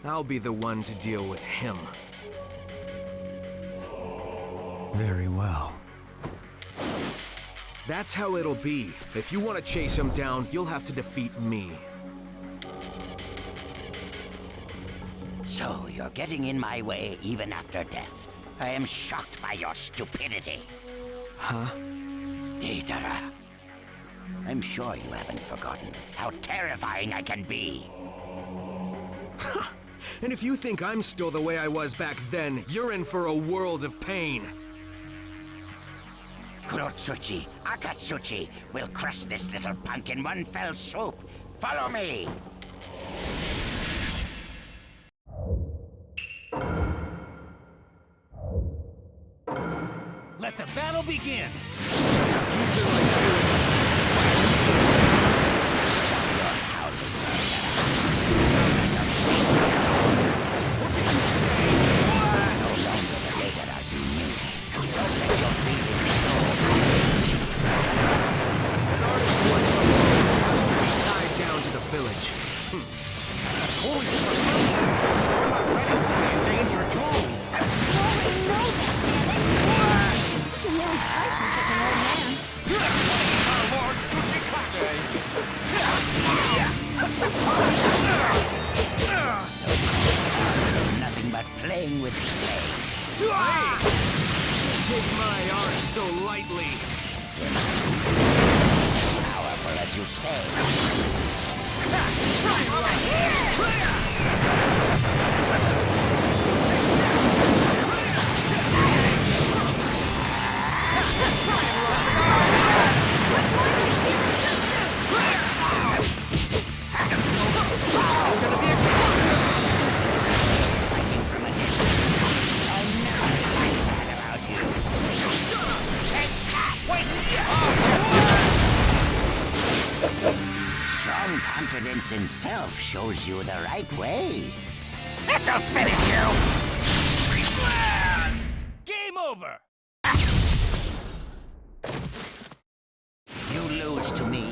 I'll be the one to deal with him. Very well. That's how it'll be. If you want to chase him down, you'll have to defeat me. So, you're getting in my way even after death. I am shocked by your stupidity. Huh? Deidara, I'm sure you haven't forgotten how terrifying I can be. And if you think I'm still the way I was back then, you're in for a world of pain. Kurotsuchi, Akatsuchi will crush this little punk in one fell swoop. Follow me! Let the battle begin! Nothing but playing with clay. Take my art so lightly. It's as powerful as you say. Strong confidence in self shows you the right way. This'll finish you! Blast! Game over! You lose to me.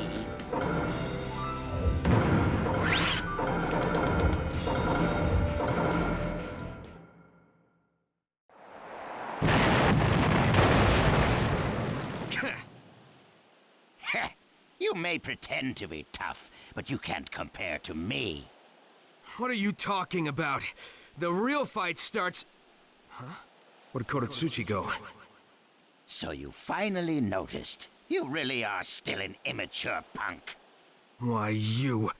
You may pretend to be tough, but you can't compare to me. What are you talking about? The real fight starts... Huh? Where'd Kurotsuchi go? So you finally noticed. You really are still an immature punk. Why, you...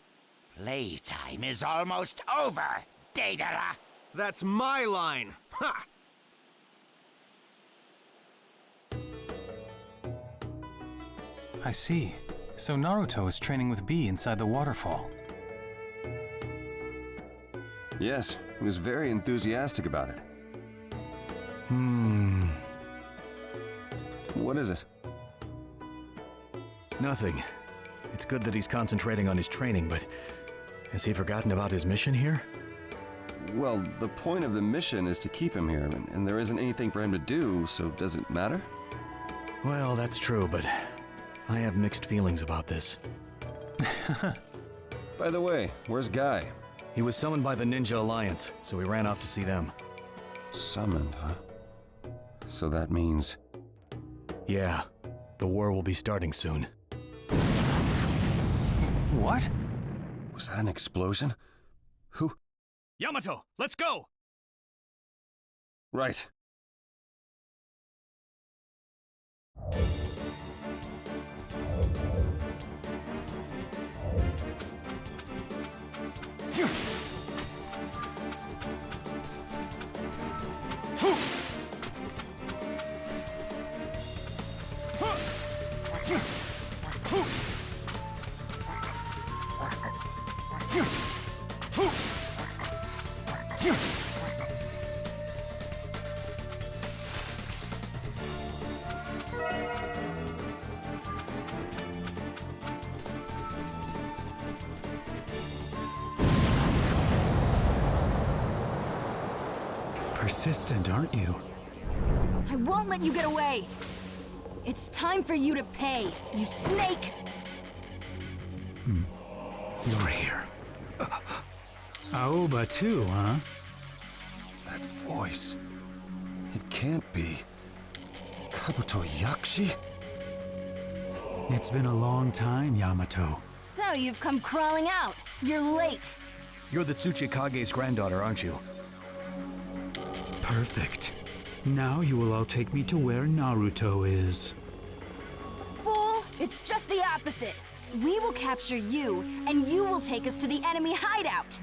Playtime is almost over, Deidara. That's my line! Ha! I see. So Naruto is training with B inside the waterfall. Yes, he was very enthusiastic about it. What is it? Nothing. It's good that he's concentrating on his training, but has he forgotten about his mission here? Well, the point of the mission is to keep him here, and there isn't anything for him to do, so does it matter? Well, that's true, but I have mixed feelings about this. By the way, where's Guy? He was summoned by the Ninja Alliance, so we ran off to see them. Summoned, huh? So that means... Yeah, the war will be starting soon. What? Was that an explosion? Who? Yamato, let's go! Right. Persistent, aren't you? I won't let you get away! It's time for you to pay, you snake! You're here. Aoba too, huh? That voice. It can't be. Kabuto Yakshi? It's been a long time, Yamato. So you've come crawling out. You're late. You're the Tsuchi Kage's granddaughter, aren't you? Perfect. Now you will all take me to where Naruto is. Fool! It's just the opposite. We will capture you, and you will take us to the enemy hideout.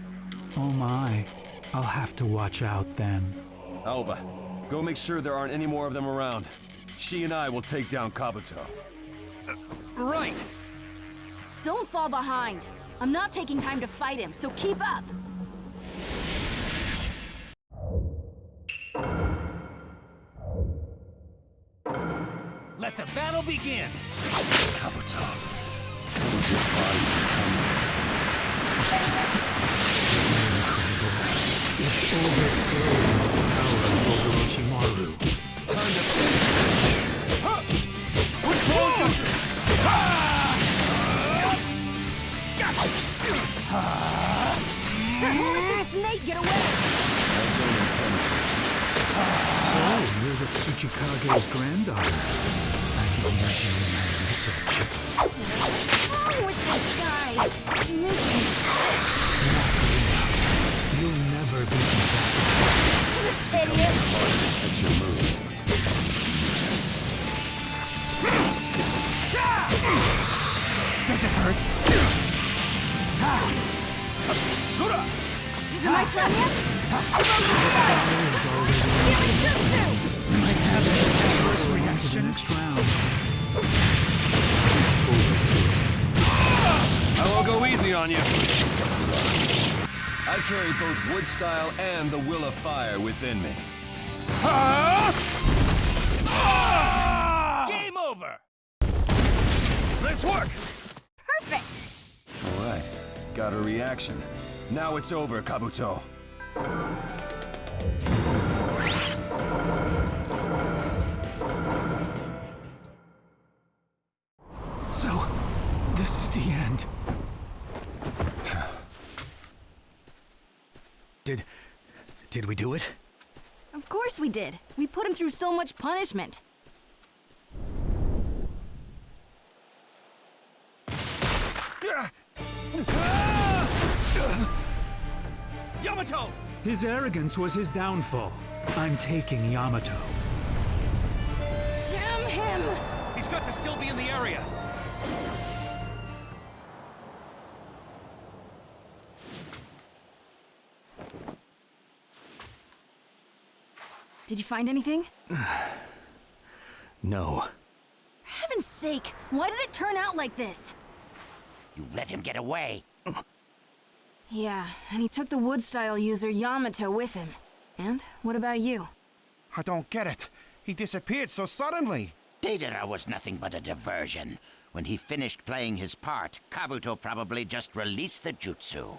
Oh my. I'll have to watch out then. Aoba, go make sure there aren't any more of them around. She and I will take down Kabuto. Right! Don't fall behind. I'm not taking time to fight him, so keep up. Let the battle begin! Kabuto. Will your body become... It's overflowing with the power of Orochimaru. Time to finish this! Control jutsu! Who let the snake get away? I don't intend to. So, you're the Tsuchikage's granddaughter. I can use you in my research. What's wrong with this guy? He makes me Not enough. You'll never beat me back. This idiot. That's your moves. Does it hurt? Is it my turn yet? You might have a first reaction to the next round. I won't go easy on you. I carry both wood style and the will of fire within me. Game over! Nice work! Perfect! All right, got a reaction. Now it's over, Kabuto. So, this is the end. Did we do it? Of course we did. We put him through so much punishment. Yamato! His arrogance was his downfall. I'm taking Yamato. Damn him! He's got to still be in the area. Did you find anything? No. For heaven's sake, why did it turn out like this? You let him get away. Yeah, and he took the wood-style user Yamato with him. And what about you? I don't get it. He disappeared so suddenly. Deidara was nothing but a diversion. When he finished playing his part, Kabuto probably just released the jutsu.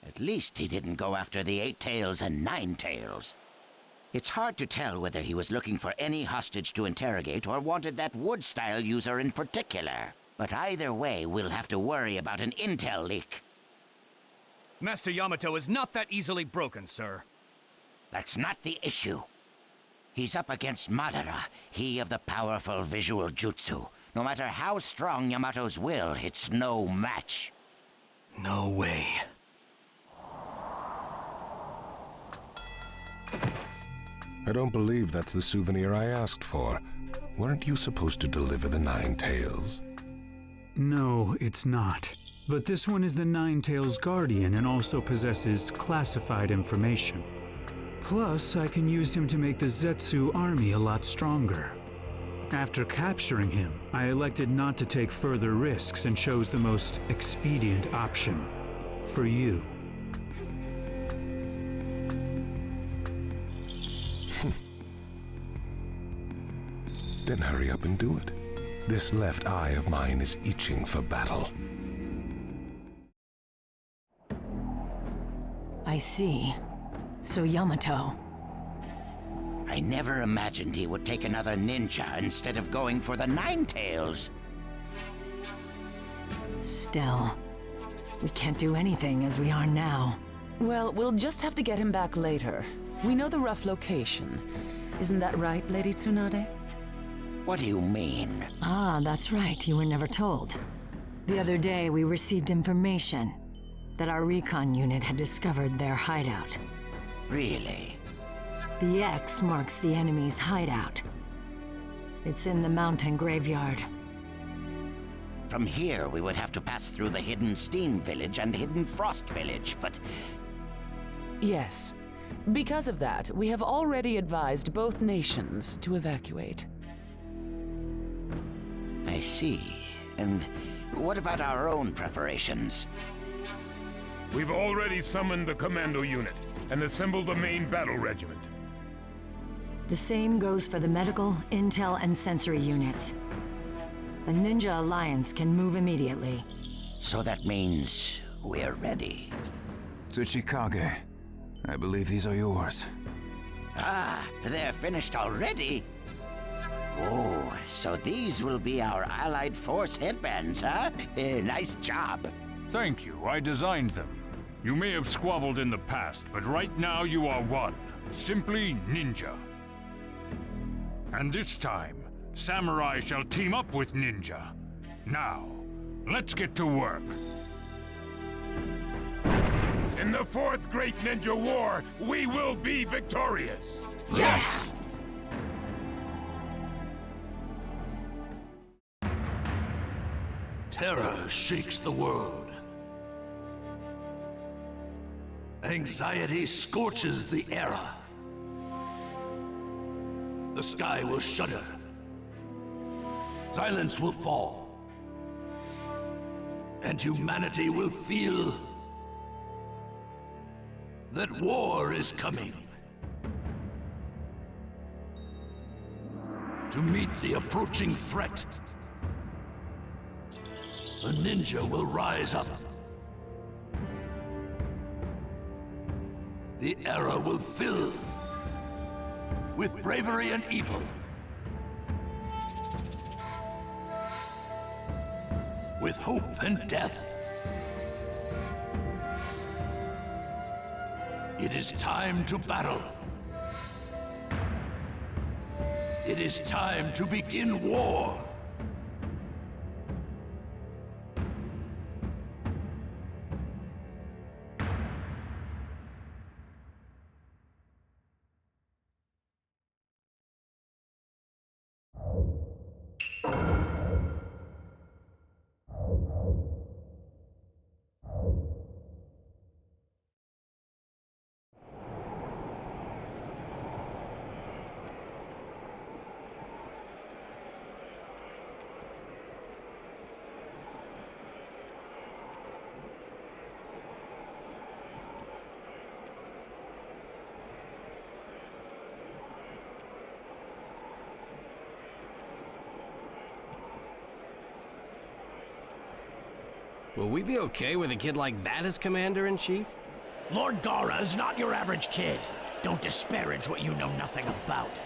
At least he didn't go after the 8 tails and 9 tails. It's hard to tell whether he was looking for any hostage to interrogate or wanted that wood-style user in particular. But either way, we'll have to worry about an intel leak. Master Yamato is not that easily broken, sir. That's not the issue. He's up against Madara, he of the powerful visual jutsu. No matter how strong Yamato's will, it's no match. No way. I don't believe that's the souvenir I asked for. Weren't you supposed to deliver the 9 tails? No, it's not. But this one is the 9 Tails Guardian and also possesses classified information. Plus, I can use him to make the Zetsu army a lot stronger. After capturing him, I elected not to take further risks and chose the most expedient option. For you. Then hurry up and do it. This left eye of mine is itching for battle. I see. So Yamato. I never imagined he would take another ninja instead of going for the Nine Tails. Still, we can't do anything as we are now. Well, we'll just have to get him back later. We know the rough location. Isn't that right, Lady Tsunade? What do you mean? Ah, that's right. You were never told. The other day, we received information that our recon unit had discovered their hideout. Really? The X marks the enemy's hideout. It's in the mountain graveyard. From here, we would have to pass through the Hidden Steam Village and Hidden Frost Village, but... Yes. Because of that, we have already advised both nations to evacuate. I see. And what about our own preparations? We've already summoned the commando unit and assembled the main battle regiment. The same goes for the medical, intel, and sensory units. The Ninja Alliance can move immediately. So that means we're ready. Kage, I believe these are yours. Ah, they're finished already? Oh, so these will be our Allied Force headbands, huh? Nice job. Thank you, I designed them. You may have squabbled in the past, but right now you are one. Simply ninja. And this time, samurai shall team up with ninja. Now, let's get to work. In the fourth great ninja war, we will be victorious! Yes! Terror shakes the world. Anxiety scorches the era. The sky will shudder. Silence will fall. And humanity will feel that war is coming. To meet the approaching threat, a ninja will rise up. The era will fill with bravery and evil. With hope and death. It is time to battle. It is time to begin war. Will we be okay with a kid like that as Commander-in-Chief? Lord Gara is not your average kid. Don't disparage what you know nothing about.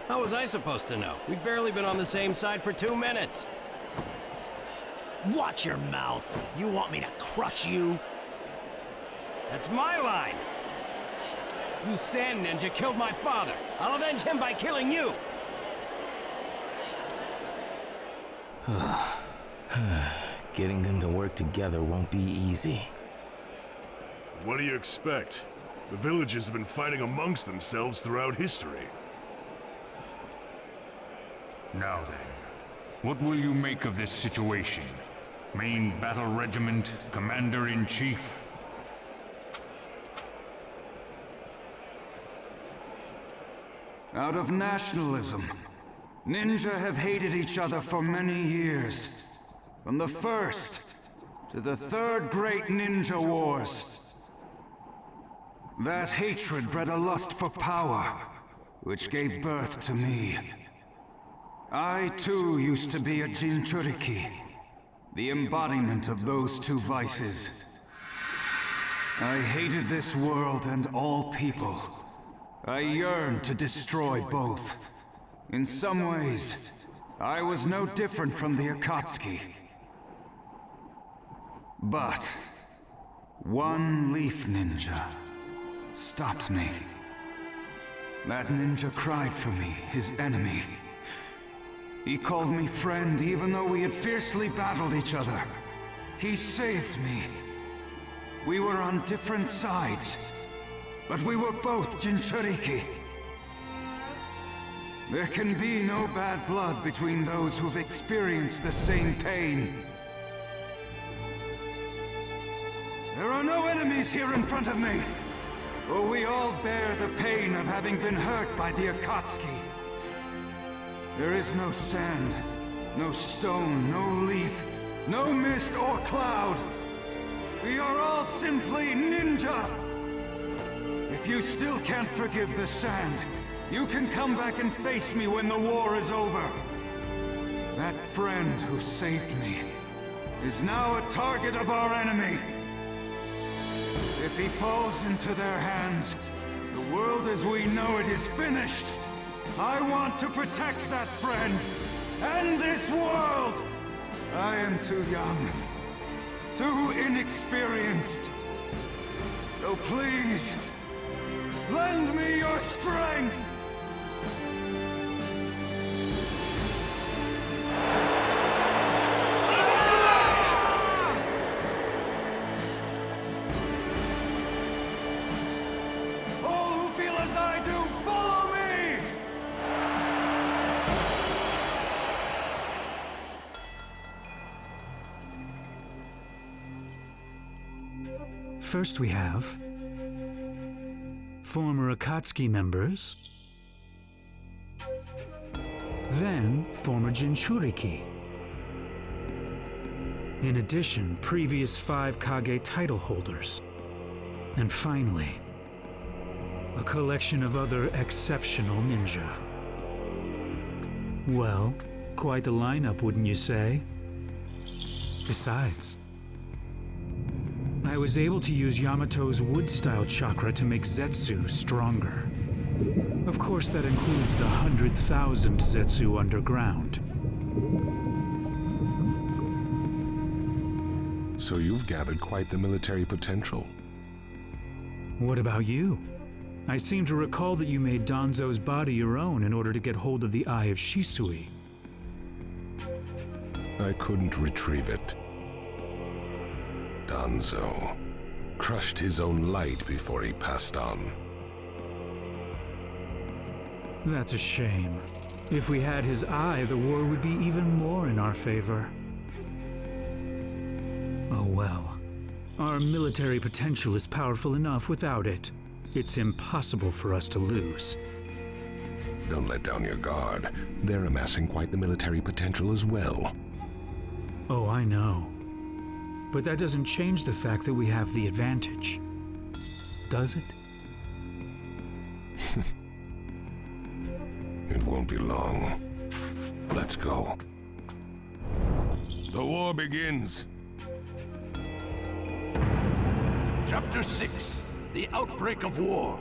How was I supposed to know? We've barely been on the same side for 2 minutes. Watch your mouth. You want me to crush you? That's my line. You sand ninja killed my father. I'll avenge him by killing you. Getting them to work together won't be easy. What do you expect? The villages have been fighting amongst themselves throughout history. Now then, what will you make of this situation? Main battle regiment, Commander-in-Chief? Out of nationalism, Ninja have hated each other for many years. From the first to the third great ninja wars. That hatred bred a lust for power, which gave birth to me. I too used to be a jinchuriki, the embodiment of those two vices. I hated this world and all people. I yearned to destroy both. In some ways, I was no different from the Akatsuki. But one leaf ninja stopped me. That ninja cried for me, his enemy. He called me friend even though we had fiercely battled each other. He saved me. We were on different sides, but we were both jinchuriki. There can be no bad blood between those who've experienced the same pain. There are no enemies here in front of me, for we all bear the pain of having been hurt by the Akatsuki. There is no sand, no stone, no leaf, no mist or cloud. We are all simply ninja! If you still can't forgive the sand, you can come back and face me when the war is over. That friend who saved me is now a target of our enemy. If he falls into their hands, the world as we know it is finished. I want to protect that friend and this world. I am too young, too inexperienced. So please, lend me your strength. First we have former Akatsuki members, then former jinchuriki. In addition, previous 5 Kage title holders. And finally, a collection of other exceptional ninja. Well, quite the lineup, wouldn't you say? Besides, I was able to use Yamato's wood-style chakra to make Zetsu stronger. Of course, that includes the 100,000 Zetsu underground. So you've gathered quite the military potential. What about you? I seem to recall that you made Danzo's body your own in order to get hold of the Eye of Shisui. I couldn't retrieve it. Danzo crushed his own light before he passed on. That's a shame. If we had his eye, the war would be even more in our favor. Oh well. Our military potential is powerful enough without it. It's impossible for us to lose. Don't let down your guard. They're amassing quite the military potential as well. Oh, I know. But that doesn't change the fact that we have the advantage. Does it? It won't be long. Let's go. The war begins. Chapter 6, The Outbreak of War.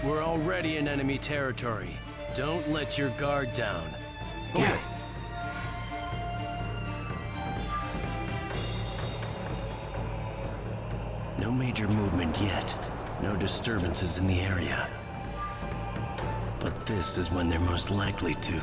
We're already in enemy territory. Don't let your guard down. Yes. No major movement yet. No disturbances in the area. But this is when they're most likely to.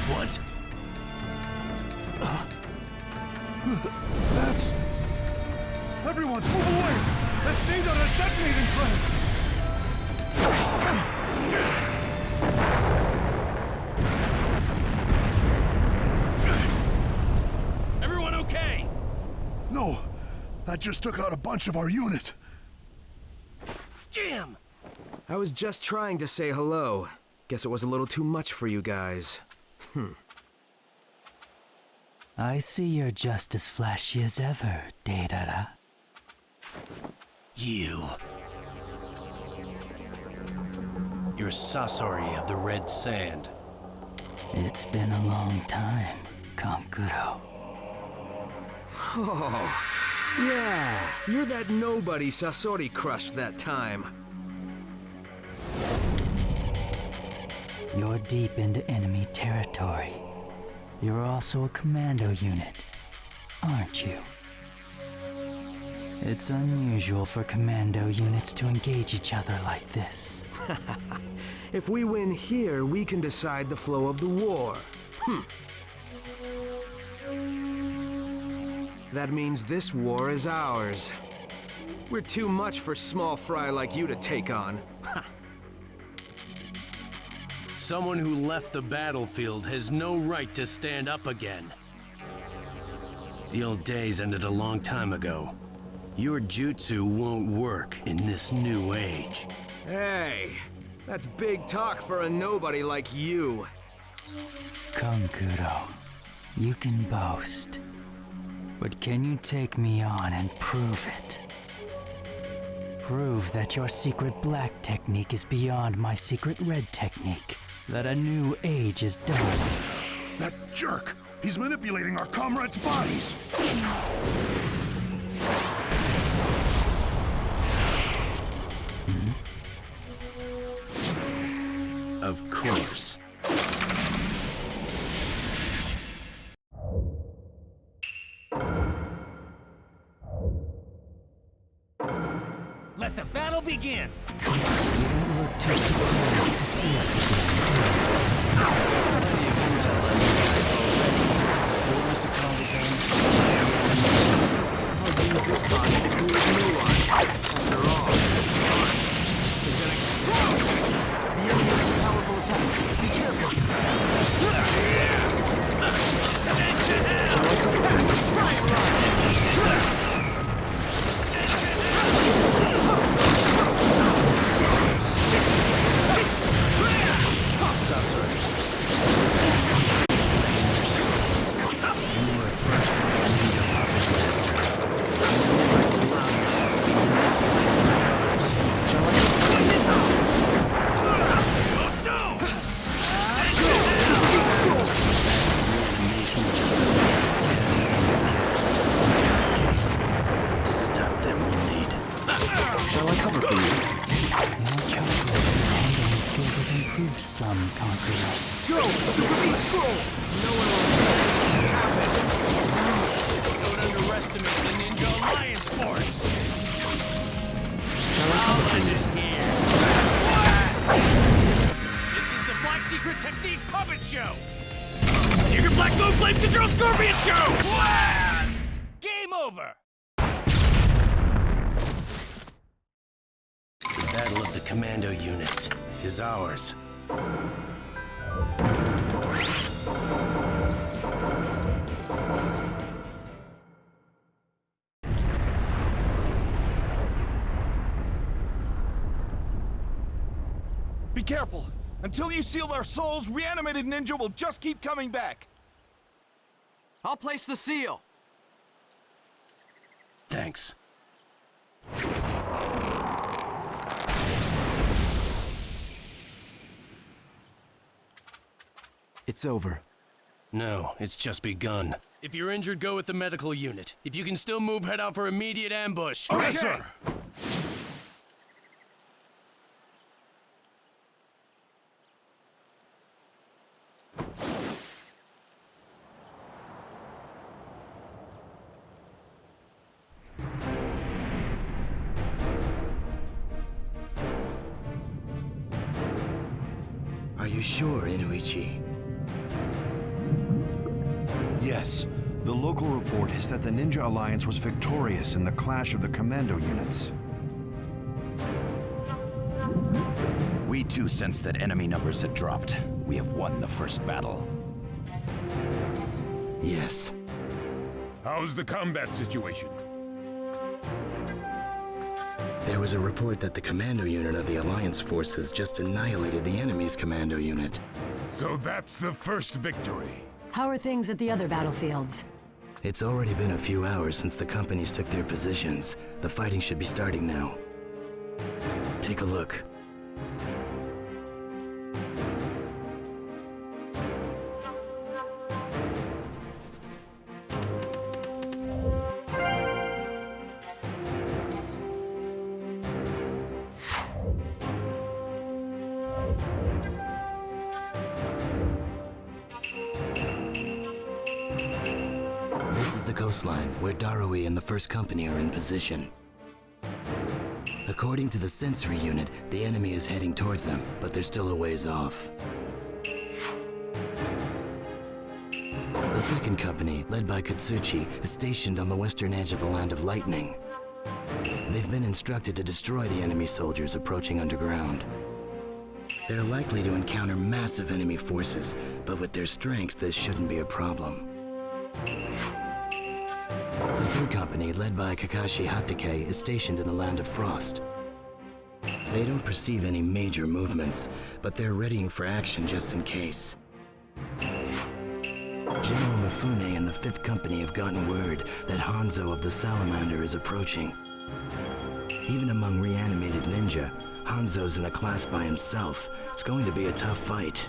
What? flame! Let's neither a detonating flame! Everyone okay? No, that just took out a bunch of our unit. Jam! I was just trying to say hello. Guess it was a little too much for you guys. I see you're just as flashy as ever, Deidara. You're Sasori of the Red Sand. It's been a long time, Kankuro. Oh, yeah, you're that nobody Sasori crushed that time. You're deep into enemy territory. You're also a commando unit, aren't you? It's unusual for commando units to engage each other like this. If we win here, we can decide the flow of the war. That means this war is ours. We're too much for small fry like you to take on. Someone who left the battlefield has no right to stand up again. The old days ended a long time ago. Your jutsu won't work in this new age. Hey, that's big talk for a nobody like you. Kankuro, you can boast. But can you take me on and prove it? Prove that your secret black technique is beyond my secret red technique. That a new age is done. That jerk! He's manipulating our comrades' bodies! Of course. Let the battle begin! You don't look too surprised to see us again, Plenty of intel on you guys already. What was it called again? I'll use this body to create a new one. After all, art is an explosion! The enemy has a powerful attack. Be careful! Shall I cover for you? Try and run! Commando units is ours. Be careful. Until you seal their souls, reanimated ninja will just keep coming back. I'll place the seal. Thanks. It's over. No, it's just begun. If you're injured, go with the medical unit. If you can still move, head out for immediate ambush. Okay, sir! Are you sure, Inuichi? Yes. The local report is that the Ninja Alliance was victorious in the clash of the commando units. We too sensed that enemy numbers had dropped. We have won the first battle. Yes. How's the combat situation? There was a report that the commando unit of the Alliance forces just annihilated the enemy's commando unit. So that's the first victory. How are things at the other battlefields? It's already been a few hours since the companies took their positions. The fighting should be starting now. Take a look. This is the coastline, where Darui and the First Company are in position. According to the sensory unit, the enemy is heading towards them, but they're still a ways off. The Second Company, led by Katsuchi, is stationed on the western edge of the Land of Lightning. They've been instructed to destroy the enemy soldiers approaching underground. They're likely to encounter massive enemy forces, but with their strength, this shouldn't be a problem. The Third Company, led by Kakashi Hatake, is stationed in the Land of Frost. They don't perceive any major movements, but they're readying for action just in case. General Mifune and the Fifth Company have gotten word that Hanzo of the Salamander is approaching. Even among reanimated ninja, Hanzo's in a class by himself. It's going to be a tough fight.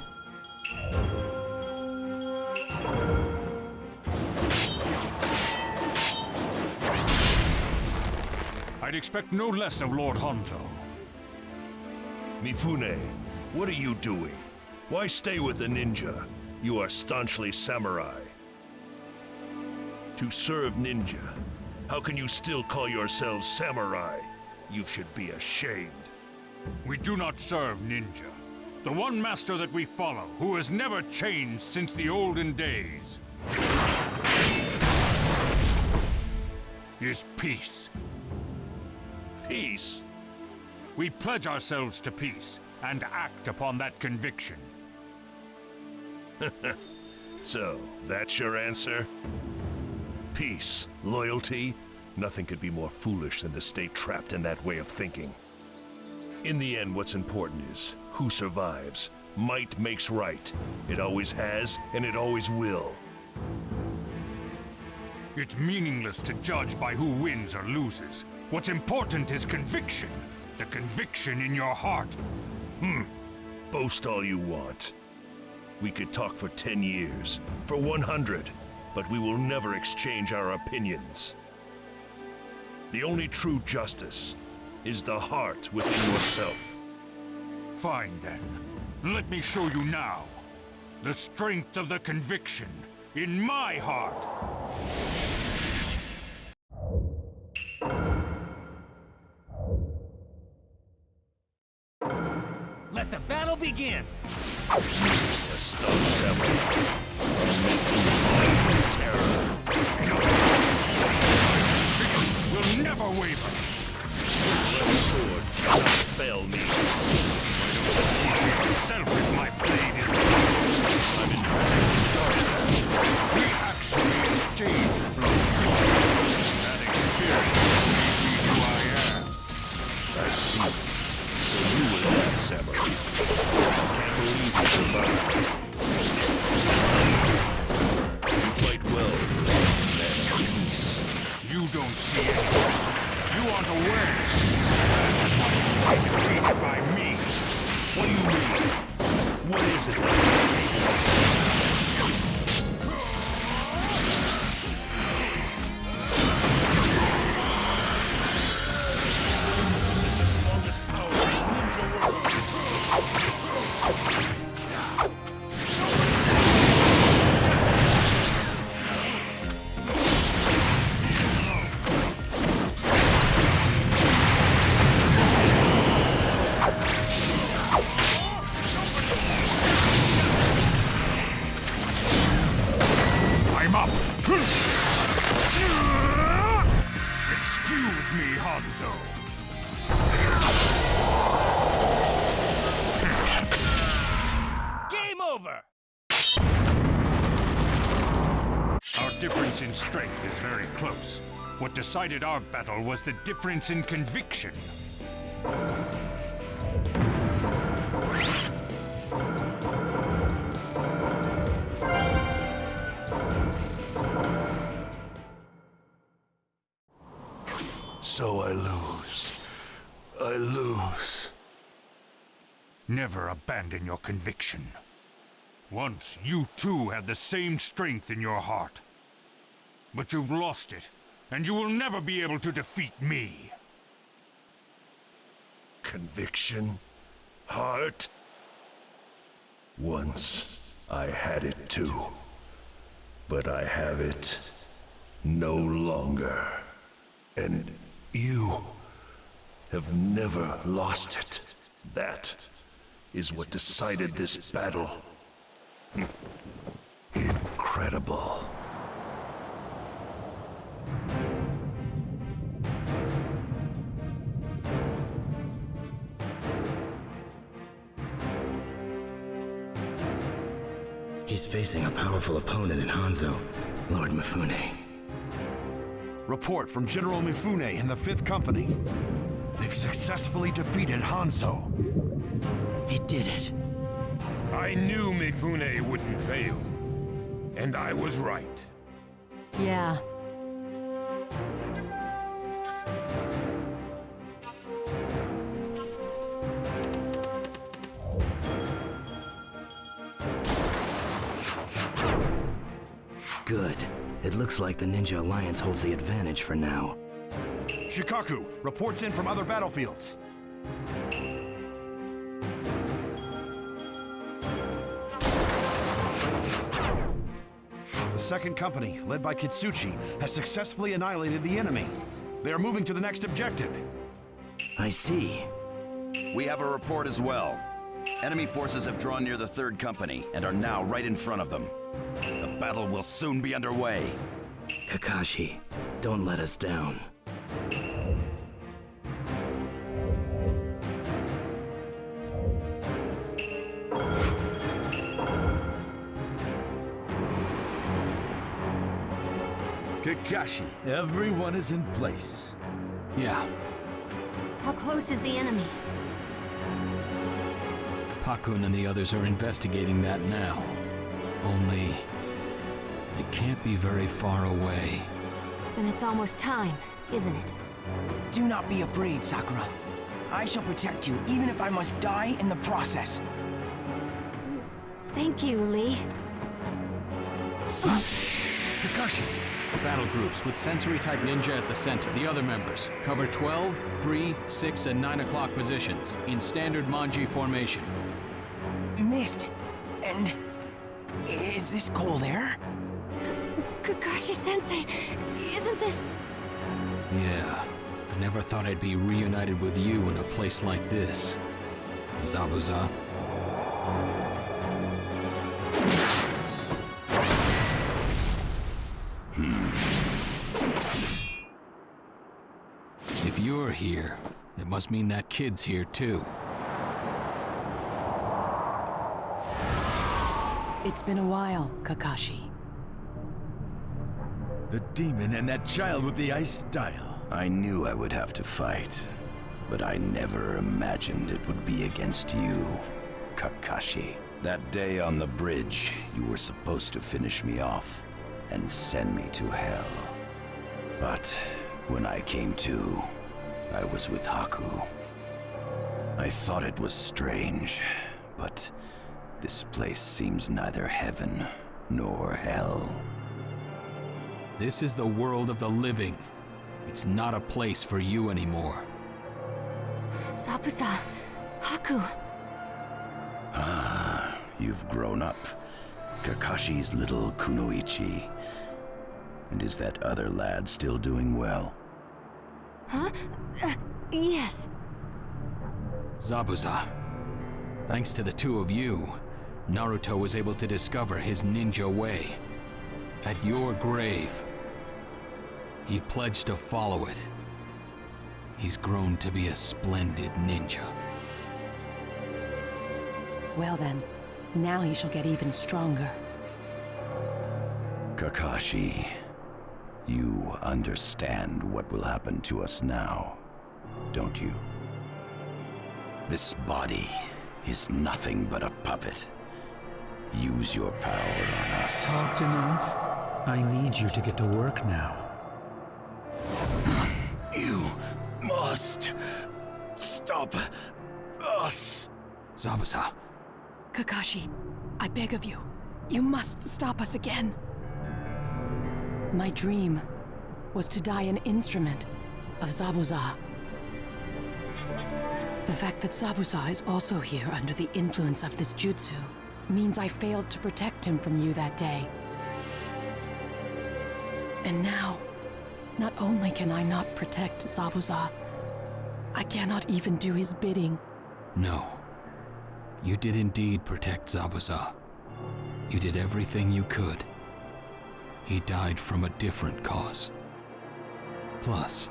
I'd expect no less of Lord Hanzo. Mifune, what are you doing? Why stay with the ninja? You are staunchly samurai. To serve ninja, how can you still call yourselves samurai? You should be ashamed. We do not serve ninja. The one master that we follow, who has never changed since the olden days, is peace. Peace? We pledge ourselves to peace and act upon that conviction. So, that's your answer? Peace, loyalty, nothing could be more foolish than to stay trapped in that way of thinking. In the end, what's important is who survives. Might makes right. It always has, and it always will. It's meaningless to judge by who wins or loses. What's important is conviction. The conviction in your heart. Boast all you want. We could talk for 10 years, for 100, but we will never exchange our opinions. The only true justice is the heart within yourself. Fine then. Let me show you now. The strength of the conviction in my heart. Let the battle begin! The stone samurai. Terror. Will never waver. Left sword cannot fail me. Myself with my blade is I'm in we actually exchanged blows. That experience made me who I am. I see. So you were that samurai. Can't believe you survived. You fight well, man of peace. You don't see anything. You aren't aware. That's why you fight defeated by me. What do you mean? What is it that you're able to see? difference in strength is very close. What decided our battle was the difference in conviction. So I lose. I lose. Never abandon your conviction. Once, you too had the same strength in your heart. But you've lost it, and you will never be able to defeat me. Conviction? Heart? Once I had it too. But I have it no longer. And you have never lost it. That is what decided this battle. Incredible. He's facing a powerful opponent in Hanzo, Lord Mifune. Report from General Mifune and the 5th Company. They've successfully defeated Hanzo. He did it. I knew Mifune wouldn't fail. And I was right. Yeah. Good. It looks like the Ninja Alliance holds the advantage for now. Shikaku, reports in from other battlefields. The 2nd Company, led by Kitsuchi, has successfully annihilated the enemy. They are moving to the next objective. I see. We have a report as well. Enemy forces have drawn near the 3rd Company and are now right in front of them. The battle will soon be underway. Kakashi, don't let us down. Kakashi, everyone is in place. Yeah. How close is the enemy? Pakun and the others are investigating that now. Only, it can't be very far away. Then it's almost time, isn't it? Do not be afraid, Sakura. I shall protect you, even if I must die in the process. Thank you, Lee. Kakashi! Battle groups with sensory-type ninja at the center. The other members cover 12, 3, 6, and 9 o'clock positions in standard manji formation. Missed. And... is this cold air? Kakashi-sensei, isn't this... Yeah, I never thought I'd be reunited with you in a place like this. Zabuza. If you're here, it must mean that kid's here too. It's been a while, Kakashi. The demon and that child with the ice style. I knew I would have to fight, but I never imagined it would be against you, Kakashi. That day on the bridge, you were supposed to finish me off and send me to hell. But when I came to, I was with Haku. I thought it was strange, but this place seems neither heaven nor hell. This is the world of the living. It's not a place for you anymore. Zabuza, Haku. Ah, you've grown up. Kakashi's little kunoichi. And is that other lad still doing well? Huh? Yes. Zabuza. Thanks to the two of you, Naruto was able to discover his ninja way. At your grave, he pledged to follow it. He's grown to be a splendid ninja. Well then, now he shall get even stronger. Kakashi, You understand what will happen to us now, don't you? This body is nothing but a puppet. Use your power on us. Talked enough? I need you to get to work now. You must stop us. Zabuza. Kakashi, I beg of you. You must stop us again. My dream was to die an instrument of Zabuza. The fact that Zabuza is also here under the influence of this jutsu means I failed to protect him from you that day. And now, not only can I not protect Zabuza, I cannot even do his bidding. No. You did indeed protect Zabuza. You did everything you could. He died from a different cause. Plus,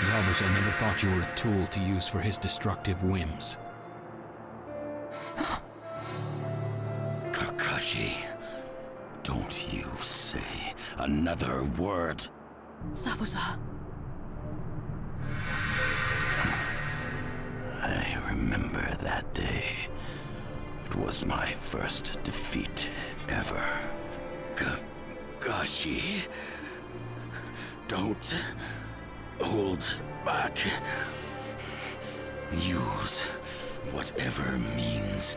Zabuza never thought you were a tool to use for his destructive whims. Kakashi, don't you say another word. Zabuza. I remember that day. It was my first defeat ever. Kakashi, don't hold back. Use whatever means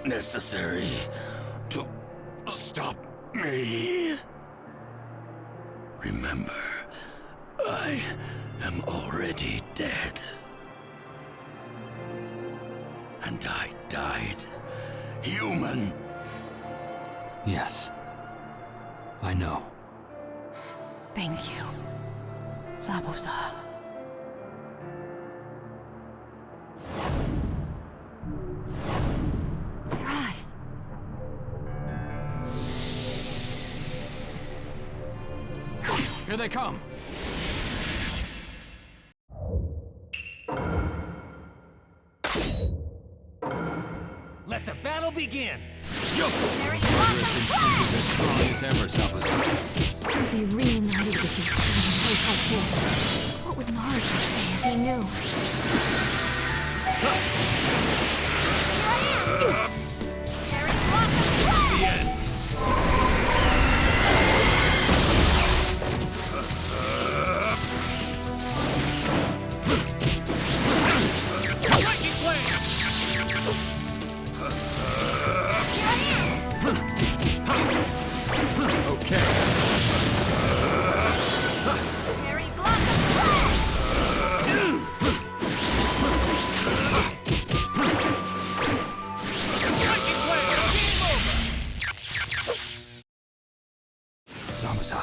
necessary to stop me. Remember, I am already dead. And I died human. Yes. I know. Thank you, Zabuza. Their eyes. Here they come! Let the battle begin! Your intent is as strong as ever, Zabuza. To be reunited with you in a place like this. What would Naruto say if he knew? This is the end. Okay. Harry Blossom! Zabuza.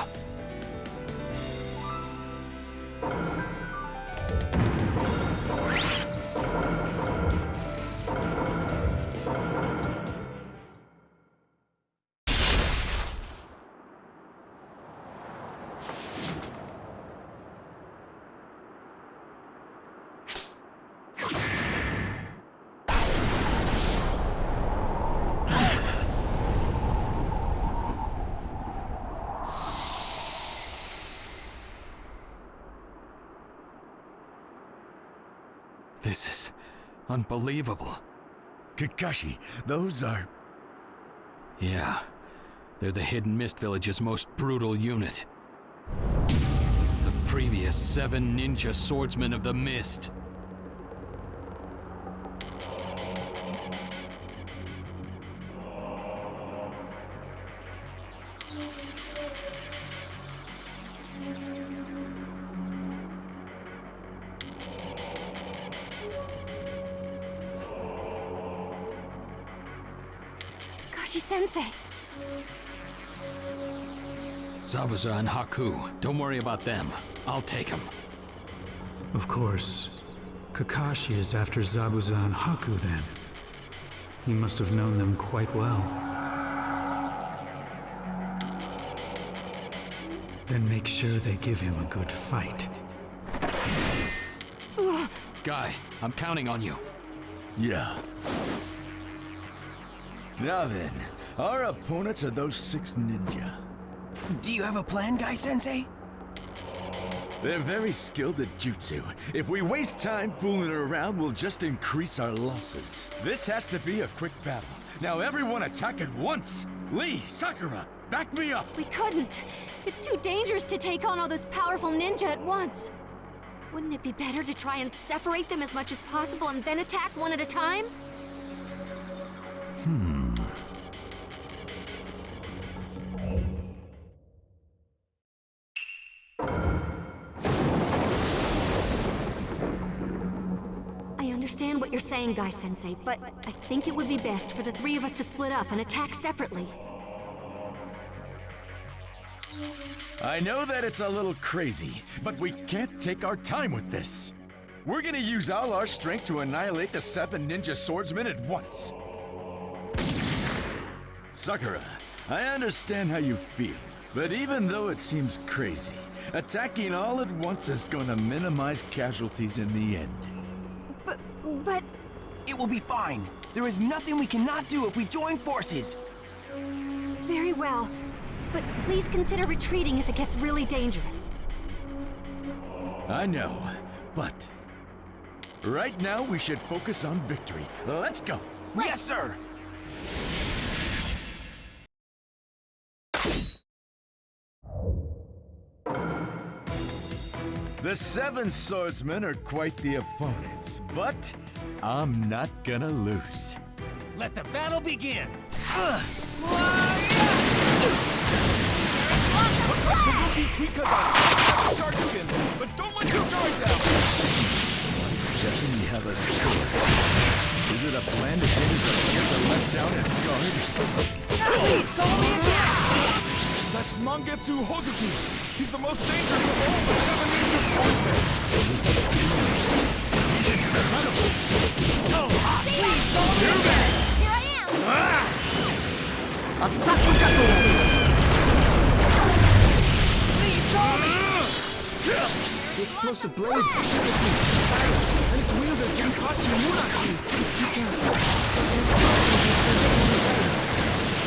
This is unbelievable. Kakashi, those are... Yeah, they're the Hidden Mist Village's most brutal unit. The previous 7 ninja swordsmen of the Mist. Sensei. Zabuza and Haku, don't worry about them. I'll take them. Of course. Kakashi is after Zabuza and Haku then. He must have known them quite well. Then make sure they give him a good fight. Guy, I'm counting on you. Yeah. Now then, our opponents are those 6 ninja. Do you have a plan, Guy Sensei? They're very skilled at jutsu. If we waste time fooling around, we'll just increase our losses. This has to be a quick battle. Now everyone attack at once! Lee, Sakura, back me up! We couldn't. It's too dangerous to take on all those powerful ninja at once. Wouldn't it be better to try and separate them as much as possible and then attack one at a time? I understand what you're saying, Guy-sensei, but I think it would be best for the three of us to split up and attack separately. I know that it's a little crazy, but we can't take our time with this. We're gonna use all our strength to annihilate the 7 ninja swordsmen at once. Sakura, I understand how you feel, but even though it seems crazy, attacking all at once is gonna minimize casualties in the end. But... It will be fine. There is nothing we cannot do if we join forces. Very well. But please consider retreating if it gets really dangerous. I know, but right now we should focus on victory. Let's go. Yes, sir! The 7 swordsmen are quite the opponents, but I'm not gonna lose. Let the battle begin! Shark skin, but don't let your guard down! Definitely have a sword. Is it a plan to get his opponent to let down his guard? Please, call me again! That's Mangetsu Hozuki. He's the most dangerous of all the 7 ninja swordsmen. He's incredible. So hot! Please, call me again! Here I am! Please, call me! The explosive blade is spiral, and its wielder Jinchuriki Murashi. Be careful. There's an explosion blade.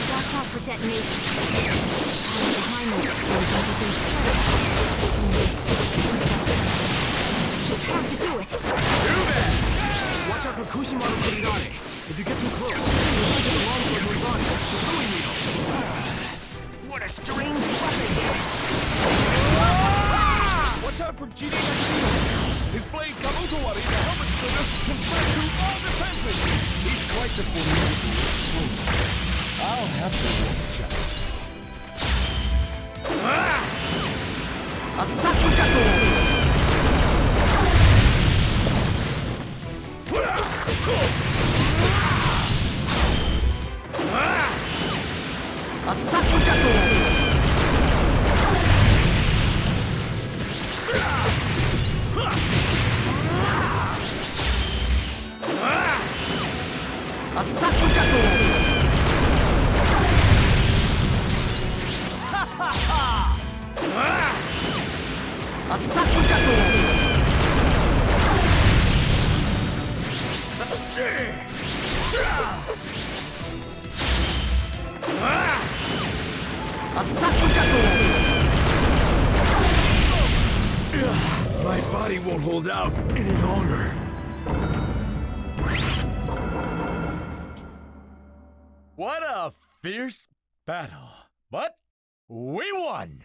Watch out for detonations. Power behind those explosions is incredible. Some system that's just have to do it. Watch out for Kushimaru Kurigane. If you get too close, you'll enter the longsword Murigane, the sewing needle. What a strange weapon! Watch out for GD Nakajima. His blade Kabuto Boss Fight, the helmet splitters, can smash through all defenses. He's quite the formidable. I'll have to watch out. My body won't hold out any longer. What a fierce battle. But we won!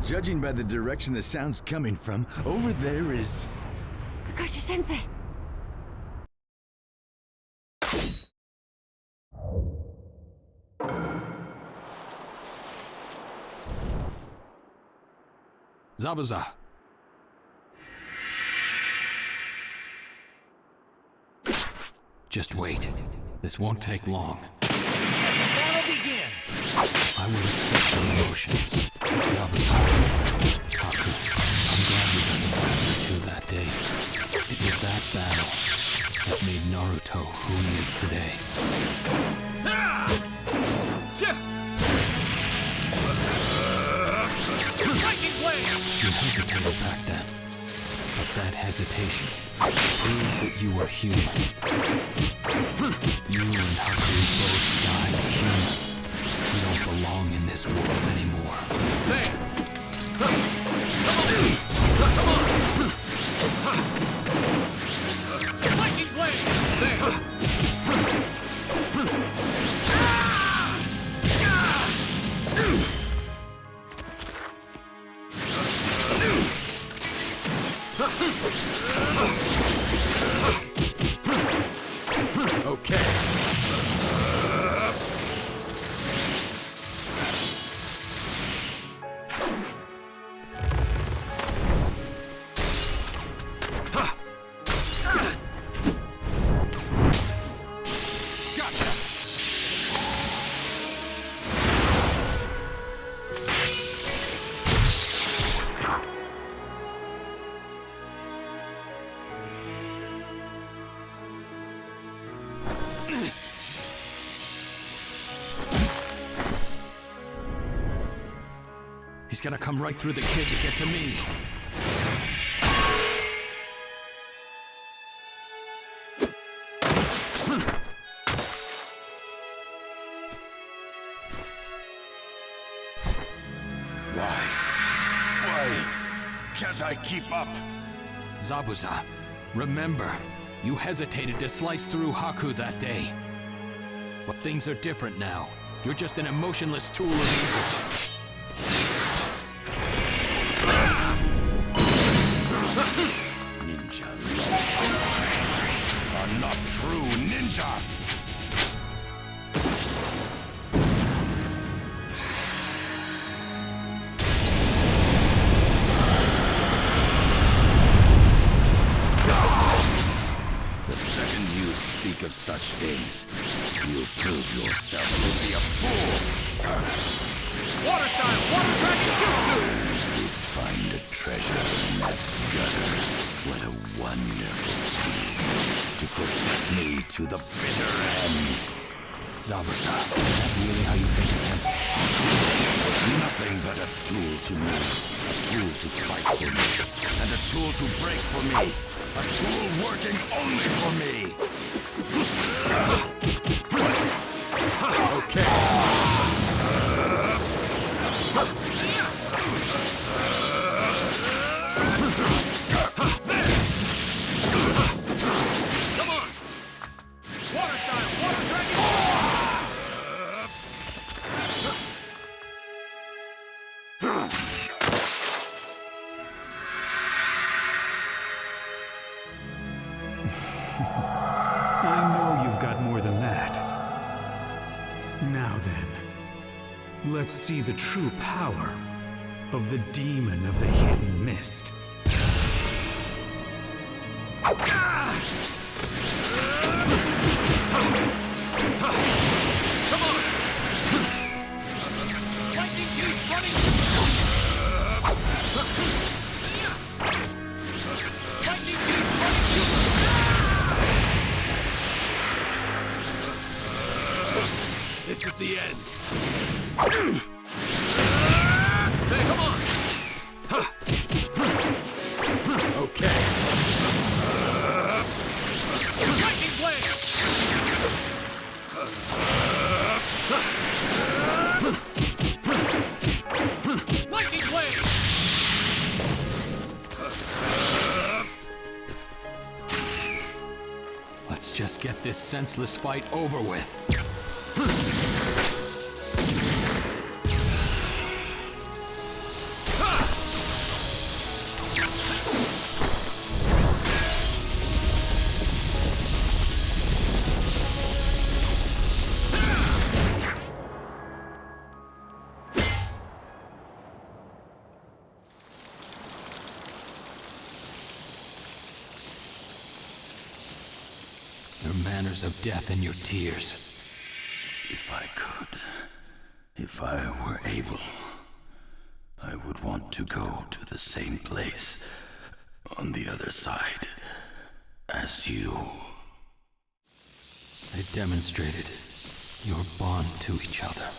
Judging by the direction the sound's coming from, over there is... Kakashi-sensei! Zabuza. Just wait. This won't take long. Battle begin! I will accept your emotions. Zabuza. Kaku, I'm glad we got the battle to that day. It was that battle that made Naruto who he is today. You hesitated back then, but that hesitation proved that you were human. You and Haku both died young. You don't belong in this world anymore. There! Come on! Lightning blade! There! Okay. He's gonna come right through the kid to get to me. Why can't I keep up? Zabuza, remember, you hesitated to slice through Haku that day. But things are different now. You're just an emotionless tool of evil. Ninja lovers are not true ninja! The second you speak of such things, you prove yourself to be a fool! Water style! Water dragon jutsu! You find a treasure in that gutter. What a wonderful tool to protect me to the bitter end. Zabuza, is that really how you think of him? Nothing but a tool to me. A tool to fight for me. And a tool to break for me. A tool working only for me. Okay. Come on! Water style! Water dragon! I know you've got more than that. Now then, let's see the true power of the demon of the hidden mist. Lightning juice running! Lightning juice running! This is the end. Hey, come on! Okay. Lightning blade! Lightning blade! Let's just get this senseless fight over with. Your manners of death and your tears. If I could, if I were able, I would want to go to the same place on the other side as you. They demonstrated your bond to each other.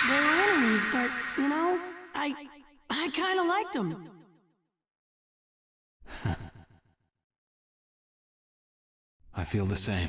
They were enemies, but, you know, I kinda liked them. I feel the same.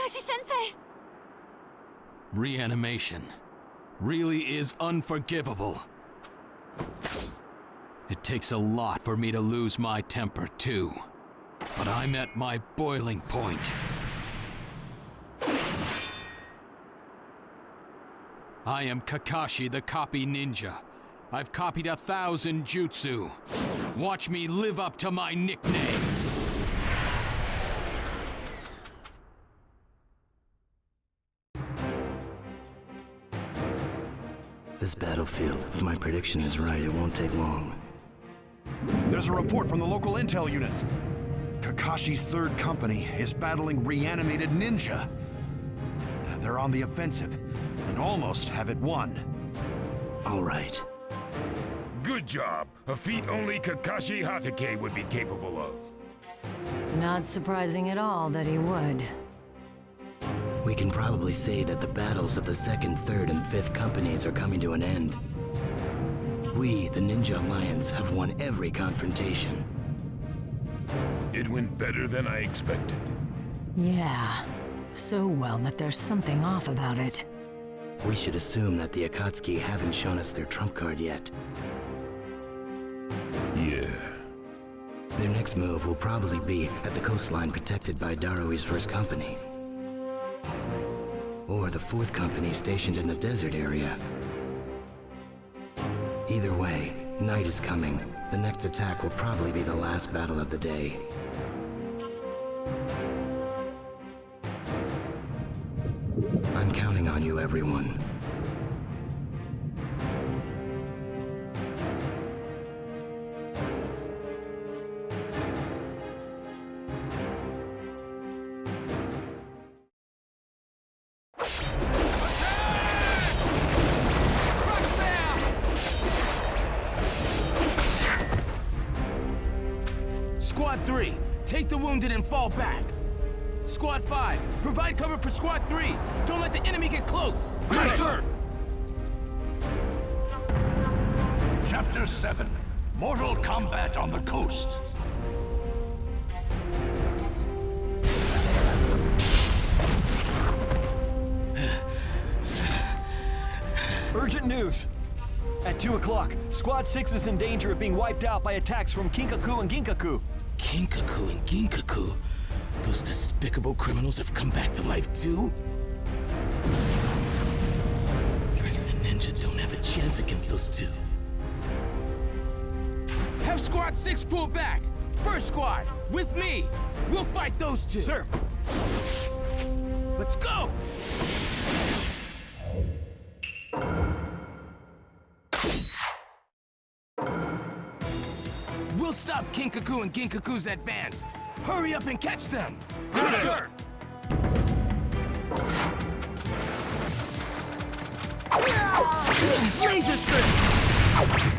Kakashi-sensei! Reanimation really is unforgivable. It takes a lot for me to lose my temper, too. But I'm at my boiling point. I am Kakashi the Copy Ninja. I've copied 1,000 jutsu. Watch me live up to my nickname. This battlefield, if my prediction is right, it won't take long. There's a report from the local intel unit. Kakashi's third company is battling reanimated ninja. They're on the offensive and almost have it won. All right. Good job. A feat only Kakashi Hatake would be capable of. Not surprising at all that he would. We can probably say that the battles of the 2nd, 3rd, and 5th companies are coming to an end. We, the Ninja Alliance, have won every confrontation. It went better than I expected. Yeah. So well that there's something off about it. We should assume that the Akatsuki haven't shown us their trump card yet. Yeah. Their next move will probably be at the coastline protected by Darui's first company. Or the 4th company stationed in the desert area. Either way, night is coming. The next attack will probably be the last battle of the day. I'm counting on you, everyone. Squad 3, take the wounded and fall back. Squad 5, provide cover for Squad 3. Don't let the enemy get close. Yes, sir! Chapter 7, Mortal Combat on the Coast. Urgent news. At 2 o'clock, Squad 6 is in danger of being wiped out by attacks from Kinkaku and Ginkaku. Kinkaku and Ginkaku? Those despicable criminals have come back to life too? Regular ninja don't have a chance against those two. Have Squad 6 pull back! First Squad, with me! We'll fight those two! Sir! Let's go! We'll stop Kinkaku and Ginkaku's advance! Hurry up and catch them! Yes, sir! Laser surge!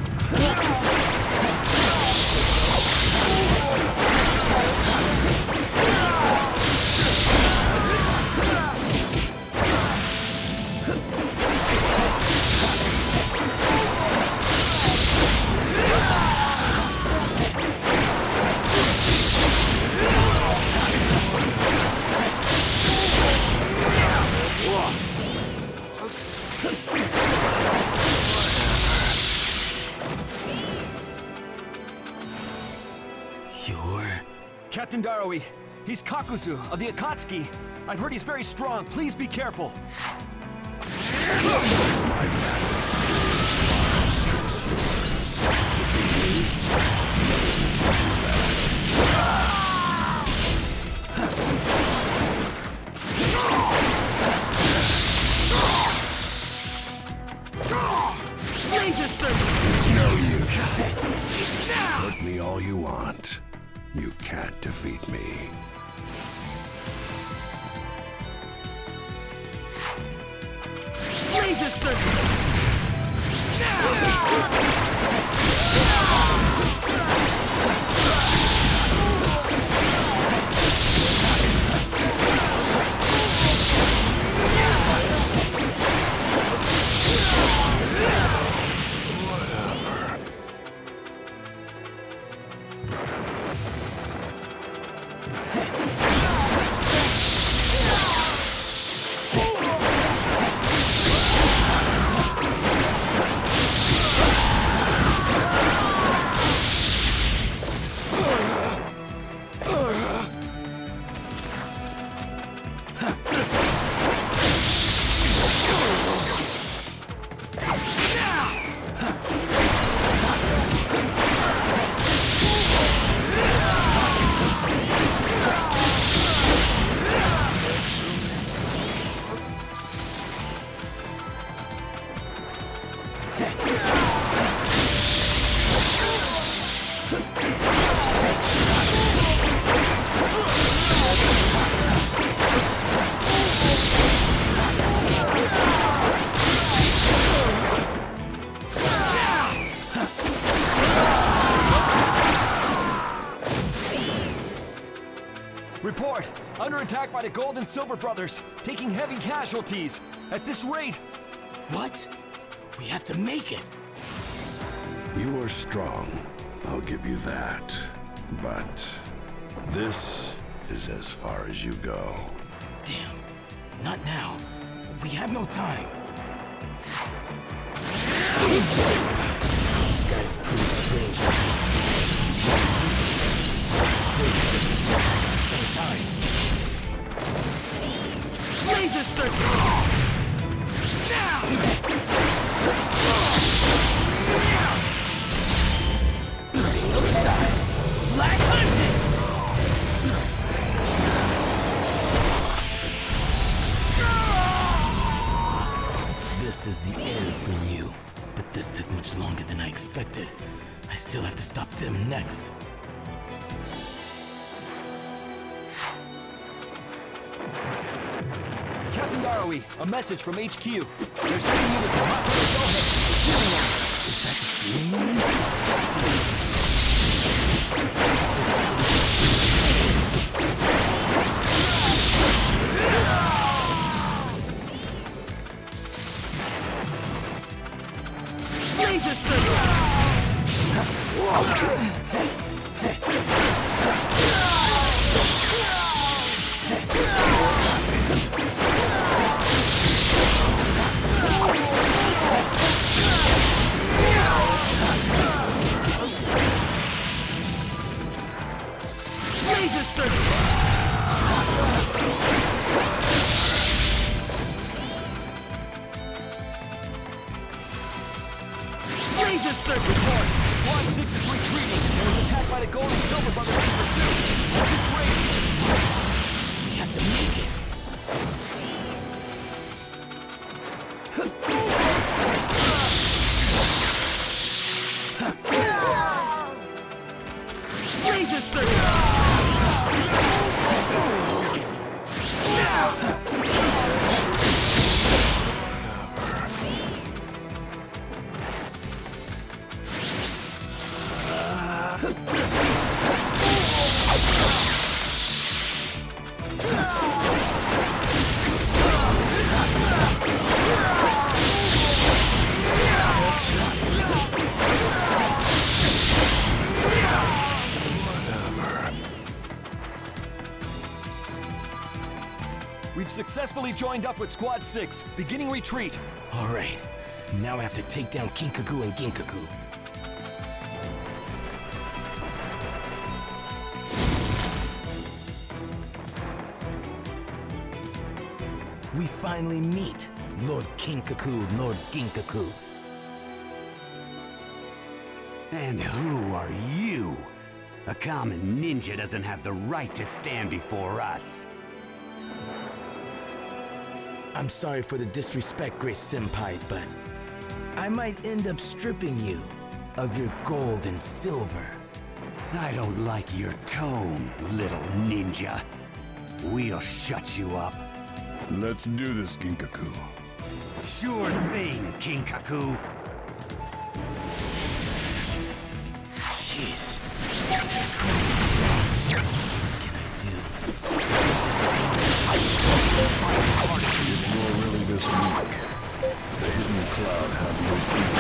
Captain Darui, he's Kakuzu of the Akatsuki. I've heard he's very strong. Please be careful. Laser circle! Report! Under attack by the Gold and Silver Brothers, taking heavy casualties. At this rate... What? We have to make it. You are strong, I'll give you that. But this is as far as you go. Damn. Not now. We have no time. This guy's pretty strange. At the same time. Laser circle! Black hunting! This is the end for you. But this took much longer than I expected. I still have to stop them next. Captain Darui, a message from HQ. They're sending you with the hot rubber Is that the ceiling room? Laser circle! Laser circle! Laser circle! Report! Squad 6 is retreating and was attacked by the Gold and Silver Brothers in pursuit. At this rate, we have to make it. Laser circle! We've successfully joined up with Squad 6, beginning retreat. All right, now I have to take down Kinkaku and Ginkaku. We finally meet, Lord Kinkaku, Lord Ginkaku. And who are you? A common ninja doesn't have the right to stand before us. I'm sorry for the disrespect, Grace Senpai, but I might end up stripping you of your gold and silver. I don't like your tone, little ninja. We'll shut you up. Let's do this, Ginkaku. Sure thing, King Kaku. Jeez. What can I do? You're really this weak. The hidden cloud has no fear.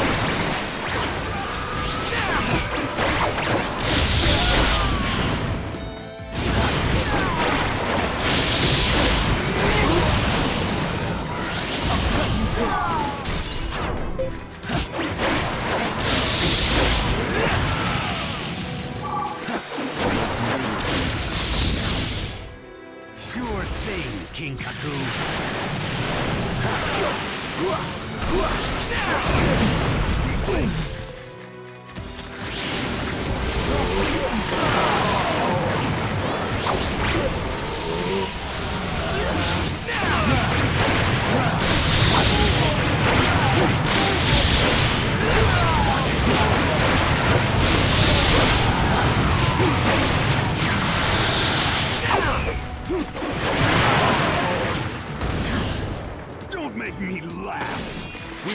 Sure thing, King Kaku. Don't make me laugh. We're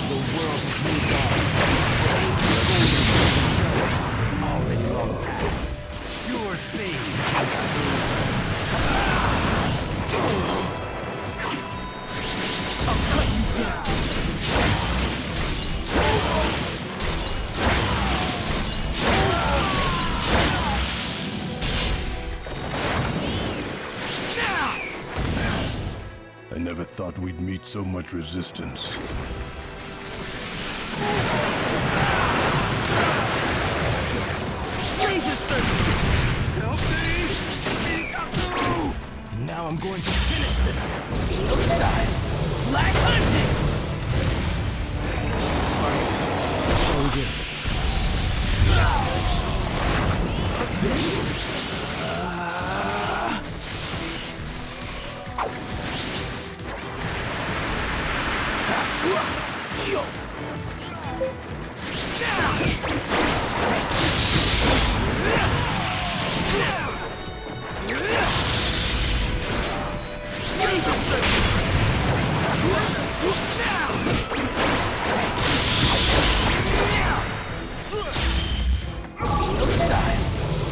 the world has moved on. The is already long past. Sure thing. I'll cut you down. I never thought we'd meet so much resistance. Laser circle! Help me! Now I'm going to finish this. Eagle style. Black hunting! What shall we do? This is...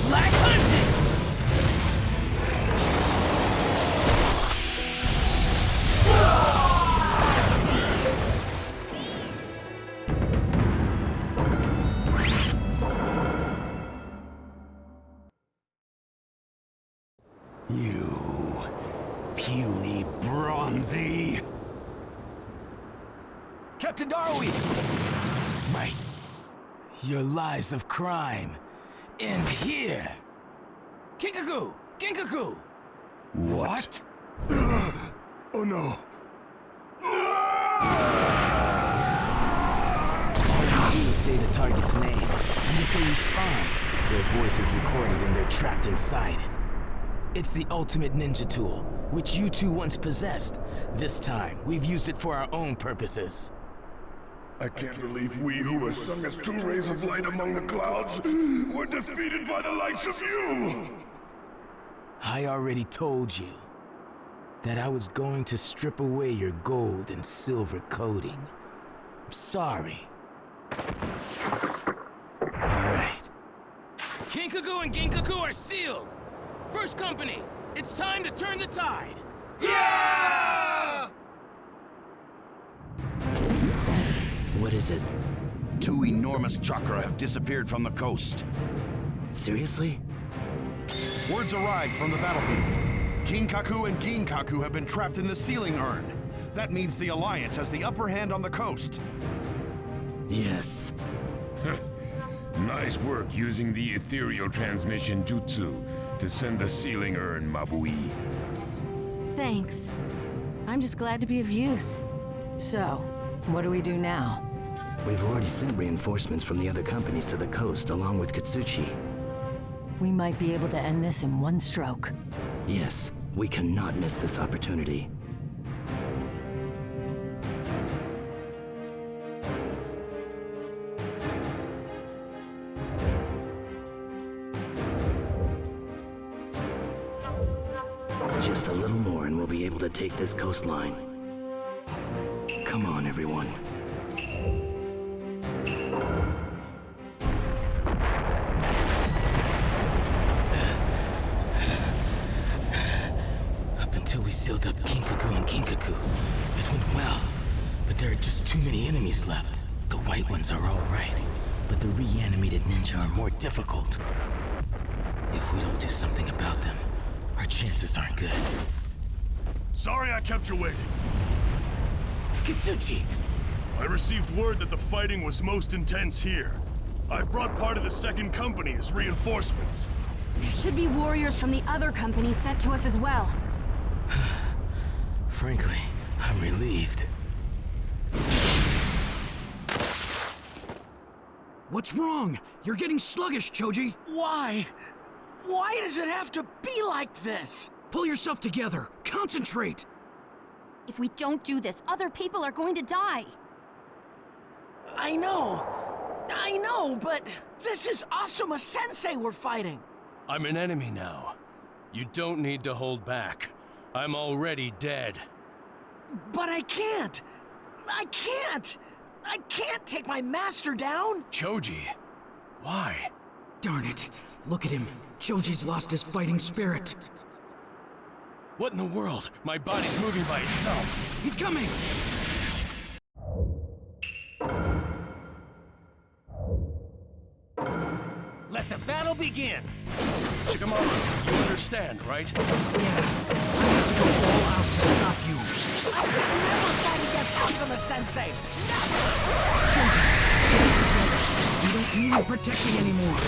Black hunting! You puny bronzy. Captain Darwin! Right. Your lives of crime end here. Kinkaku! Kinkaku! What? Oh no. All you do is say the target's name, and if they respond, their voice is recorded and they're trapped inside it. It's the ultimate ninja tool, which you two once possessed. This time, we've used it for our own purposes. I can't believe we who were sung as two rays of light among the clouds were defeated by the likes of you! I already told you that I was going to strip away your gold and silver coating. I'm sorry. Alright. Kinkaku and Ginkaku are sealed! First company, it's time to turn the tide! Yeah! What is it? Two enormous chakra have disappeared from the coast. Seriously? Words arrived from the battlefield. King Kaku and Ginkaku have been trapped in the sealing urn. That means the Alliance has the upper hand on the coast. Yes. Nice work using the ethereal transmission jutsu to send the sealing urn, Mabui. Thanks. I'm just glad to be of use. So, what do we do now? We've already sent reinforcements from the other companies to the coast, along with Katsuchi. We might be able to end this in one stroke. Yes, we cannot miss this opportunity. Just a little more and we'll be able to take this coastline. Come on, everyone. Up until we sealed up Kinkaku and Kinkaku, it went well. But there are just too many enemies left. The white ones are all right, but the reanimated ninja are more difficult. If we don't do something about them, our chances aren't good. Sorry I kept you waiting. Katsuchi! I received word that the fighting was most intense here. I brought part of the second company as reinforcements. There should be warriors from the other company sent to us as well. Frankly, I'm relieved. What's wrong? You're getting sluggish, Choji. Why? Why does it have to be like this? Pull yourself together. Concentrate. If we don't do this, other people are going to die. I know, but this is Asuma-sensei we're fighting. I'm an enemy now. You don't need to hold back. I'm already dead. But I can't. I can't take my master down. Choji, why? Darn it. Look at him. Choji's lost his fighting spirit. What in the world? My body's moving by itself. He's coming! Let the battle begin! Shikamaru, you understand, right? Yeah. I have to go all out to stop you. I could never fight against Asuma-sensei! Never! Choji, get it together. You don't need protecting anymore.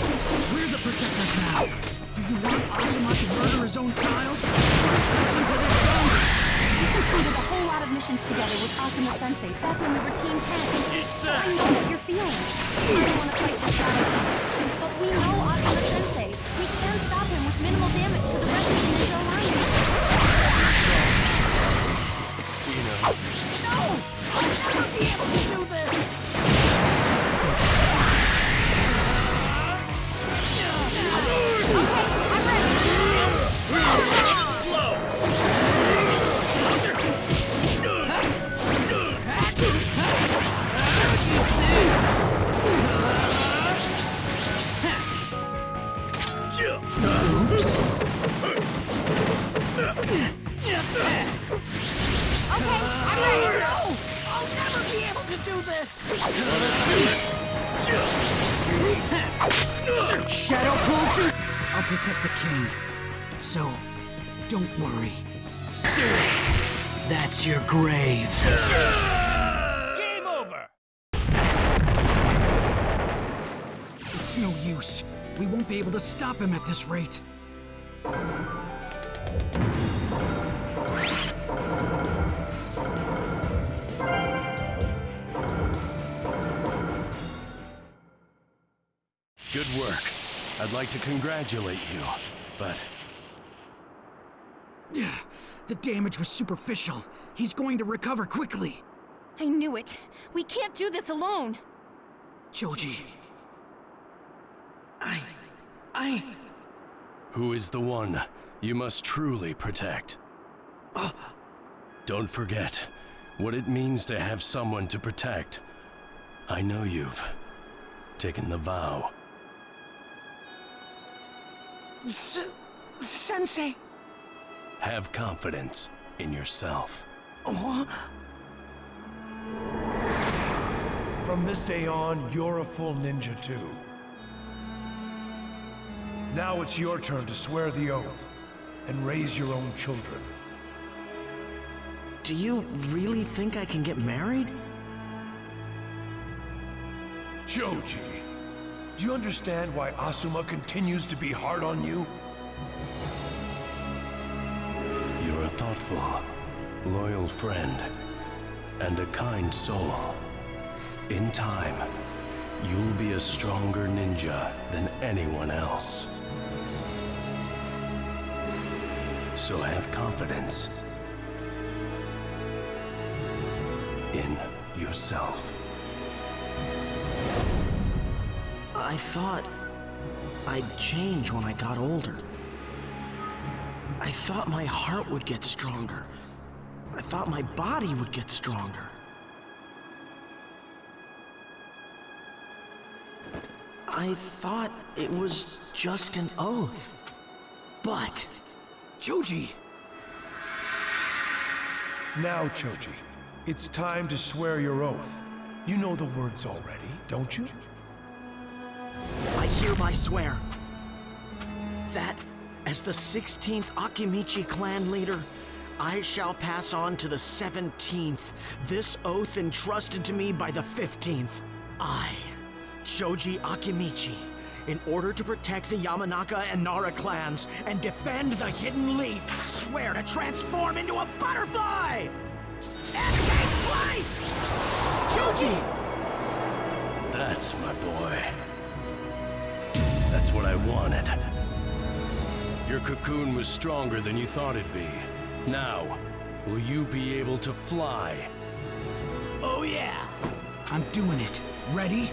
We're the protectors now. Do you want Asuma to murder his own child? Listen to this song! We completed a whole lot of missions together with Asuma-sensei back when we were Team 10. So I know what you're feeling. I don't want to fight this battle. But we know Asuma-sensei. We can stop him with minimal damage to the rest of the Ninja Alliance. No! I'll never be able to do this! Shadow Pull? I'll protect the king. So, don't worry. That's your grave. Game over! It's no use. We won't be able to stop him at this rate. Good work. I'd like to congratulate you, but... The damage was superficial. He's going to recover quickly. I knew it. We can't do this alone. Choji. Who is the one you must truly protect? Don't forget what it means to have someone to protect. I know you've taken the vow. Sensei. Have confidence in yourself. From this day on, you're a full ninja too. Now it's your turn to swear the oath and raise your own children. Do you really think I can get married? Choji, do you understand why Asuma continues to be hard on you? You're a thoughtful, loyal friend, and a kind soul. In time, you'll be a stronger ninja than anyone else. So have confidence in yourself. I thought I'd change when I got older. I thought my heart would get stronger. I thought my body would get stronger. I thought it was just an oath. But... Choji! Now, Choji, it's time to swear your oath. You know the words already, don't you? I hereby swear that, as the 16th Akimichi clan leader, I shall pass on to the 17th this oath entrusted to me by the 15th. I, Choji Akimichi, in order to protect the Yamanaka and Nara clans and defend the Hidden Leaf, swear to transform into a butterfly! And take flight! Choji! That's my boy. That's what I wanted. Your cocoon was stronger than you thought it'd be. Now, will you be able to fly? Oh yeah! I'm doing it. Ready?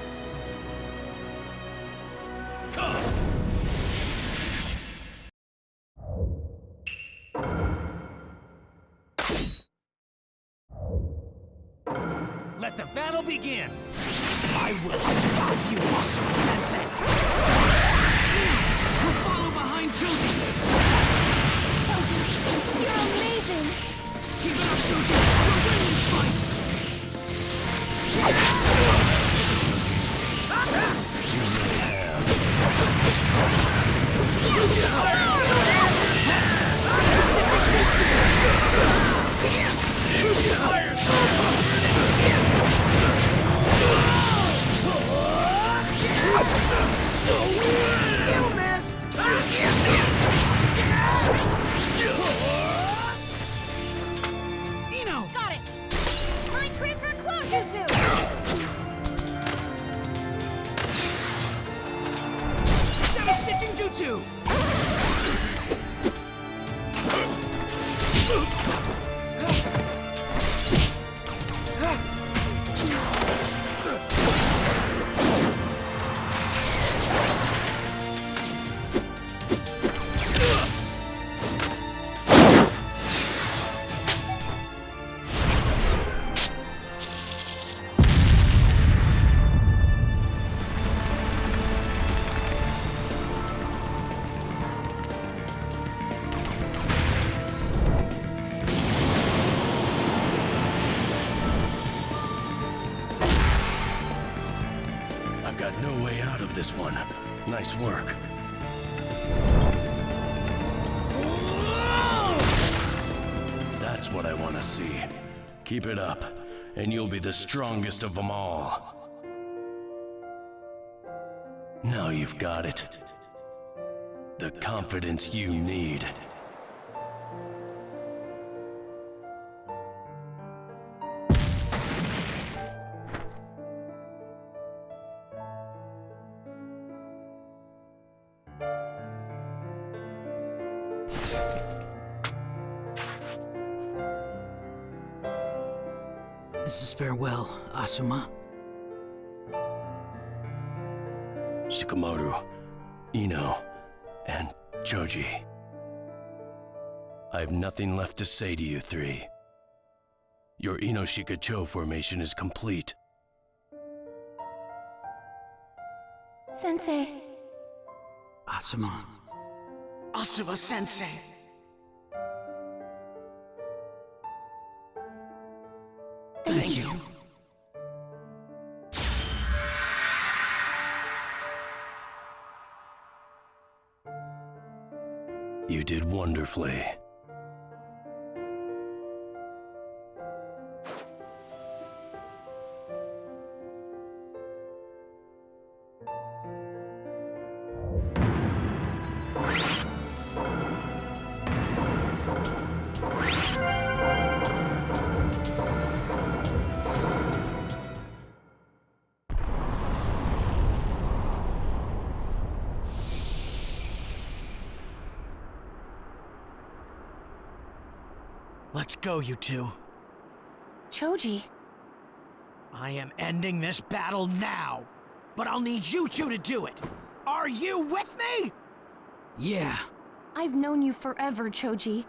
Let the battle begin! I will stop you, Asuma-sensei! We'll follow behind Choji! Choji, you're amazing! Keep it up, Choji! We're winning this fight! You missed! Ino! Got it! Mind transfer clone jutsu! Shadow stitching jutsu! No way out of this one. Nice work. That's what I want to see. Keep it up, and you'll be the strongest of them all. Now you've got it. The confidence you need. This is farewell, Asuma. Shikamaru, Ino, and Choji. I have nothing left to say to you three. Your Inoshika-cho formation is complete. Sensei. Asuma. Asuma-sensei. Thank you. You did wonderfully. Let's go, you two. Choji. I am ending this battle now, but I'll need you two to do it. Are you with me? Yeah. I've known you forever, Choji.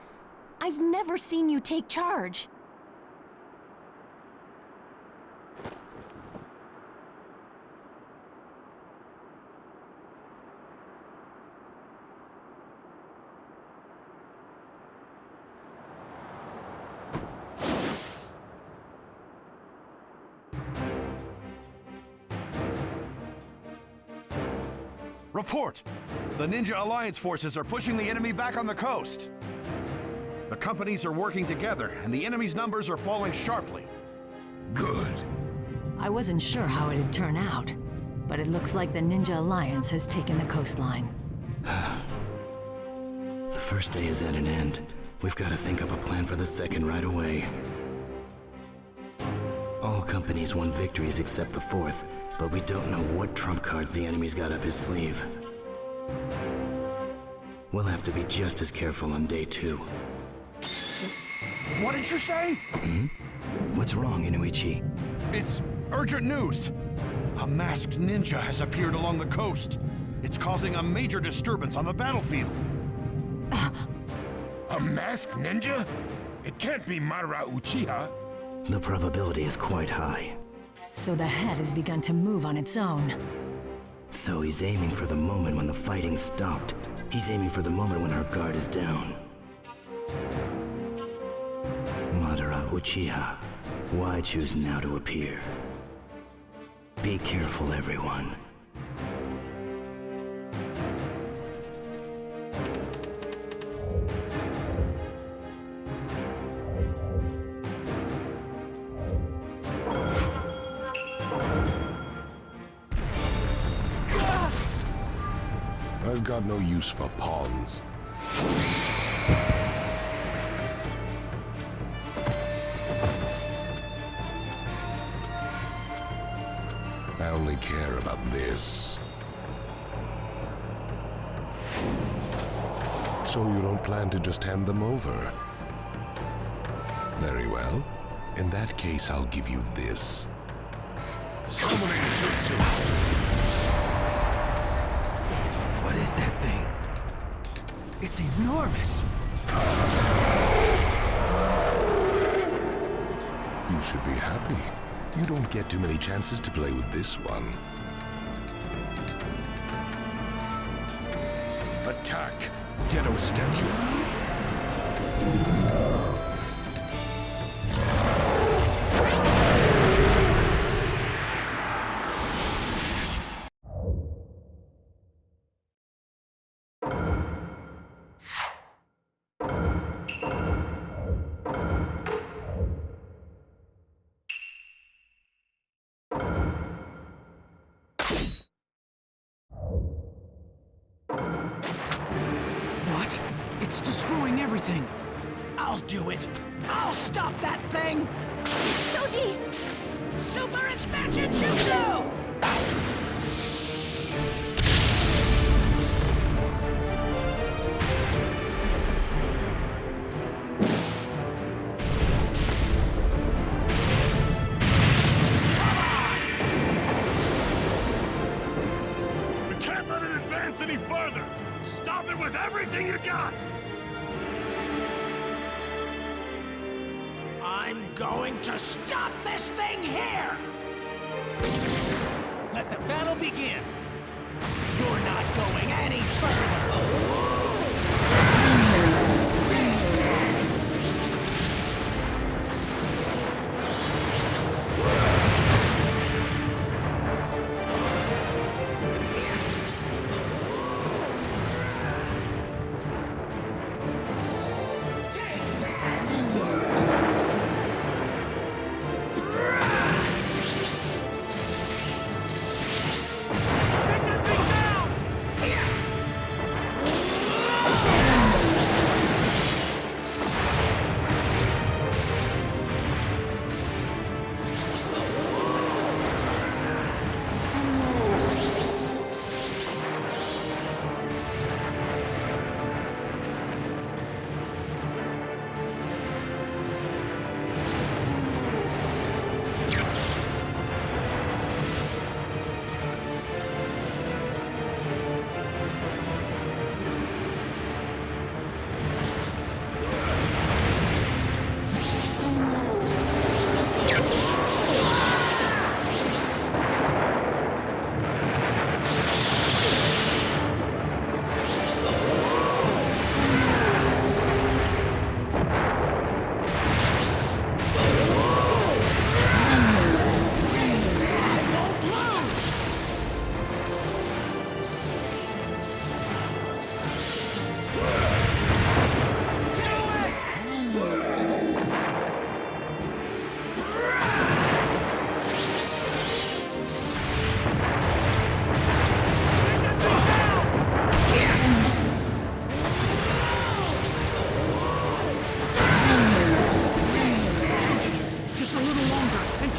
I've never seen you take charge. Report! The Ninja Alliance forces are pushing the enemy back on the coast. The companies are working together, and the enemy's numbers are falling sharply. Good. I wasn't sure how it'd turn out, but it looks like the Ninja Alliance has taken the coastline. The first day is at an end. We've got to think up a plan for the second right away. All companies won victories except the fourth, but we don't know what trump cards the enemy's got up his sleeve. We'll have to be just as careful on day 2. What did you say? What's wrong, Inuichi? It's urgent news. A masked ninja has appeared along the coast. It's causing a major disturbance on the battlefield. A masked ninja? It can't be Madara Uchiha. The probability is quite high. So the head has begun to move on its own. So he's aiming for the moment when the fighting stopped. He's aiming for the moment when our guard is down. Madara Uchiha, why choose now to appear? Be careful, everyone. I've got no use for pawns. I only care about this. So you don't plan to just hand them over? Very well. In that case, I'll give you this. Summoning jutsu! What is that thing? It's enormous! You should be happy. You don't get too many chances to play with this one. Attack! Ghetto statue! What? It's destroying everything! I'll do it! I'll stop that thing! Choji! Super expansion jutsu! We can't let it advance any further! Stop it with everything you got! I'm going to stop this thing here! Let the battle begin! You're not going any further!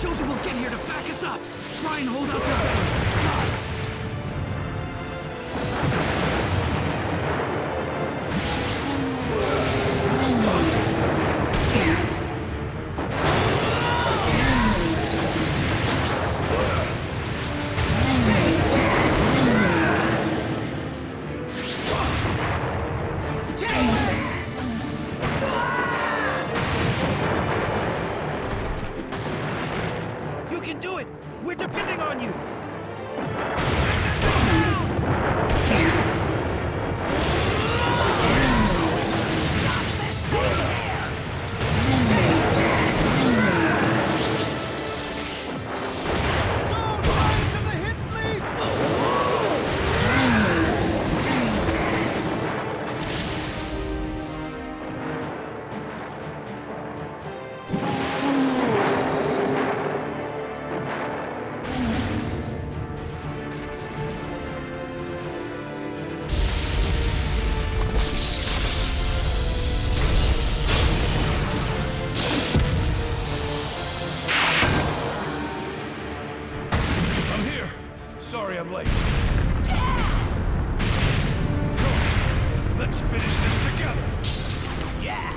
Chosen will get here to back us up. Try and hold out till then. Got it. You can do it! We're depending on you! Sorry I'm late. George, let's finish this together. Yeah!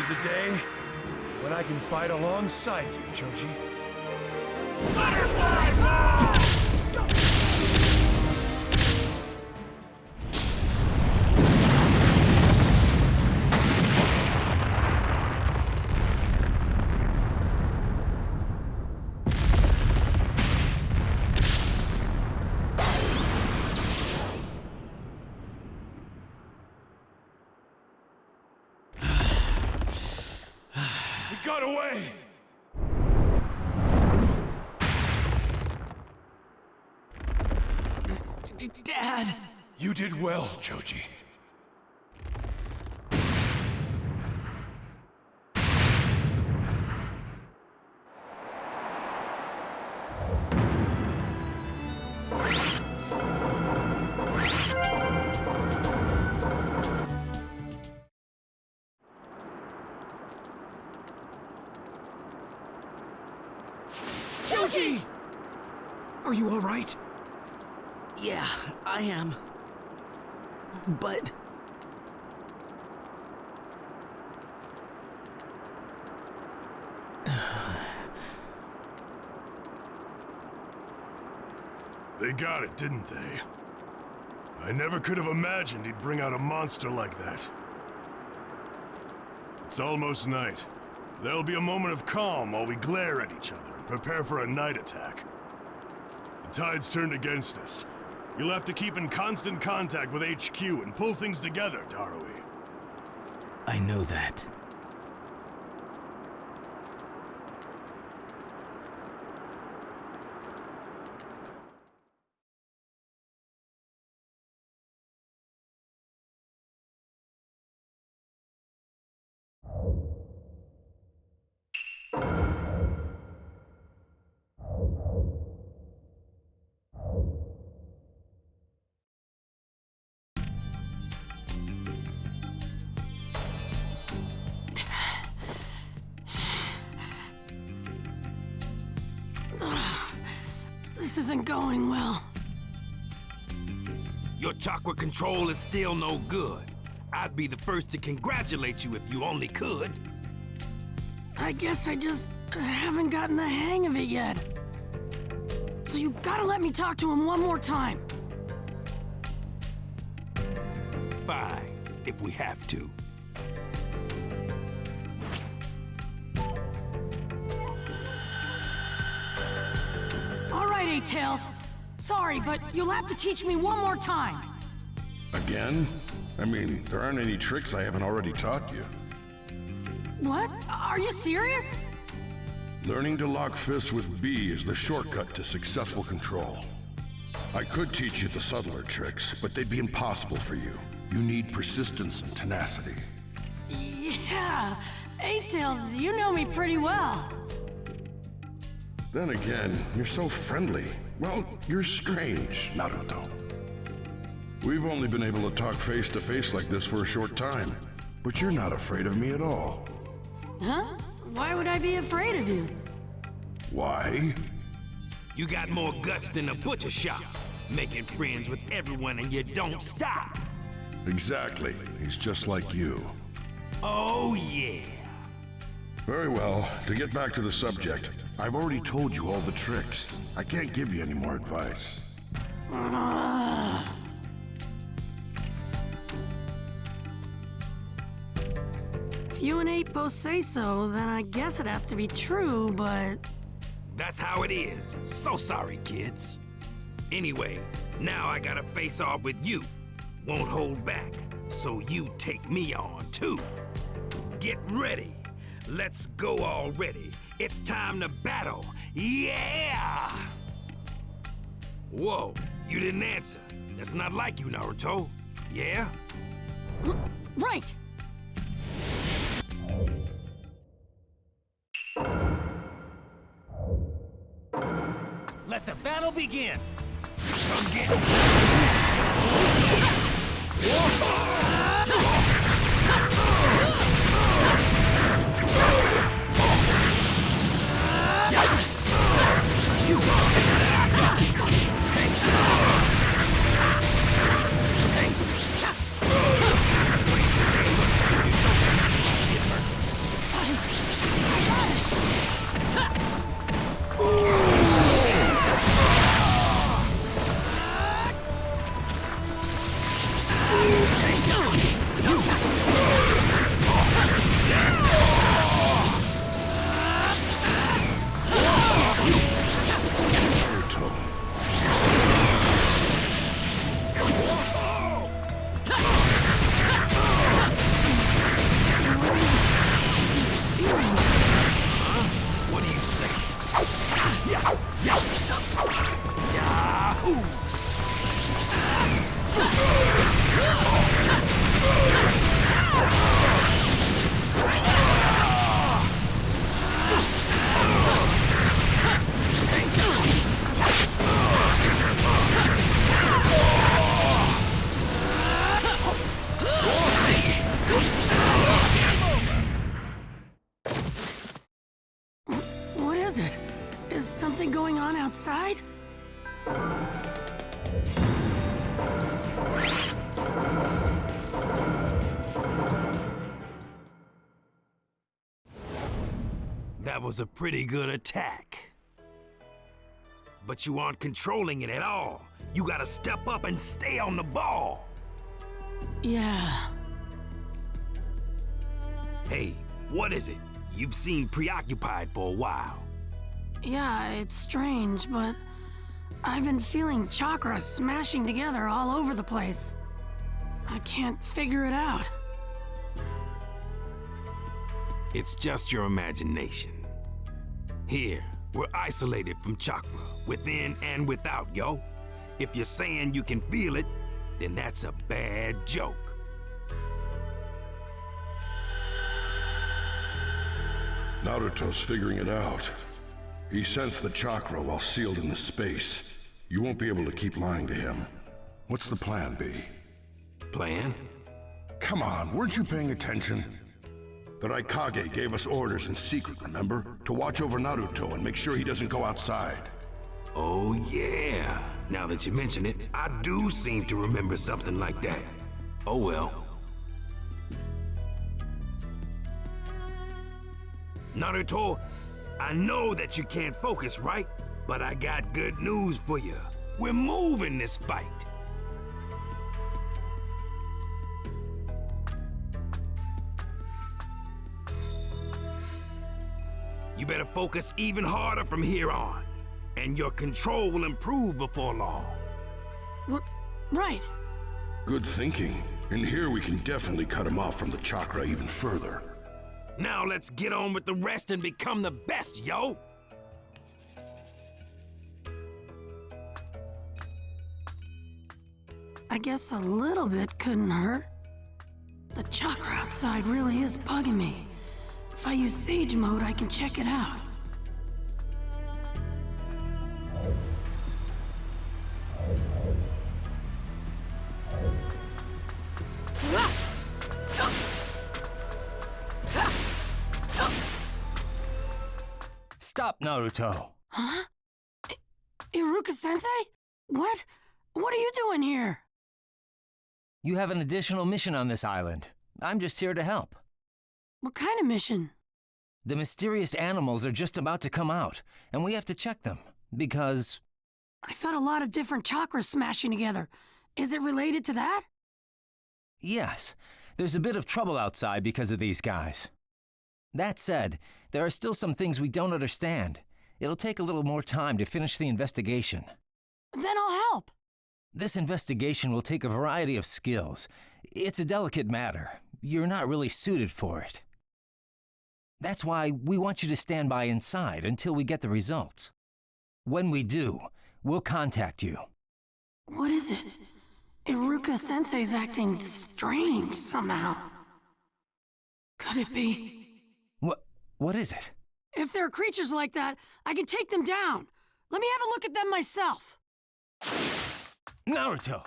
The day when I can fight alongside you, Choji. Butterfly ball! Got away! Dad! You did well, Choji. Choji! Are you all right? Yeah, I am. But... They got it, didn't they? I never could have imagined he'd bring out a monster like that. It's almost night. There'll be a moment of calm while we glare at each other and prepare for a night attack. The tide's turned against us. You'll have to keep in constant contact with HQ and pull things together, Darui. I know that. This isn't going well. Your chakra control is still no good. I'd be the first to congratulate you if you only could. I guess I just haven't gotten the hang of it yet. So you gotta let me talk to him one more time. Fine, if we have to. All right, Eight Tails. Sorry, but you'll have to teach me one more time. Again? I mean, there aren't any tricks I haven't already taught you. What? Are you serious? Learning to lock fists with B is the shortcut to successful control. I could teach you the subtler tricks, but they'd be impossible for you. You need persistence and tenacity. Yeah, Eight-Tails, you know me pretty well. Then again, you're so friendly. Well, you're strange, Naruto. We've only been able to talk face to face like this for a short time, but you're not afraid of me at all. Huh? Why would I be afraid of you? Why? You got more guts than a butcher shop, making friends with everyone and you don't stop. Exactly. He's just like you. Oh, yeah. Very well. To get back to the subject, I've already told you all the tricks. I can't give you any more advice. If you and 8 both say so, then I guess it has to be true, but... That's how it is. So sorry, kids. Anyway, now I gotta face off with you. Won't hold back, so you take me on, too. Get ready. Let's go already. It's time to battle. Yeah! Whoa, you didn't answer. That's not like you, Naruto. Yeah? Right! Let the battle begin! Come get What is it? Is something going on outside? That was a pretty good attack. But you aren't controlling it at all. You gotta step up and stay on the ball. Yeah. Hey, what is it? You've seemed preoccupied for a while. Yeah, it's strange, but I've been feeling chakra smashing together all over the place. I can't figure it out. It's just your imagination. Here, we're isolated from chakra, within and without, yo. If you're saying you can feel it, then that's a bad joke. Naruto's figuring it out. He sensed the chakra while sealed in the space. You won't be able to keep lying to him. What's the plan, B? Plan? Come on, weren't you paying attention? The Raikage gave us orders in secret, remember? To watch over Naruto and make sure he doesn't go outside. Oh yeah. Now that you mention it, I do seem to remember something like that. Oh well. Naruto, I know that you can't focus, right? But I got good news for you. We're moving this fight. You better focus even harder from here on, and your control will improve before long. Right. Good thinking. In here we can definitely cut him off from the chakra even further. Now let's get on with the rest and become the best, yo! I guess a little bit couldn't hurt. The chakra outside really is bugging me. If I use Sage mode, I can check it out. Stop, Naruto! Huh? Iruka-sensei? What? What are you doing here? You have an additional mission on this island. I'm just here to help. What kind of mission? The mysterious animals are just about to come out, and we have to check them, because... I felt a lot of different chakras smashing together. Is it related to that? Yes, there's a bit of trouble outside because of these guys. That said, there are still some things we don't understand. It'll take a little more time to finish the investigation. Then I'll help. This investigation will take a variety of skills. It's a delicate matter. You're not really suited for it. That's why we want you to stand by inside until we get the results. When we do, we'll contact you. What is it? Iruka-sensei's acting strange somehow. Could it be? What is it? If there are creatures like that, I can take them down. Let me have a look at them myself. Naruto!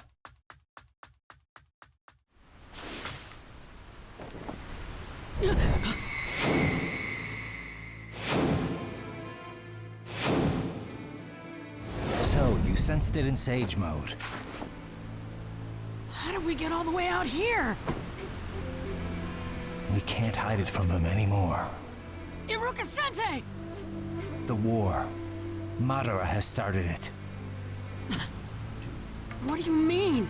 So, you sensed it in Sage mode. How did we get all the way out here? We can't hide it from them anymore. Iruka-sensei! The war. Madara has started it. What do you mean?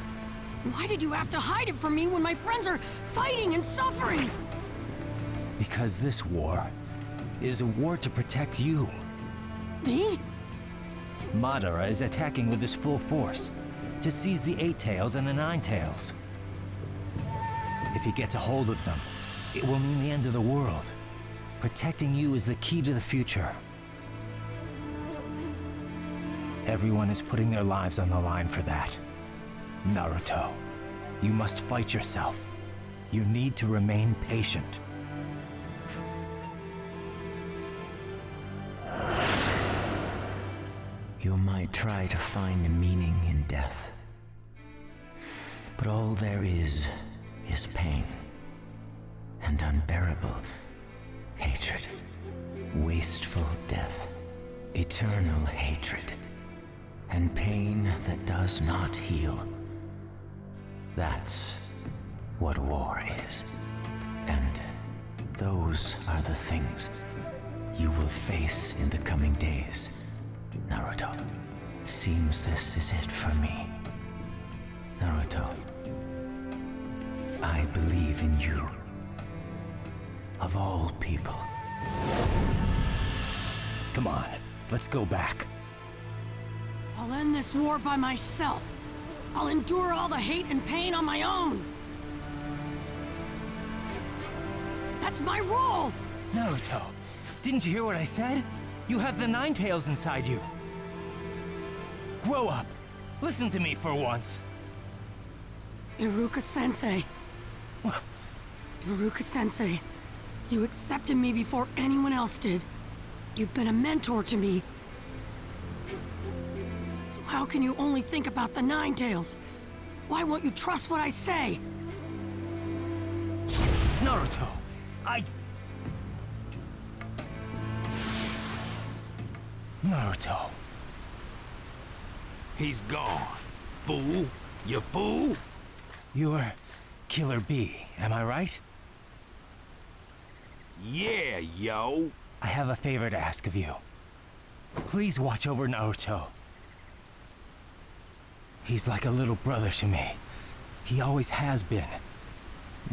Why did you have to hide it from me when my friends are fighting and suffering? Because this war is a war to protect you. Me? Madara is attacking with his full force to seize the 8 Tails and the 9 Tails. If he gets a hold of them, it will mean the end of the world. Protecting you is the key to the future. Everyone is putting their lives on the line for that. Naruto, you must fight yourself. You need to remain patient. You might try to find meaning in death, but all there is pain and unbearable hatred, wasteful death, eternal hatred, and pain that does not heal. That's what war is. And those are the things you will face in the coming days, Naruto. Seems this is it for me. Naruto, I believe in you. Of all people. Come on, let's go back. I'll end this war by myself. I'll endure all the hate and pain on my own. That's my role! Naruto, didn't you hear what I said? You have the 9 Tails inside you. Grow up. Listen to me for once. Iruka-sensei. Iruka-sensei. You accepted me before anyone else did. You've been a mentor to me. So how can you only think about the 9 Tails? Why won't you trust what I say? Naruto, Naruto. He's gone. Fool. You fool. You're Killer B, am I right? Yeah, yo. I have a favor to ask of you. Please watch over Naruto. He's like a little brother to me. He always has been.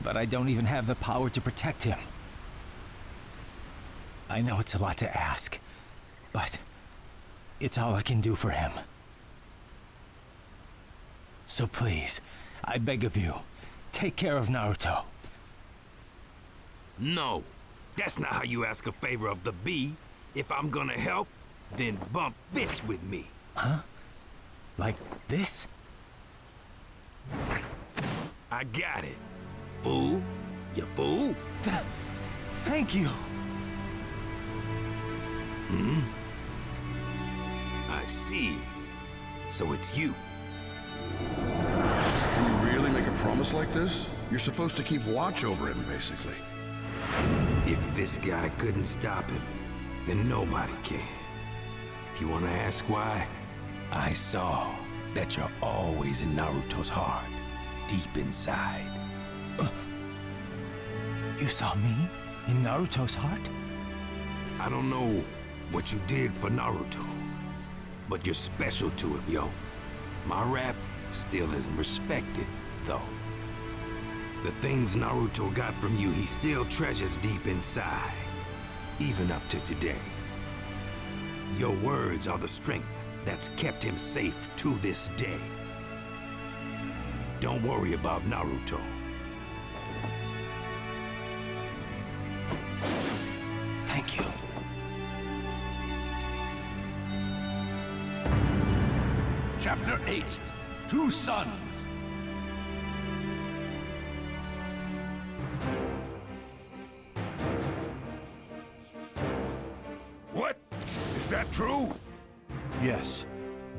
But I don't even have the power to protect him. I know it's a lot to ask, but it's all I can do for him. So please, I beg of you, take care of Naruto. No, that's not how you ask a favor of the bee. If I'm gonna help, then bump this with me. Huh? Like this? I got it. Fool. You fool. Thank you. Hmm? I see. So it's you. Can you really make a promise like this? You're supposed to keep watch over him, basically. If this guy couldn't stop him, then nobody can. If you want to ask why, I saw that you're always in Naruto's heart, deep inside. You saw me in Naruto's heart? I don't know what you did for Naruto, but you're special to him, yo. My rap still isn't respected, though. The things Naruto got from you, he still treasures deep inside, even up to today. Your words are the strength that's kept him safe to this day. Don't worry about Naruto. Thank you. Chapter 8, Two Sons. What? Is that true? Yes.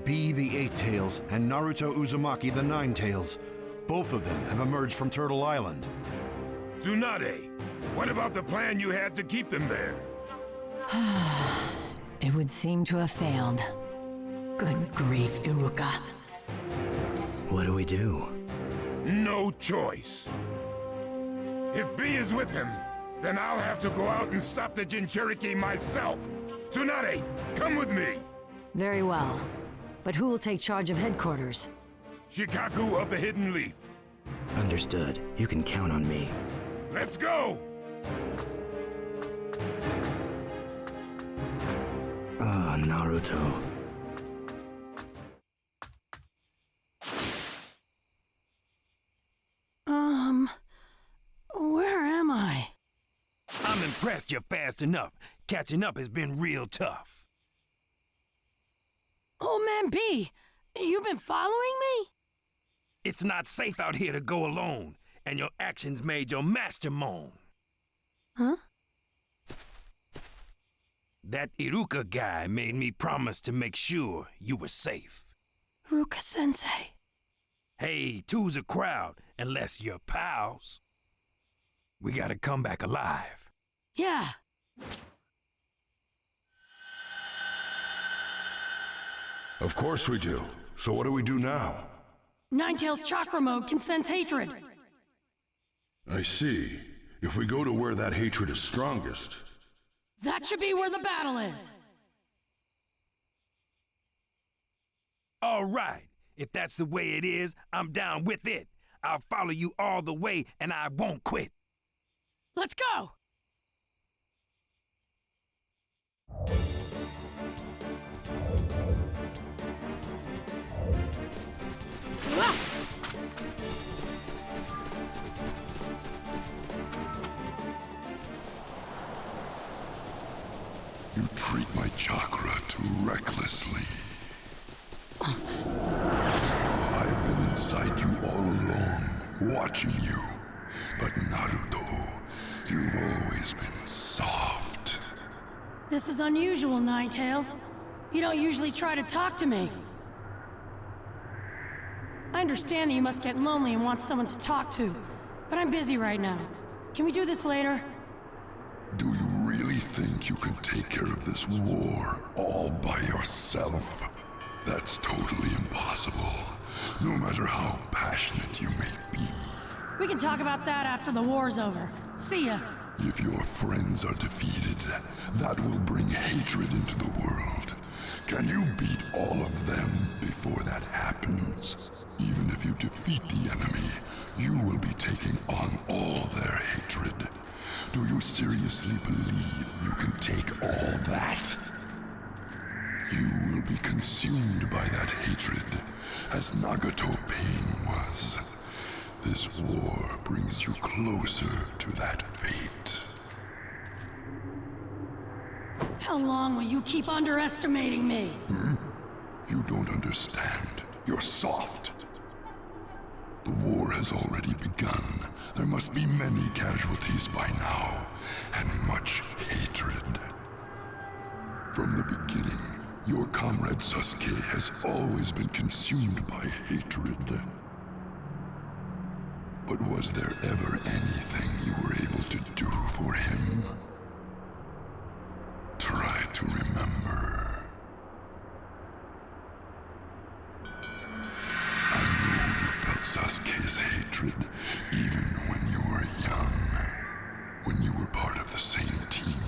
B the Eight Tails and Naruto Uzumaki the Nine Tails. Both of them have emerged from Turtle Island. Tsunade, what about the plan you had to keep them there? It would seem to have failed. Good grief, Iruka. What do we do? No choice. If B is with him, then I'll have to go out and stop the Jinchuriki myself. Tsunade, come with me! Very well. But who will take charge of headquarters? Shikaku of the Hidden Leaf. Understood. You can count on me. Let's go! Ah, Naruto. Where am I? I'm impressed you're fast enough. Catching up has been real tough. Oh man B, you've been following me? It's not safe out here to go alone, and your actions made your master moan. Huh? That Iruka guy made me promise to make sure you were safe. Iruka-sensei. Hey, two's a crowd, unless you're pals. We gotta come back alive. Yeah. Of course we do. So what do we do now? Ninetales chakra mode can sense hatred. I see. If we go to where that hatred is strongest... That should be where the battle is. All right. If that's the way it is, I'm down with it. I'll follow you all the way, and I won't quit. Let's go! You treat my chakra too recklessly. I've been inside you all along, watching you. But Naruto, you've always been soft. This is unusual, Ninetales. You don't usually try to talk to me. I understand that you must get lonely and want someone to talk to, but I'm busy right now. Can we do this later? Do you really think you can take care of this war all by yourself? That's totally impossible, no matter how passionate you may be. We can talk about that after the war's over. See ya. If your friends are defeated, that will bring hatred into the world. Can you beat all of them before that happens? Even if you defeat the enemy, you will be taking on all their hatred. Do you seriously believe you can take all that? You will be consumed by that hatred, as Nagato Pain was. This war brings you closer to that fate. How long will you keep underestimating me? You don't understand. You're soft. The war has already begun. There must be many casualties by now, and much hatred. From the beginning, your comrade Sasuke has always been consumed by hatred. But was there ever anything you were able to do for him? Try to remember. I know you felt Sasuke's hatred even when you were young, when you were part of the same team.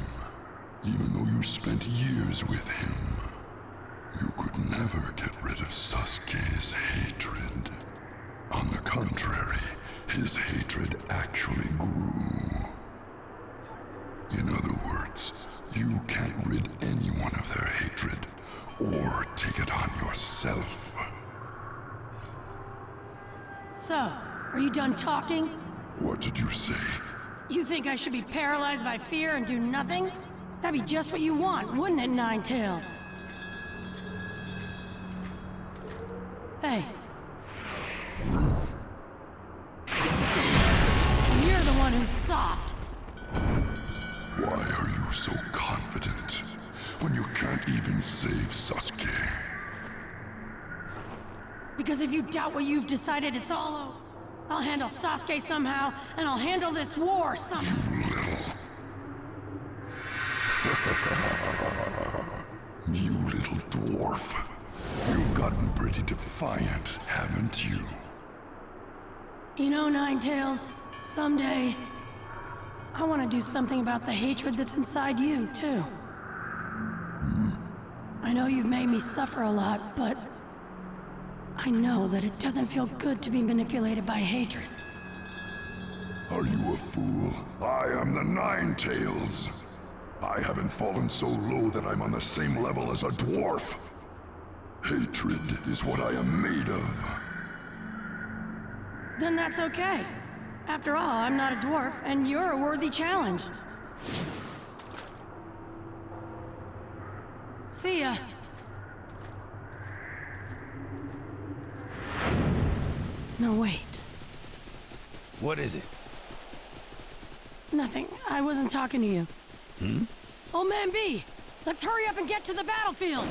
Even though you spent years with him, you could never get rid of Sasuke's hatred. On the contrary, his hatred actually grew. In other words, you can't rid anyone of their hatred, or take it on yourself. So, are you done talking? What did you say? You think I should be paralyzed by fear and do nothing? That'd be just what you want, wouldn't it, Ninetales? Hey. You're the one who's soft. Why are you so confident when you can't even save Sasuke? Because if you doubt what you've decided, it's all over. I'll handle Sasuke somehow, and I'll handle this war somehow. You little dwarf. You've gotten pretty defiant, haven't you? You know, Ninetales, someday, I want to do something about the hatred that's inside you, too. I know you've made me suffer a lot, but I know that it doesn't feel good to be manipulated by hatred. Are you a fool? I am the Ninetales. I haven't fallen so low that I'm on the same level as a dwarf. Hatred is what I am made of. Then that's okay. After all, I'm not a dwarf, and you're a worthy challenge. See ya. No, wait. What is it? Nothing. I wasn't talking to you. Hmm? Old Man B, let's hurry up and get to the battlefield!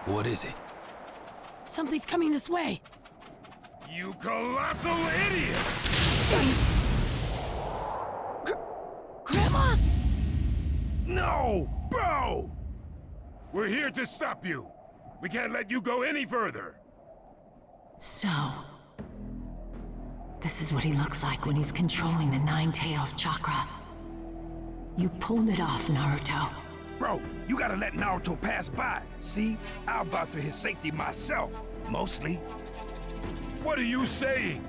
What is it? Something's coming this way. You colossal idiot! Grandma? No! Bro! We're here to stop you. We can't let you go any further. So, this is what he looks like when he's controlling the Ninetales chakra. You pulled it off, Naruto. Bro, you gotta let Naruto pass by. See? I'll vouch for his safety myself. Mostly. What are you saying?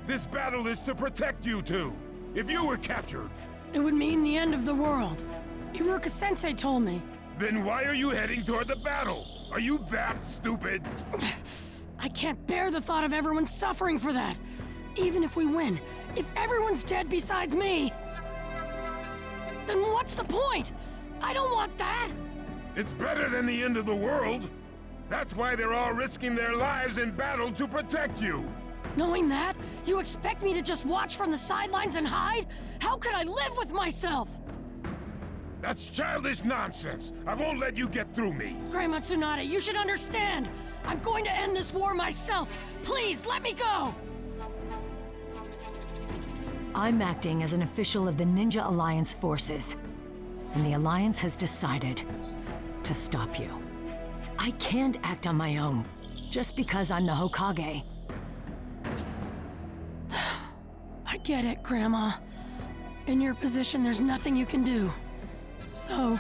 This battle is to protect you two. If you were captured... It would mean the end of the world. Iruka-sensei told me. Then why are you heading toward the battle? Are you that stupid? I can't bear the thought of everyone suffering for that. Even if we win, if everyone's dead besides me, then what's the point? I don't want that! It's better than the end of the world. That's why they're all risking their lives in battle to protect you. Knowing that, you expect me to just watch from the sidelines and hide? How could I live with myself? That's childish nonsense. I won't let you get through me. Grandma Tsunade, you should understand. I'm going to end this war myself. Please, let me go! I'm acting as an official of the Ninja Alliance forces. And the Alliance has decided to stop you. I can't act on my own, just because I'm the Hokage. I get it, Grandma. In your position, there's nothing you can do. So...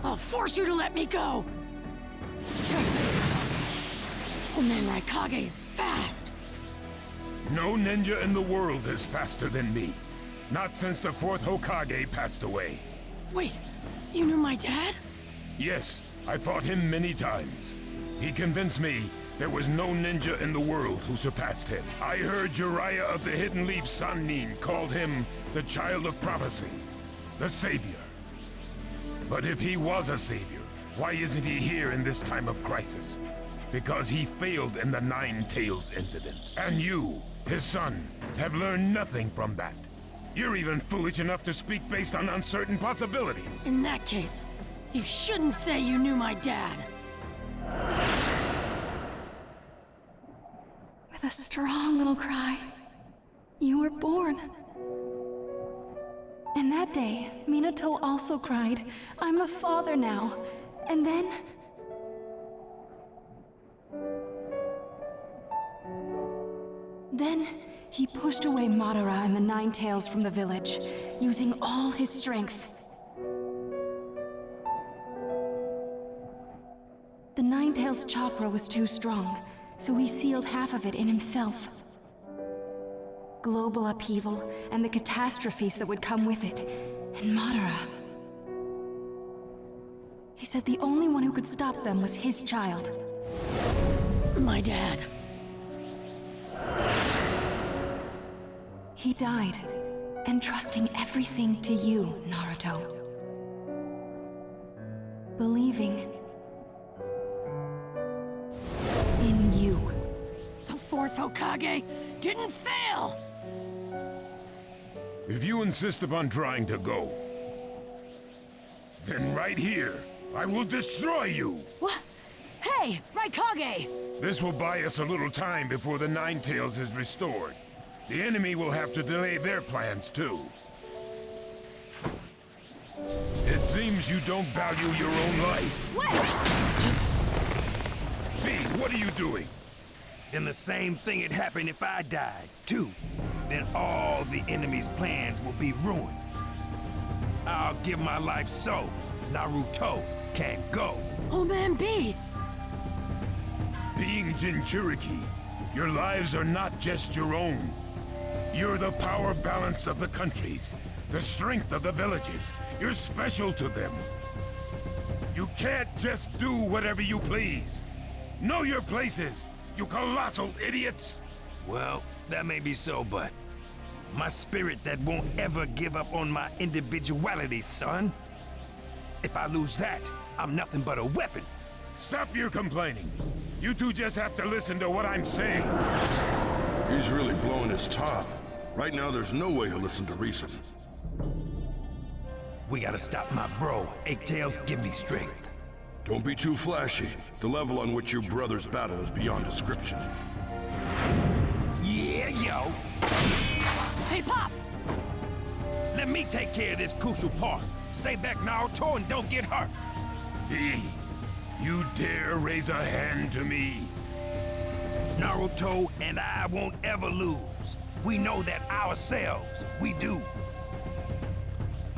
I'll force you to let me go! And then Raikage is fast! No ninja in the world is faster than me. Not since the 4th Hokage passed away. Wait, you knew my dad? Yes, I fought him many times. He convinced me there was no ninja in the world who surpassed him. I heard Jiraiya of the Hidden Leaf Sannin called him the Child of Prophecy, the Savior. But if he was a savior, why isn't he here in this time of crisis? Because he failed in the Nine Tails incident. And you, his son, have learned nothing from that. You're even foolish enough to speak based on uncertain possibilities. In that case, you shouldn't say you knew my dad. With a strong little cry, you were born. And that day, Minato also cried, "I'm a father now." And then... Then, he pushed away Madara and the Nine Tails from the village, using all his strength. The Nine Tails chakra was too strong, so he sealed half of it in himself. Global upheaval and the catastrophes that would come with it, and Madara. He said the only one who could stop them was his child. My dad. He died, entrusting everything to you, Naruto. Believing in you. The fourth Hokage didn't fail! If you insist upon trying to go, then right here, I will destroy you! What? Hey, Raikage! This will buy us a little time before the Nine Tails is restored. The enemy will have to delay their plans too. It seems you don't value your own life. Wait! B, what are you doing? Then the same thing had happened if I died, too. Then all the enemy's plans will be ruined. I'll give my life so Naruto can't go. Oh man, B! Being Jinchuriki, your lives are not just your own. You're the power balance of the countries, the strength of the villages. You're special to them. You can't just do whatever you please. Know your places, you colossal idiots! Well, that may be so, but my spirit that won't ever give up on my individuality, son. If I lose that, I'm nothing but a weapon. Stop your complaining. You two just have to listen to what I'm saying. He's really blowing his top. Right now, there's no way he'll listen to reason. We gotta stop my bro. Eight Tails, give me strength. Don't be too flashy. The level on which your brothers battle is beyond description. Yeah, yo! Hey, Pops! Let me take care of this crucial part. Stay back, Naruto, and don't get hurt. Hey, you dare raise a hand to me? Naruto and I won't ever lose. We know that ourselves. We do.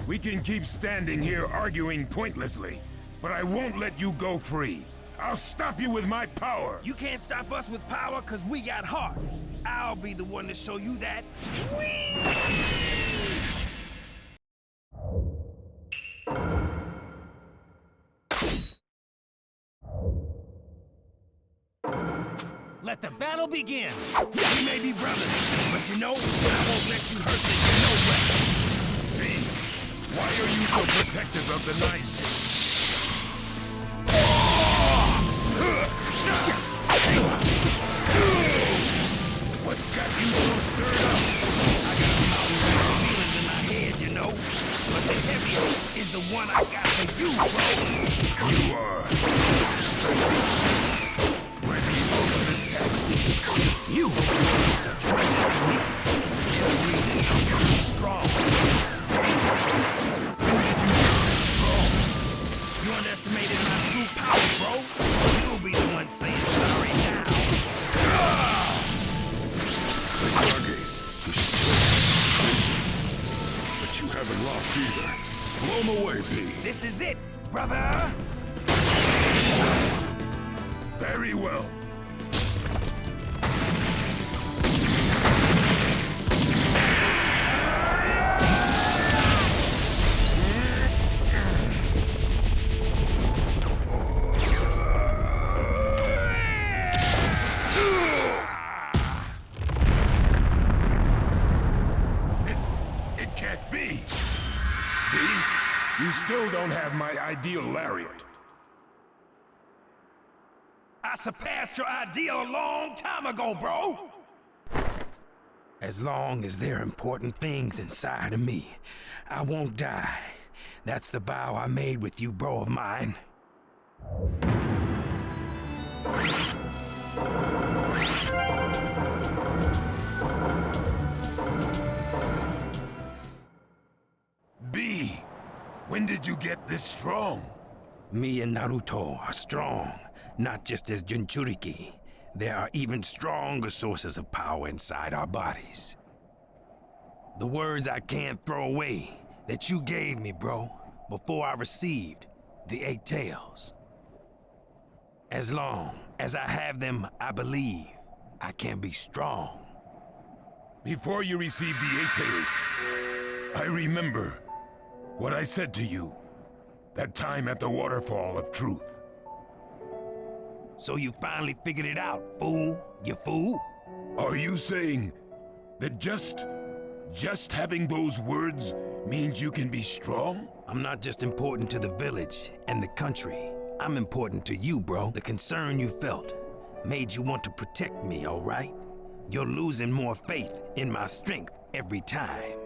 We can keep standing here arguing pointlessly, but I won't let you go free. I'll stop you with my power. You can't stop us with power because we got heart. I'll be the one to show you that. Let the battle begin! We may be brothers, but you know, I won't let you hurt me no way. See, why are you so protective of the Nine What's got you so stirred up? I got a mountain of feelings in my head, you know. But the heaviest is the one I got for you, bro. You are... When the ultimate tactic. You are treasures to me. You're the reason I'm strong. You underestimated my true power, bro. You'll be the one saying sorry now. Kage, but you haven't lost either. Blow him away, P. This is it, brother. Very well. You still don't have my ideal lariat. I surpassed your ideal a long time ago, bro! As long as there are important things inside of me, I won't die. That's the vow I made with you, bro of mine. B, when did you get this strong? Me and Naruto are strong, not just as jinchuriki. There are even stronger sources of power inside our bodies. The words I can't throw away that you gave me, bro, before I received the 8 tails. As long as I have them, I believe I can be strong. Before you received the 8 tails, I remember what I said to you that time at the waterfall of truth. So you finally figured it out, fool, you fool? Are you saying that just having those words means you can be strong? I'm not just important to the village and the country. I'm important to you, bro. The concern you felt made you want to protect me, all right? You're losing more faith in my strength every time.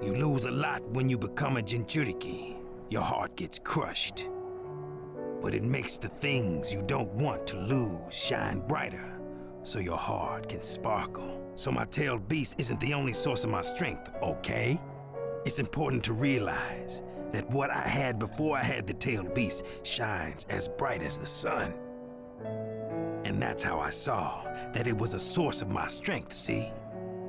You lose a lot when you become a jinchuriki. Your heart gets crushed. But it makes the things you don't want to lose shine brighter, so your heart can sparkle. So my tailed beast isn't the only source of my strength, okay? It's important to realize that what I had before I had the tailed beast shines as bright as the sun. And that's how I saw that it was a source of my strength, see?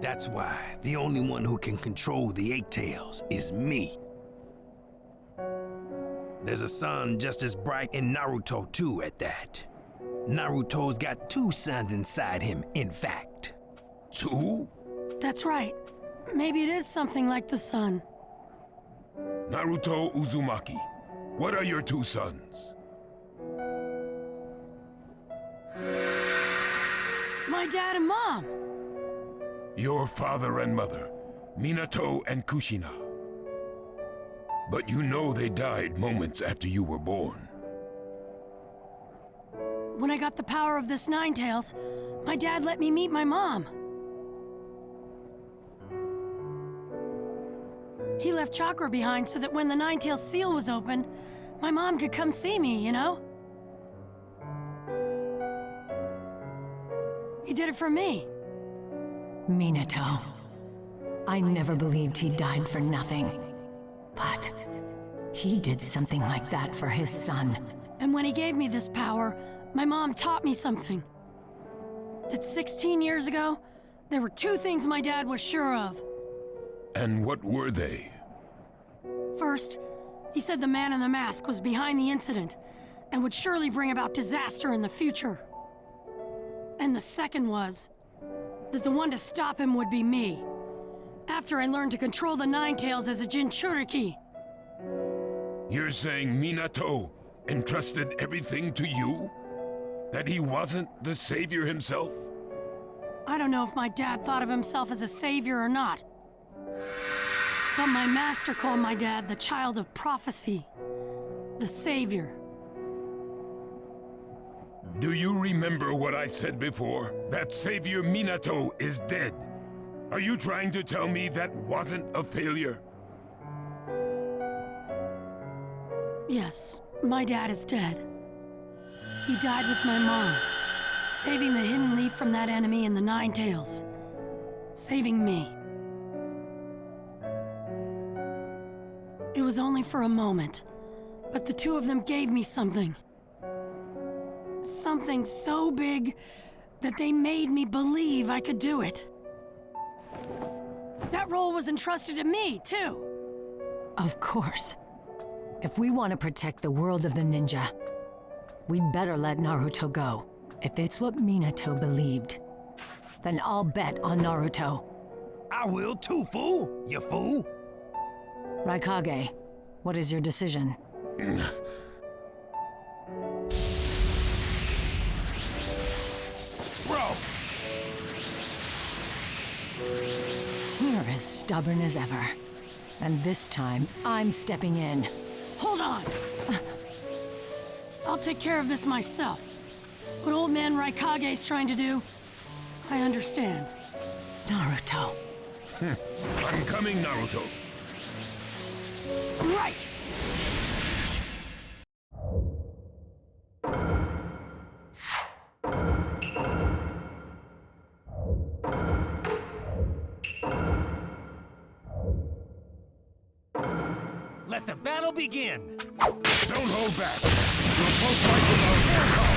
That's why the only one who can control the 8 tails is me. There's a sun just as bright in Naruto too at that. Naruto's got 2 suns inside him, in fact. 2? That's right. Maybe it is something like the sun. Naruto Uzumaki, what are your 2 sons? My dad and mom. Your father and mother, Minato and Kushina. But you know they died moments after you were born. When I got the power of this 9 tails, my dad let me meet my mom. He left chakra behind so that when the 9 tails seal was opened, my mom could come see me, you know? He did it for me. Minato. I never believed he died for nothing. But he did something like that for his son. And when he gave me this power, my mom taught me something. That 16 years ago, there were 2 things my dad was sure of. And what were they? First, he said the man in the mask was behind the incident and would surely bring about disaster in the future. And the second was that the one to stop him would be me, after I learned to control the 9 tails as a jinchuriki. You're saying Minato entrusted everything to you? That he wasn't the savior himself? I don't know if my dad thought of himself as a savior or not. But my master called my dad the child of prophecy, the savior. Do you remember what I said before? That Savior Minato is dead. Are you trying to tell me that wasn't a failure? Yes, my dad is dead. He died with my mom, saving the hidden leaf from that enemy in the 9 tails. Saving me. It was only for a moment, but the 2 of them gave me something. Something so big that they made me believe I could do it. That role was entrusted to me, too. Of course. If we want to protect the world of the ninja, we'd better let Naruto go. If it's what Minato believed, then I'll bet on Naruto. I will too, fool! You fool! Raikage, what is your decision? Bro! You're as stubborn as ever. And this time, I'm stepping in. Hold on! I'll take care of this myself. What old man Raikage's trying to do, I understand. Naruto. I'm coming, Naruto. Right! Let the battle begin! Don't hold back! You'll both fight with our full power!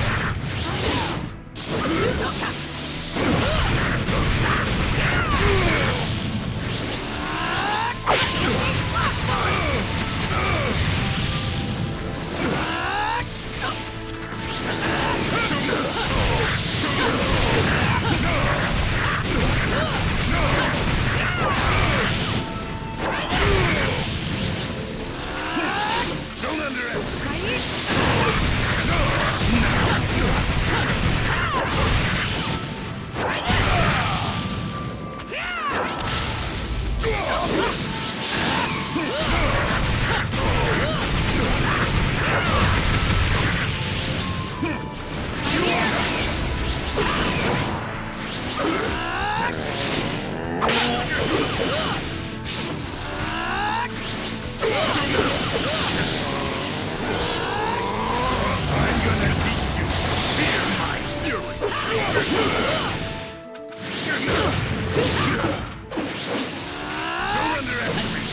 Don't underestimate!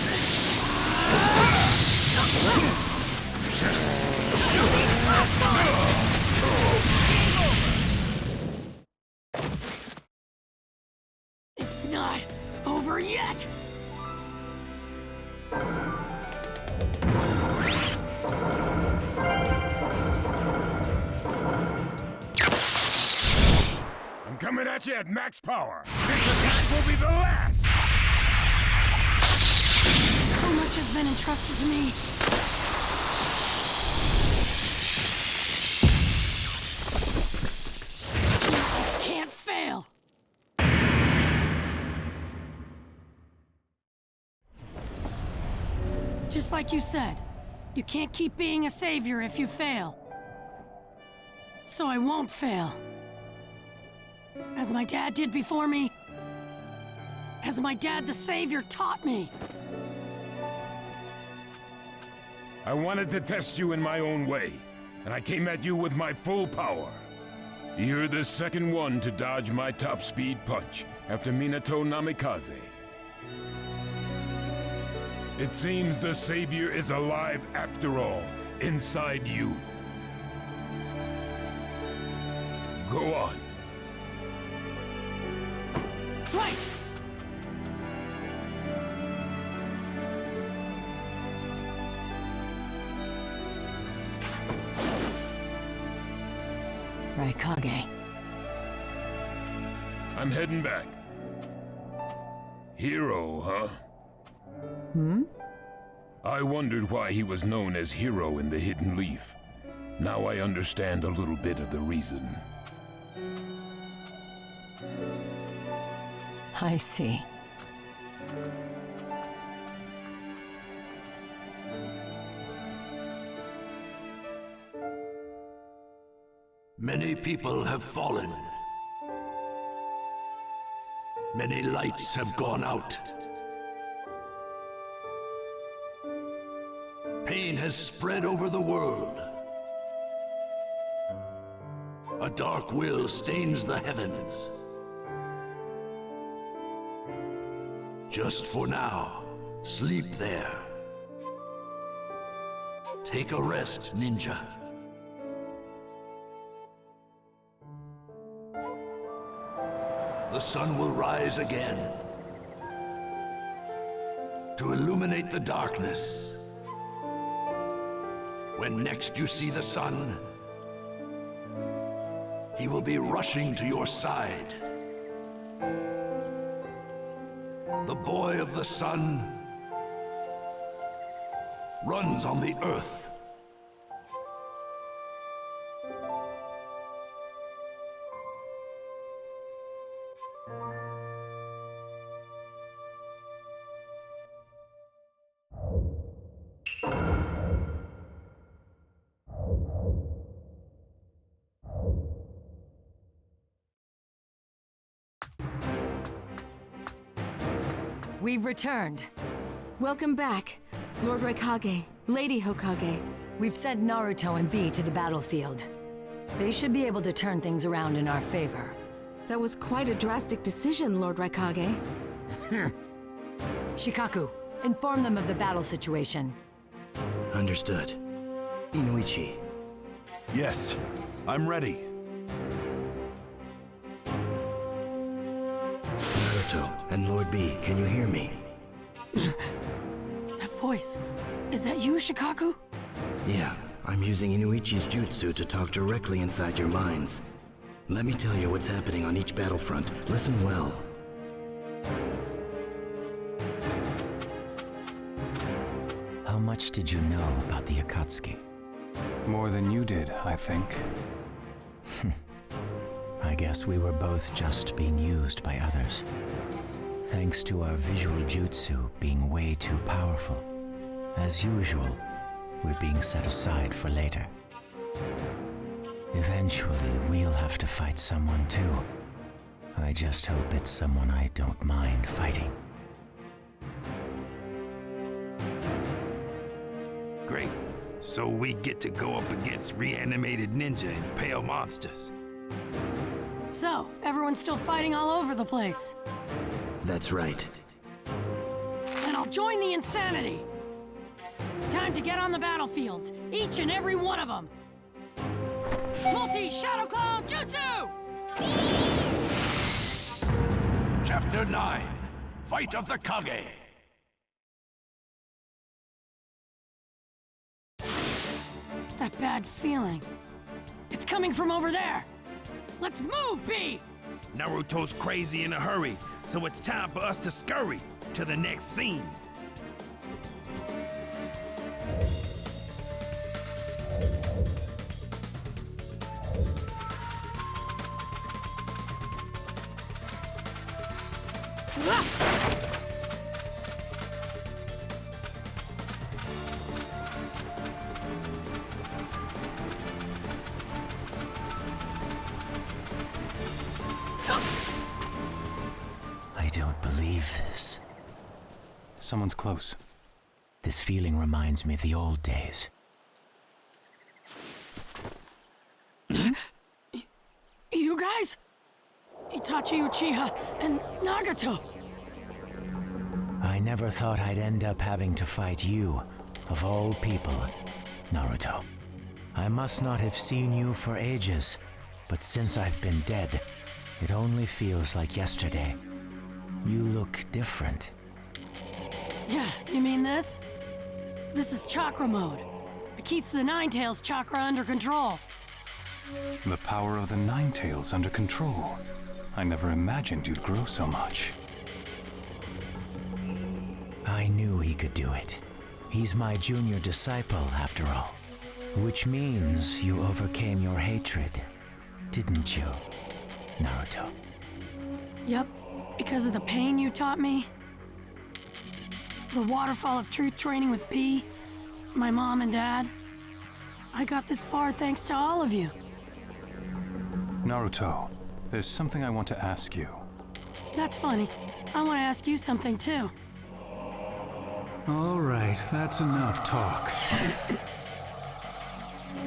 It's not over yet! I'm coming at you at max power! This attack will be the last! So much has been entrusted to me. I can't fail! Just like you said, you can't keep being a savior if you fail. So I won't fail. As my dad did before me. As my dad the savior taught me. I wanted to test you in my own way, and I came at you with my full power. You're the second one to dodge my top speed punch after Minato Namikaze. It seems the savior is alive after all, inside you. Go on. Right! Raikage. I'm heading back. Hero, huh? I wondered why he was known as Hero in the Hidden Leaf. Now I understand a little bit of the reason. I see. Many people have fallen. Many lights have gone out. Pain has spread over the world. A dark will stains the heavens. Just for now, sleep there. Take a rest, ninja. The sun will rise again to illuminate the darkness. When next you see the sun, he will be rushing to your side. The boy of the sun runs on the earth. We've returned. Welcome back, Lord Raikage, Lady Hokage. We've sent Naruto and Bee to the battlefield. They should be able to turn things around in our favor. That was quite a drastic decision, Lord Raikage. Shikaku, inform them of the battle situation. Understood. Inoichi. Yes, I'm ready. Naruto and Lord B, can you hear me? That voice, is that you, Shikaku? Yeah, I'm using Inoichi's jutsu to talk directly inside your minds. Let me tell you what's happening on each battlefront. Listen well. How much did you know about the Akatsuki? More than you did, I think. I guess we were both just being used by others. Thanks to our visual jutsu being way too powerful. As usual, we're being set aside for later. Eventually, we'll have to fight someone too. I just hope it's someone I don't mind fighting. Great. So we get to go up against reanimated ninja and pale monsters. So, everyone's still fighting all over the place. That's right. And I'll join the insanity! Time to get on the battlefields, each and every one of them! Multi-Shadow Clone Jutsu! Chapter 9, Fight of the Kage. That bad feeling. It's coming from over there! Let's move, B! Naruto's crazy in a hurry, so it's time for us to scurry to the next scene. I don't believe this. Someone's close. This feeling reminds me of the old days. You guys? Itachi Uchiha and Nagato. I never thought I'd end up having to fight you, of all people, Naruto. I must not have seen you for ages, but since I've been dead, it only feels like yesterday. You look different. Yeah, you mean this? This is chakra mode. It keeps the Ninetales chakra under control. The power of the Ninetales under control. I never imagined you'd grow so much. I knew he could do it. He's my junior disciple, after all. Which means you overcame your hatred, didn't you, Naruto? Yep, because of the pain you taught me. The waterfall of truth training with B, my mom and dad. I got this far thanks to all of you. Naruto, there's something I want to ask you. That's funny. I want to ask you something too. All right, that's enough talk.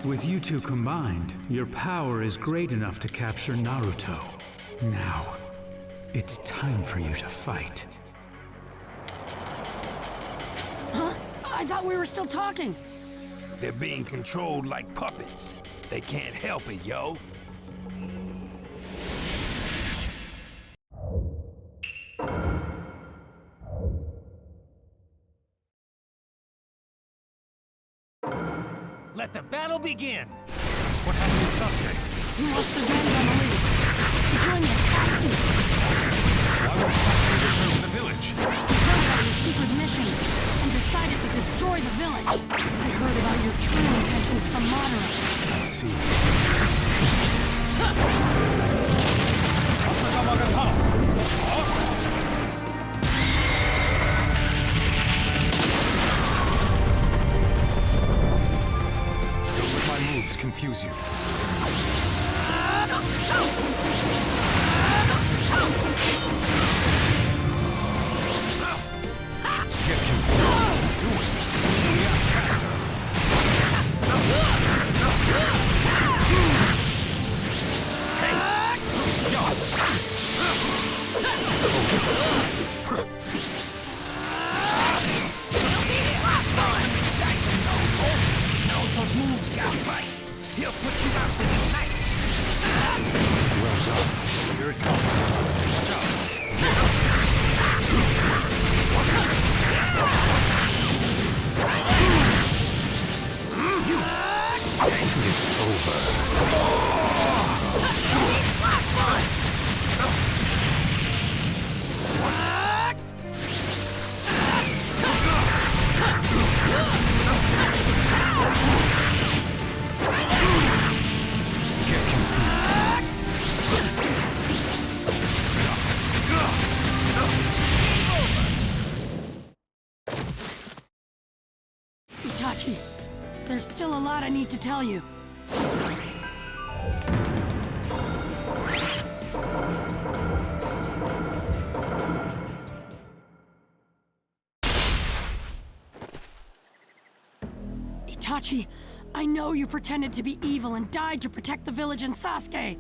With you two combined, your power is great enough to capture Naruto. Now, it's time for you to fight. Huh? I thought we were still talking. They're being controlled like puppets. They can't help it, yo. Let the battle begin! What happened with Sasuke? He wants revenge on the league. He joined the Akatsuki. Why won't Sasuke return to the village? He heard about your secret missions and decided to destroy the village. I heard about your true intentions from Madara. I see. Don't let my moves confuse you. still a lot I need to tell you. Itachi, I know you pretended to be evil and died to protect the village and Sasuke.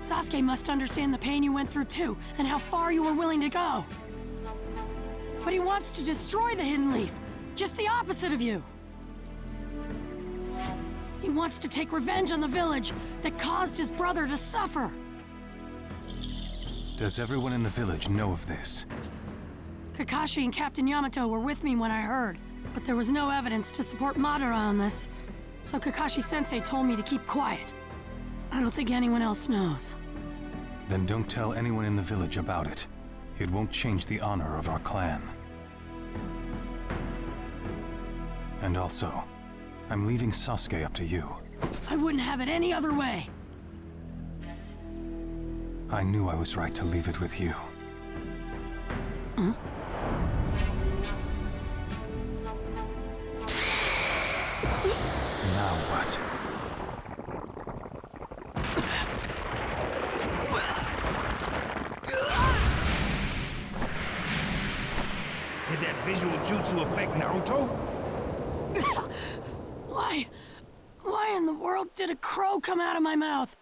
Sasuke must understand the pain you went through too, and how far you were willing to go. But he wants to destroy the Hidden Leaf, just the opposite of you. He wants to take revenge on the village that caused his brother to suffer. Does everyone in the village know of this? Kakashi and Captain Yamato were with me when I heard, but there was no evidence to support Madara on this, so Kakashi-sensei told me to keep quiet. I don't think anyone else knows. Then don't tell anyone in the village about it. It won't change the honor of our clan. And also, I'm leaving Sasuke up to you. I wouldn't have it any other way. I knew I was right to leave it with you. Huh? Now what? Did that visual jutsu affect Naruto? Why in the world did a crow come out of my mouth?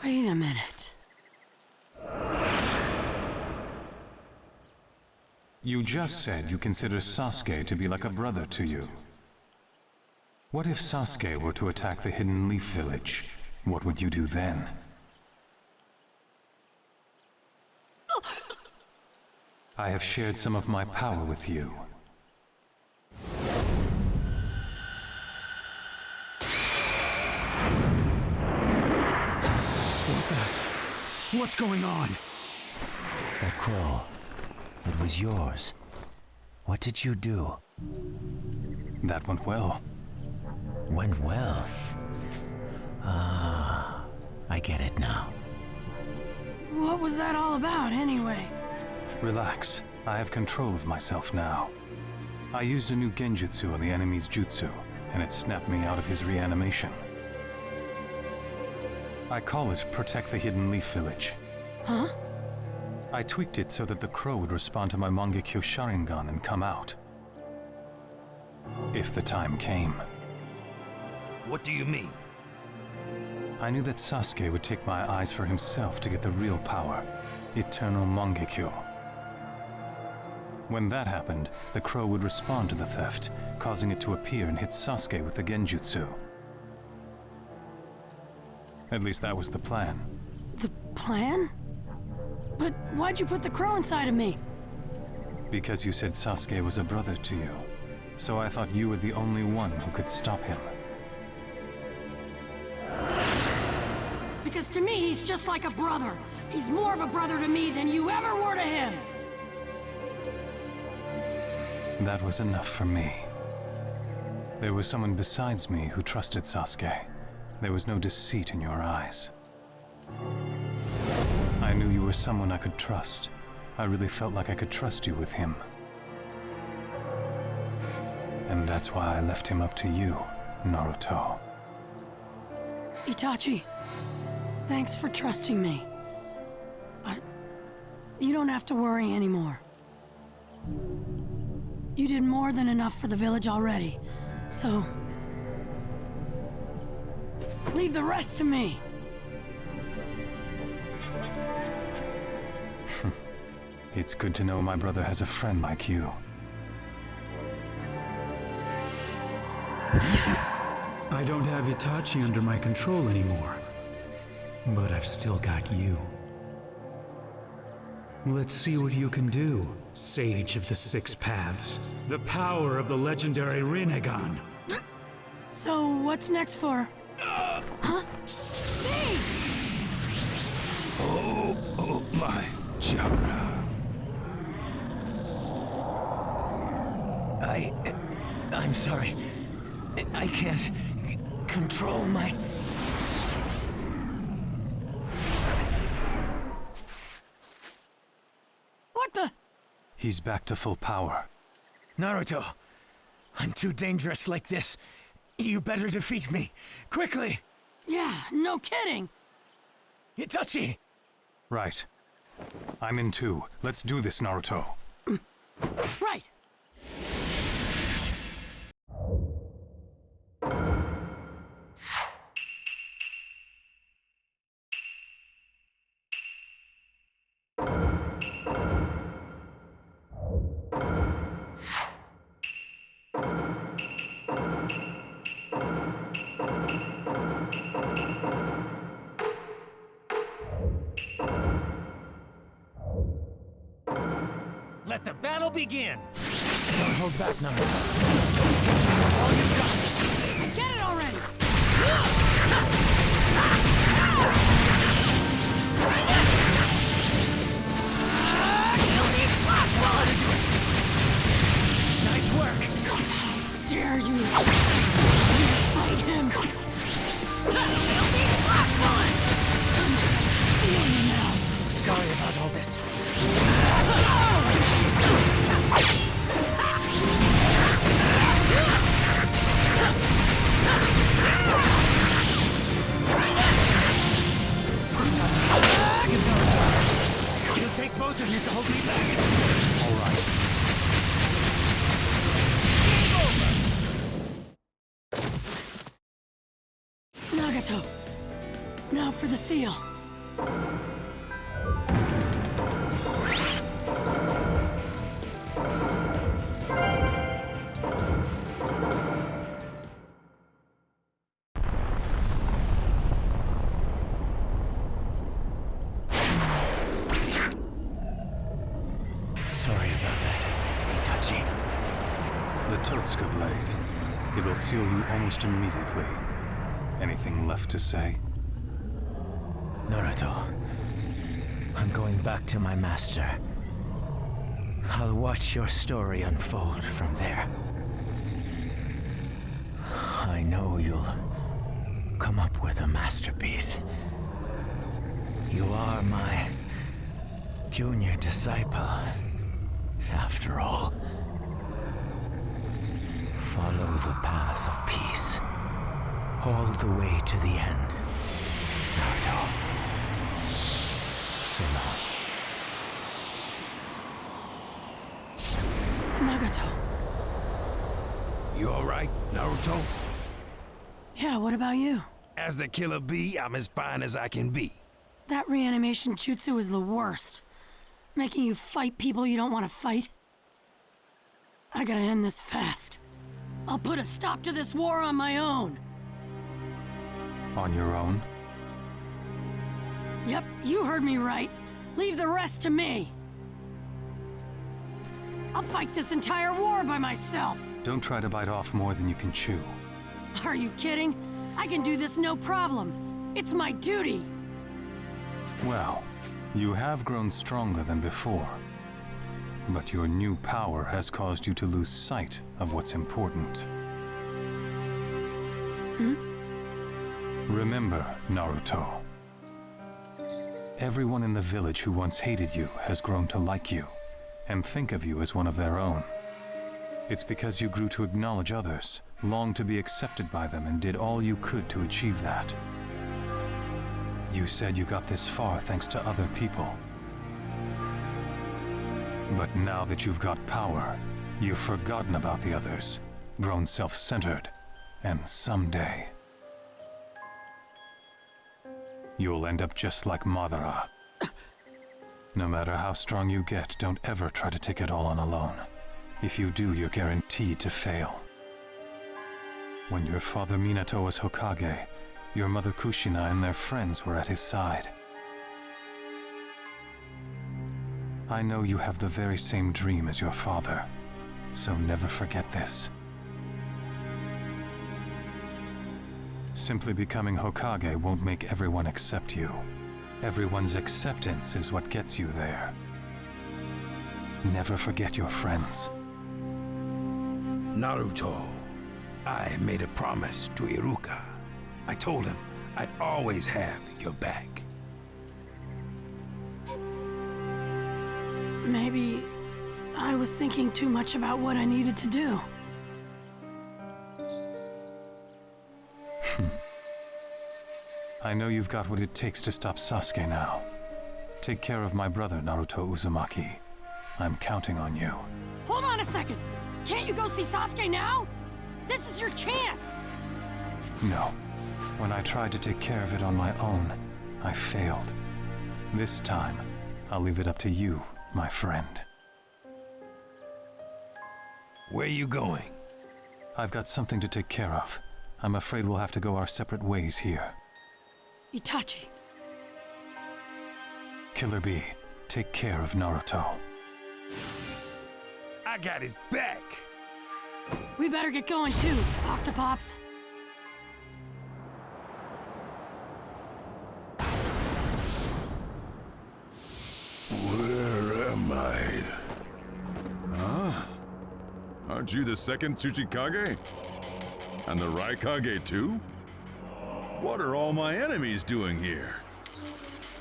Wait a minute. You just said you consider Sasuke to be like a brother to you. What if Sasuke were to attack the Hidden Leaf Village? What would you do then? I have shared some of my power with you. What's going on? That crow. It was yours. What did you do? That went well. Went well? Ah, I get it now. What was that all about, anyway? Relax. I have control of myself now. I used a new genjutsu on the enemy's jutsu, and it snapped me out of his reanimation. I call it Protect the Hidden Leaf Village. Huh? I tweaked it so that the crow would respond to my Mangekyo Sharingan and come out. If the time came. What do you mean? I knew that Sasuke would take my eyes for himself to get the real power, Eternal Mangekyo. When that happened, the crow would respond to the theft, causing it to appear and hit Sasuke with the genjutsu. At least that was the plan. The plan? But why'd you put the crow inside of me? Because you said Sasuke was a brother to you. So I thought you were the only one who could stop him. Because to me, he's just like a brother. He's more of a brother to me than you ever were to him. That was enough for me. There was someone besides me who trusted Sasuke. There was no deceit in your eyes. I knew you were someone I could trust. I really felt like I could trust you with him. And that's why I left him up to you, Naruto. Itachi, thanks for trusting me. But you don't have to worry anymore. You did more than enough for the village already, so leave the rest to me. It's good to know my brother has a friend like you. I don't have Itachi under my control anymore, but I've still got you. Let's see what you can do, Sage of the Six Paths. The power of the legendary Rinnegan. So, what's next for... Huh? Hey! Oh my chakra. I'm sorry. I can't control my... What the... He's back to full power. Naruto, I'm too dangerous like this. You better defeat me. Quickly! Yeah, no kidding! Itachi! Right. I'm in too. Let's do this, Naruto. Right! Let the battle begin! Don't hold back, Naruto. All you got! Get it already! Nice work! Dare you! Fight him! Feel you now! Sorry about all this. It'll take both of you to hold me back. All right. Nagato! Now for the seal. Sorry about that, Itachi. The Totsuka blade. It'll seal you almost immediately. Anything left to say? Naruto, I'm going back to my master. I'll watch your story unfold from there. I know you'll come up with a masterpiece. You are my junior disciple, after all. Follow the path of peace, all the way to the end, Naruto. So long. Nagato. You alright, Naruto? Yeah, what about you? As the killer bee, I'm as fine as I can be. That reanimation jutsu is the worst. Making you fight people you don't want to fight. I gotta end this fast. I'll put a stop to this war on my own. On your own? Yep, you heard me right. Leave the rest to me. I'll fight this entire war by myself. Don't try to bite off more than you can chew. Are you kidding? I can do this no problem. It's my duty. Well, you have grown stronger than before. But your new power has caused you to lose sight of what's important. Remember, Naruto. Everyone in the village who once hated you has grown to like you, and think of you as one of their own. It's because you grew to acknowledge others, longed to be accepted by them, and did all you could to achieve that. You said you got this far thanks to other people. But now that you've got power, you've forgotten about the others, grown self-centered, and someday you'll end up just like Madara. No matter how strong you get, don't ever try to take it all on alone. If you do, you're guaranteed to fail. When your father Minato was Hokage, your mother Kushina and their friends were at his side. I know you have the very same dream as your father, so never forget this. Simply becoming Hokage won't make everyone accept you. Everyone's acceptance is what gets you there. Never forget your friends. Naruto, I made a promise to Iruka. I told him I'd always have your back. Maybe I was thinking too much about what I needed to do. I know you've got what it takes to stop Sasuke now. Take care of my brother, Naruto Uzumaki. I'm counting on you. Hold on a second! Can't you go see Sasuke now? This is your chance! No. When I tried to take care of it on my own, I failed. This time, I'll leave it up to you, my friend. Where are you going? I've got something to take care of. I'm afraid we'll have to go our separate ways here. Itachi. Killer Bee, take care of Naruto. I got his back! We better get going too, Octopops. Where am I? Huh? Aren't you the second Tsuchikage? And the Raikage too? What are all my enemies doing here?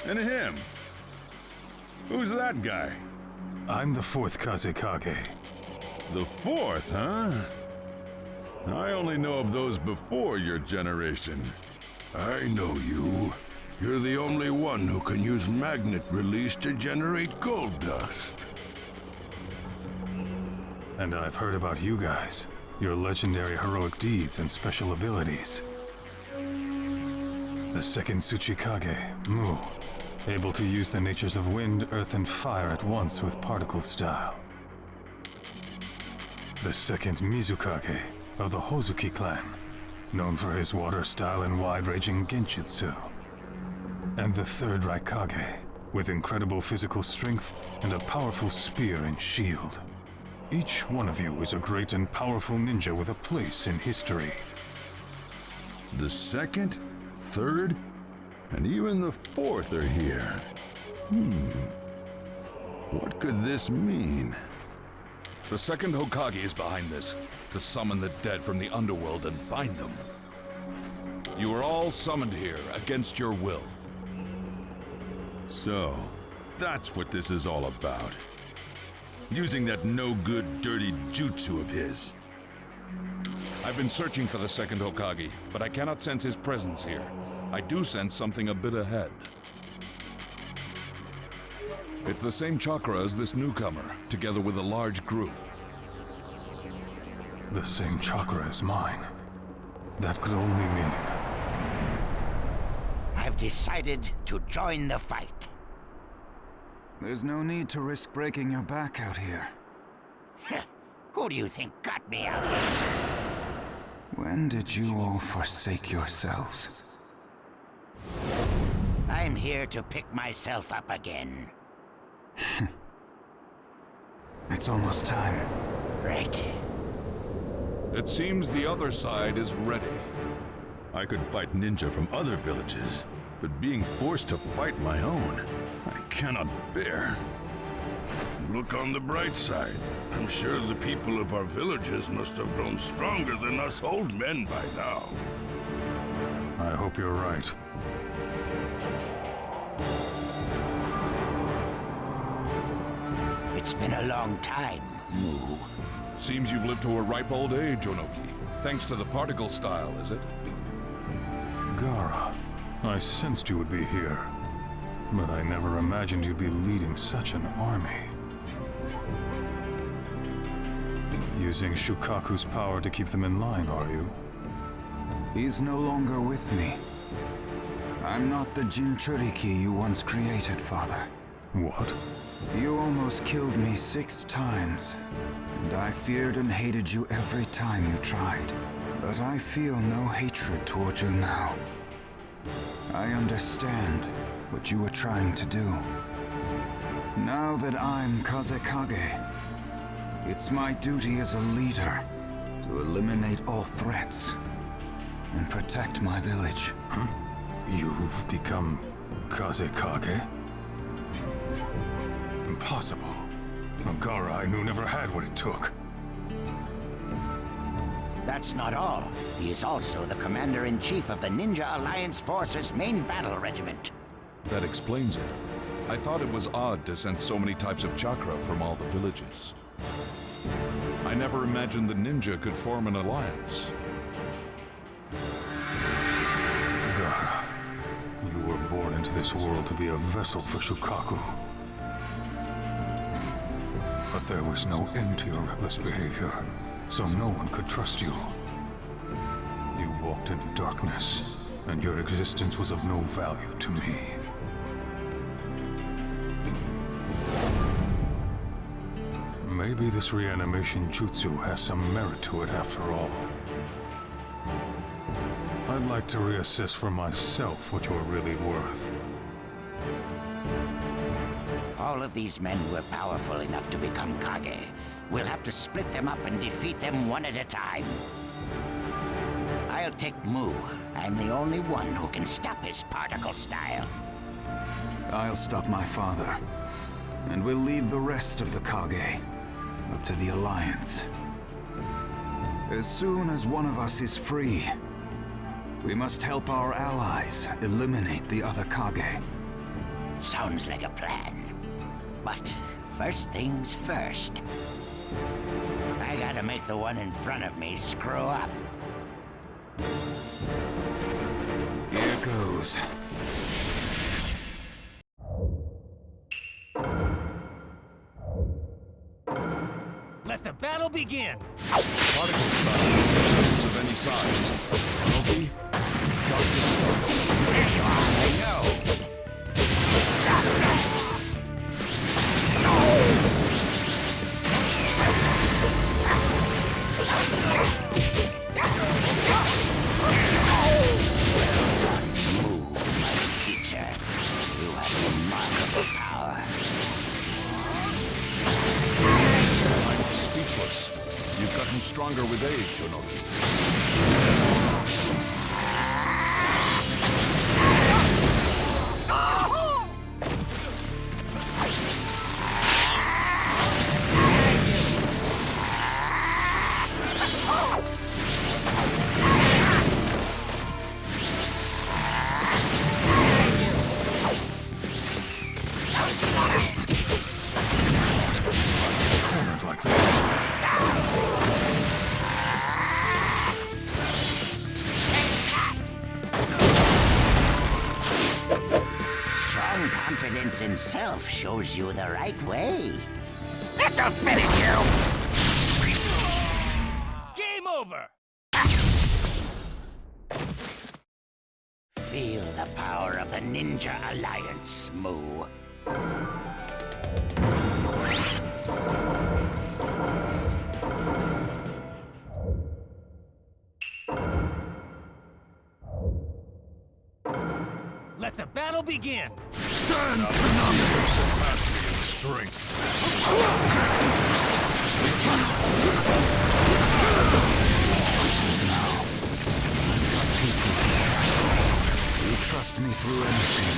And him? Who's that guy? I'm the fourth Kage. The fourth, huh? I only know of those before your generation. I know you. You're the only one who can use magnet release to generate gold dust. And I've heard about you guys, your legendary heroic deeds and special abilities. The second Tsuchikage, Mu, able to use the natures of wind, earth, and fire at once with particle style. The second Mizukage of the Hozuki clan, known for his water style and wide-ranging genjutsu. And the third Raikage, with incredible physical strength and a powerful spear and shield. Each one of you is a great and powerful ninja with a place in history. The second, third, and even the fourth are here. What could this mean? The second Hokage is behind this, to summon the dead from the underworld and bind them. You are all summoned here against your will. So, that's what this is all about. Using that no-good, dirty jutsu of his. I've been searching for the second Hokage, but I cannot sense his presence here. I do sense something a bit ahead. It's the same chakra as this newcomer, together with a large group. The same chakra as mine. That could only mean... I've decided to join the fight. There's no need to risk breaking your back out here. Who do you think got me out here? When did you all forsake yourselves? I'm here to pick myself up again. It's almost time. Right. It seems the other side is ready. I could fight ninja from other villages, but being forced to fight my own, I cannot bear. Look on the bright side. I'm sure the people of our villages must have grown stronger than us old men by now. I hope you're right. It's been a long time, Mu. Seems you've lived to a ripe old age, Onoki. Thanks to the particle style, is it? Gaara, I sensed you would be here. But I never imagined you'd be leading such an army. Using Shukaku's power to keep them in line, are you? He's no longer with me. I'm not the jinchuriki you once created, Father. What? You almost killed me 6 times, and I feared and hated you every time you tried. But I feel no hatred toward you now. I understand what you were trying to do. Now that I'm Kage, it's my duty as a leader to eliminate all threats and protect my village. Huh? You've become Kage? Impossible. Gaara I knew never had what it took. That's not all. He is also the Commander-in-Chief of the Ninja Alliance Force's main battle regiment. That explains it. I thought it was odd to sense so many types of chakra from all the villages. I never imagined the ninja could form an alliance. Gaara, you were born into this world to be a vessel for Shukaku. But there was no end to your reckless behavior, so no one could trust you. You walked into darkness, and your existence was of no value to me. Maybe this reanimation jutsu has some merit to it after all. I'd like to reassess for myself what you're really worth. All of these men were powerful enough to become Kage. We'll have to split them up and defeat them one at a time. I'll take Mu. I'm the only one who can stop his particle style. I'll stop my father. And we'll leave the rest of the Kage up to the Alliance. As soon as one of us is free, we must help our allies eliminate the other Kage. Sounds like a plan. But first things first. I gotta make the one in front of me screw up. Here goes. Let the battle begin! Particle styles of any size. Loki, got to start. There you are, I know. Move, my teacher. You have remarkable power. I'm speechless. You've gotten stronger with age, Onoki. Confidence in self shows you the right way. This'll finish you! Game over! Feel the power of the Ninja Alliance, Mu. Let the battle begin! Sand phenomenon surpassed me in strength. You trust me through anything.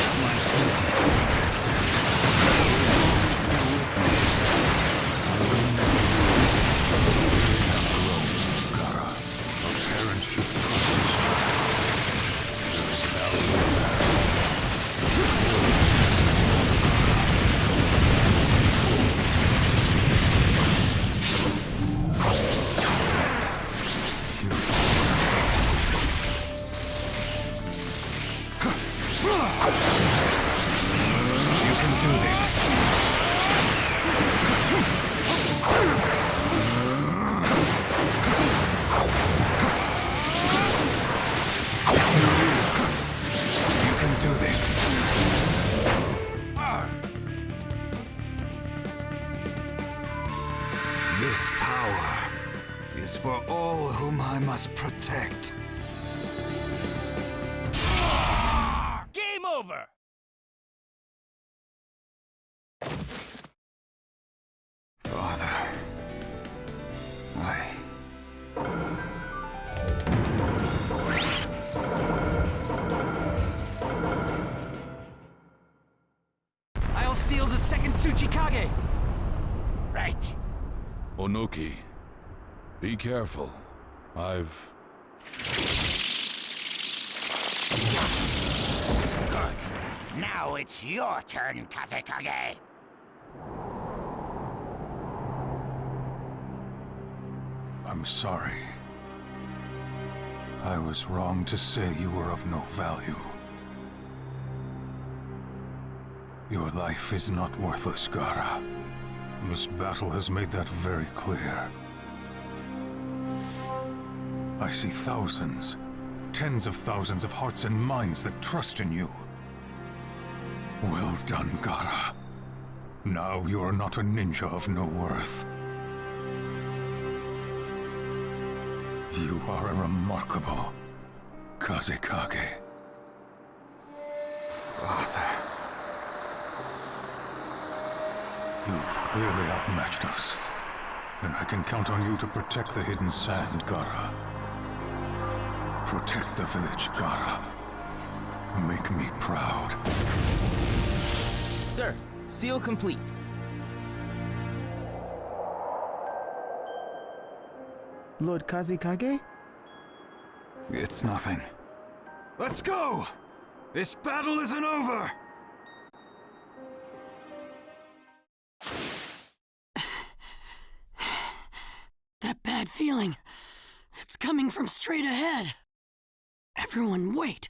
It's my duty to protect them. As they're with me, I will never lose. You have grown, Gaara. A parent should trust his child. There is value in that. You can do this. It's no use. You can do this. This power is for all whom I must protect. Game over! Father, I'll seal the second Tsuchikage! Right. Onoki, be careful. I've... Good. Now it's your turn, Kazekage. I'm sorry. I was wrong to say you were of no value. Your life is not worthless, Gaara. This battle has made that very clear. I see thousands, tens of thousands of hearts and minds that trust in you. Well done, Gaara. Now you are not a ninja of no worth. You are a remarkable Kage. Father. You've clearly outmatched us, and I can count on you to protect the hidden sand, Gaara. Protect the village, Gaara. Make me proud. Sir, seal complete. Lord Kage? It's nothing. Let's go! This battle isn't over! That bad feeling. It's coming from straight ahead. Everyone, wait.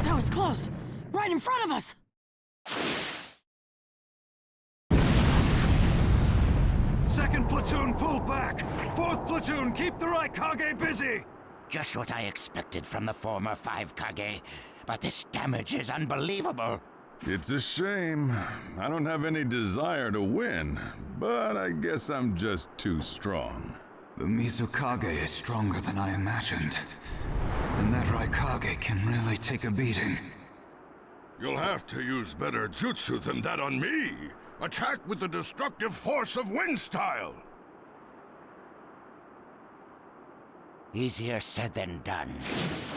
That was close. Right in front of us. Second platoon, pull back! Fourth platoon, keep the right Kage busy! Just what I expected from the former 5 Kage, but this damage is unbelievable. It's a shame. I don't have any desire to win, but I guess I'm just too strong. The Mizukage is stronger than I imagined. And that Raikage can really take a beating. You'll have to use better jutsu than that on me! Attack with the destructive force of wind style! Easier said than done.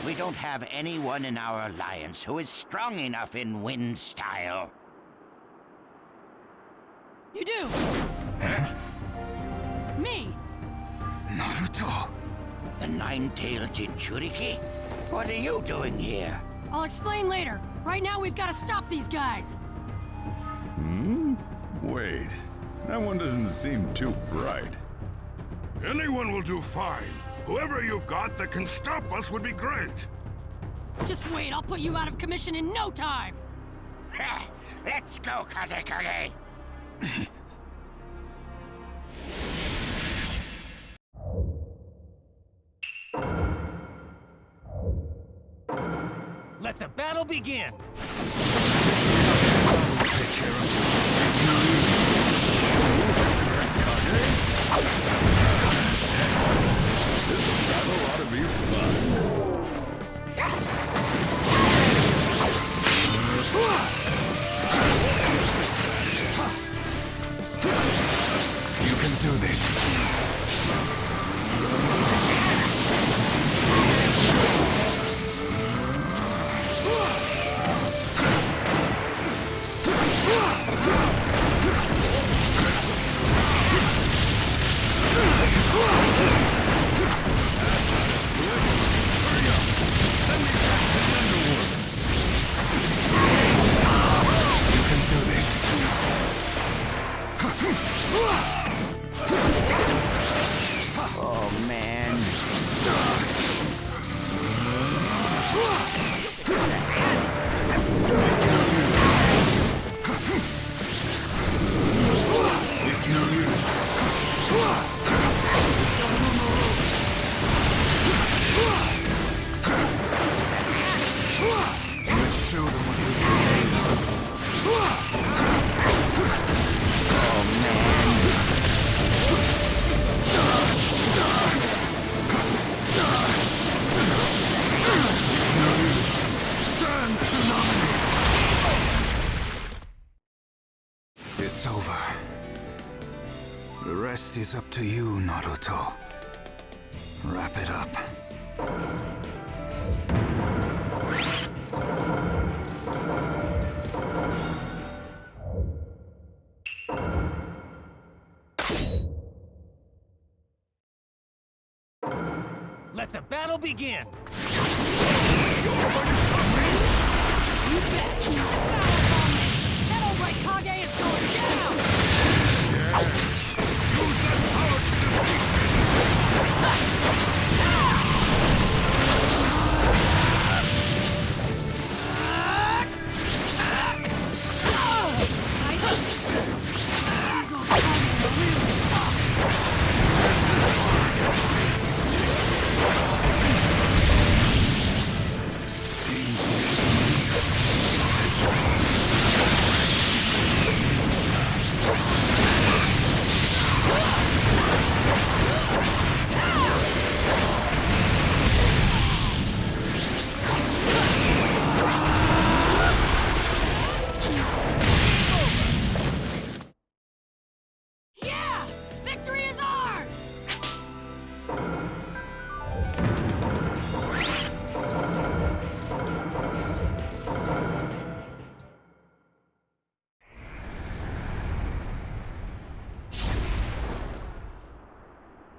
We don't have anyone in our alliance who is strong enough in wind style. You do! Me! Naruto! The nine-tailed jinchuriki? What are you doing here? I'll explain later. Right now, we've got to stop these guys. Wait, that one doesn't seem too bright. Anyone will do fine. Whoever you've got that can stop us would be great. Just wait, I'll put you out of commission in no time. Let's go, Kage. Let the battle begin! This battle ought to be fun. You can do this. Oh, man. It's no use. Let's show them what we can do. Oh, man. It's no use. Sand tsunami. It's over. The rest is up to you, Naruto. Wrap it up. Let the battle begin! You bet! This battle's on me! That old right Kage is going down! Use that power to defeat These old Kage are really tough! Yeah! Victory is ours!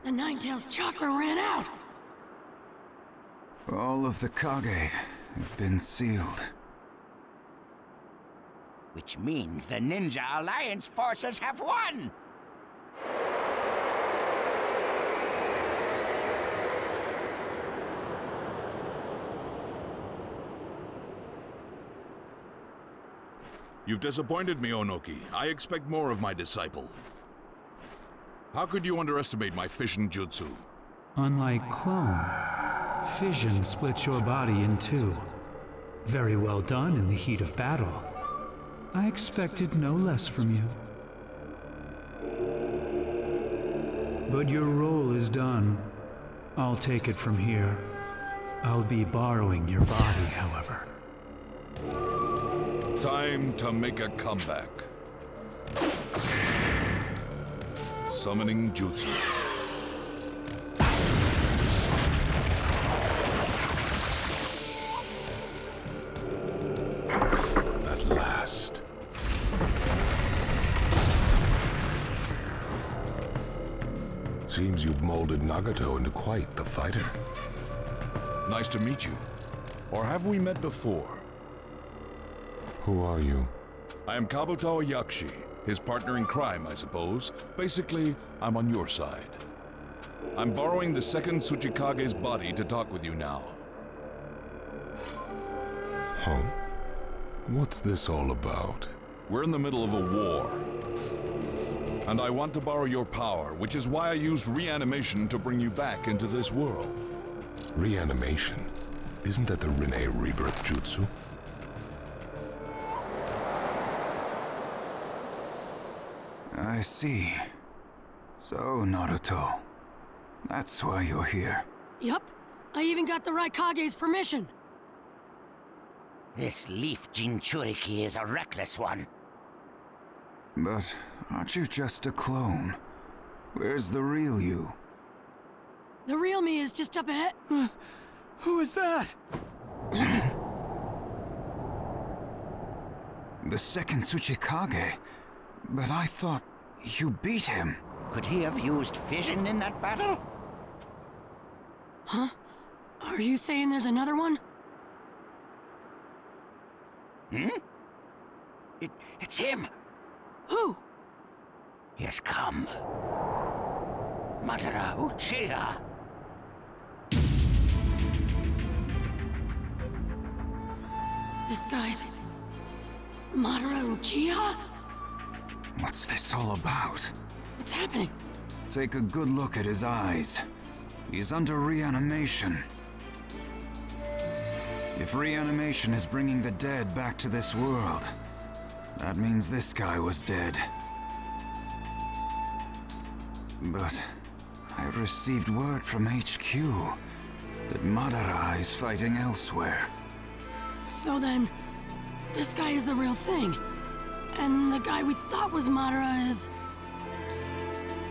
The Ninetales chakra ran out! All of the Kage have been sealed. Which means the Ninja Alliance forces have won! You've disappointed me, Onoki. I expect more of my disciple. How could you underestimate my fission jutsu? Unlike clone, fission splits your body in two. Very well done in the heat of battle. I expected no less from you. But your role is done. I'll take it from here. I'll be borrowing your body, however. Time to make a comeback. Summoning jutsu. At last. Seems you've molded Nagato into quite the fighter. Nice to meet you. Or have we met before? Who are you? I am Kabuto Yakshi, his partner in crime, I suppose. Basically, I'm on your side. I'm borrowing the second Tsuchikage's body to talk with you now. Huh? What's this all about? We're in the middle of a war. And I want to borrow your power, which is why I used reanimation to bring you back into this world. Reanimation? Isn't that the Rinne rebirth jutsu? I see. So, Naruto. That's why you're here. Yup. I even got the Raikage's permission. This leaf jinchuriki is a reckless one. But aren't you just a clone? Where's the real you? The real me is just up ahead. Who is that? The second Tsuchikage? But I thought you beat him. Could he have used fission in that battle? Huh? Are you saying there's another one? Hmm? It's him! Who? He has come. Madara Uchiha! This guy's... Madara Uchiha? What's this all about? What's happening? Take a good look at his eyes. He's under reanimation. If reanimation is bringing the dead back to this world, that means this guy was dead. But I received word from HQ that Madara is fighting elsewhere. So then, this guy is the real thing. And the guy we thought was Madara is...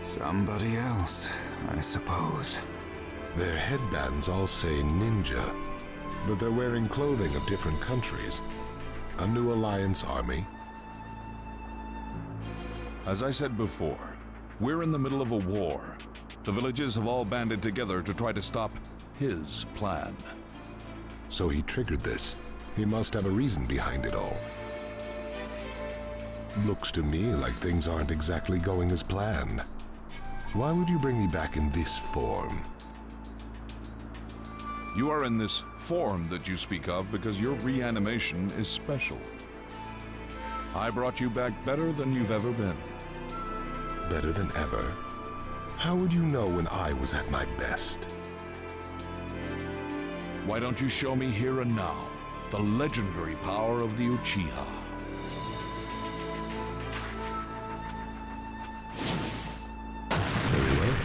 somebody else, I suppose. Their headbands all say ninja, but they're wearing clothing of different countries. A new alliance army? As I said before, we're in the middle of a war. The villages have all banded together to try to stop his plan. So he triggered this. He must have a reason behind it all. Looks to me like things aren't exactly going as planned. Why would you bring me back in this form? You are in this form that you speak of because your reanimation is special. I brought you back better than you've ever been. Better than ever? How would you know when I was at my best? Why don't you show me here and now the legendary power of the Uchiha? Very well.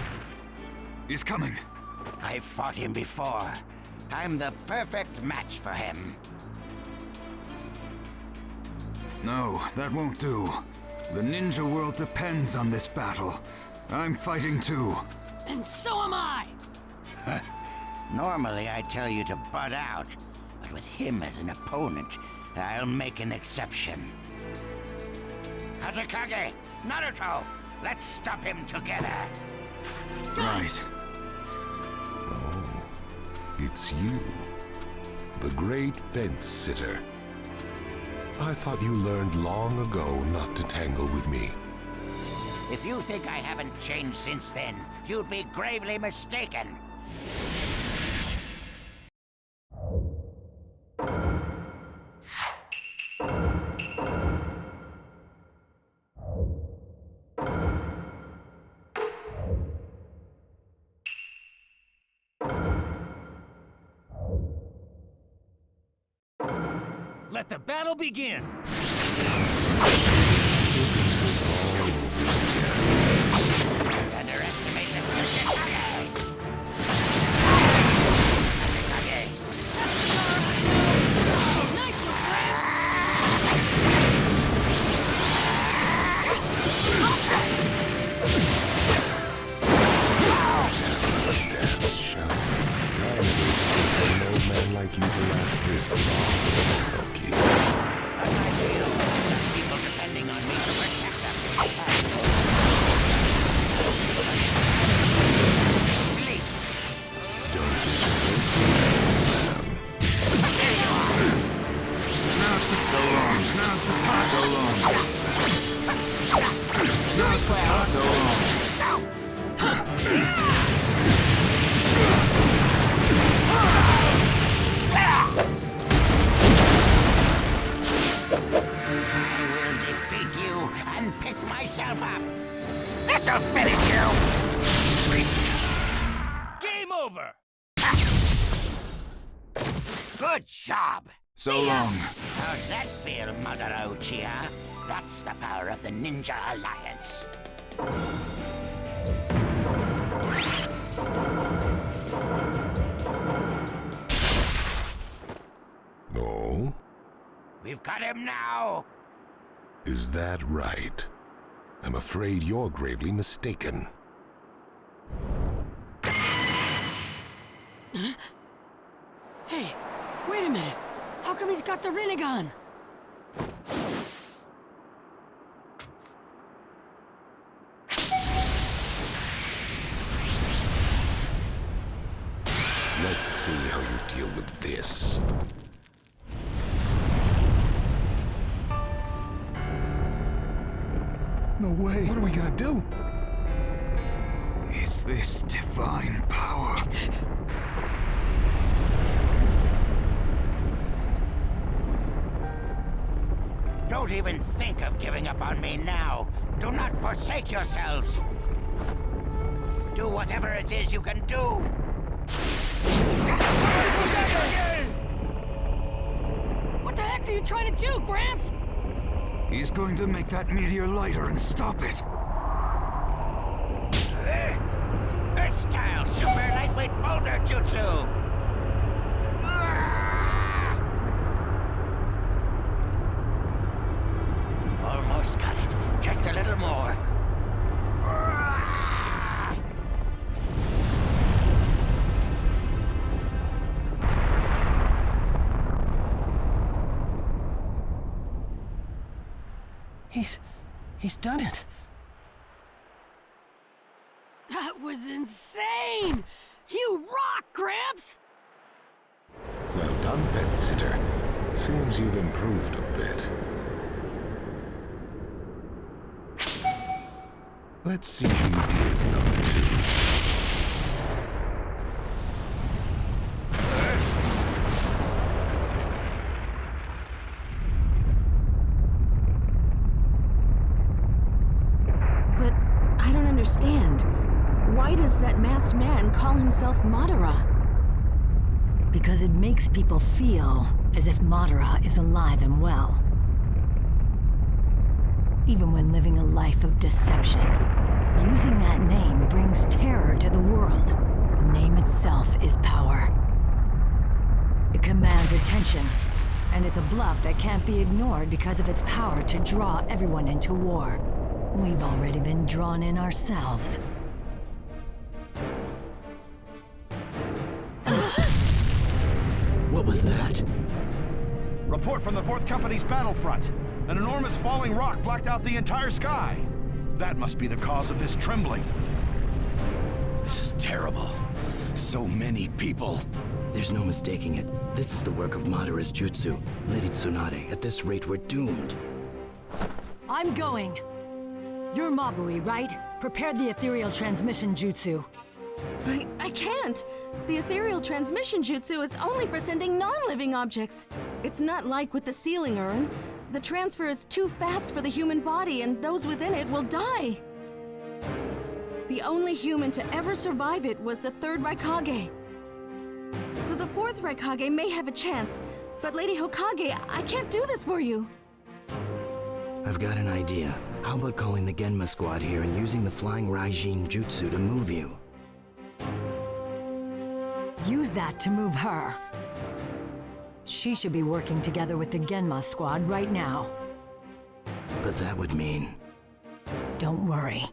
He's coming. I fought him before. I'm the perfect match for him. No, that won't do. The ninja world depends on this battle. I'm fighting too. And so am I! Normally I tell you to butt out, but with him as an opponent, I'll make an exception. Kage, Naruto, let's stop him together. Right. Oh, it's you. The great fence sitter. I thought you learned long ago not to tangle with me. If you think I haven't changed since then, you'd be gravely mistaken. Let the battle begin! Underestimate the Kage! Dance show. I never expected an old man like you to last this long, Loki. Some people depending on me to protect them. Sleep. Now's the so long. Now's the time. So long. Now's the time. So long. Pick myself up. This'll finish you. Game over. Good job. So long. How's that feel, Madara Uchiha? That's the power of the Ninja Alliance. No? We've got him now. Is that right? I'm afraid you're gravely mistaken. Hey, wait a minute. How come he's got the Rinnegan? Let's see how you deal with this. No way. What are we gonna do? Is this divine power? Don't even think of giving up on me now. Do not forsake yourselves. Do whatever it is you can do. What the heck are you trying to do, Gramps? He's going to make that meteor lighter and stop it. Earth-style super lightweight boulder jutsu. Almost got it. Just a little more. He's done it. That was insane! You rock, Gramps! Well done, Fence-Sitter. Seems you've improved a bit. Let's see how you deal with number 2. But I don't understand. Why does that masked man call himself Madara? Because it makes people feel as if Madara is alive and well. Even when living a life of deception, using that name brings terror to the world. The name itself is power. It commands attention, and it's a bluff that can't be ignored because of its power to draw everyone into war. We've already been drawn in ourselves. What was that? Report from the 4th Company's battlefront. An enormous falling rock blacked out the entire sky. That must be the cause of this trembling. This is terrible. So many people. There's no mistaking it. This is the work of Madara's jutsu. Lady Tsunade, at this rate we're doomed. I'm going. You're Mabui, right? Prepare the ethereal transmission jutsu. I can't. The ethereal transmission jutsu is only for sending non-living objects. It's not like with the sealing urn. The transfer is too fast for the human body, and those within it will die. The only human to ever survive it was the 3rd Raikage. So the 4th Raikage may have a chance, but Lady Hokage, I can't do this for you. I've got an idea. How about calling the Genma squad here and using the flying Raijin jutsu to move you? Use that to move her. She should be working together with the Genma squad right now. But that would mean... Don't worry.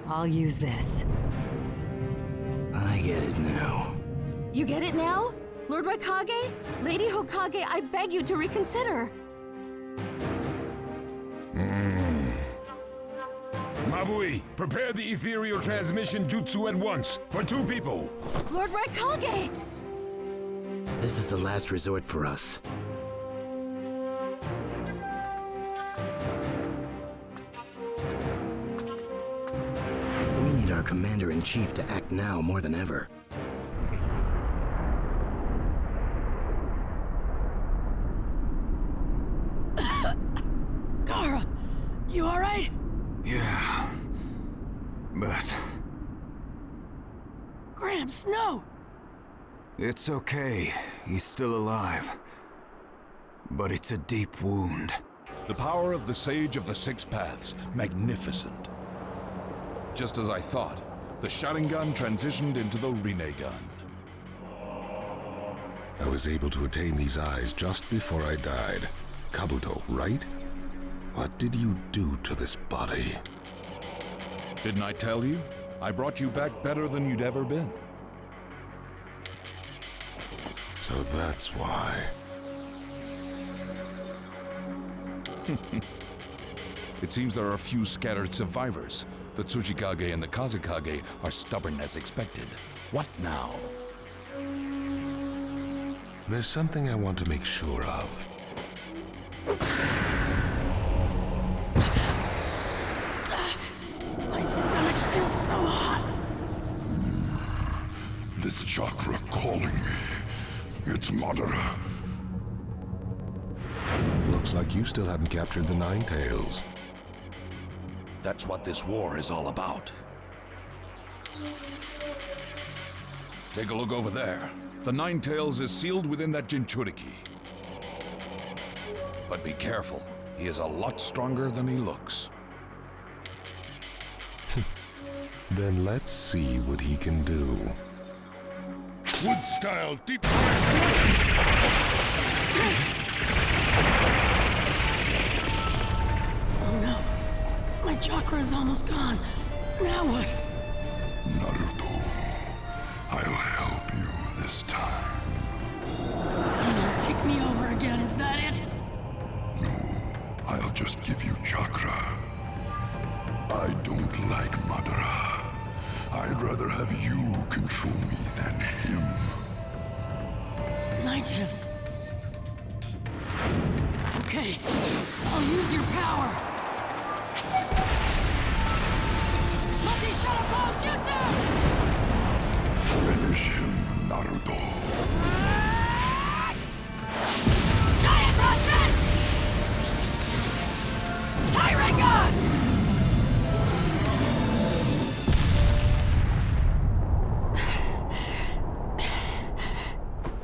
I'll use this. I get it now. You get it now? Lord Raikage? Lady Hokage, I beg you to reconsider. Mabui, prepare the ethereal transmission jutsu at once, for 2 people. Lord Raikage! This is the last resort for us. We need our commander-in-chief to act now more than ever. Gara, you alright? Yeah. But... Gramps, no! it's okay. He's still alive. But it's a deep wound. The power of the Sage of the 6 Paths. Magnificent. Just as I thought, the Sharingan transitioned into the Rinnegan. I was able to attain these eyes just before I died. Kabuto, right? What did you do to this body? Didn't I tell you? I brought you back better than you'd ever been. So that's why. It seems there are a few scattered survivors. The Tsuchikage and the Kazekage are stubborn as expected. What now? There's something I want to make sure of. My stomach feels so hot. This chakra calling me. It's Madara. Looks like you still haven't captured the Nine Tails. That's what this war is all about. Take a look over there. The Nine Tails is sealed within that jinchuriki. But be careful. He is a lot stronger than he looks. Then let's see what he can do. Wood-style deep Oh no. My chakra is almost gone. Now what? Naruto, I'll help you this time. You want to take me over again, is that it? No, I'll just give you chakra. I don't like Madara. I'd rather have you control me than him. Ninetales. Okay, I'll use your power. Multi-shuttle jutsu! Finish him, Naruto. Giant Rod! Tyrant!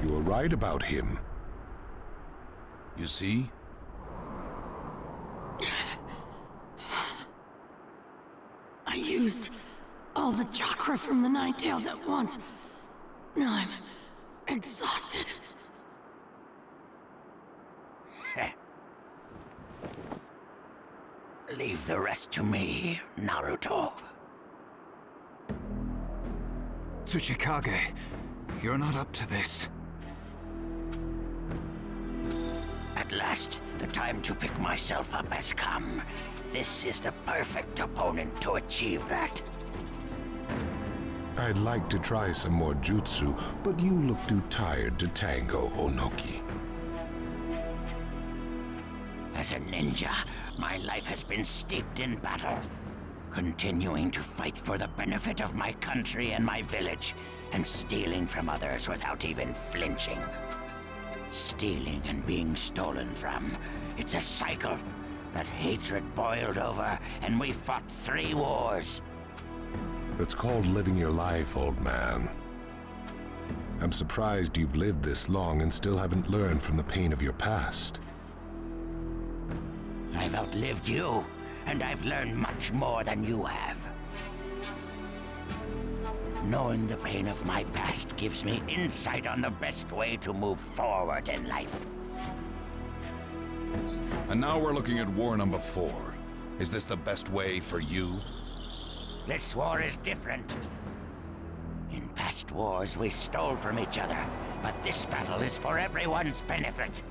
You were right about him. You see? I used all the chakra from the Ninetales at once. Now I'm exhausted. Leave the rest to me, Naruto. Tsuchikage, you're not up to this. At last, the time to pick myself up has come. This is the perfect opponent to achieve that. I'd like to try some more jutsu, but you look too tired to tango, Onoki. As a ninja, my life has been steeped in battle, continuing to fight for the benefit of my country and my village, and stealing from others without even flinching. Stealing and being stolen from. It's a cycle. That hatred boiled over, and we fought 3 wars. That's called living your life, old man. I'm surprised you've lived this long and still haven't learned from the pain of your past. I've outlived you, and I've learned much more than you have. Knowing the pain of my past gives me insight on the best way to move forward in life. And now we're looking at war number 4. Is this the best way for you? This war is different. In past wars, we stole from each other, but this battle is for everyone's benefit.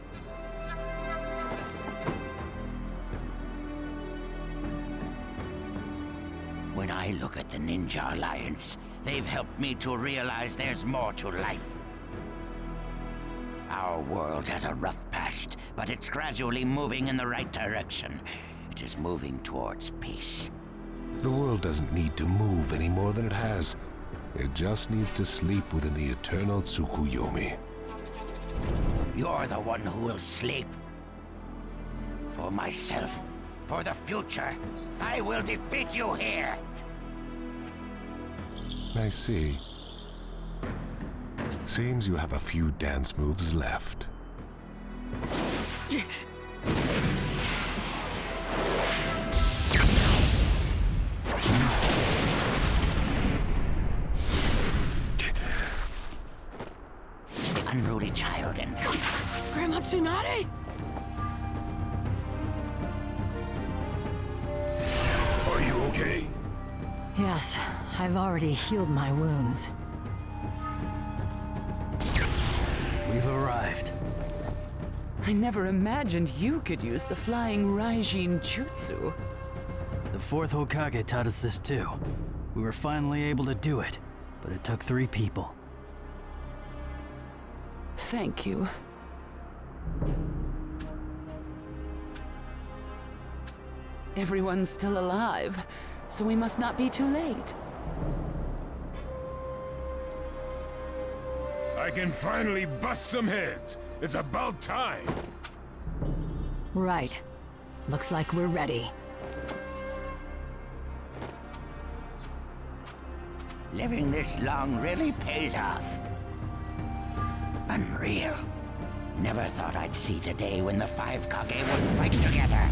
When I look at the Ninja Alliance, they've helped me to realize there's more to life. Our world has a rough past, but it's gradually moving in the right direction. It is moving towards peace. The world doesn't need to move any more than it has. It just needs to sleep within the eternal Tsukuyomi. You're the one who will sleep. For myself, for the future, I will defeat you here. I see. Seems you have a few dance moves left. Unruly child and... Grandma Tsunade? Are you okay? Yes, I've already healed my wounds. We've arrived. I never imagined you could use the flying Raijin Jutsu. The 4th Hokage taught us this too. We were finally able to do it, but it took 3 people. Thank you. Everyone's still alive, so we must not be too late. I can finally bust some heads. It's about time. Right. Looks like we're ready. Living this long really pays off. Unreal. Never thought I'd see the day when the 5 Kage would fight together.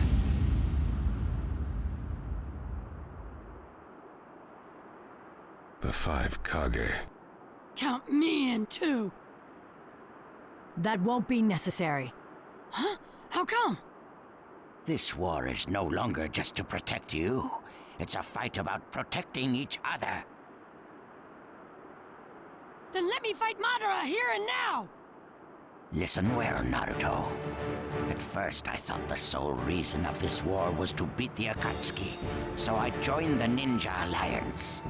The 5 Kage. Count me in too. That won't be necessary. Huh? How come? This war is no longer just to protect you. It's a fight about protecting each other. Then let me fight Madara here and now! Listen well, Naruto. At first, I thought the sole reason of this war was to beat the Akatsuki, so I joined the Ninja Alliance.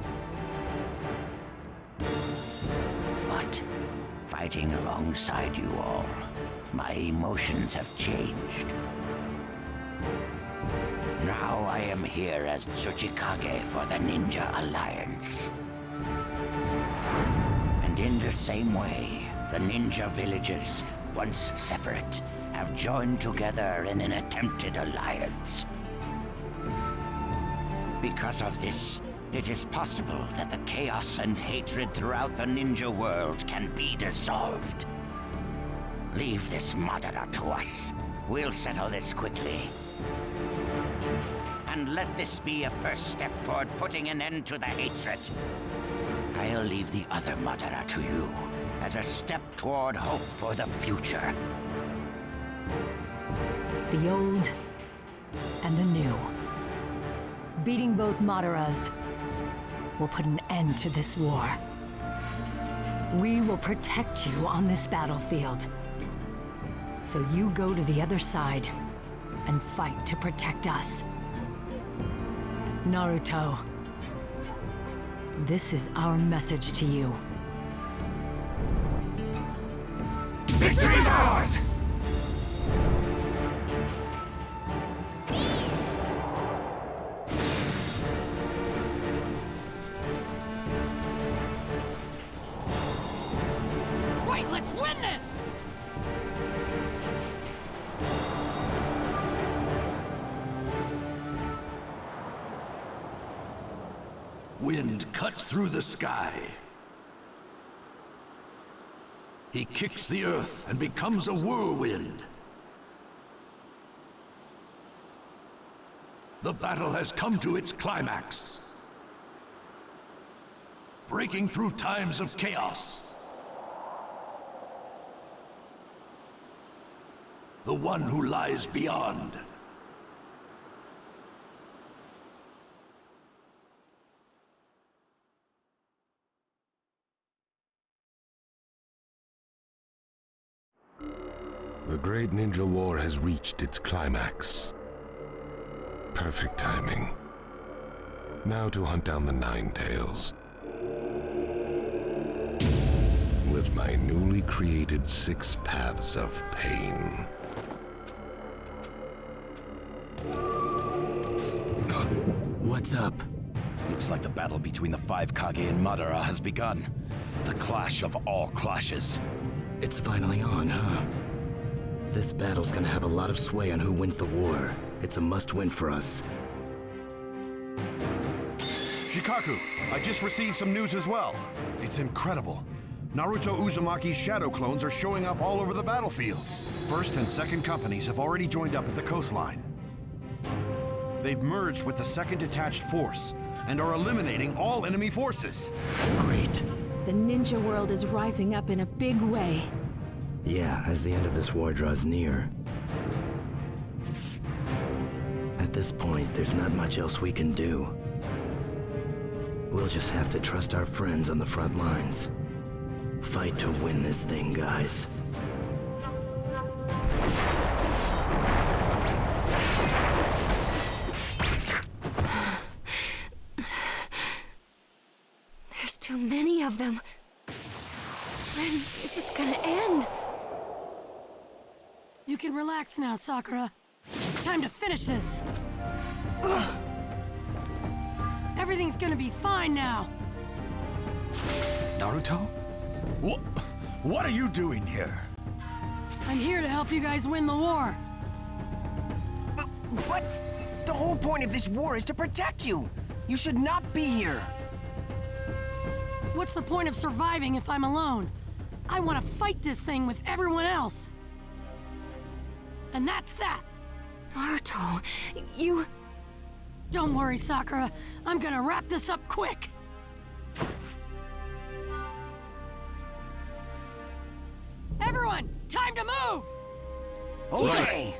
fighting alongside you all, my emotions have changed. Now I am here as Tsuchikage for the Ninja Alliance. And in the same way, the ninja villages, once separate, have joined together in an attempted alliance. Because of this, it is possible that the chaos and hatred throughout the ninja world can be dissolved. Leave this Madara to us. We'll settle this quickly. And let this be a first step toward putting an end to the hatred. I'll leave the other Madara to you as a step toward hope for the future. The old and the new. Beating both Madaras will put an end to this war. We will protect you on this battlefield. So you go to the other side and fight to protect us. Naruto, this is our message to you. Victory is ours! Wait, let's win this! Wind cuts through the sky. He kicks the earth and becomes a whirlwind. The battle has come to its climax. Breaking through times of chaos. The one who lies beyond. The great ninja war has reached its climax. Perfect timing. Now to hunt down the Nine Tails. With my newly created 6 paths of pain. What's up? Looks like the battle between the 5 Kage and Madara has begun. The clash of all clashes. It's finally on, huh? This battle's gonna have a lot of sway on who wins the war. It's a must-win for us. Shikaku, I just received some news as well. It's incredible. Naruto Uzumaki's shadow clones are showing up all over the battlefields. First and second companies have already joined up at the coastline. They've merged with the second detached force and are eliminating all enemy forces. Great. The ninja world is rising up in a big way. Yeah, as the end of this war draws near. At this point, there's not much else we can do. We'll just have to trust our friends on the front lines. Fight to win this thing, guys. There's too many of them. When is this gonna end? You can relax now, Sakura. Time to finish this. Everything's gonna be fine now. Naruto? What are you doing here? I'm here to help you guys win the war. But the whole point of this war is to protect you. You should not be here. What's the point of surviving if I'm alone? I want to fight this thing with everyone else. And that's that. Naruto, you... Don't worry, Sakura. I'm gonna wrap this up quick. Everyone, time to move! Okay.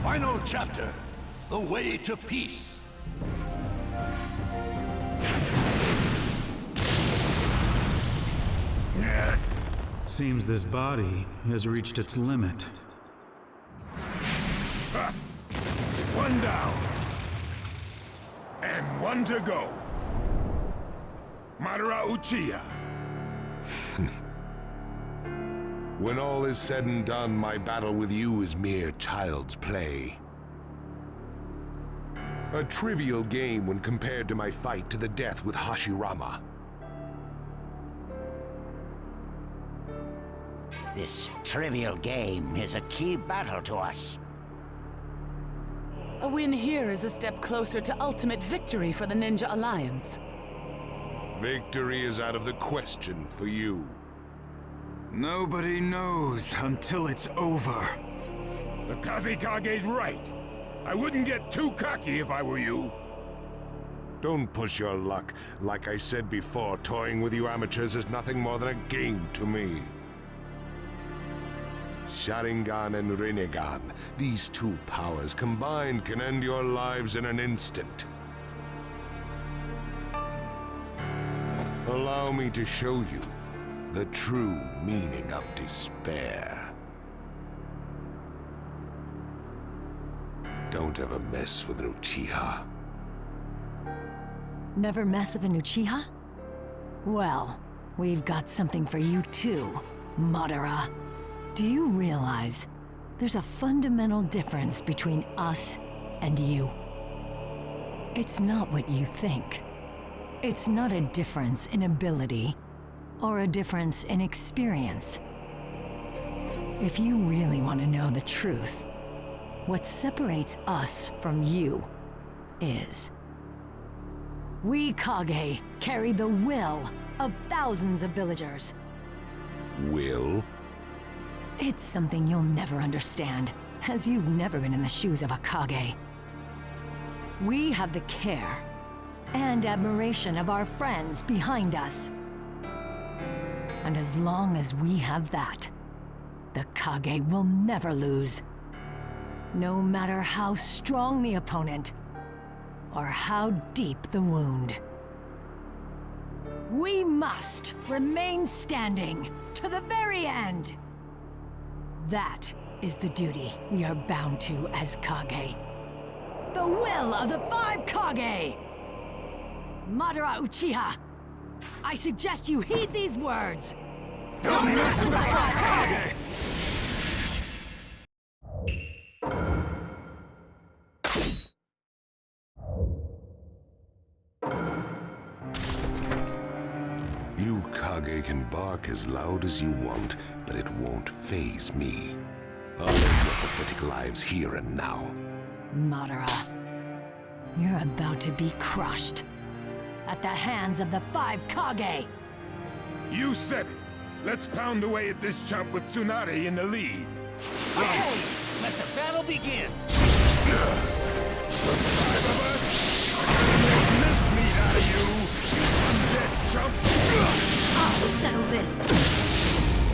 Final chapter, The Way to Peace. Seems this body has reached its limit. One down. to go. Madara Uchiha. When all is said and done, my battle with you is mere child's play. A trivial game when compared to my fight to the death with Hashirama. This trivial game is a key battle to us. A win here is a step closer to ultimate victory for the Ninja Alliance. Victory is out of the question for you. Nobody knows until it's over. The Kazekage's right. I wouldn't get too cocky if I were you. Don't push your luck. Like I said before, toying with you amateurs is nothing more than a game to me. Sharingan and Rinnegan, these two powers combined can end your lives in an instant. Allow me to show you the true meaning of despair. Don't ever mess with an Uchiha. Never mess with an Uchiha? Well, we've got something for you too, Madara. Do you realize there's a fundamental difference between us and you? It's not what you think. It's not a difference in ability or a difference in experience. If you really want to know the truth, what separates us from you is we Kage carry the will of thousands of villagers. Will? It's something you'll never understand, as you've never been in the shoes of a Kage. We have the care and admiration of our friends behind us. And as long as we have that, the Kage will never lose. No matter how strong the opponent, or how deep the wound. We must remain standing to the very end. That is the duty we are bound to as Kage. The will of the 5 Kage! Madara Uchiha, I suggest you heed these words. Don't mess with the 5 Kage! You Kage can bark as loud as you want, but it won't faze me. I'll end your pathetic lives here and now. Madara, you're about to be crushed at the hands of the 5 Kage. You said it. Let's pound away at this chump with Tsunade in the lead. Okay, let the battle begin. Mincemeat out of you, undead chump. I'll settle this.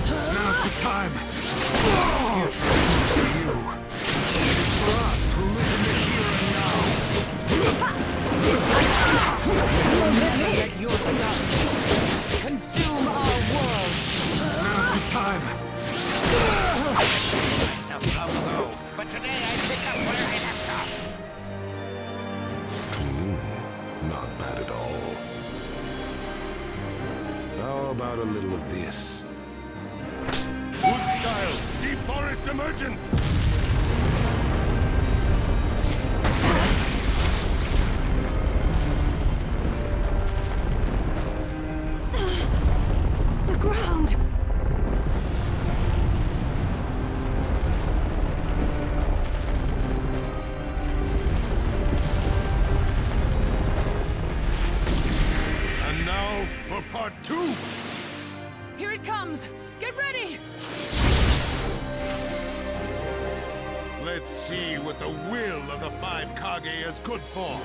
Now's the time. The future isn't for you. It is for us who live in the here and now. You'll never let your darkness consume our world. Now's the time. So long ago, but today I pick up where I left off. Not bad at all. How about a little of this? Wood style, deep forest emergence. The ground! And now for part 2. Here it comes! Get ready! Let's see what the will of the 5 Kage is good for.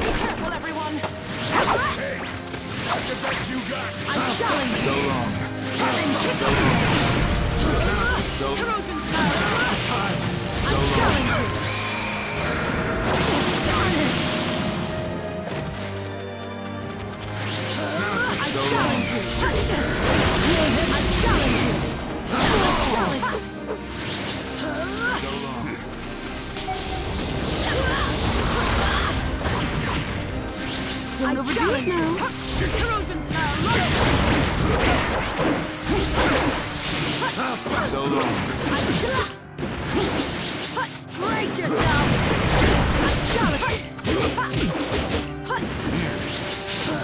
Be careful, everyone! Hey, that's the best you got. I challenge you! So long. So So Corrosion style! time. I challenge you! I challenge you! So long. Brace yourself!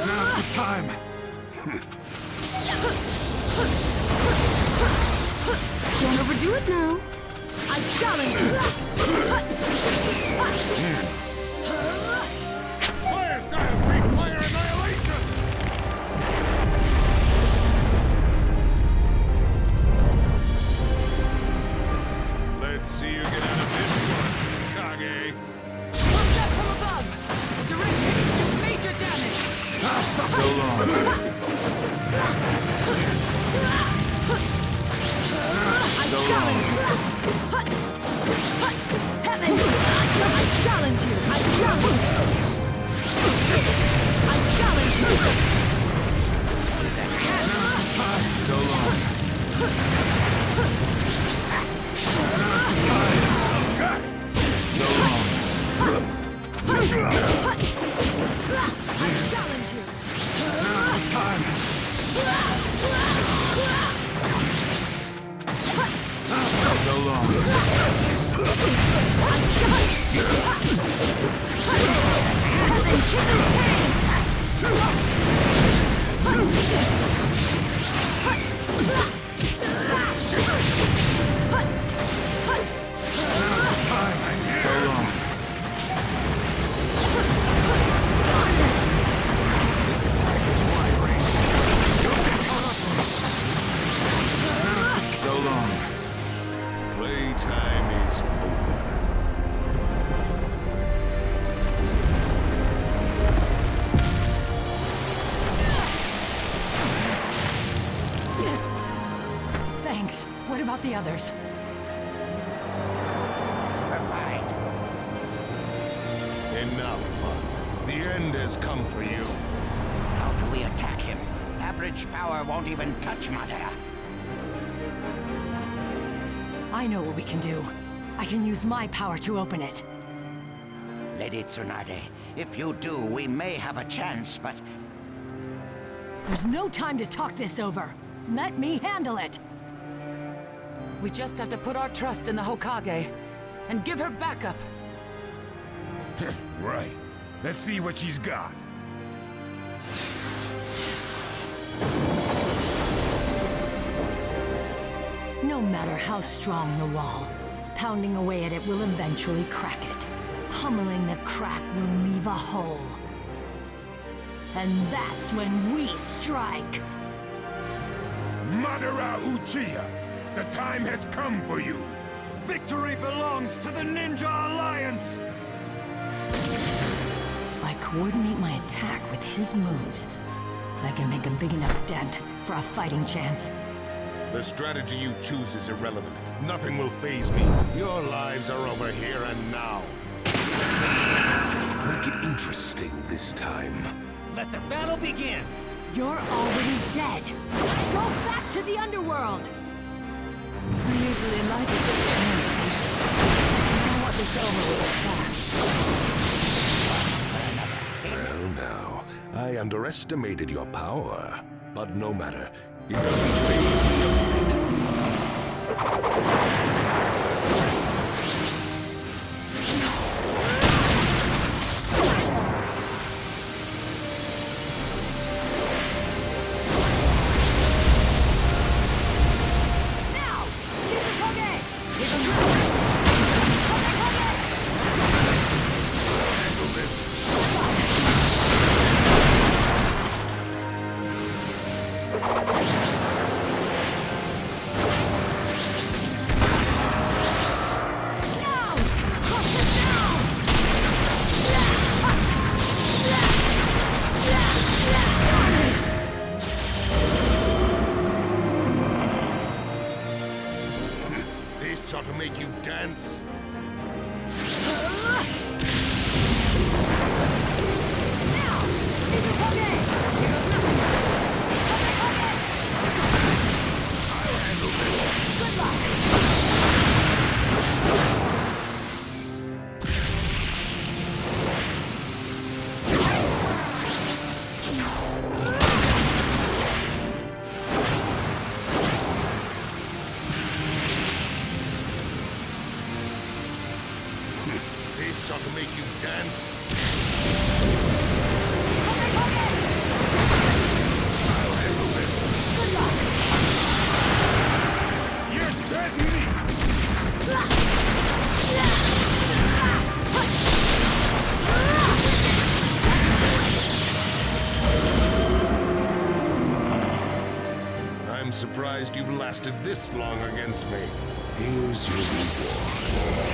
Now's the time. Don't overdo it now. I challenge you! Fire style, great fire annihilation! Let's see you get out of this one, Kage. Watch out from above! Direct hit do major damage! I'll stop so long. I challenge you! Heaven! I challenge you! I challenge you! I challenge you! So long. So long. I challenge you! Now's the time. So long. Heaven, kill So long. This attack is wide range. Don't get caught up in it. So long. Playtime is over. Thanks. What about the others? We're fine. Enough. The end has come for you. How do we attack him? Average power won't even touch Madara. I know what we can do. I can use my power to open it. Lady Tsunade, if you do, we may have a chance, but... There's no time to talk this over. Let me handle it. We just have to put our trust in the Hokage and give her backup. Right. Let's see what she's got. No matter how strong the wall, pounding away at it will eventually crack it. Pummeling the crack will leave a hole. And that's when we strike! Madara Uchiha, the time has come for you. Victory belongs to the Ninja Alliance! If I coordinate my attack with his moves, I can make a big enough dent for a fighting chance. The strategy you choose is irrelevant. Nothing will faze me. Your lives are over here and now. Make it interesting this time. Let the battle begin! You're already dead! Go back to the underworld! I usually like a good change. I want this over with fast. Well, now, I underestimated your power. But no matter. It doesn't faze me a bit. This ought to make you dance. punch ought to make you dance. I'll handle this. Good luck. You're dead, Uni! I'm surprised you've lasted this long against me. Here's your reward.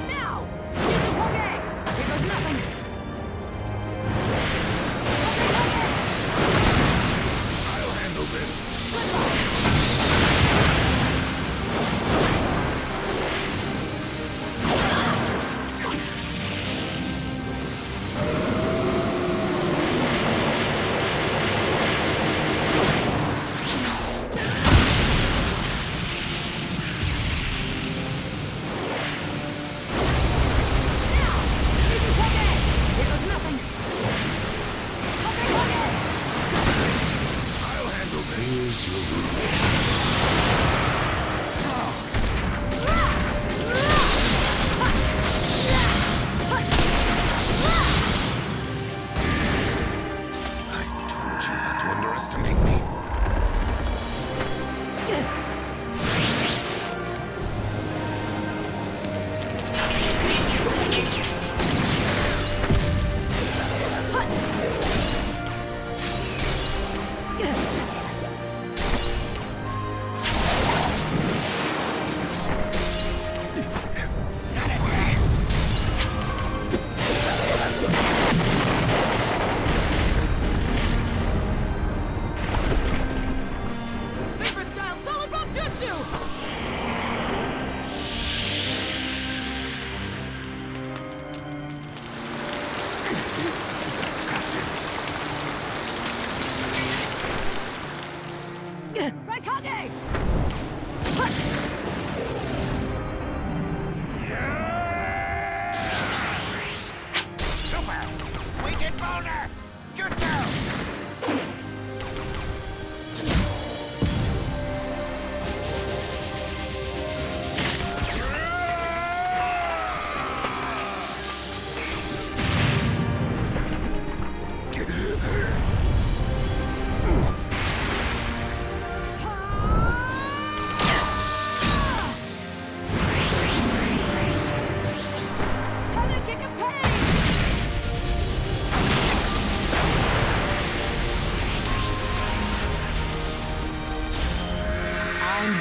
Now! Kage! Here goes nothing! I'll handle this.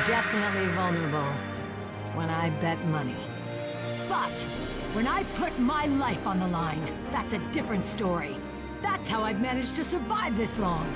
Definitely vulnerable when I bet money. But when I put my life on the line, that's a different story. That's how I've managed to survive this long.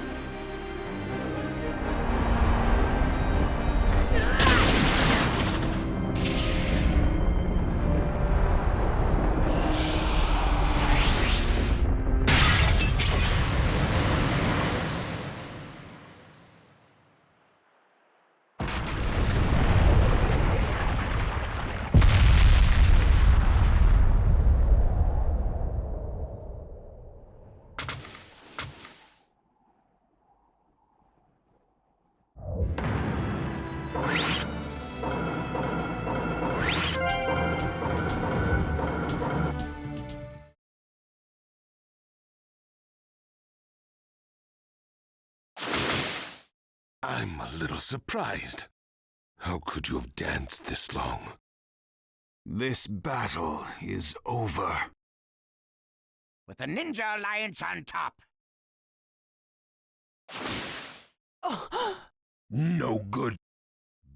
I'm a little surprised. How could you have danced this long? This battle is over. With the Ninja Alliance on top. No good.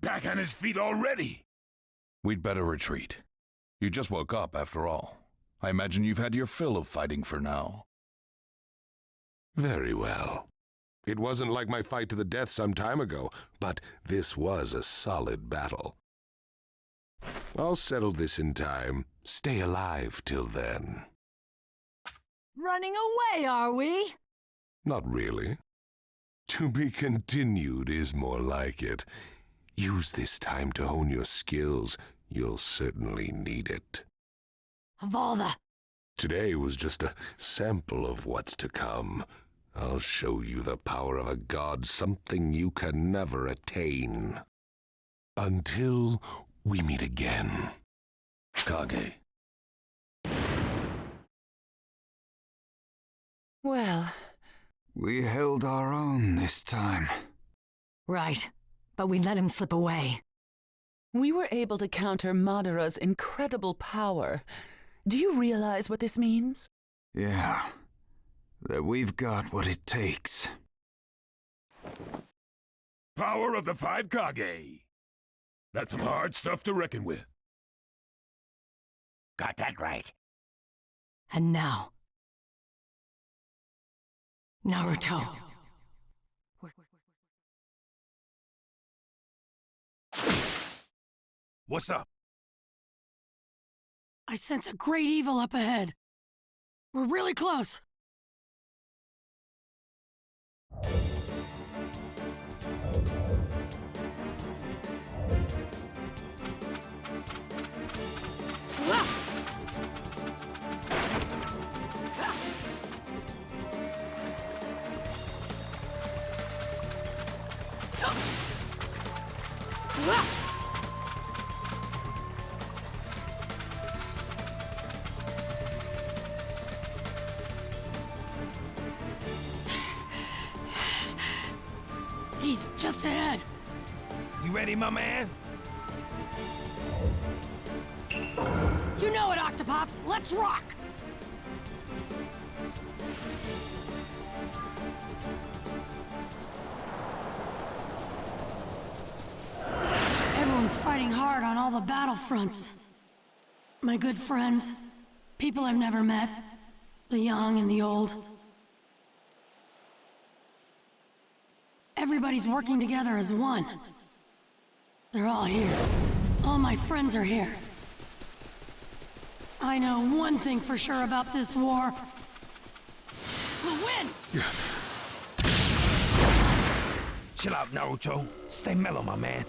Back on his feet already. We'd better retreat. You just woke up, after all. I imagine you've had your fill of fighting for now. Very well. It wasn't like my fight to the death some time ago, but this was a solid battle. I'll settle this in time. Stay alive till then. Running away, are we? Not really. To be continued is more like it. Use this time to hone your skills. You'll certainly need it. Of all the... Today was just a sample of what's to come. I'll show you the power of a god, something you can never attain. Until we meet again. Kage. Well, we held our own this time. Right, but we let him slip away. We were able to counter Madara's incredible power. Do you realize what this means? Yeah, that we've got what it takes. Power of the 5 Kage. That's some hard stuff to reckon with. Got that right. And now, Naruto. What's up? I sense a great evil up ahead. We're really close. He's just ahead. You ready, my man? You know it, Octopops. Let's rock! Everyone's fighting hard on all the battlefronts. My good friends, people I've never met, the young and the old. Everybody's working together as one. They're all here. All my friends are here. I know one thing for sure about this war. We'll win! Chill out, Naruto. Stay mellow, my man.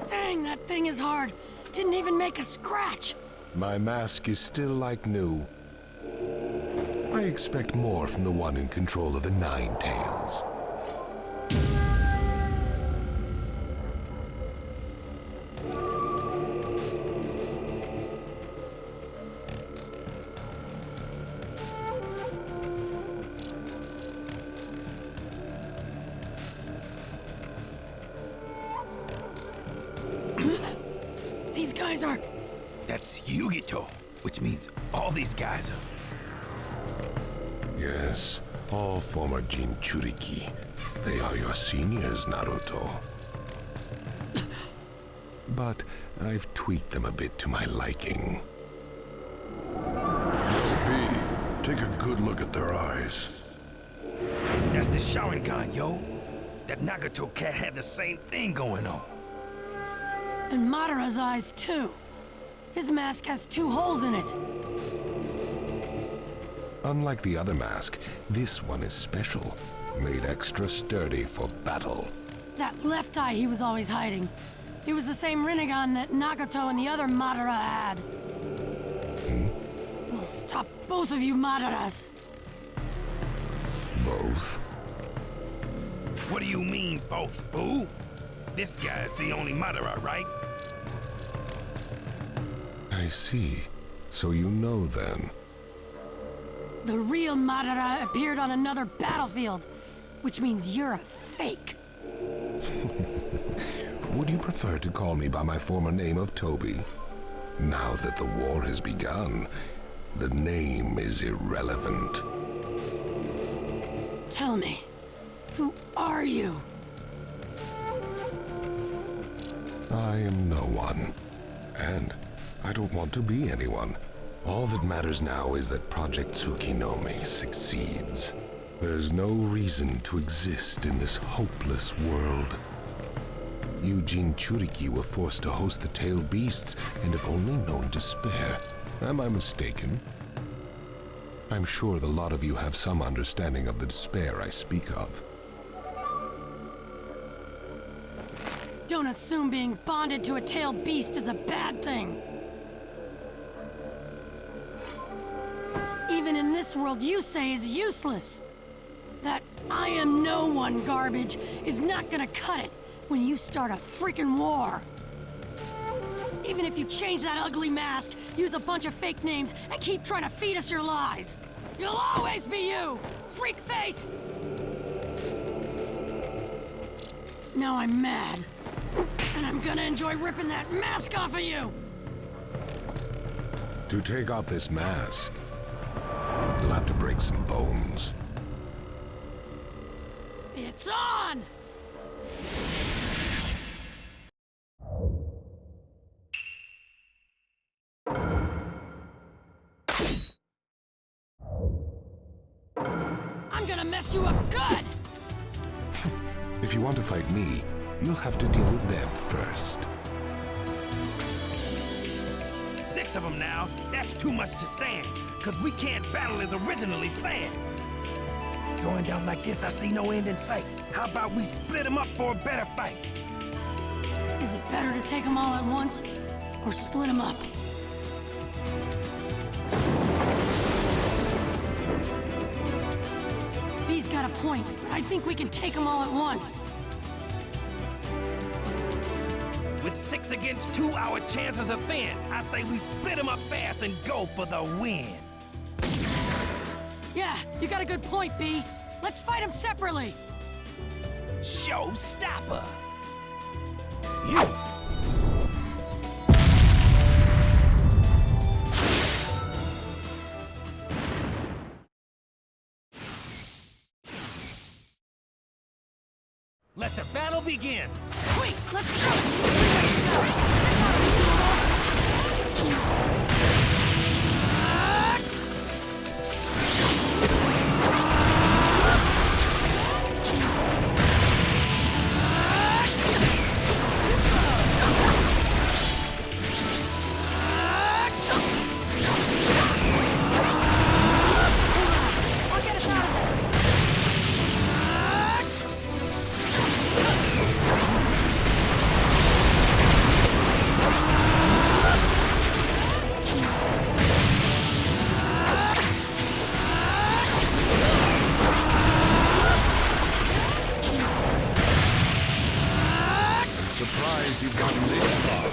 Dang, that thing is hard. Didn't even make a scratch. My mask is still like new. I expect more from the one in control of the Nine Tails. These guys are... That's Yugito, which means all these guys are... Yes, all former jinchuriki. They are your seniors, Naruto. But I've tweaked them a bit to my liking. B, take a good look at their eyes. That's the Sharingan, yo. That Nagato cat had the same thing going on. And Madara's eyes, too. His mask has 2 holes in it. Unlike the other mask, this one is special, made extra sturdy for battle. That left eye he was always hiding. It was the same Rinnegan that Nagato and the other Madara had. We'll stop both of you Madaras. Both? What do you mean, both, fool? This guy's the only Madara, right? I see. So you know then. The real Madara appeared on another battlefield, which means you're a fake. Would you prefer to call me by my former name of Toby? Now that the war has begun, the name is irrelevant. Tell me, who are you? I am no one, and I don't want to be anyone. All that matters now is that Project Tsukinome succeeds. There's no reason to exist in this hopeless world. You jinchuriki were forced to host the tailed beasts and have only known despair. Am I mistaken? I'm sure the lot of you have some understanding of the despair I speak of. Don't assume being bonded to a tailed beast is a bad thing. Even in this world you say is useless. That I am no one garbage is not gonna cut it when you start a freaking war. Even if you change that ugly mask, use a bunch of fake names, and keep trying to feed us your lies, you'll always be you, freak face! Now I'm mad. And I'm gonna enjoy ripping that mask off of you! To take off this mask, you'll have to break some bones. It's on! I'm gonna mess you up good! If you want to fight me, you'll have to deal with them first. 6 of them now. That's too much to stand, because we can't battle as originally planned. Going down like this, I see no end in sight. How about we split them up for a better fight? Is it better to take them all at once, or split them up? B's got a point, but I think we can take them all at once. With 6 against 2, our chances are thin. I say we split them up fast and go for the win. Yeah, you got a good point, B. Let's fight them separately. Showstopper! You! Let the battle begin! Wait, let's go! This ought to be doable! I'll get us out of this! Surprised you've gotten this far.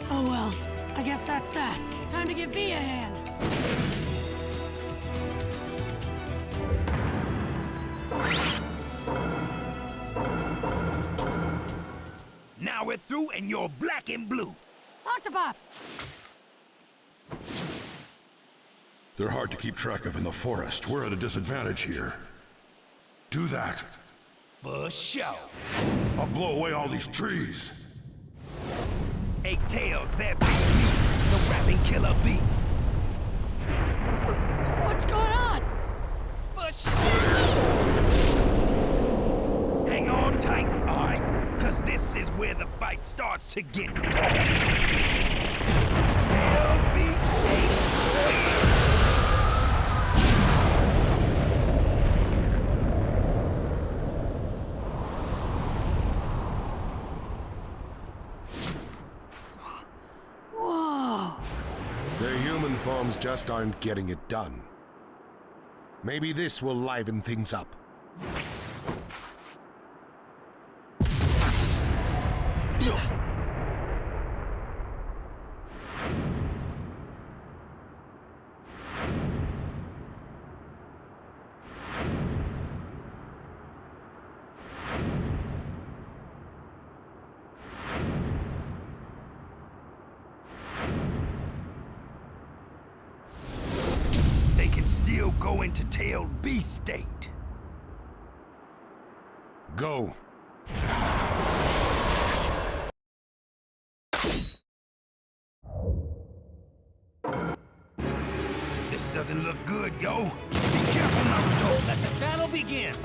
Oh well, I guess that's that. Time to give B a hand. Now we're through and you're black and blue. Octopops! They're hard to keep track of in the forest. We're at a disadvantage here. Do that. For sure. I'll blow away all these trees. Eight tails, that be me, the rapping killer bee. What's going on? For sure. Hang on tight, alright? Cause this is where the fight starts to get taut. Tail beast, eight tails. Their human forms just aren't getting it done. Maybe this will liven things up. They can still go into tailed beast state. Go. This doesn't look good, yo. Be careful, Naruto. Let the battle begin.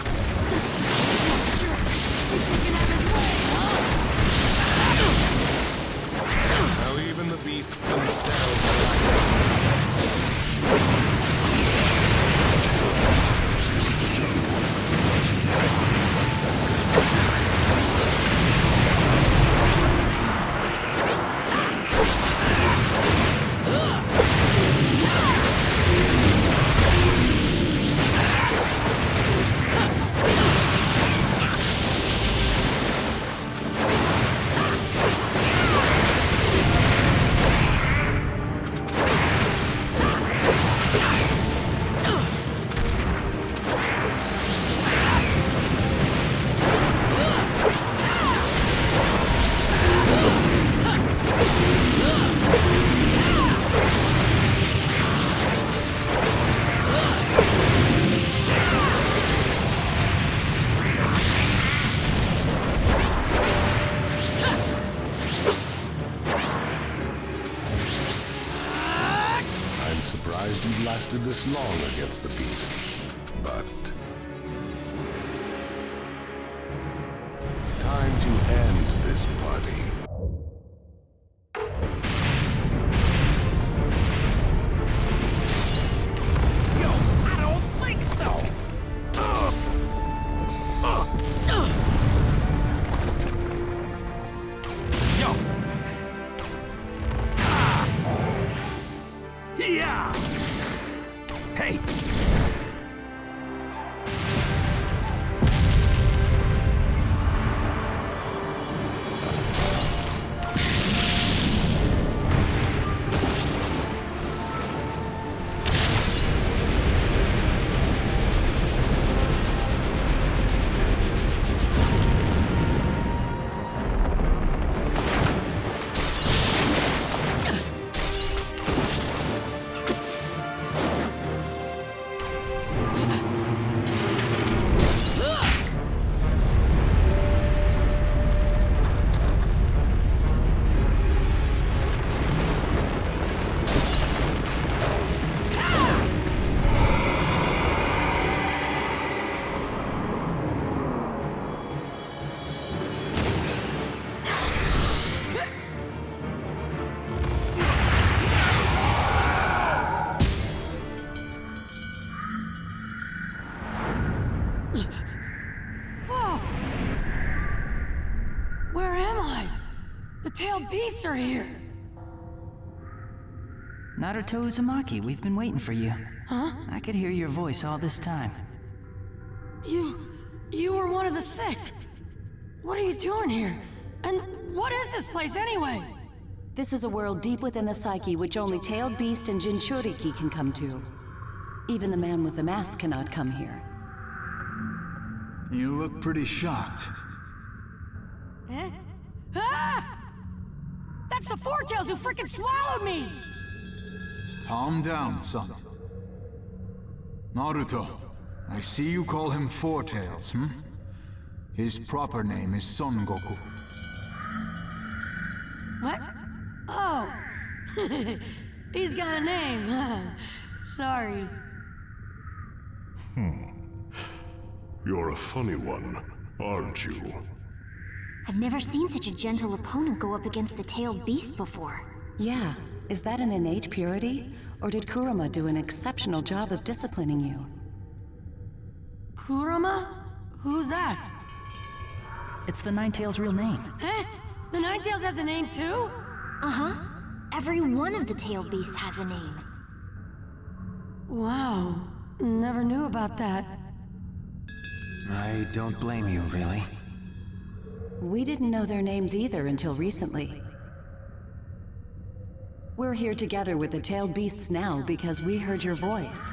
Now even the beasts themselves are like lasted this long against the beasts, but time to end this party. Yo, I don't think so. Yo. Yeah. Hey! Tailed beasts are here! Naruto Uzumaki, we've been waiting for you. Huh? I could hear your voice all this time. You were one of the 6. What are you doing here? And what is this place anyway? This is a world deep within the psyche which only tailed beast and jinchuriki can come to. Even the man with the mask cannot come here. You look pretty shocked. Eh? Ah! That's the Four Tails who frickin' swallowed me! Calm down, son. Naruto, I see you call him Four Tails, hmm? His proper name is Son Goku. What? Oh! He's got a name. Sorry. You're a funny one, aren't you? I've never seen such a gentle opponent go up against the tailed beast before. Yeah, is that an innate purity? Or did Kurama do an exceptional job of disciplining you? Kurama? Who's that? It's the Ninetales' real name. Eh? The Ninetales has a name too? Uh-huh. Every one of the tailed beasts has a name. Wow. Never knew about that. I don't blame you, really. We didn't know their names either until recently. We're here together with the tailed beasts now because we heard your voice.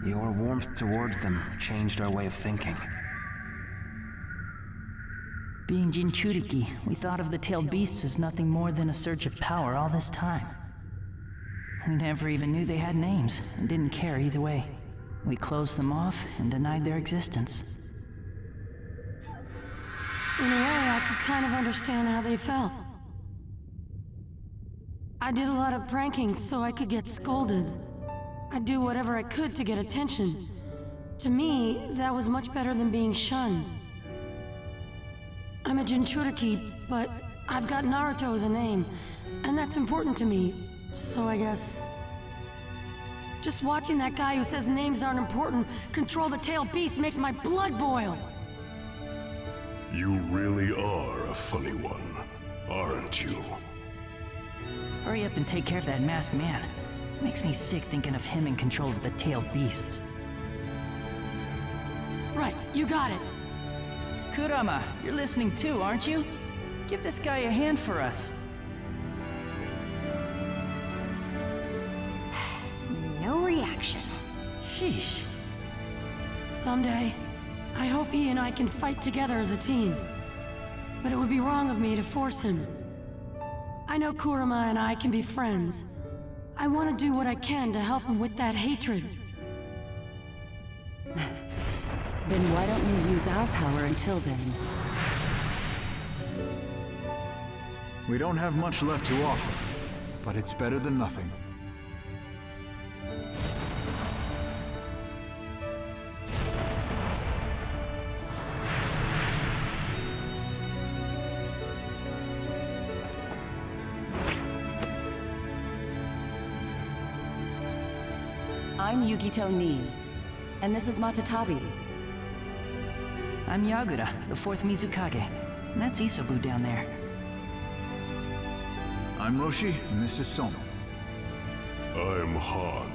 Your warmth towards them changed our way of thinking. Being jinchuriki, we thought of the tailed beasts as nothing more than a surge of power all this time. We never even knew they had names, and didn't care either way. We closed them off and denied their existence. In a way, I could kind of understand how they felt. I did a lot of pranking so I could get scolded. I'd do whatever I could to get attention. To me, that was much better than being shunned. I'm a jinchuriki, but I've got Naruto as a name, and that's important to me, so I guess... Just watching that guy who says names aren't important control the tailed beast makes my blood boil! You really are a funny one, aren't you? Hurry up and take care of that masked man. Makes me sick thinking of him in control of the tailed beasts. Right, you got it. Kurama, you're listening too, aren't you? Give this guy a hand for us. No reaction. Sheesh. Someday, I hope he and I can fight together as a team. But it would be wrong of me to force him. I know Kurama and I can be friends. I want to do what I can to help him with that hatred. Then why don't you use our power until then? We don't have much left to offer, but it's better than nothing. I'm Yukito Nii, and this is Matatabi. I'm Yagura, the 4th Mizukage, and that's Isobu down there. I'm Roshi, and this is Soma. I'm Han.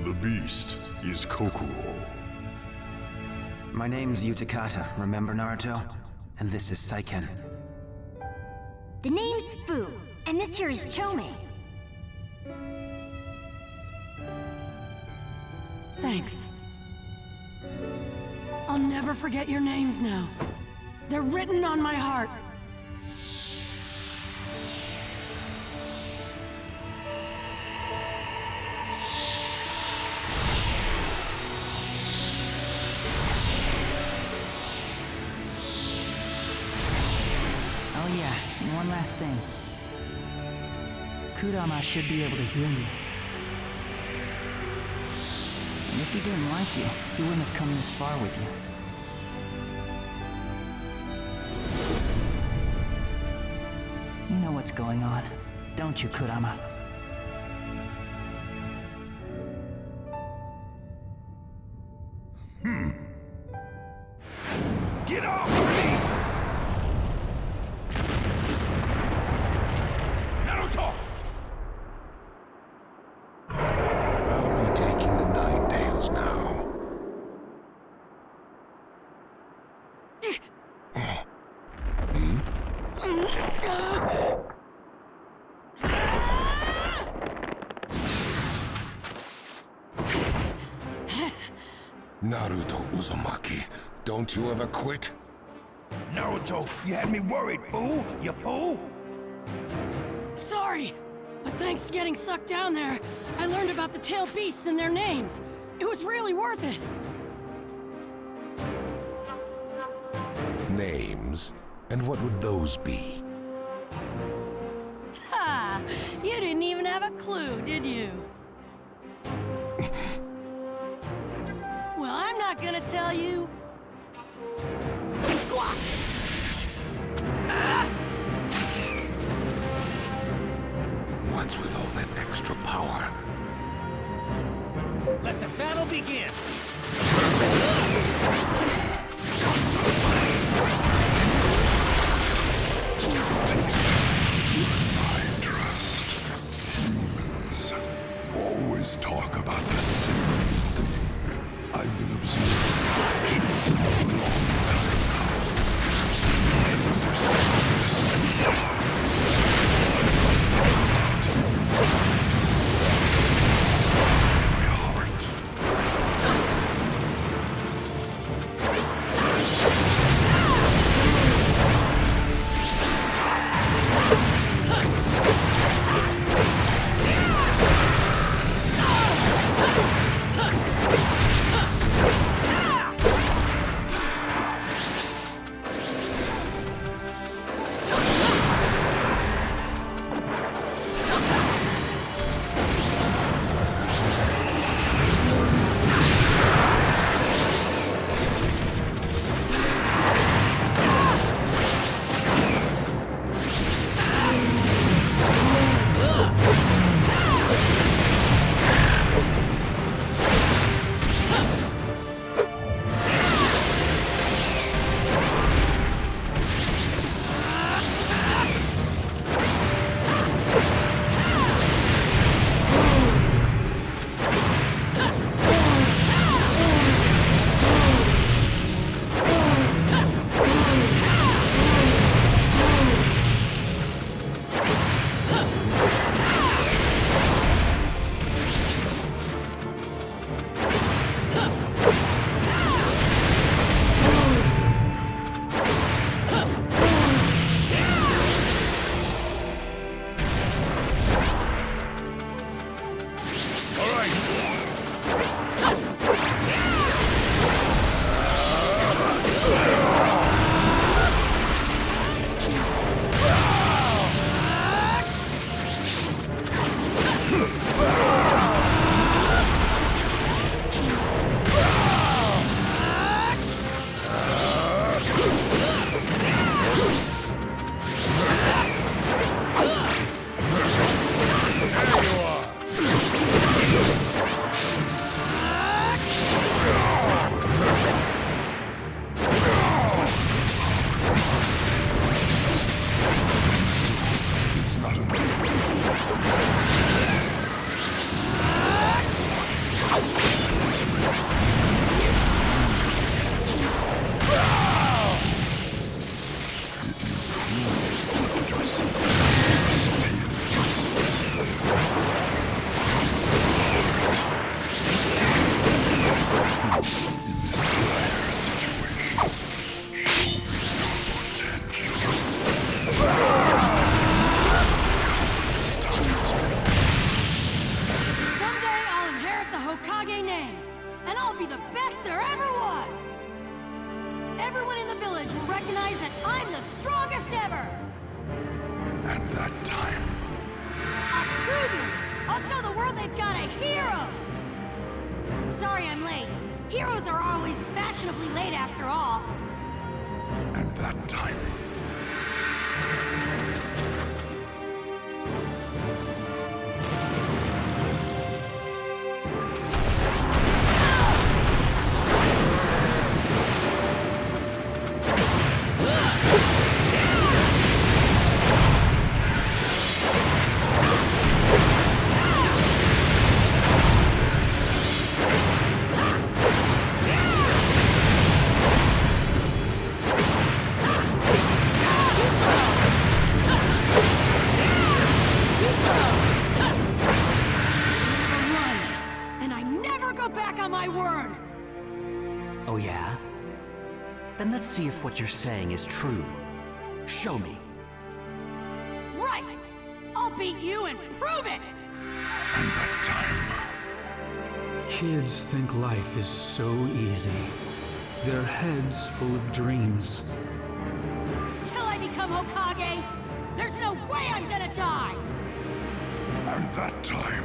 The beast is Kokuro. My name's Utakata, remember Naruto? And this is Saiken. The name's Fu, and this here is Chome. Thanks. I'll never forget your names now. They're written on my heart. Oh yeah, and one last thing. Kurama should be able to hear you. And if he didn't like you, he wouldn't have come this far with you. You know what's going on, don't you, Kurama? Get off of me! Naruto! I'll be taking the Ninetales now. Naruto Uzumaki, don't you ever quit? Naruto, you had me worried, fool! You fool! Sorry, but thanks to getting sucked down there, I learned about the tailed beasts and their names. It was really worth it. Names? And what would those be? Ha! You didn't even have a clue, did you? Well, I'm not gonna tell you. Squat! What's with all that extra power? Let the battle begin! I trust humans always talk about the same thing. I've been observing actions for a long time now. You should understand this too. Then let's see if what you're saying is true. Show me. Right! I'll beat you and prove it! And that time... Kids think life is so easy. Their heads full of dreams. Till I become Hokage, there's no way I'm gonna die! And that time...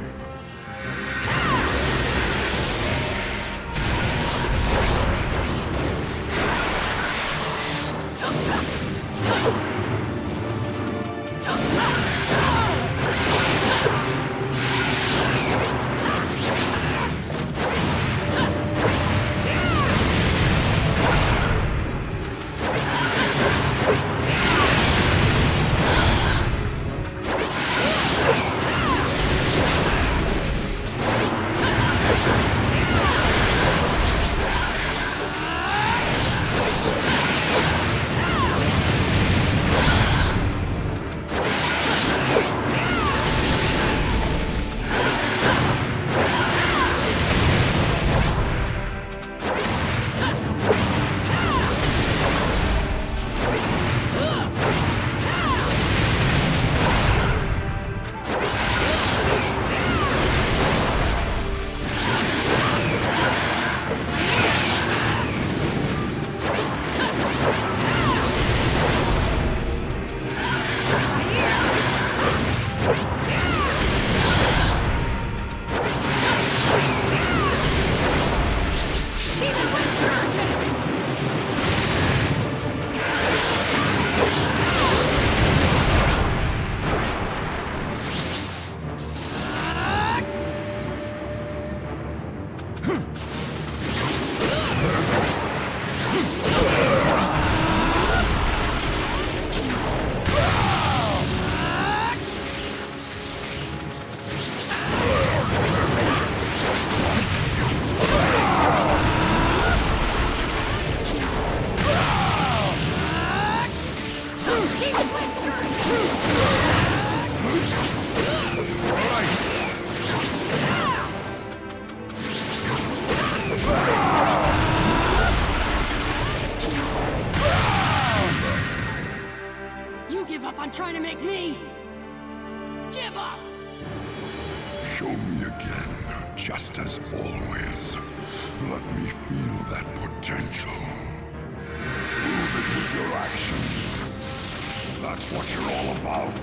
Trying to make me give up. Show me again, just as always. Let me feel that potential. Prove it with your actions. That's what you're all about.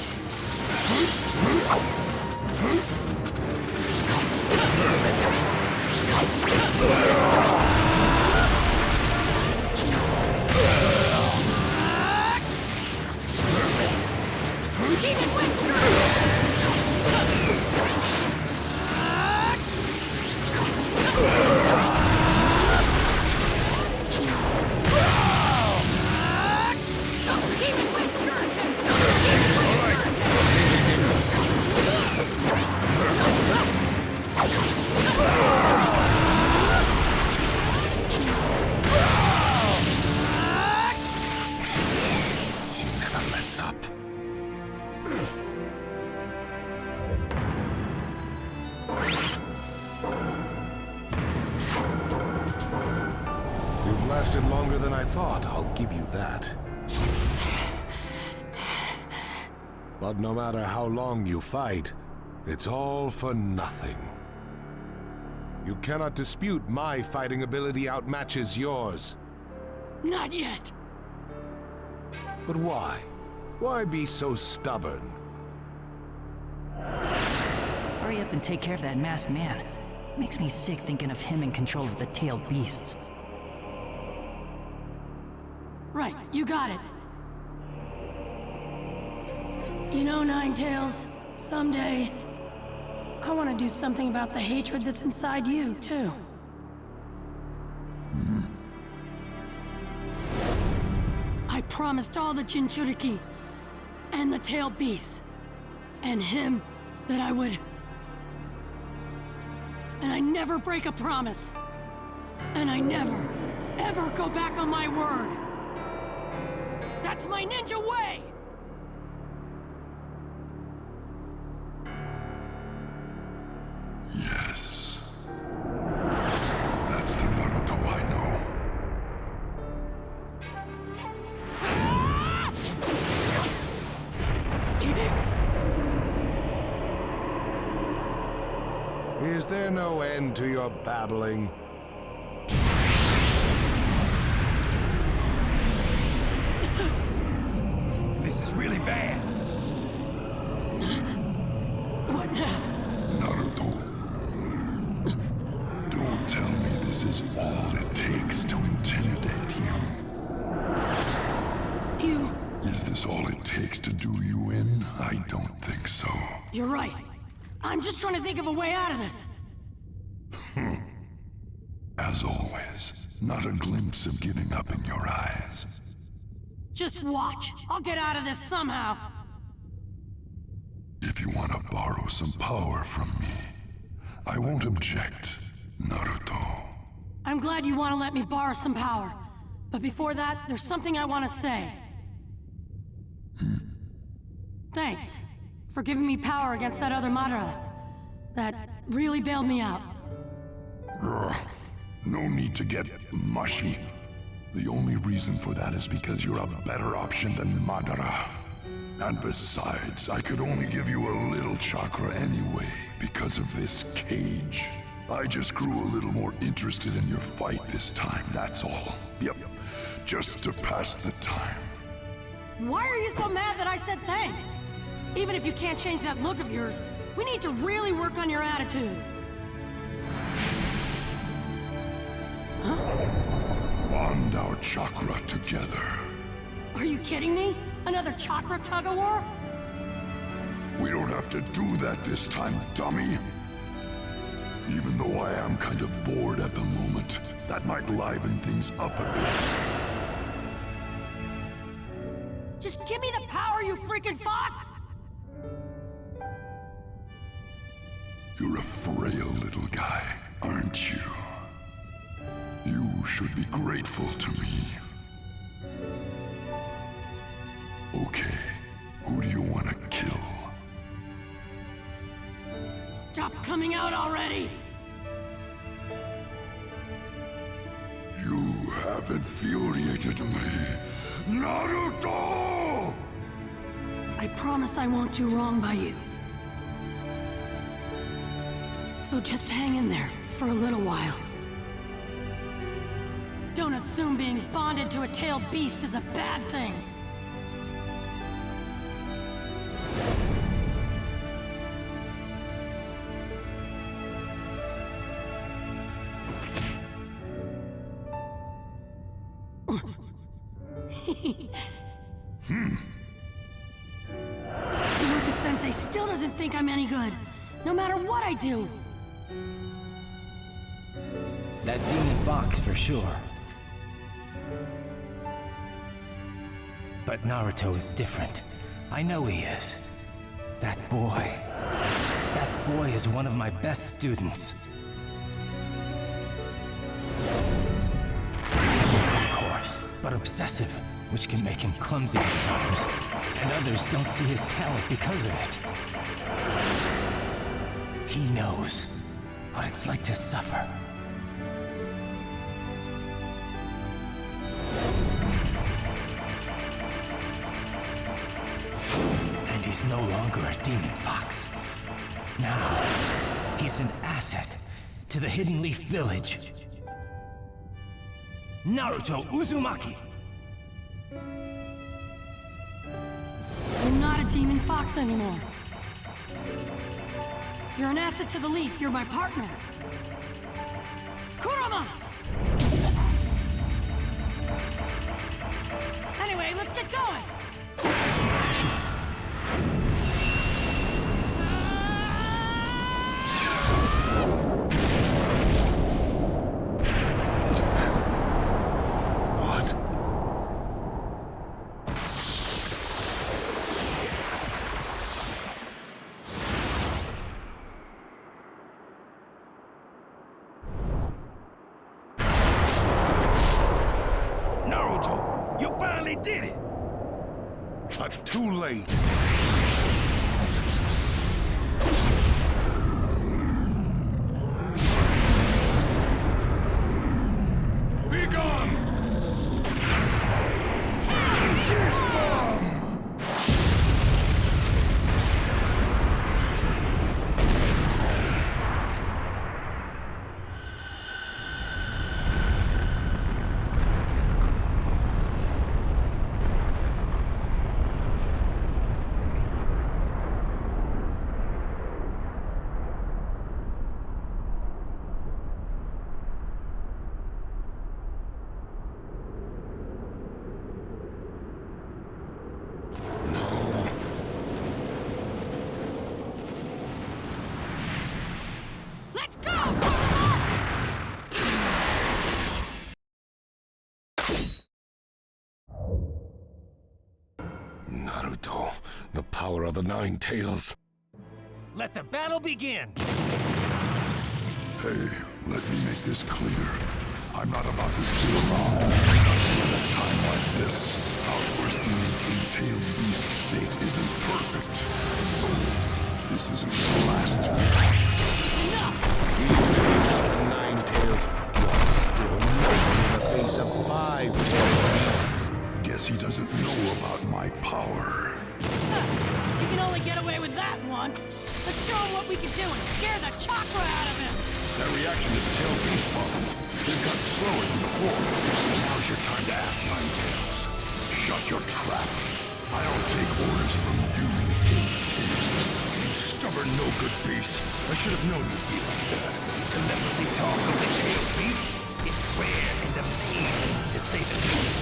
Lasted longer than I thought, I'll give you that. But no matter how long you fight, it's all for nothing. You cannot dispute my fighting ability outmatches yours. Not yet. But why? Why be so stubborn? Hurry up and take care of that masked man. Makes me sick thinking of him in control of the tailed beasts. Right, you got it. You know, Ninetails, someday, I want to do something about the hatred that's inside you, too. I promised all the jinchuriki, and the tailed beasts, and him that I would... And I never break a promise. And I never, ever go back on my word. That's my ninja way! Yes. That's the Naruto I know. Is there no end to your babbling? This is really bad. What now? Naruto. Don't tell me this is all it takes to intimidate you. You... Is this all it takes to do you in? I don't think so. You're right. I'm just trying to think of a way out of this. As always, not a glimpse of giving up in your eyes. Just watch. I'll get out of this somehow. If you want to borrow some power from me, I won't object, Naruto. I'm glad you want to let me borrow some power. But before that, there's something I want to say. Thanks for giving me power against that other Madara. That really bailed me out. No need to get mushy. The only reason for that is because you're a better option than Madara. And besides, I could only give you a little chakra anyway, because of this cage. I just grew a little more interested in your fight this time, that's all. Yep, just to pass the time. Why are you so mad that I said thanks? Even if you can't change that look of yours, we need to really work on your attitude. Huh? Bond our chakra together. Are you kidding me? Another chakra tug-of-war? We don't have to do that this time, dummy. Even though I am kind of bored at the moment, that might liven things up a bit. Just give me the power, you freaking fox! You're a frail little guy, aren't you? You should be grateful to me. Okay, who do you want to kill? Stop coming out already! You have infuriated me, Naruto! I promise I won't do wrong by you. So just hang in there for a little while. Don't assume being bonded to a tailed beast is a bad thing. Iruka-sensei still doesn't think I'm any good, no matter what I do. That demon fox for sure. But Naruto is different. I know he is. That boy is one of my best students. He's a workhorse, but obsessive, which can make him clumsy at times. And others don't see his talent because of it. He knows what it's like to suffer. And he's no longer a demon fox. Now, he's an asset to the Hidden Leaf Village. Naruto Uzumaki! You're not a demon fox anymore. You're an asset to the Leaf. You're my partner. Kurama! Anyway, let's get going! You finally did it! But too late. Be gone! Minato, the power of the Nine Tails. Let the battle begin! Hey, let me make this clear. I'm not about to sit around. Not at a time like this. Our first unique tailed beast state isn't perfect. So, this isn't the last Enough! Even Nine Tails, you're still nothing in the face of 5 tailed beasts. Guess he doesn't know about my power. You can only get away with that once. Let's show him what we can do and scare the chakra out of him! That reaction to the tailed beast bomb. They've gotten slower than before. Now's your time to act, Nine Tails. Shut your trap. I don't take orders from you, Tails. You stubborn, no-good beast. I should have known you'd be like that. Telepathy talk of the tail beast? It's rare and amazing, to say the least.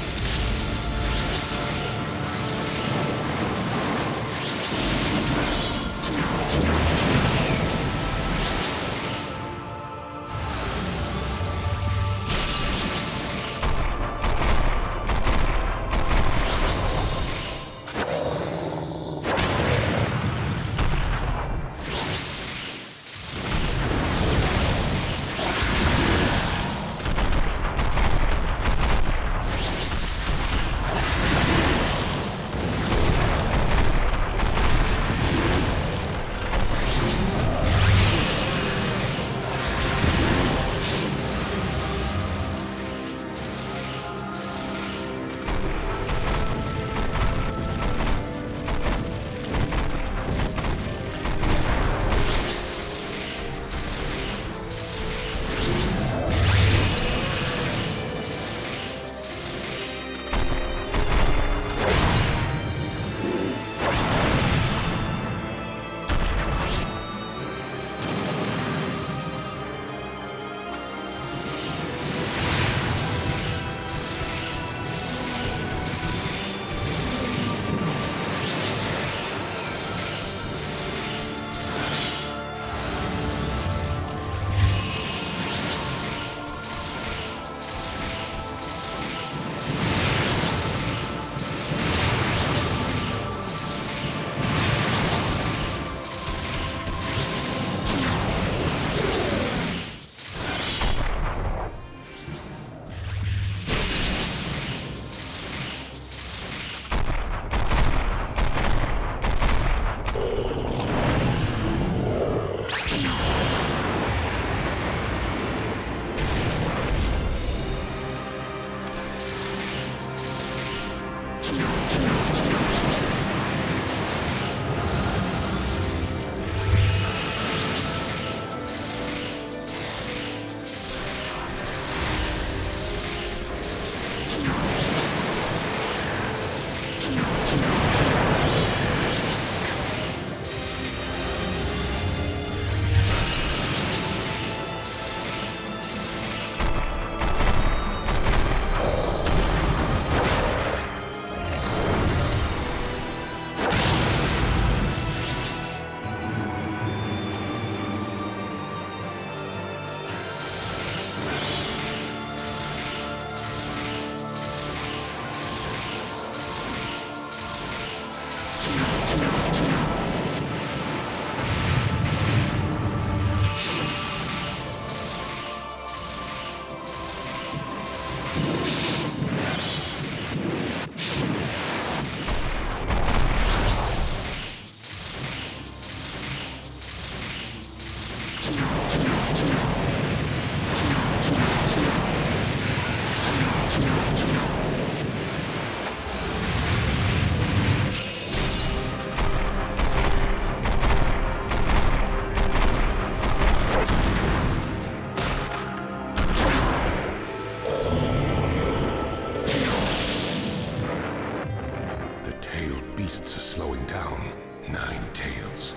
beasts are slowing down. 9 tails.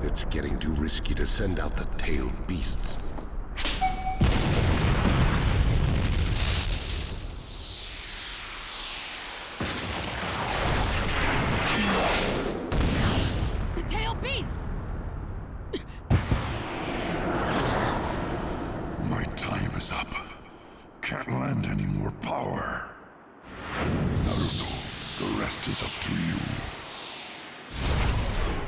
It's getting too risky to send out the tailed beasts. The tailed beasts! is up. Can't lend any more power. Naruto, the rest is up to you.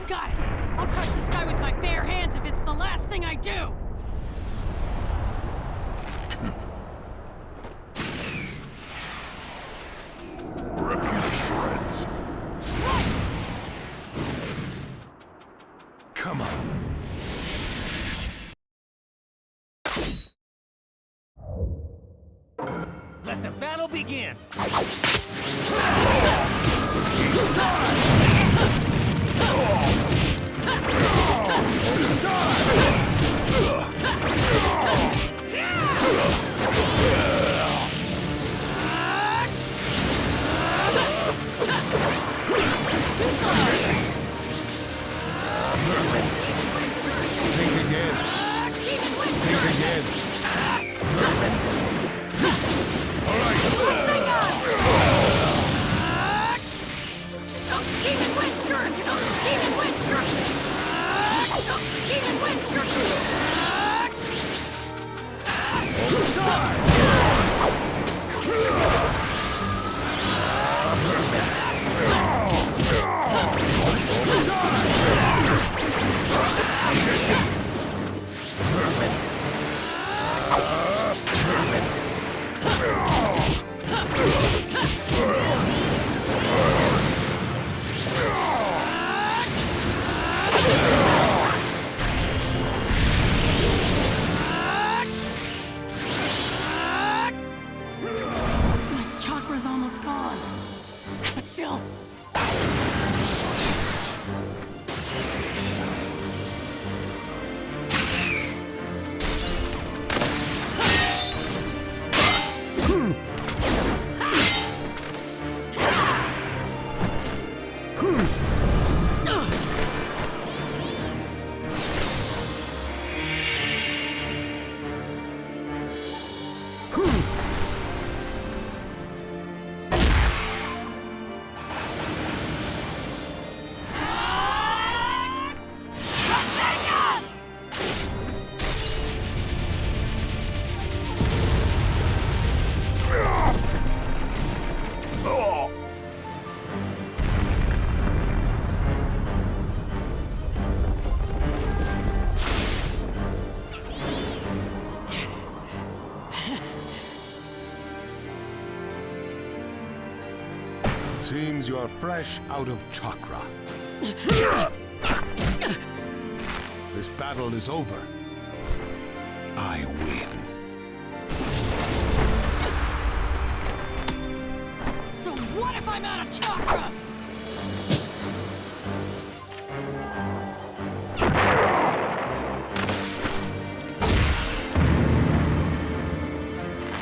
Got it! I'll crush this guy with my bare hands if it's the last thing I do! Rip him to shreds. Right! Come on. Let the battle begin! Think again. Think again. All right. Demon wind shirt! Demon wind shirt! Demon wind shirt! My chakra's almost gone, but still. Seems you're fresh out of chakra. This battle is over. I win. So what if I'm out of chakra?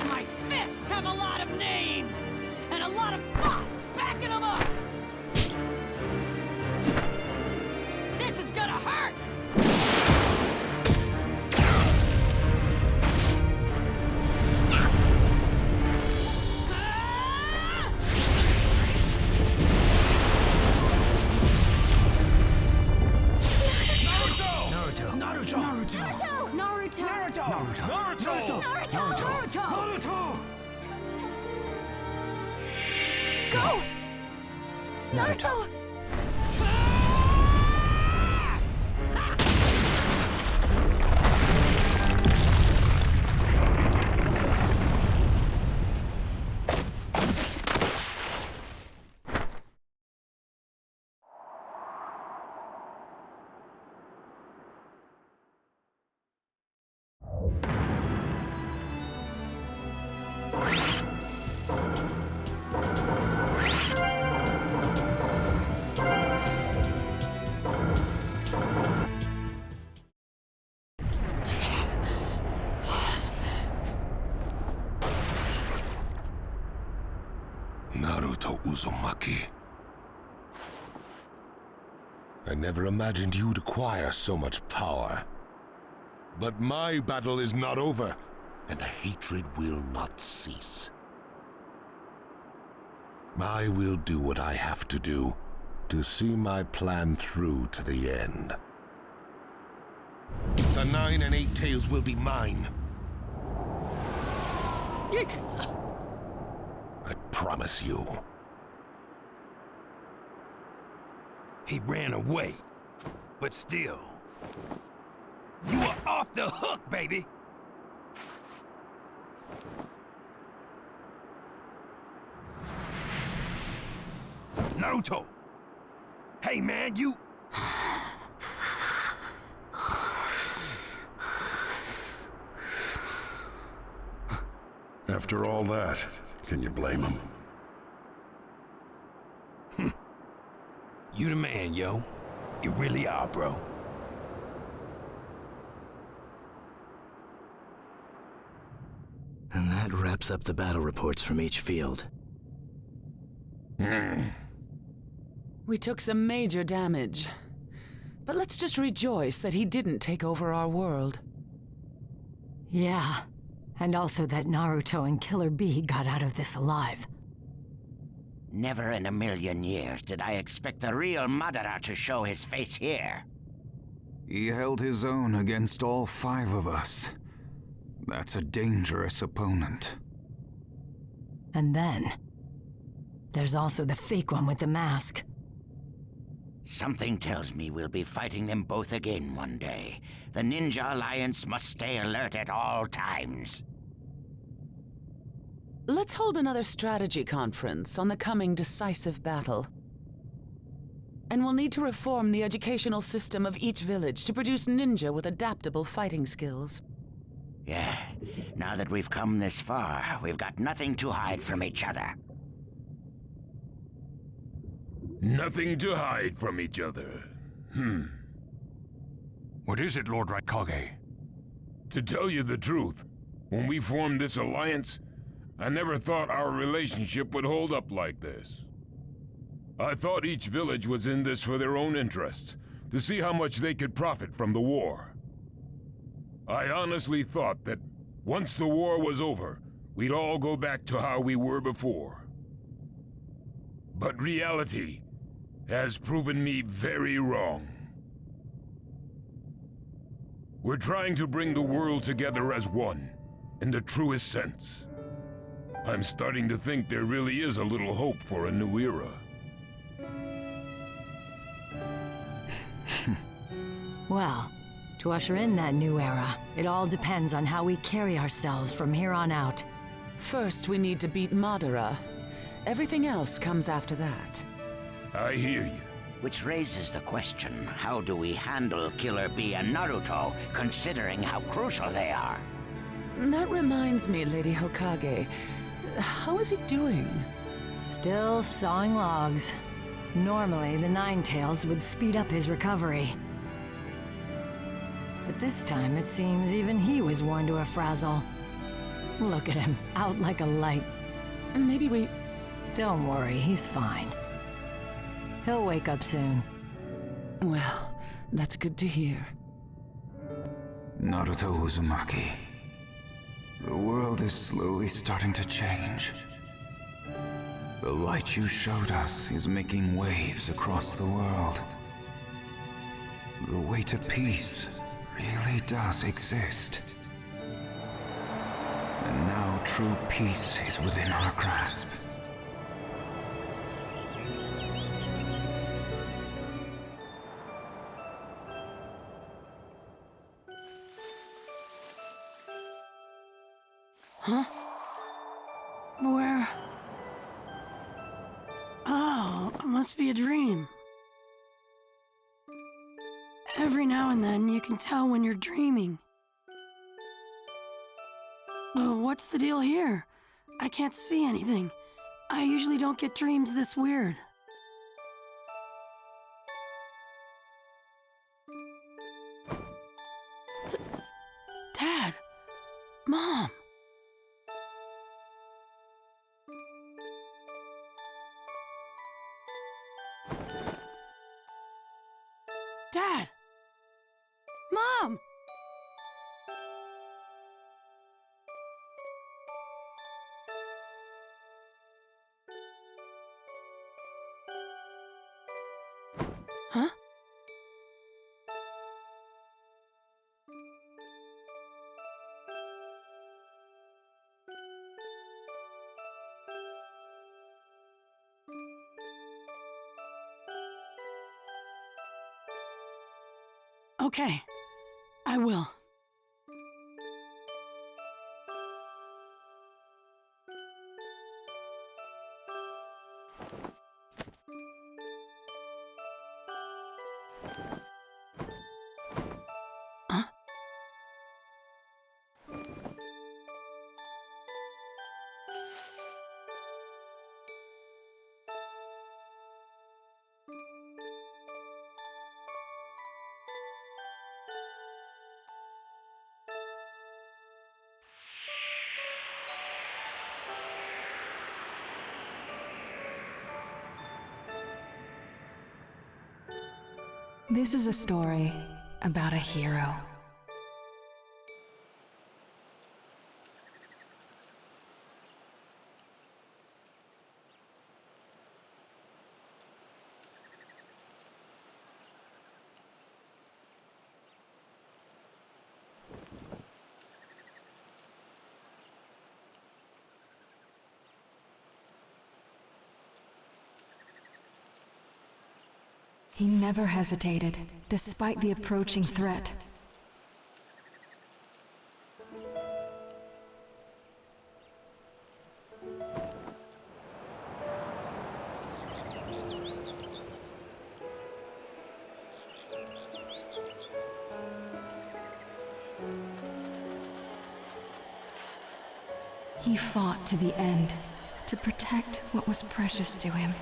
My fists have a lot of names and a lot of thoughts backing them up. This is gonna hurt. Naruto! Go! Naruto! Naruto Uzumaki. I never imagined you'd acquire so much power. But my battle is not over, and the hatred will not cease. I will do what I have to do to see my plan through to the end. The 9 and 8 tails will be mine. I promise you. He ran away, but still, you are off the hook, baby! Naruto! Hey man, you... After all that, can you blame him? You the man, yo. You really are, bro. And that wraps up the battle reports from each field. We took some major damage. But let's just rejoice that he didn't take over our world. Yeah. And also that Naruto and Killer Bee got out of this alive. Never in a million years did I expect the real Madara to show his face here. He held his own against all 5 of us. That's a dangerous opponent. And then, there's also the fake one with the mask. Something tells me we'll be fighting them both again one day. The Ninja Alliance must stay alert at all times. Let's hold another strategy conference on the coming decisive battle. And we'll need to reform the educational system of each village to produce ninja with adaptable fighting skills. Yeah, now that we've come this far, we've got nothing to hide from each other. Nothing to hide from each other. What is it, Lord Raikage? To tell you the truth, when we formed this alliance, I never thought our relationship would hold up like this. I thought each village was in this for their own interests, to see how much they could profit from the war. I honestly thought that once the war was over, we'd all go back to how we were before. But reality has proven me very wrong. We're trying to bring the world together as one, in the truest sense. I'm starting to think there really is a little hope for a new era. Well, to usher in that new era, it all depends on how we carry ourselves from here on out. First, we need to beat Madara. Everything else comes after that. I hear you. Which raises the question, how do we handle Killer Bee and Naruto, considering how crucial they are? That reminds me, Lady Hokage. How is he doing? Still sawing logs. Normally, the Ninetales would speed up his recovery. But this time, it seems even he was worn to a frazzle. Look at him, out like a light. Maybe we... Don't worry, he's fine. He'll wake up soon. Well, that's good to hear. Naruto Uzumaki. The world is slowly starting to change. The light you showed us is making waves across the world. The way to peace really does exist. And now true peace is within our grasp. Huh? Where? Oh, it must be a dream. Every now and then you can tell when you're dreaming. What's the deal here? I can't see anything. I usually don't get dreams this weird. Dad! Mom! Dad! Mom! Okay, I will. This is a story about a hero. He never hesitated, despite the approaching threat. He fought to the end, to protect what was precious to him.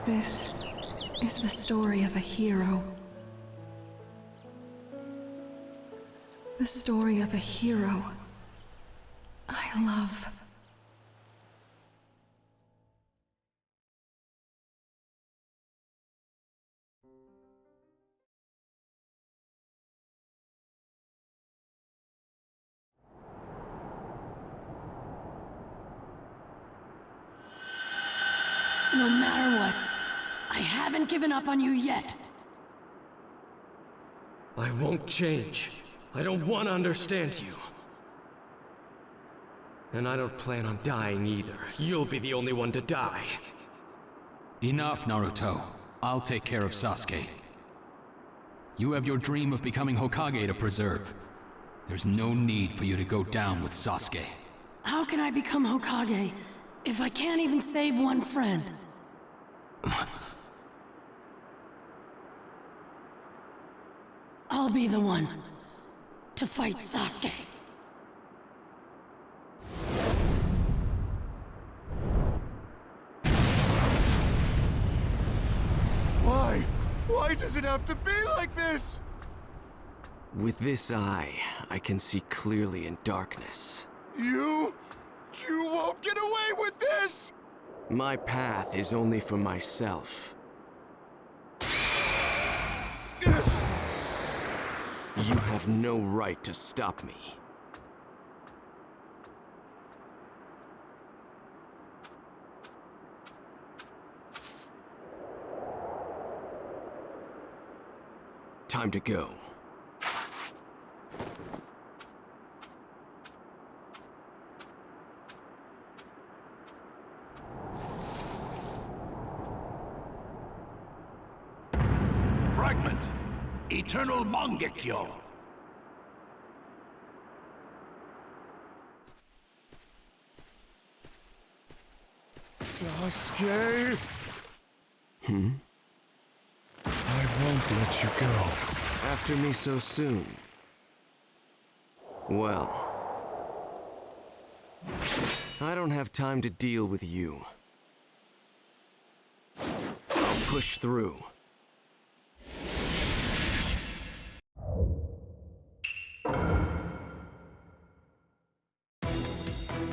This is the story of a hero. The story of a hero I love. No matter what, I haven't given up on you yet. I won't change. I don't want to understand you. And I don't plan on dying either. You'll be the only one to die. Enough, Naruto. I'll take care of Sasuke. You have your dream of becoming Hokage to preserve. There's no need for you to go down with Sasuke. How can I become Hokage if I can't even save one friend? I'll be the one to fight Sasuke. Why? Why does it have to be like this? With this eye, I can see clearly in darkness. You won't get away with this! My path is only for myself. You have no right to stop me. Time to go. Fragment. Eternal Mangekyo. Sasuke? Hmm? I won't let you go. After me so soon? Well, I don't have time to deal with you. I'll push through.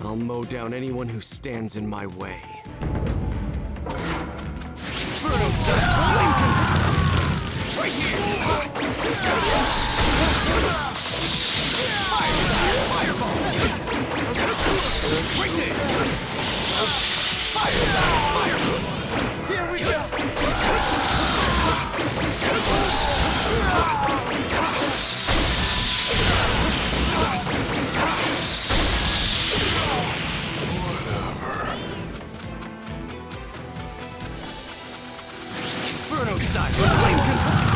I'll mow down anyone who stands in my way. Inferno style! Right here! Fireball! Right there! Fireball! Here we go! Inferno style! Flame control!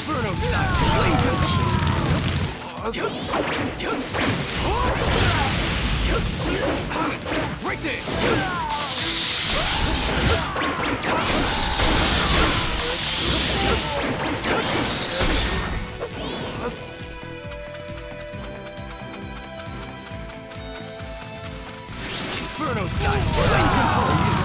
Inferno style! Flame control! Right there! Inferno style! Flame control!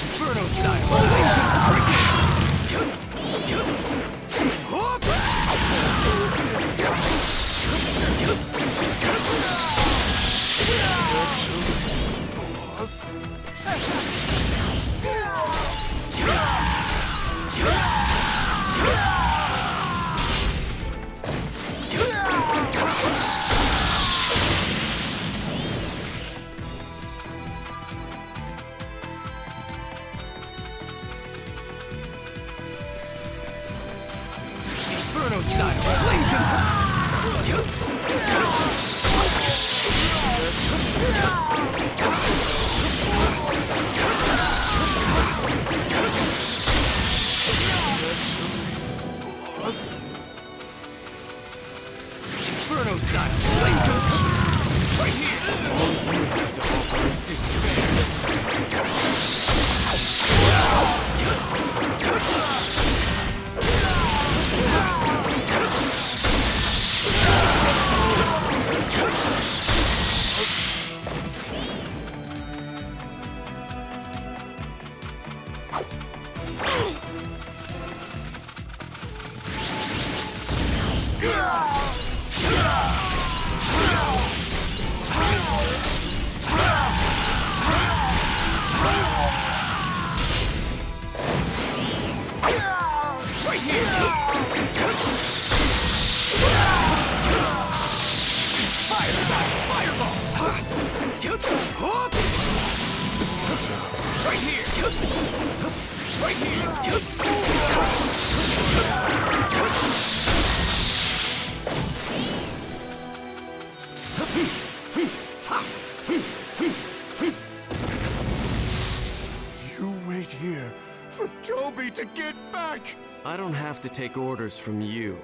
Inferno style! Inferno style! Flame control! Inferno style! Flame control! Right here! All you have to offer is despair! I don't have to take orders from you.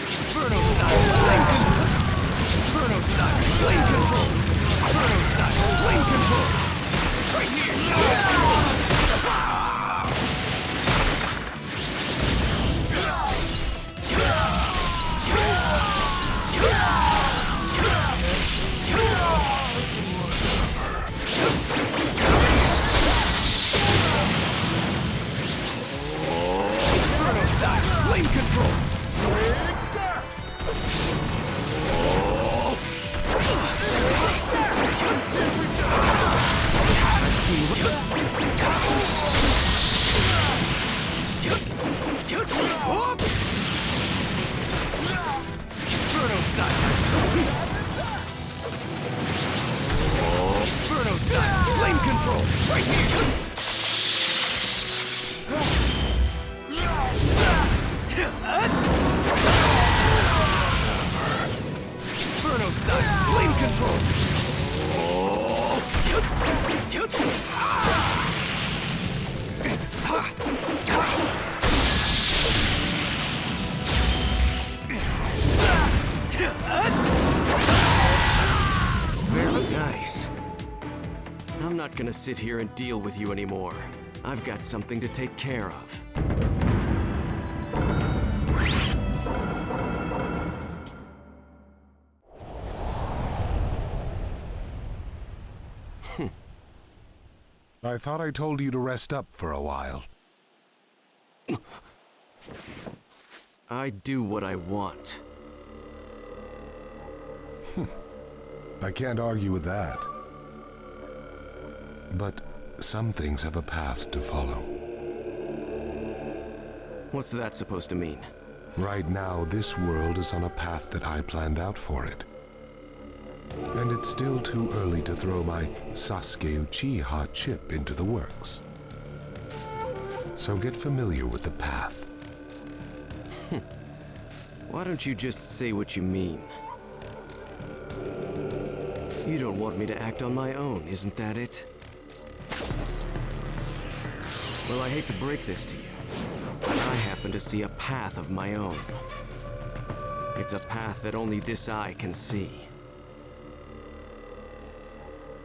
Inferno style! Flame control! Inferno style! Flame control! Inferno style! Flame control! Right here! Inferno style! Flame control! Inferno style. Inferno style. Flame control. Right here. Inferno style. Flame control. Very nice. I'm not gonna sit here and deal with you anymore. I've got something to take care of. I thought I told you to rest up for a while. I do what I want. I can't argue with that. But some things have a path to follow. What's that supposed to mean? Right now, this world is on a path that I planned out for it. And it's still too early to throw my Sasuke Uchiha chip into the works. So get familiar with the path. Why don't you just say what you mean? You don't want me to act on my own, isn't that it? Well, I hate to break this to you, but I happen to see a path of my own. It's a path that only this eye can see.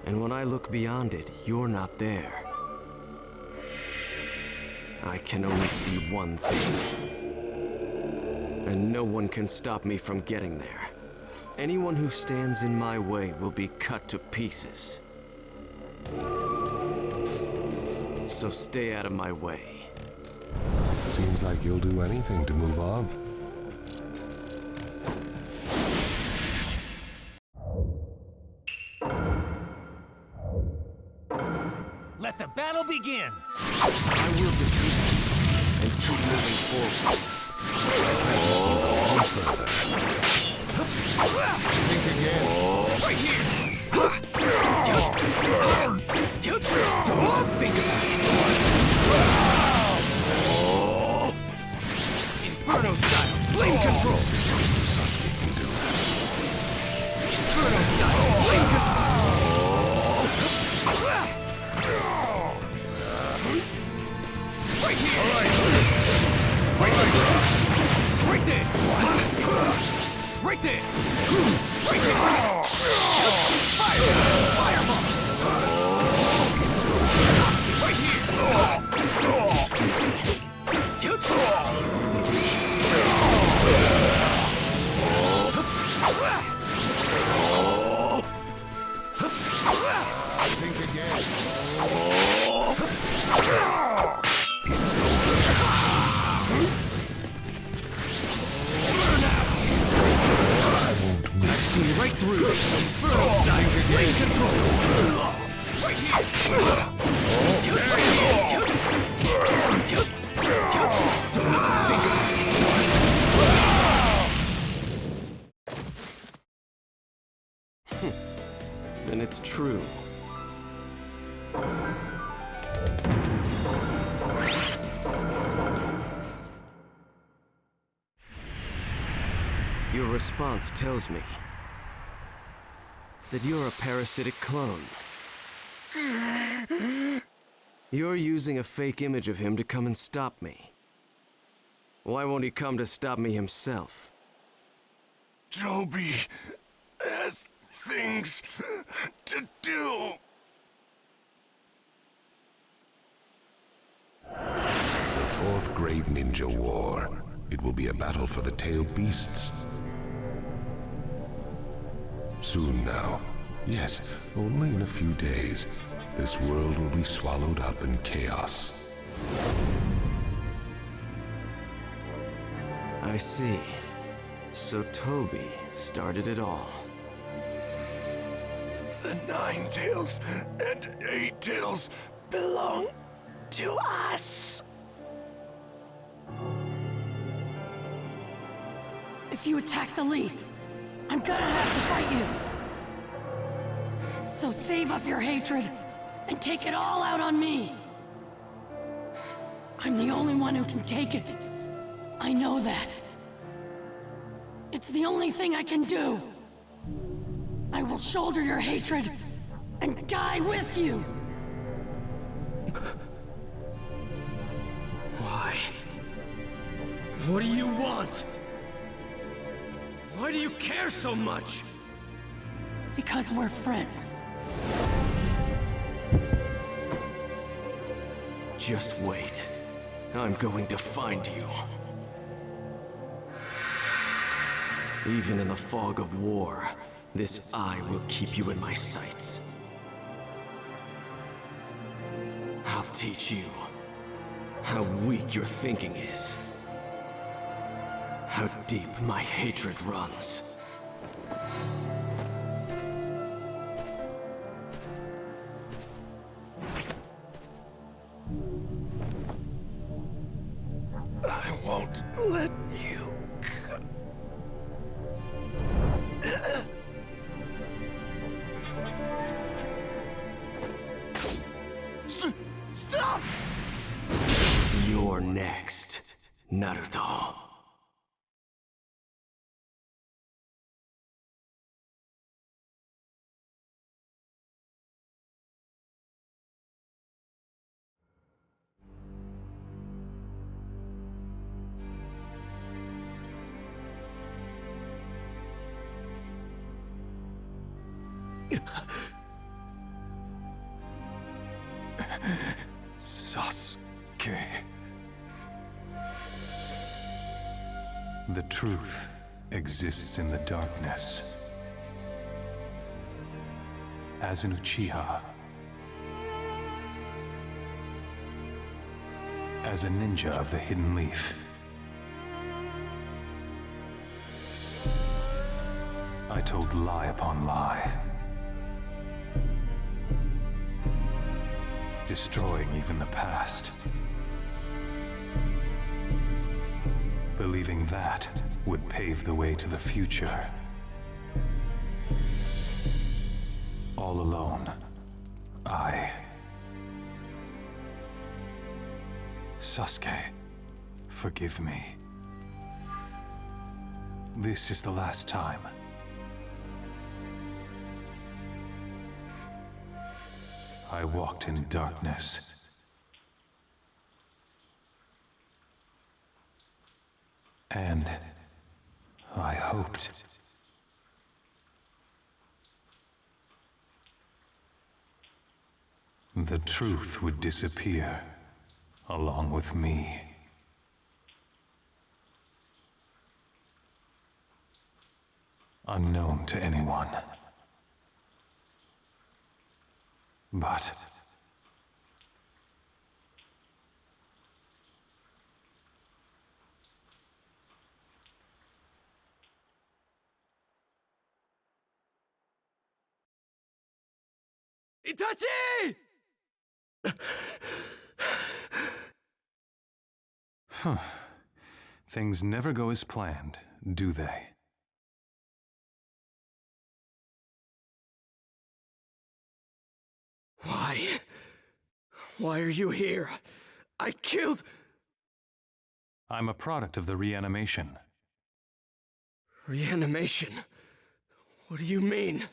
And when I look beyond it, you're not there. I can only see one thing. And no one can stop me from getting there. Anyone who stands in my way will be cut to pieces. So stay out of my way. Seems like you'll do anything to move on. Let the battle begin! I will defeat you and keep moving forward. Think again. Right here! Don't think about it. Inferno style, flame control! Sasuke can do. Inferno style, flame control! Right here! Right there! What? Right there! Right there! Fire! Fireball! Right here! Think again. It's over. I see right through. Inferno style, flame control. Right here. Don't even think about it. Then it's true. Your response tells me that you're a parasitic clone. You're using a fake image of him to come and stop me. Why won't he come to stop me himself? Toby has things to do. The fourth great ninja war. It will be a battle for the tailed beasts. Soon now. Yes, only in a few days. This world will be swallowed up in chaos. I see. So Toby started it all. The 9 tails and 8 tails belong to us. If you attack the leaf, I'm gonna have to fight you. So save up your hatred and take it all out on me. I'm the only one who can take it. I know that. It's the only thing I can do. I will shoulder your hatred and die with you. Why? What do you want? Why do you care so much? Because we're friends. Just wait. I'm going to find you. Even in the fog of war, this eye will keep you in my sights. I'll teach you how weak your thinking is. How deep my hatred runs. I won't let you go. Stop! You're next, Naruto. Sasuke. The truth exists in the darkness. As an Uchiha, as a ninja of the Hidden Leaf, I told lie upon lie, destroying even the past, believing that would pave the way to the future. All alone, Sasuke, forgive me. This is the last time. I walked in darkness. And I hoped. The truth would disappear along with me. Unknown to anyone. But Itachi! Things never go as planned, do they? Why? Why are you here? I killed... I'm a product of the reanimation. Reanimation? What do you mean?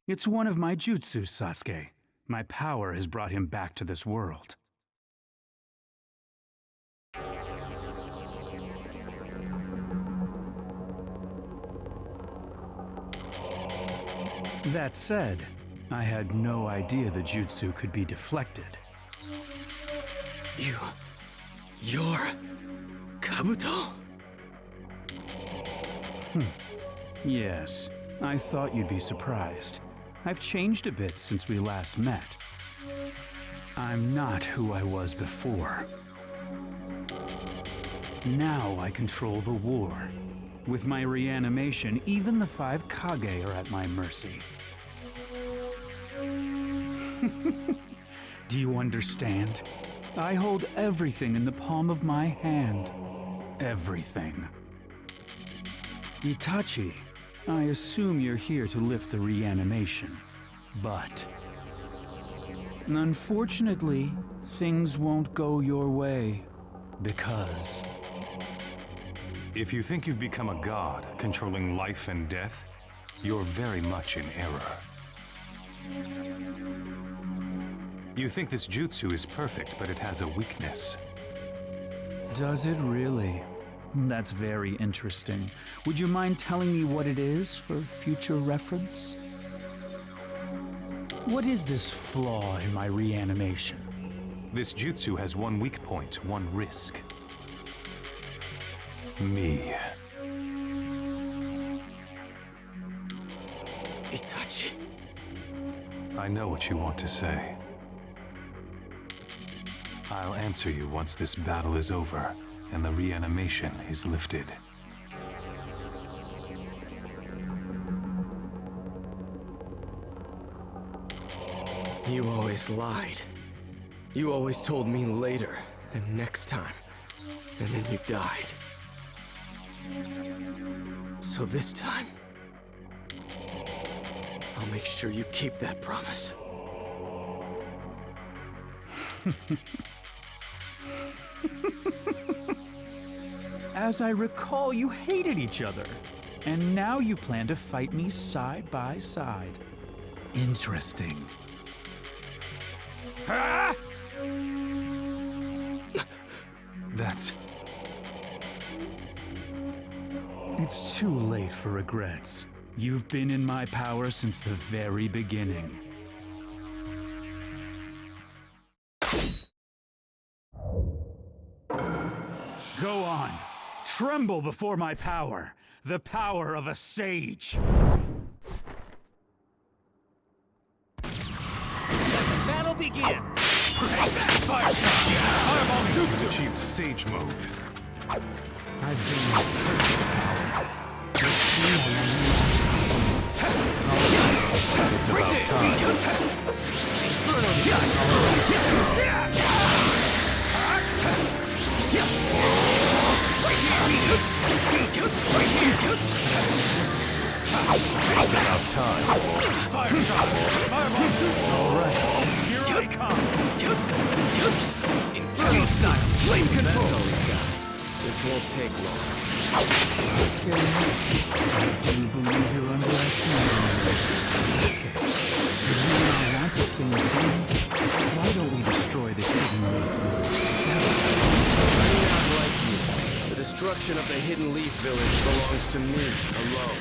It's one of my jutsu, Sasuke. My power has brought him back to this world. That said, I had no idea the jutsu could be deflected. You're... Kabuto? Yes, I thought you'd be surprised. I've changed a bit since we last met. I'm not who I was before. Now I control the war. With my reanimation, even the 5 Kage are at my mercy. Do you understand? I hold everything in the palm of my hand. Everything. Itachi, I assume you're here to lift the reanimation, but unfortunately, things won't go your way, because if you think you've become a god, controlling life and death, you're very much in error. You think this jutsu is perfect, but it has a weakness. does it really? That's very interesting. Would you mind telling me what it is for future reference? What is this flaw in my reanimation? This jutsu has one weak point, one risk. Me. Itachi. I know what you want to say. I'll answer you once this battle is over and the reanimation is lifted. You always lied. You always told me later, and next time, and then you died. So this time, I'll make sure you keep that promise. As I recall, you hated each other, and now you plan to fight me side by side. Interesting. Ah! That's... It's too late for regrets. You've been in my power since the very beginning. Go on. Tremble before my power. The power of a sage. Battle begin! Fire! Fireball jutsu! Achieved sage mode. I've been in perfect power. Let's see how long you last. It's about time. It's about time. Fireball jutsu! All right, here I come. Inferno style! Flame control! That's all he's got. This won't take long. Sasuke, I do believe you're underestimating me. Sasuke, if you and I want the same thing, why don't we destroy the hidden leaf village together? I'm not like you. The destruction of the Hidden Leaf Village belongs to me alone.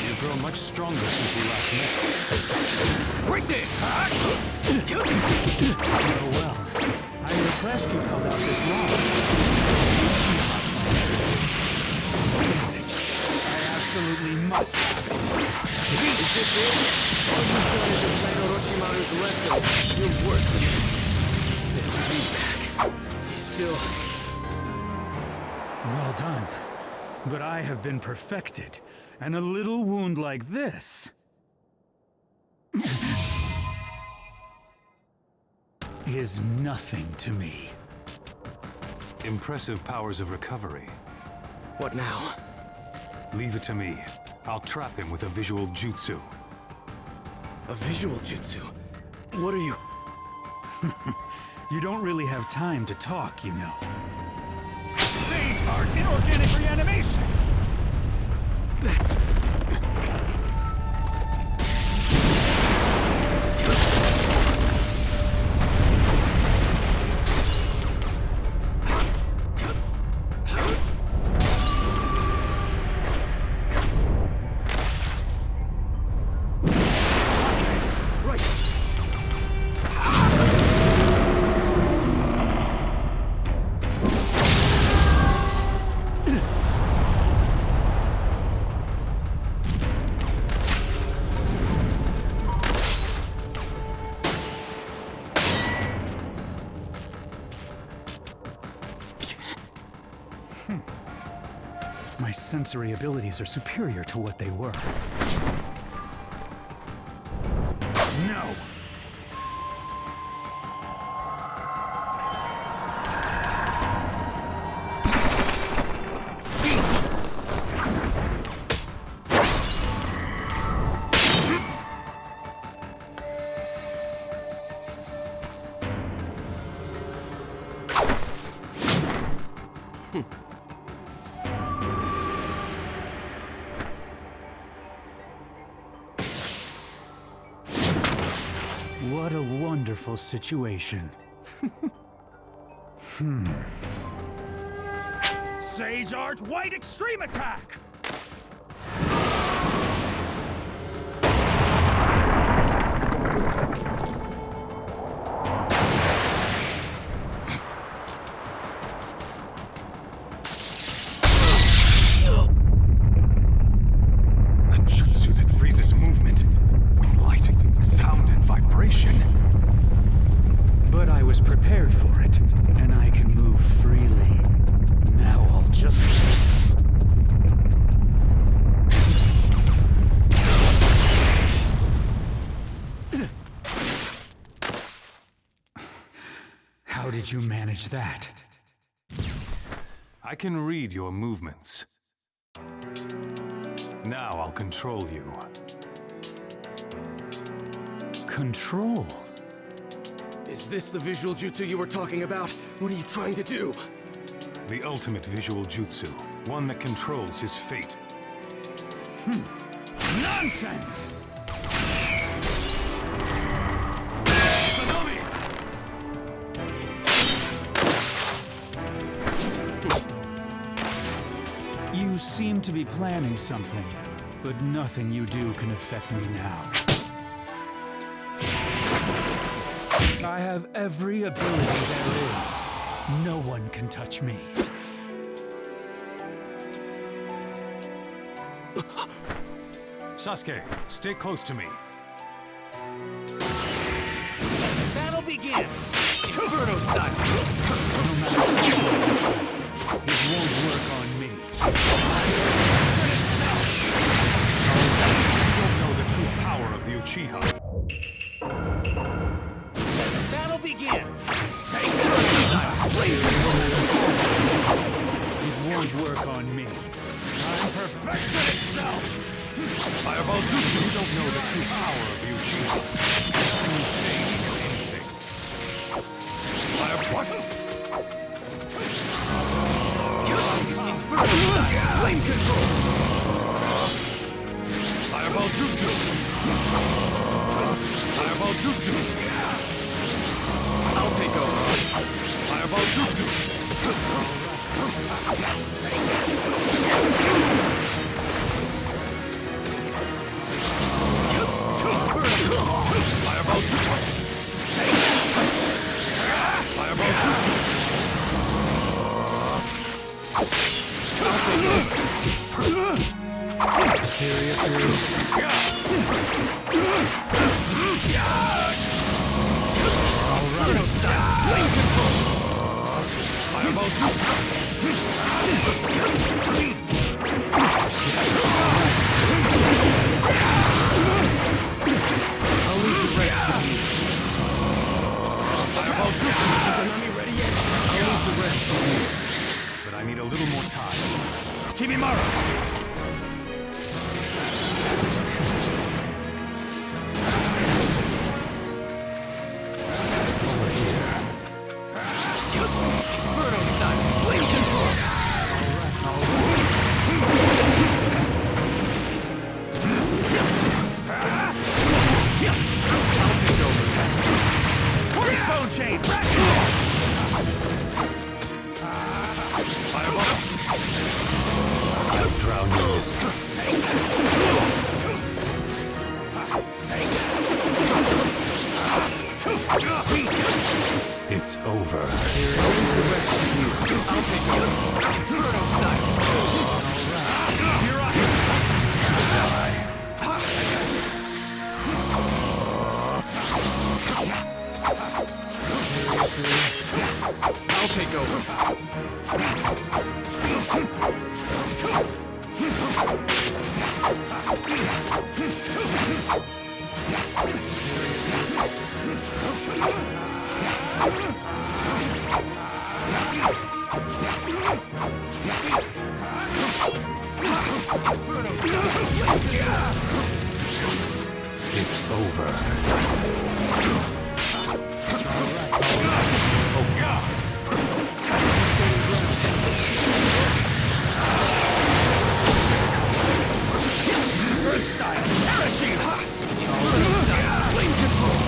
You've grown much stronger since we last met. Right there! Oh well. I'm impressed you've held out this long. Amazing. I absolutely must have it. Is this it? All you've done is implant Orochimaru's left of your worst. This feedback. He's still... Well done. But I have been perfected, and a little wound like this is nothing to me. Impressive powers of recovery. What now? Leave it to me. I'll trap him with a visual jutsu. A visual jutsu? What are you... You don't really have time to talk, you know. Sage Art Inorganic Reanimation! That's... My sensory abilities are superior to what they were. No! What a wonderful situation. Sage Art White Extreme Attack! But I was prepared for it, and I can move freely. Now I'll just... How did you manage that? I can read your movements. Now I'll control you. Control? Is this the visual jutsu you were talking about? What are you trying to do? The ultimate visual jutsu. One that controls his fate. Nonsense! You seem to be planning something, but nothing you do can affect me now. I have every ability there is. No one can touch me. Sasuke, stay close to me. Battle begins! Kabuto style! No matter what, it won't work on me. You don't know the true power of the Uchiha. Battle begins! Take Kabuto style! It won't work on me. I'm perfection itself! Fireball jutsu! You don't know the true power of the Uchiha. You say anything. Fire what? Inverted style! Flame control! Fireball jutsu! Fireball jutsu! I'll take over. Fireball jutsu! Fireball jutsu! Fireball jutsu! Seriously? Alright, style! Flame control! Fireball jutsu! I'll leave the rest to you. Fireball jutsu! Is the Nami ready yet? I'll leave the rest to you. But I need a little more time. Kimimaro! Inferno style! Flame control! I'll take over. Horse bone chain! Fireball! I'll drown you in this. It's over. The rest to you. I'll take over. Inferno style! You're up! Die. I'll take over. It's over. Earth style! Terashing! Inverted style! Flame control!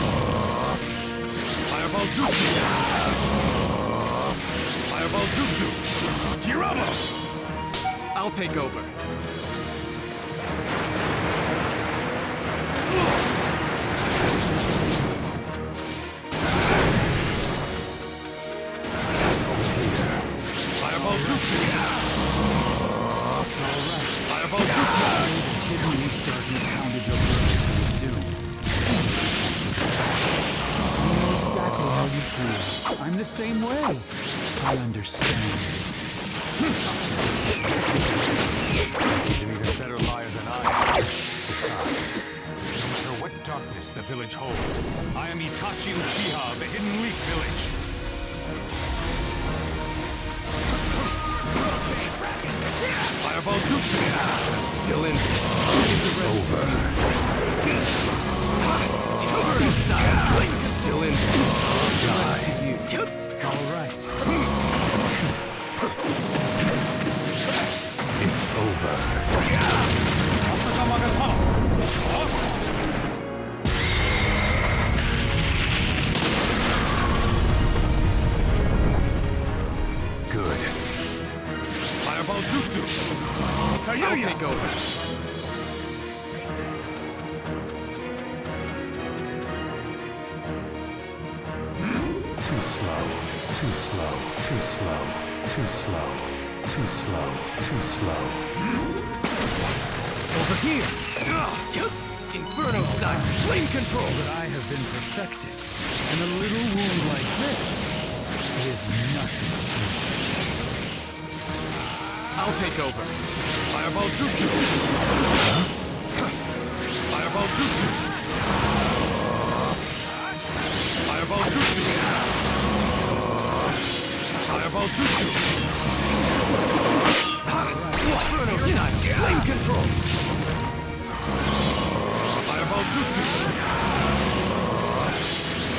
I'll take over. Fireball jutsu! Fireball jutsu! Hidden Leaf's darkness hounded your brother to his doom. I know exactly how you feel. I'm the same way. I understand. He's an even better liar than I am. Besides, no matter what darkness the village holds, I am Itachi Uchiha of the Hidden Leaf Village. Fireball jutsu! I'm still in this. It's over. Inferno style. I'm still in this. Die. To you. All right. It's over. Good. Fireball jutsu! I'll take over. Too slow. Too slow. Too slow. Too slow. Too slow. Too slow. Over here! Inferno style. Flame control. But I have been perfected. And a little wound like this is nothing to me. I'll take over. Fireball jutsu! Fireball jutsu! Fireball jutsu! Fireball jutsu! Inferno style. Flame control. Fireball jutsu!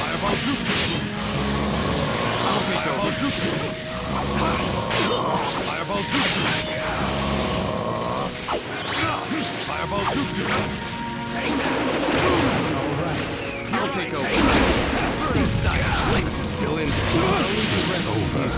Fireball jutsu! I'll take Fireball over. jutsu! Fireball jutsu! Fireball jutsu! Alright. I'll take over. Inferno style. Flame still in this. It's over.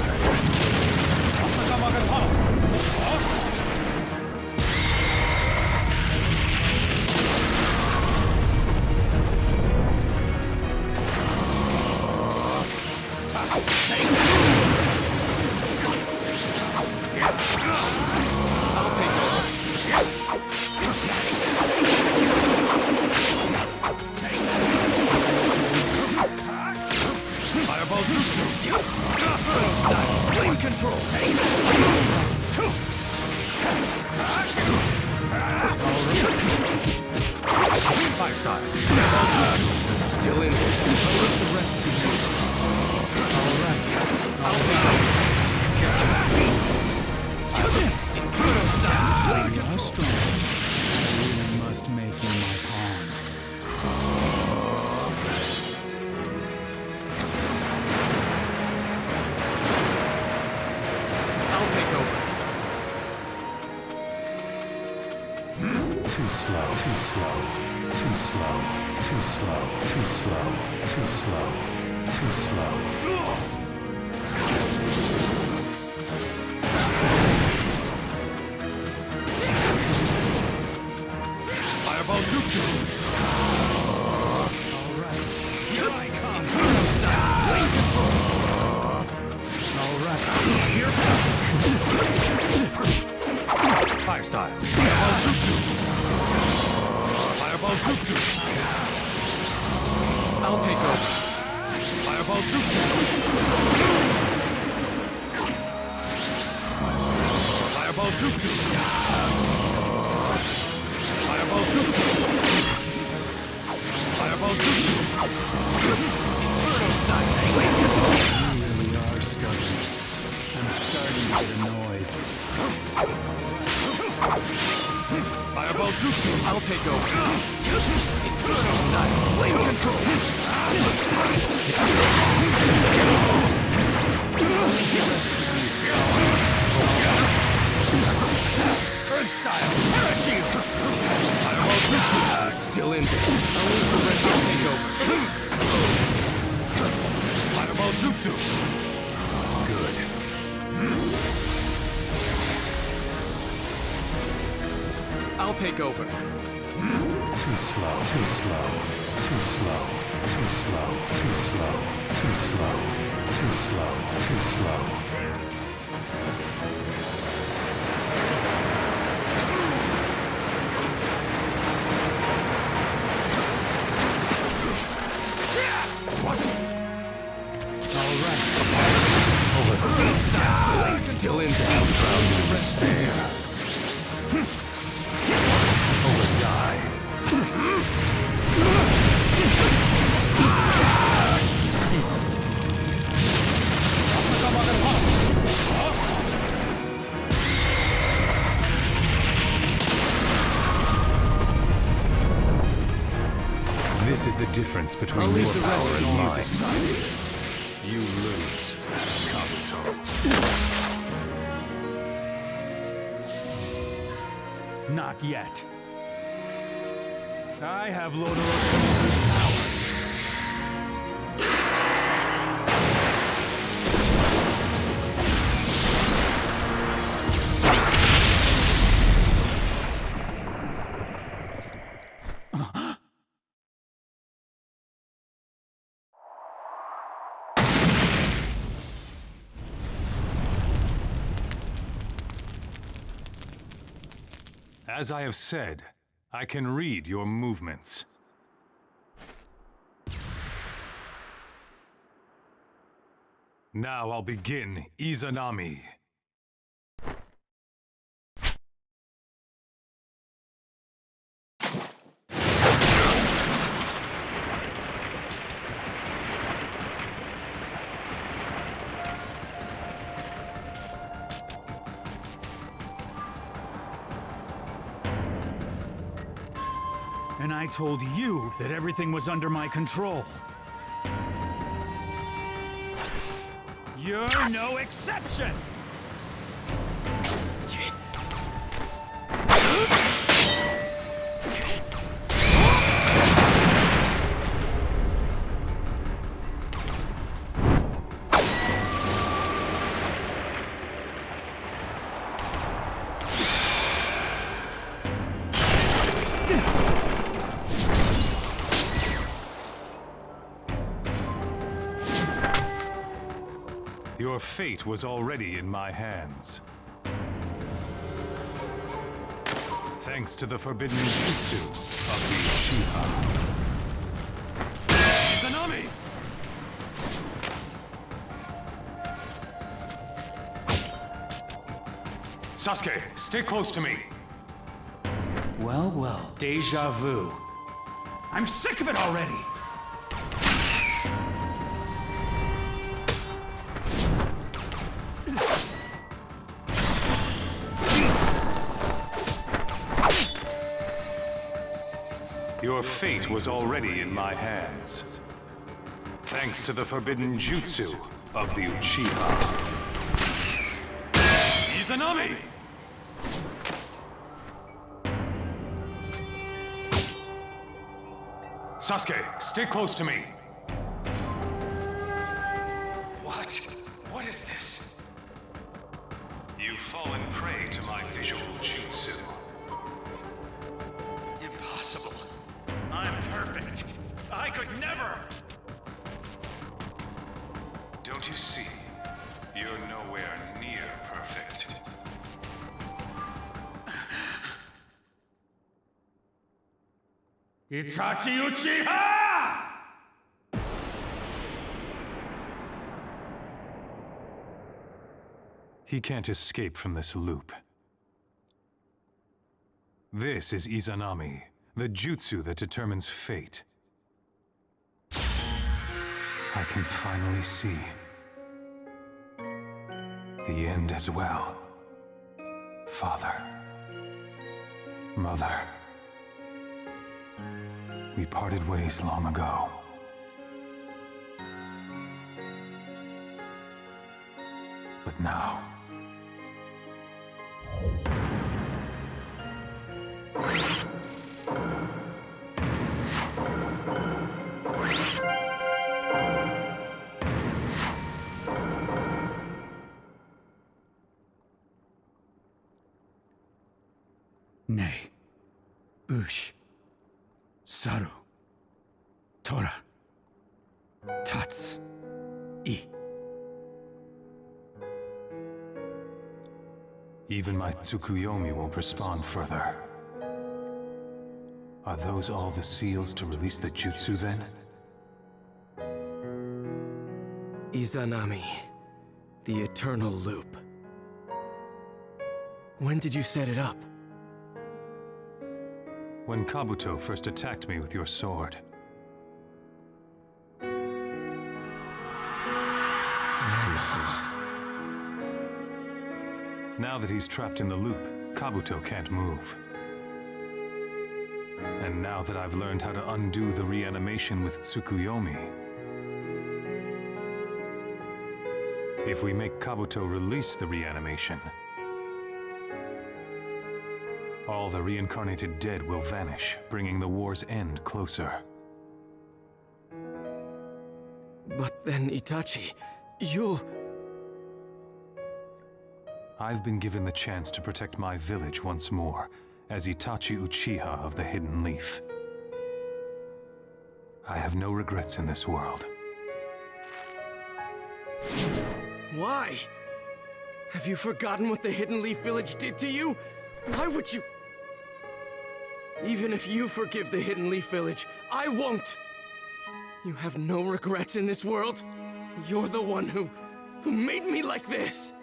Fireball jutsu! Inferno style. Flame control. Fire style! Fireball jutsu! Still in this. I'll leave the rest to you. Alright. I'll take over. Get confused. Inferno style. Flame You are control. strong. I really must make you my pawn. I'll take over. Too slow. Too slow. Too slow. Too slow. Too slow. Too slow. Too slow. Fireball jutsu! Alright. Here I come. Inferno style. Flame control. Alright. Fire style. Fireball jutsu! Fireball jutsu! I'll take over. Fireball jutsu! Fireball jutsu! Fireball jutsu! Fireball jutsu! Inferno style. Flame control. You really are stubborn. I'm starting to get annoyed. Fireball jutsu! I'll take over. Inferno style. Flame control. Earth style! Terra shield! Fireball jutsu! Still in this. I'll leave the rest to take over. Fireball jutsu! Good. I'll take over. Too slow, too slow, too slow, too slow, too slow, too slow, too slow, too slow. What? All right. Over the style. Still in there. I'll drown you in despair. Over die. This is the difference between your power and mine. You lose, Kabuto. Not yet. I have Lord Orochimaru's power. As I have said, I can read your movements. Now I'll begin Izanami. And I told you that everything was under my control. You're no exception! Your fate was already in my hands. Thanks to the forbidden jutsu of the Uchiha. Izanami! Sasuke, stay close to me. Well, well, deja vu. I'm sick of it already! Your fate was already in my hands. Thanks to the forbidden jutsu of the Uchiha. Izanami! Sasuke, stay close to me. What is this? You've fallen prey to my visual jutsu. Impossible. I'm perfect. I could never! Don't you see? You're nowhere near perfect. Itachi Uchiha! He can't escape from this loop. This is Izanami, the jutsu that determines fate. I can finally see the end as well. Father, Mother, we parted ways long ago. But now, Nay, Ush, Saru, Tora, Tats, I. Even my Tsukuyomi won't respond further. Are those all the seals to release the jutsu then? Izanami, the eternal loop. When did you set it up? When Kabuto first attacked me with your sword. Now that he's trapped in the loop, Kabuto can't move. And now that I've learned how to undo the reanimation with Tsukuyomi, if we make Kabuto release the reanimation, all the reincarnated dead will vanish, bringing the war's end closer. But then, Itachi, you'll... I've been given the chance to protect my village once more, as Itachi Uchiha of the Hidden Leaf. I have no regrets in this world. Why? Have you forgotten what the Hidden Leaf Village did to you? Why would you... Even if you forgive the Hidden Leaf Village, I won't! You have no regrets in this world? You're the one who made me like this!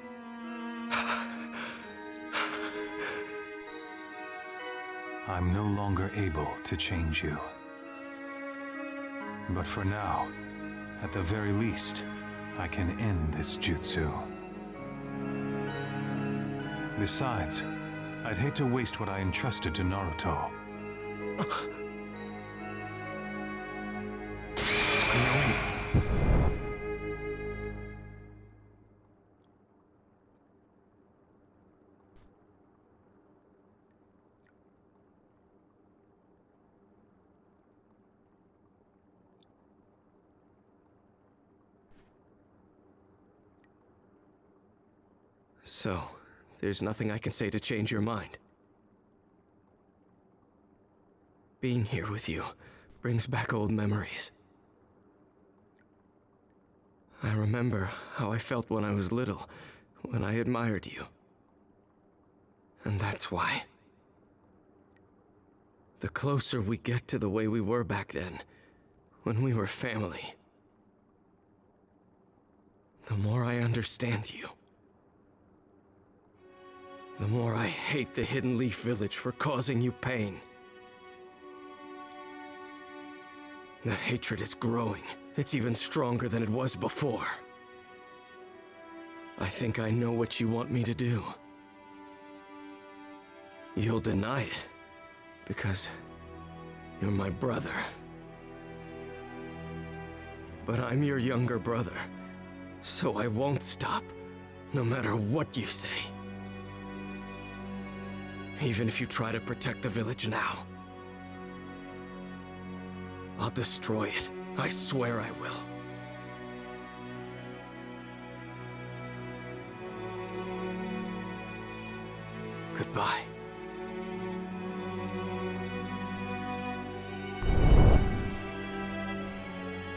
I'm no longer able to change you. But for now, at the very least, I can end this jutsu. Besides, I'd hate to waste what I entrusted to Naruto. So, there's nothing I can say to change your mind. Being here with you brings back old memories. I remember how I felt when I was little, when I admired you. And that's why. The closer we get to the way we were back then, when we were family, the more I understand you. The more I hate the Hidden Leaf Village for causing you pain. The hatred is growing. It's even stronger than it was before. I think I know what you want me to do. You'll deny it, because you're my brother. But I'm your younger brother, so I won't stop, no matter what you say. Even if you try to protect the village now. I'll destroy it. I swear I will. Goodbye.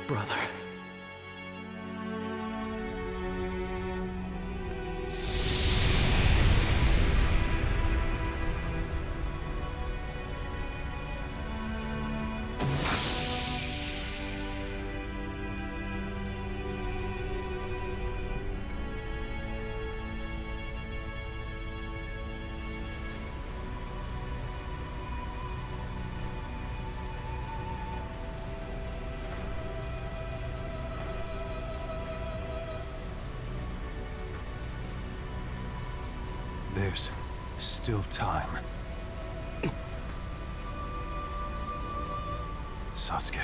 Brother. There's still time. Sasuke.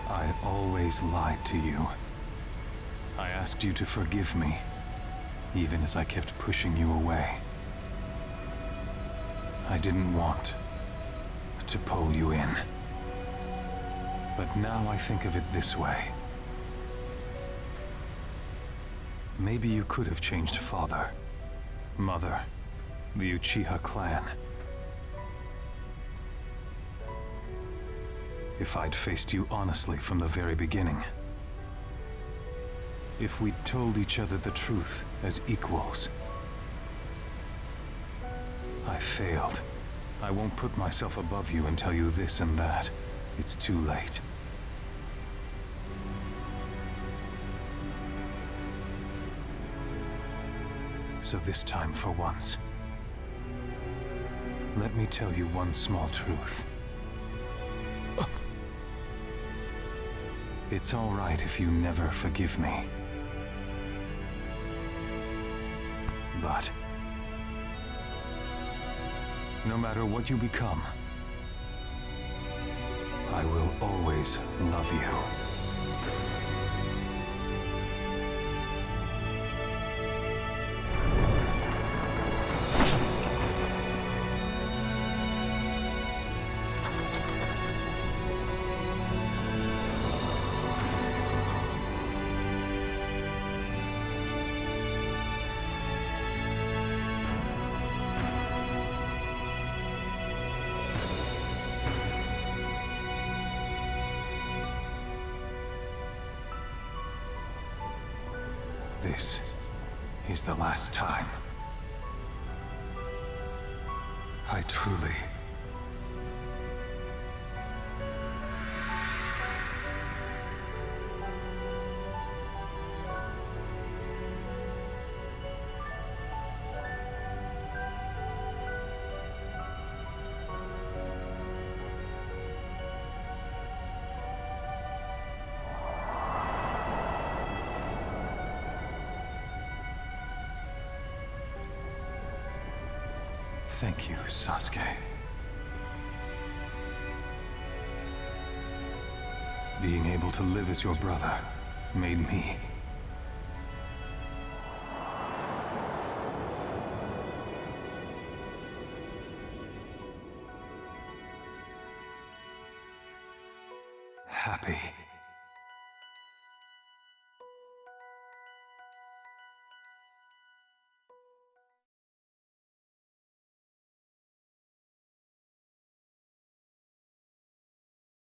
I always lied to you. I asked you to forgive me, even as I kept pushing you away. I didn't want to pull you in. But now I think of it this way. Maybe you could have changed father, mother, the Uchiha clan. If I'd faced you honestly from the very beginning. If we'd told each other the truth as equals. I failed. I won't put myself above you and tell you this and that. It's too late. So this time, for once, let me tell you one small truth. It's all right if you never forgive me. But no matter what you become, I will always love you. This is the last time. I truly... Thank you, Sasuke. Being able to live as your brother made me... happy.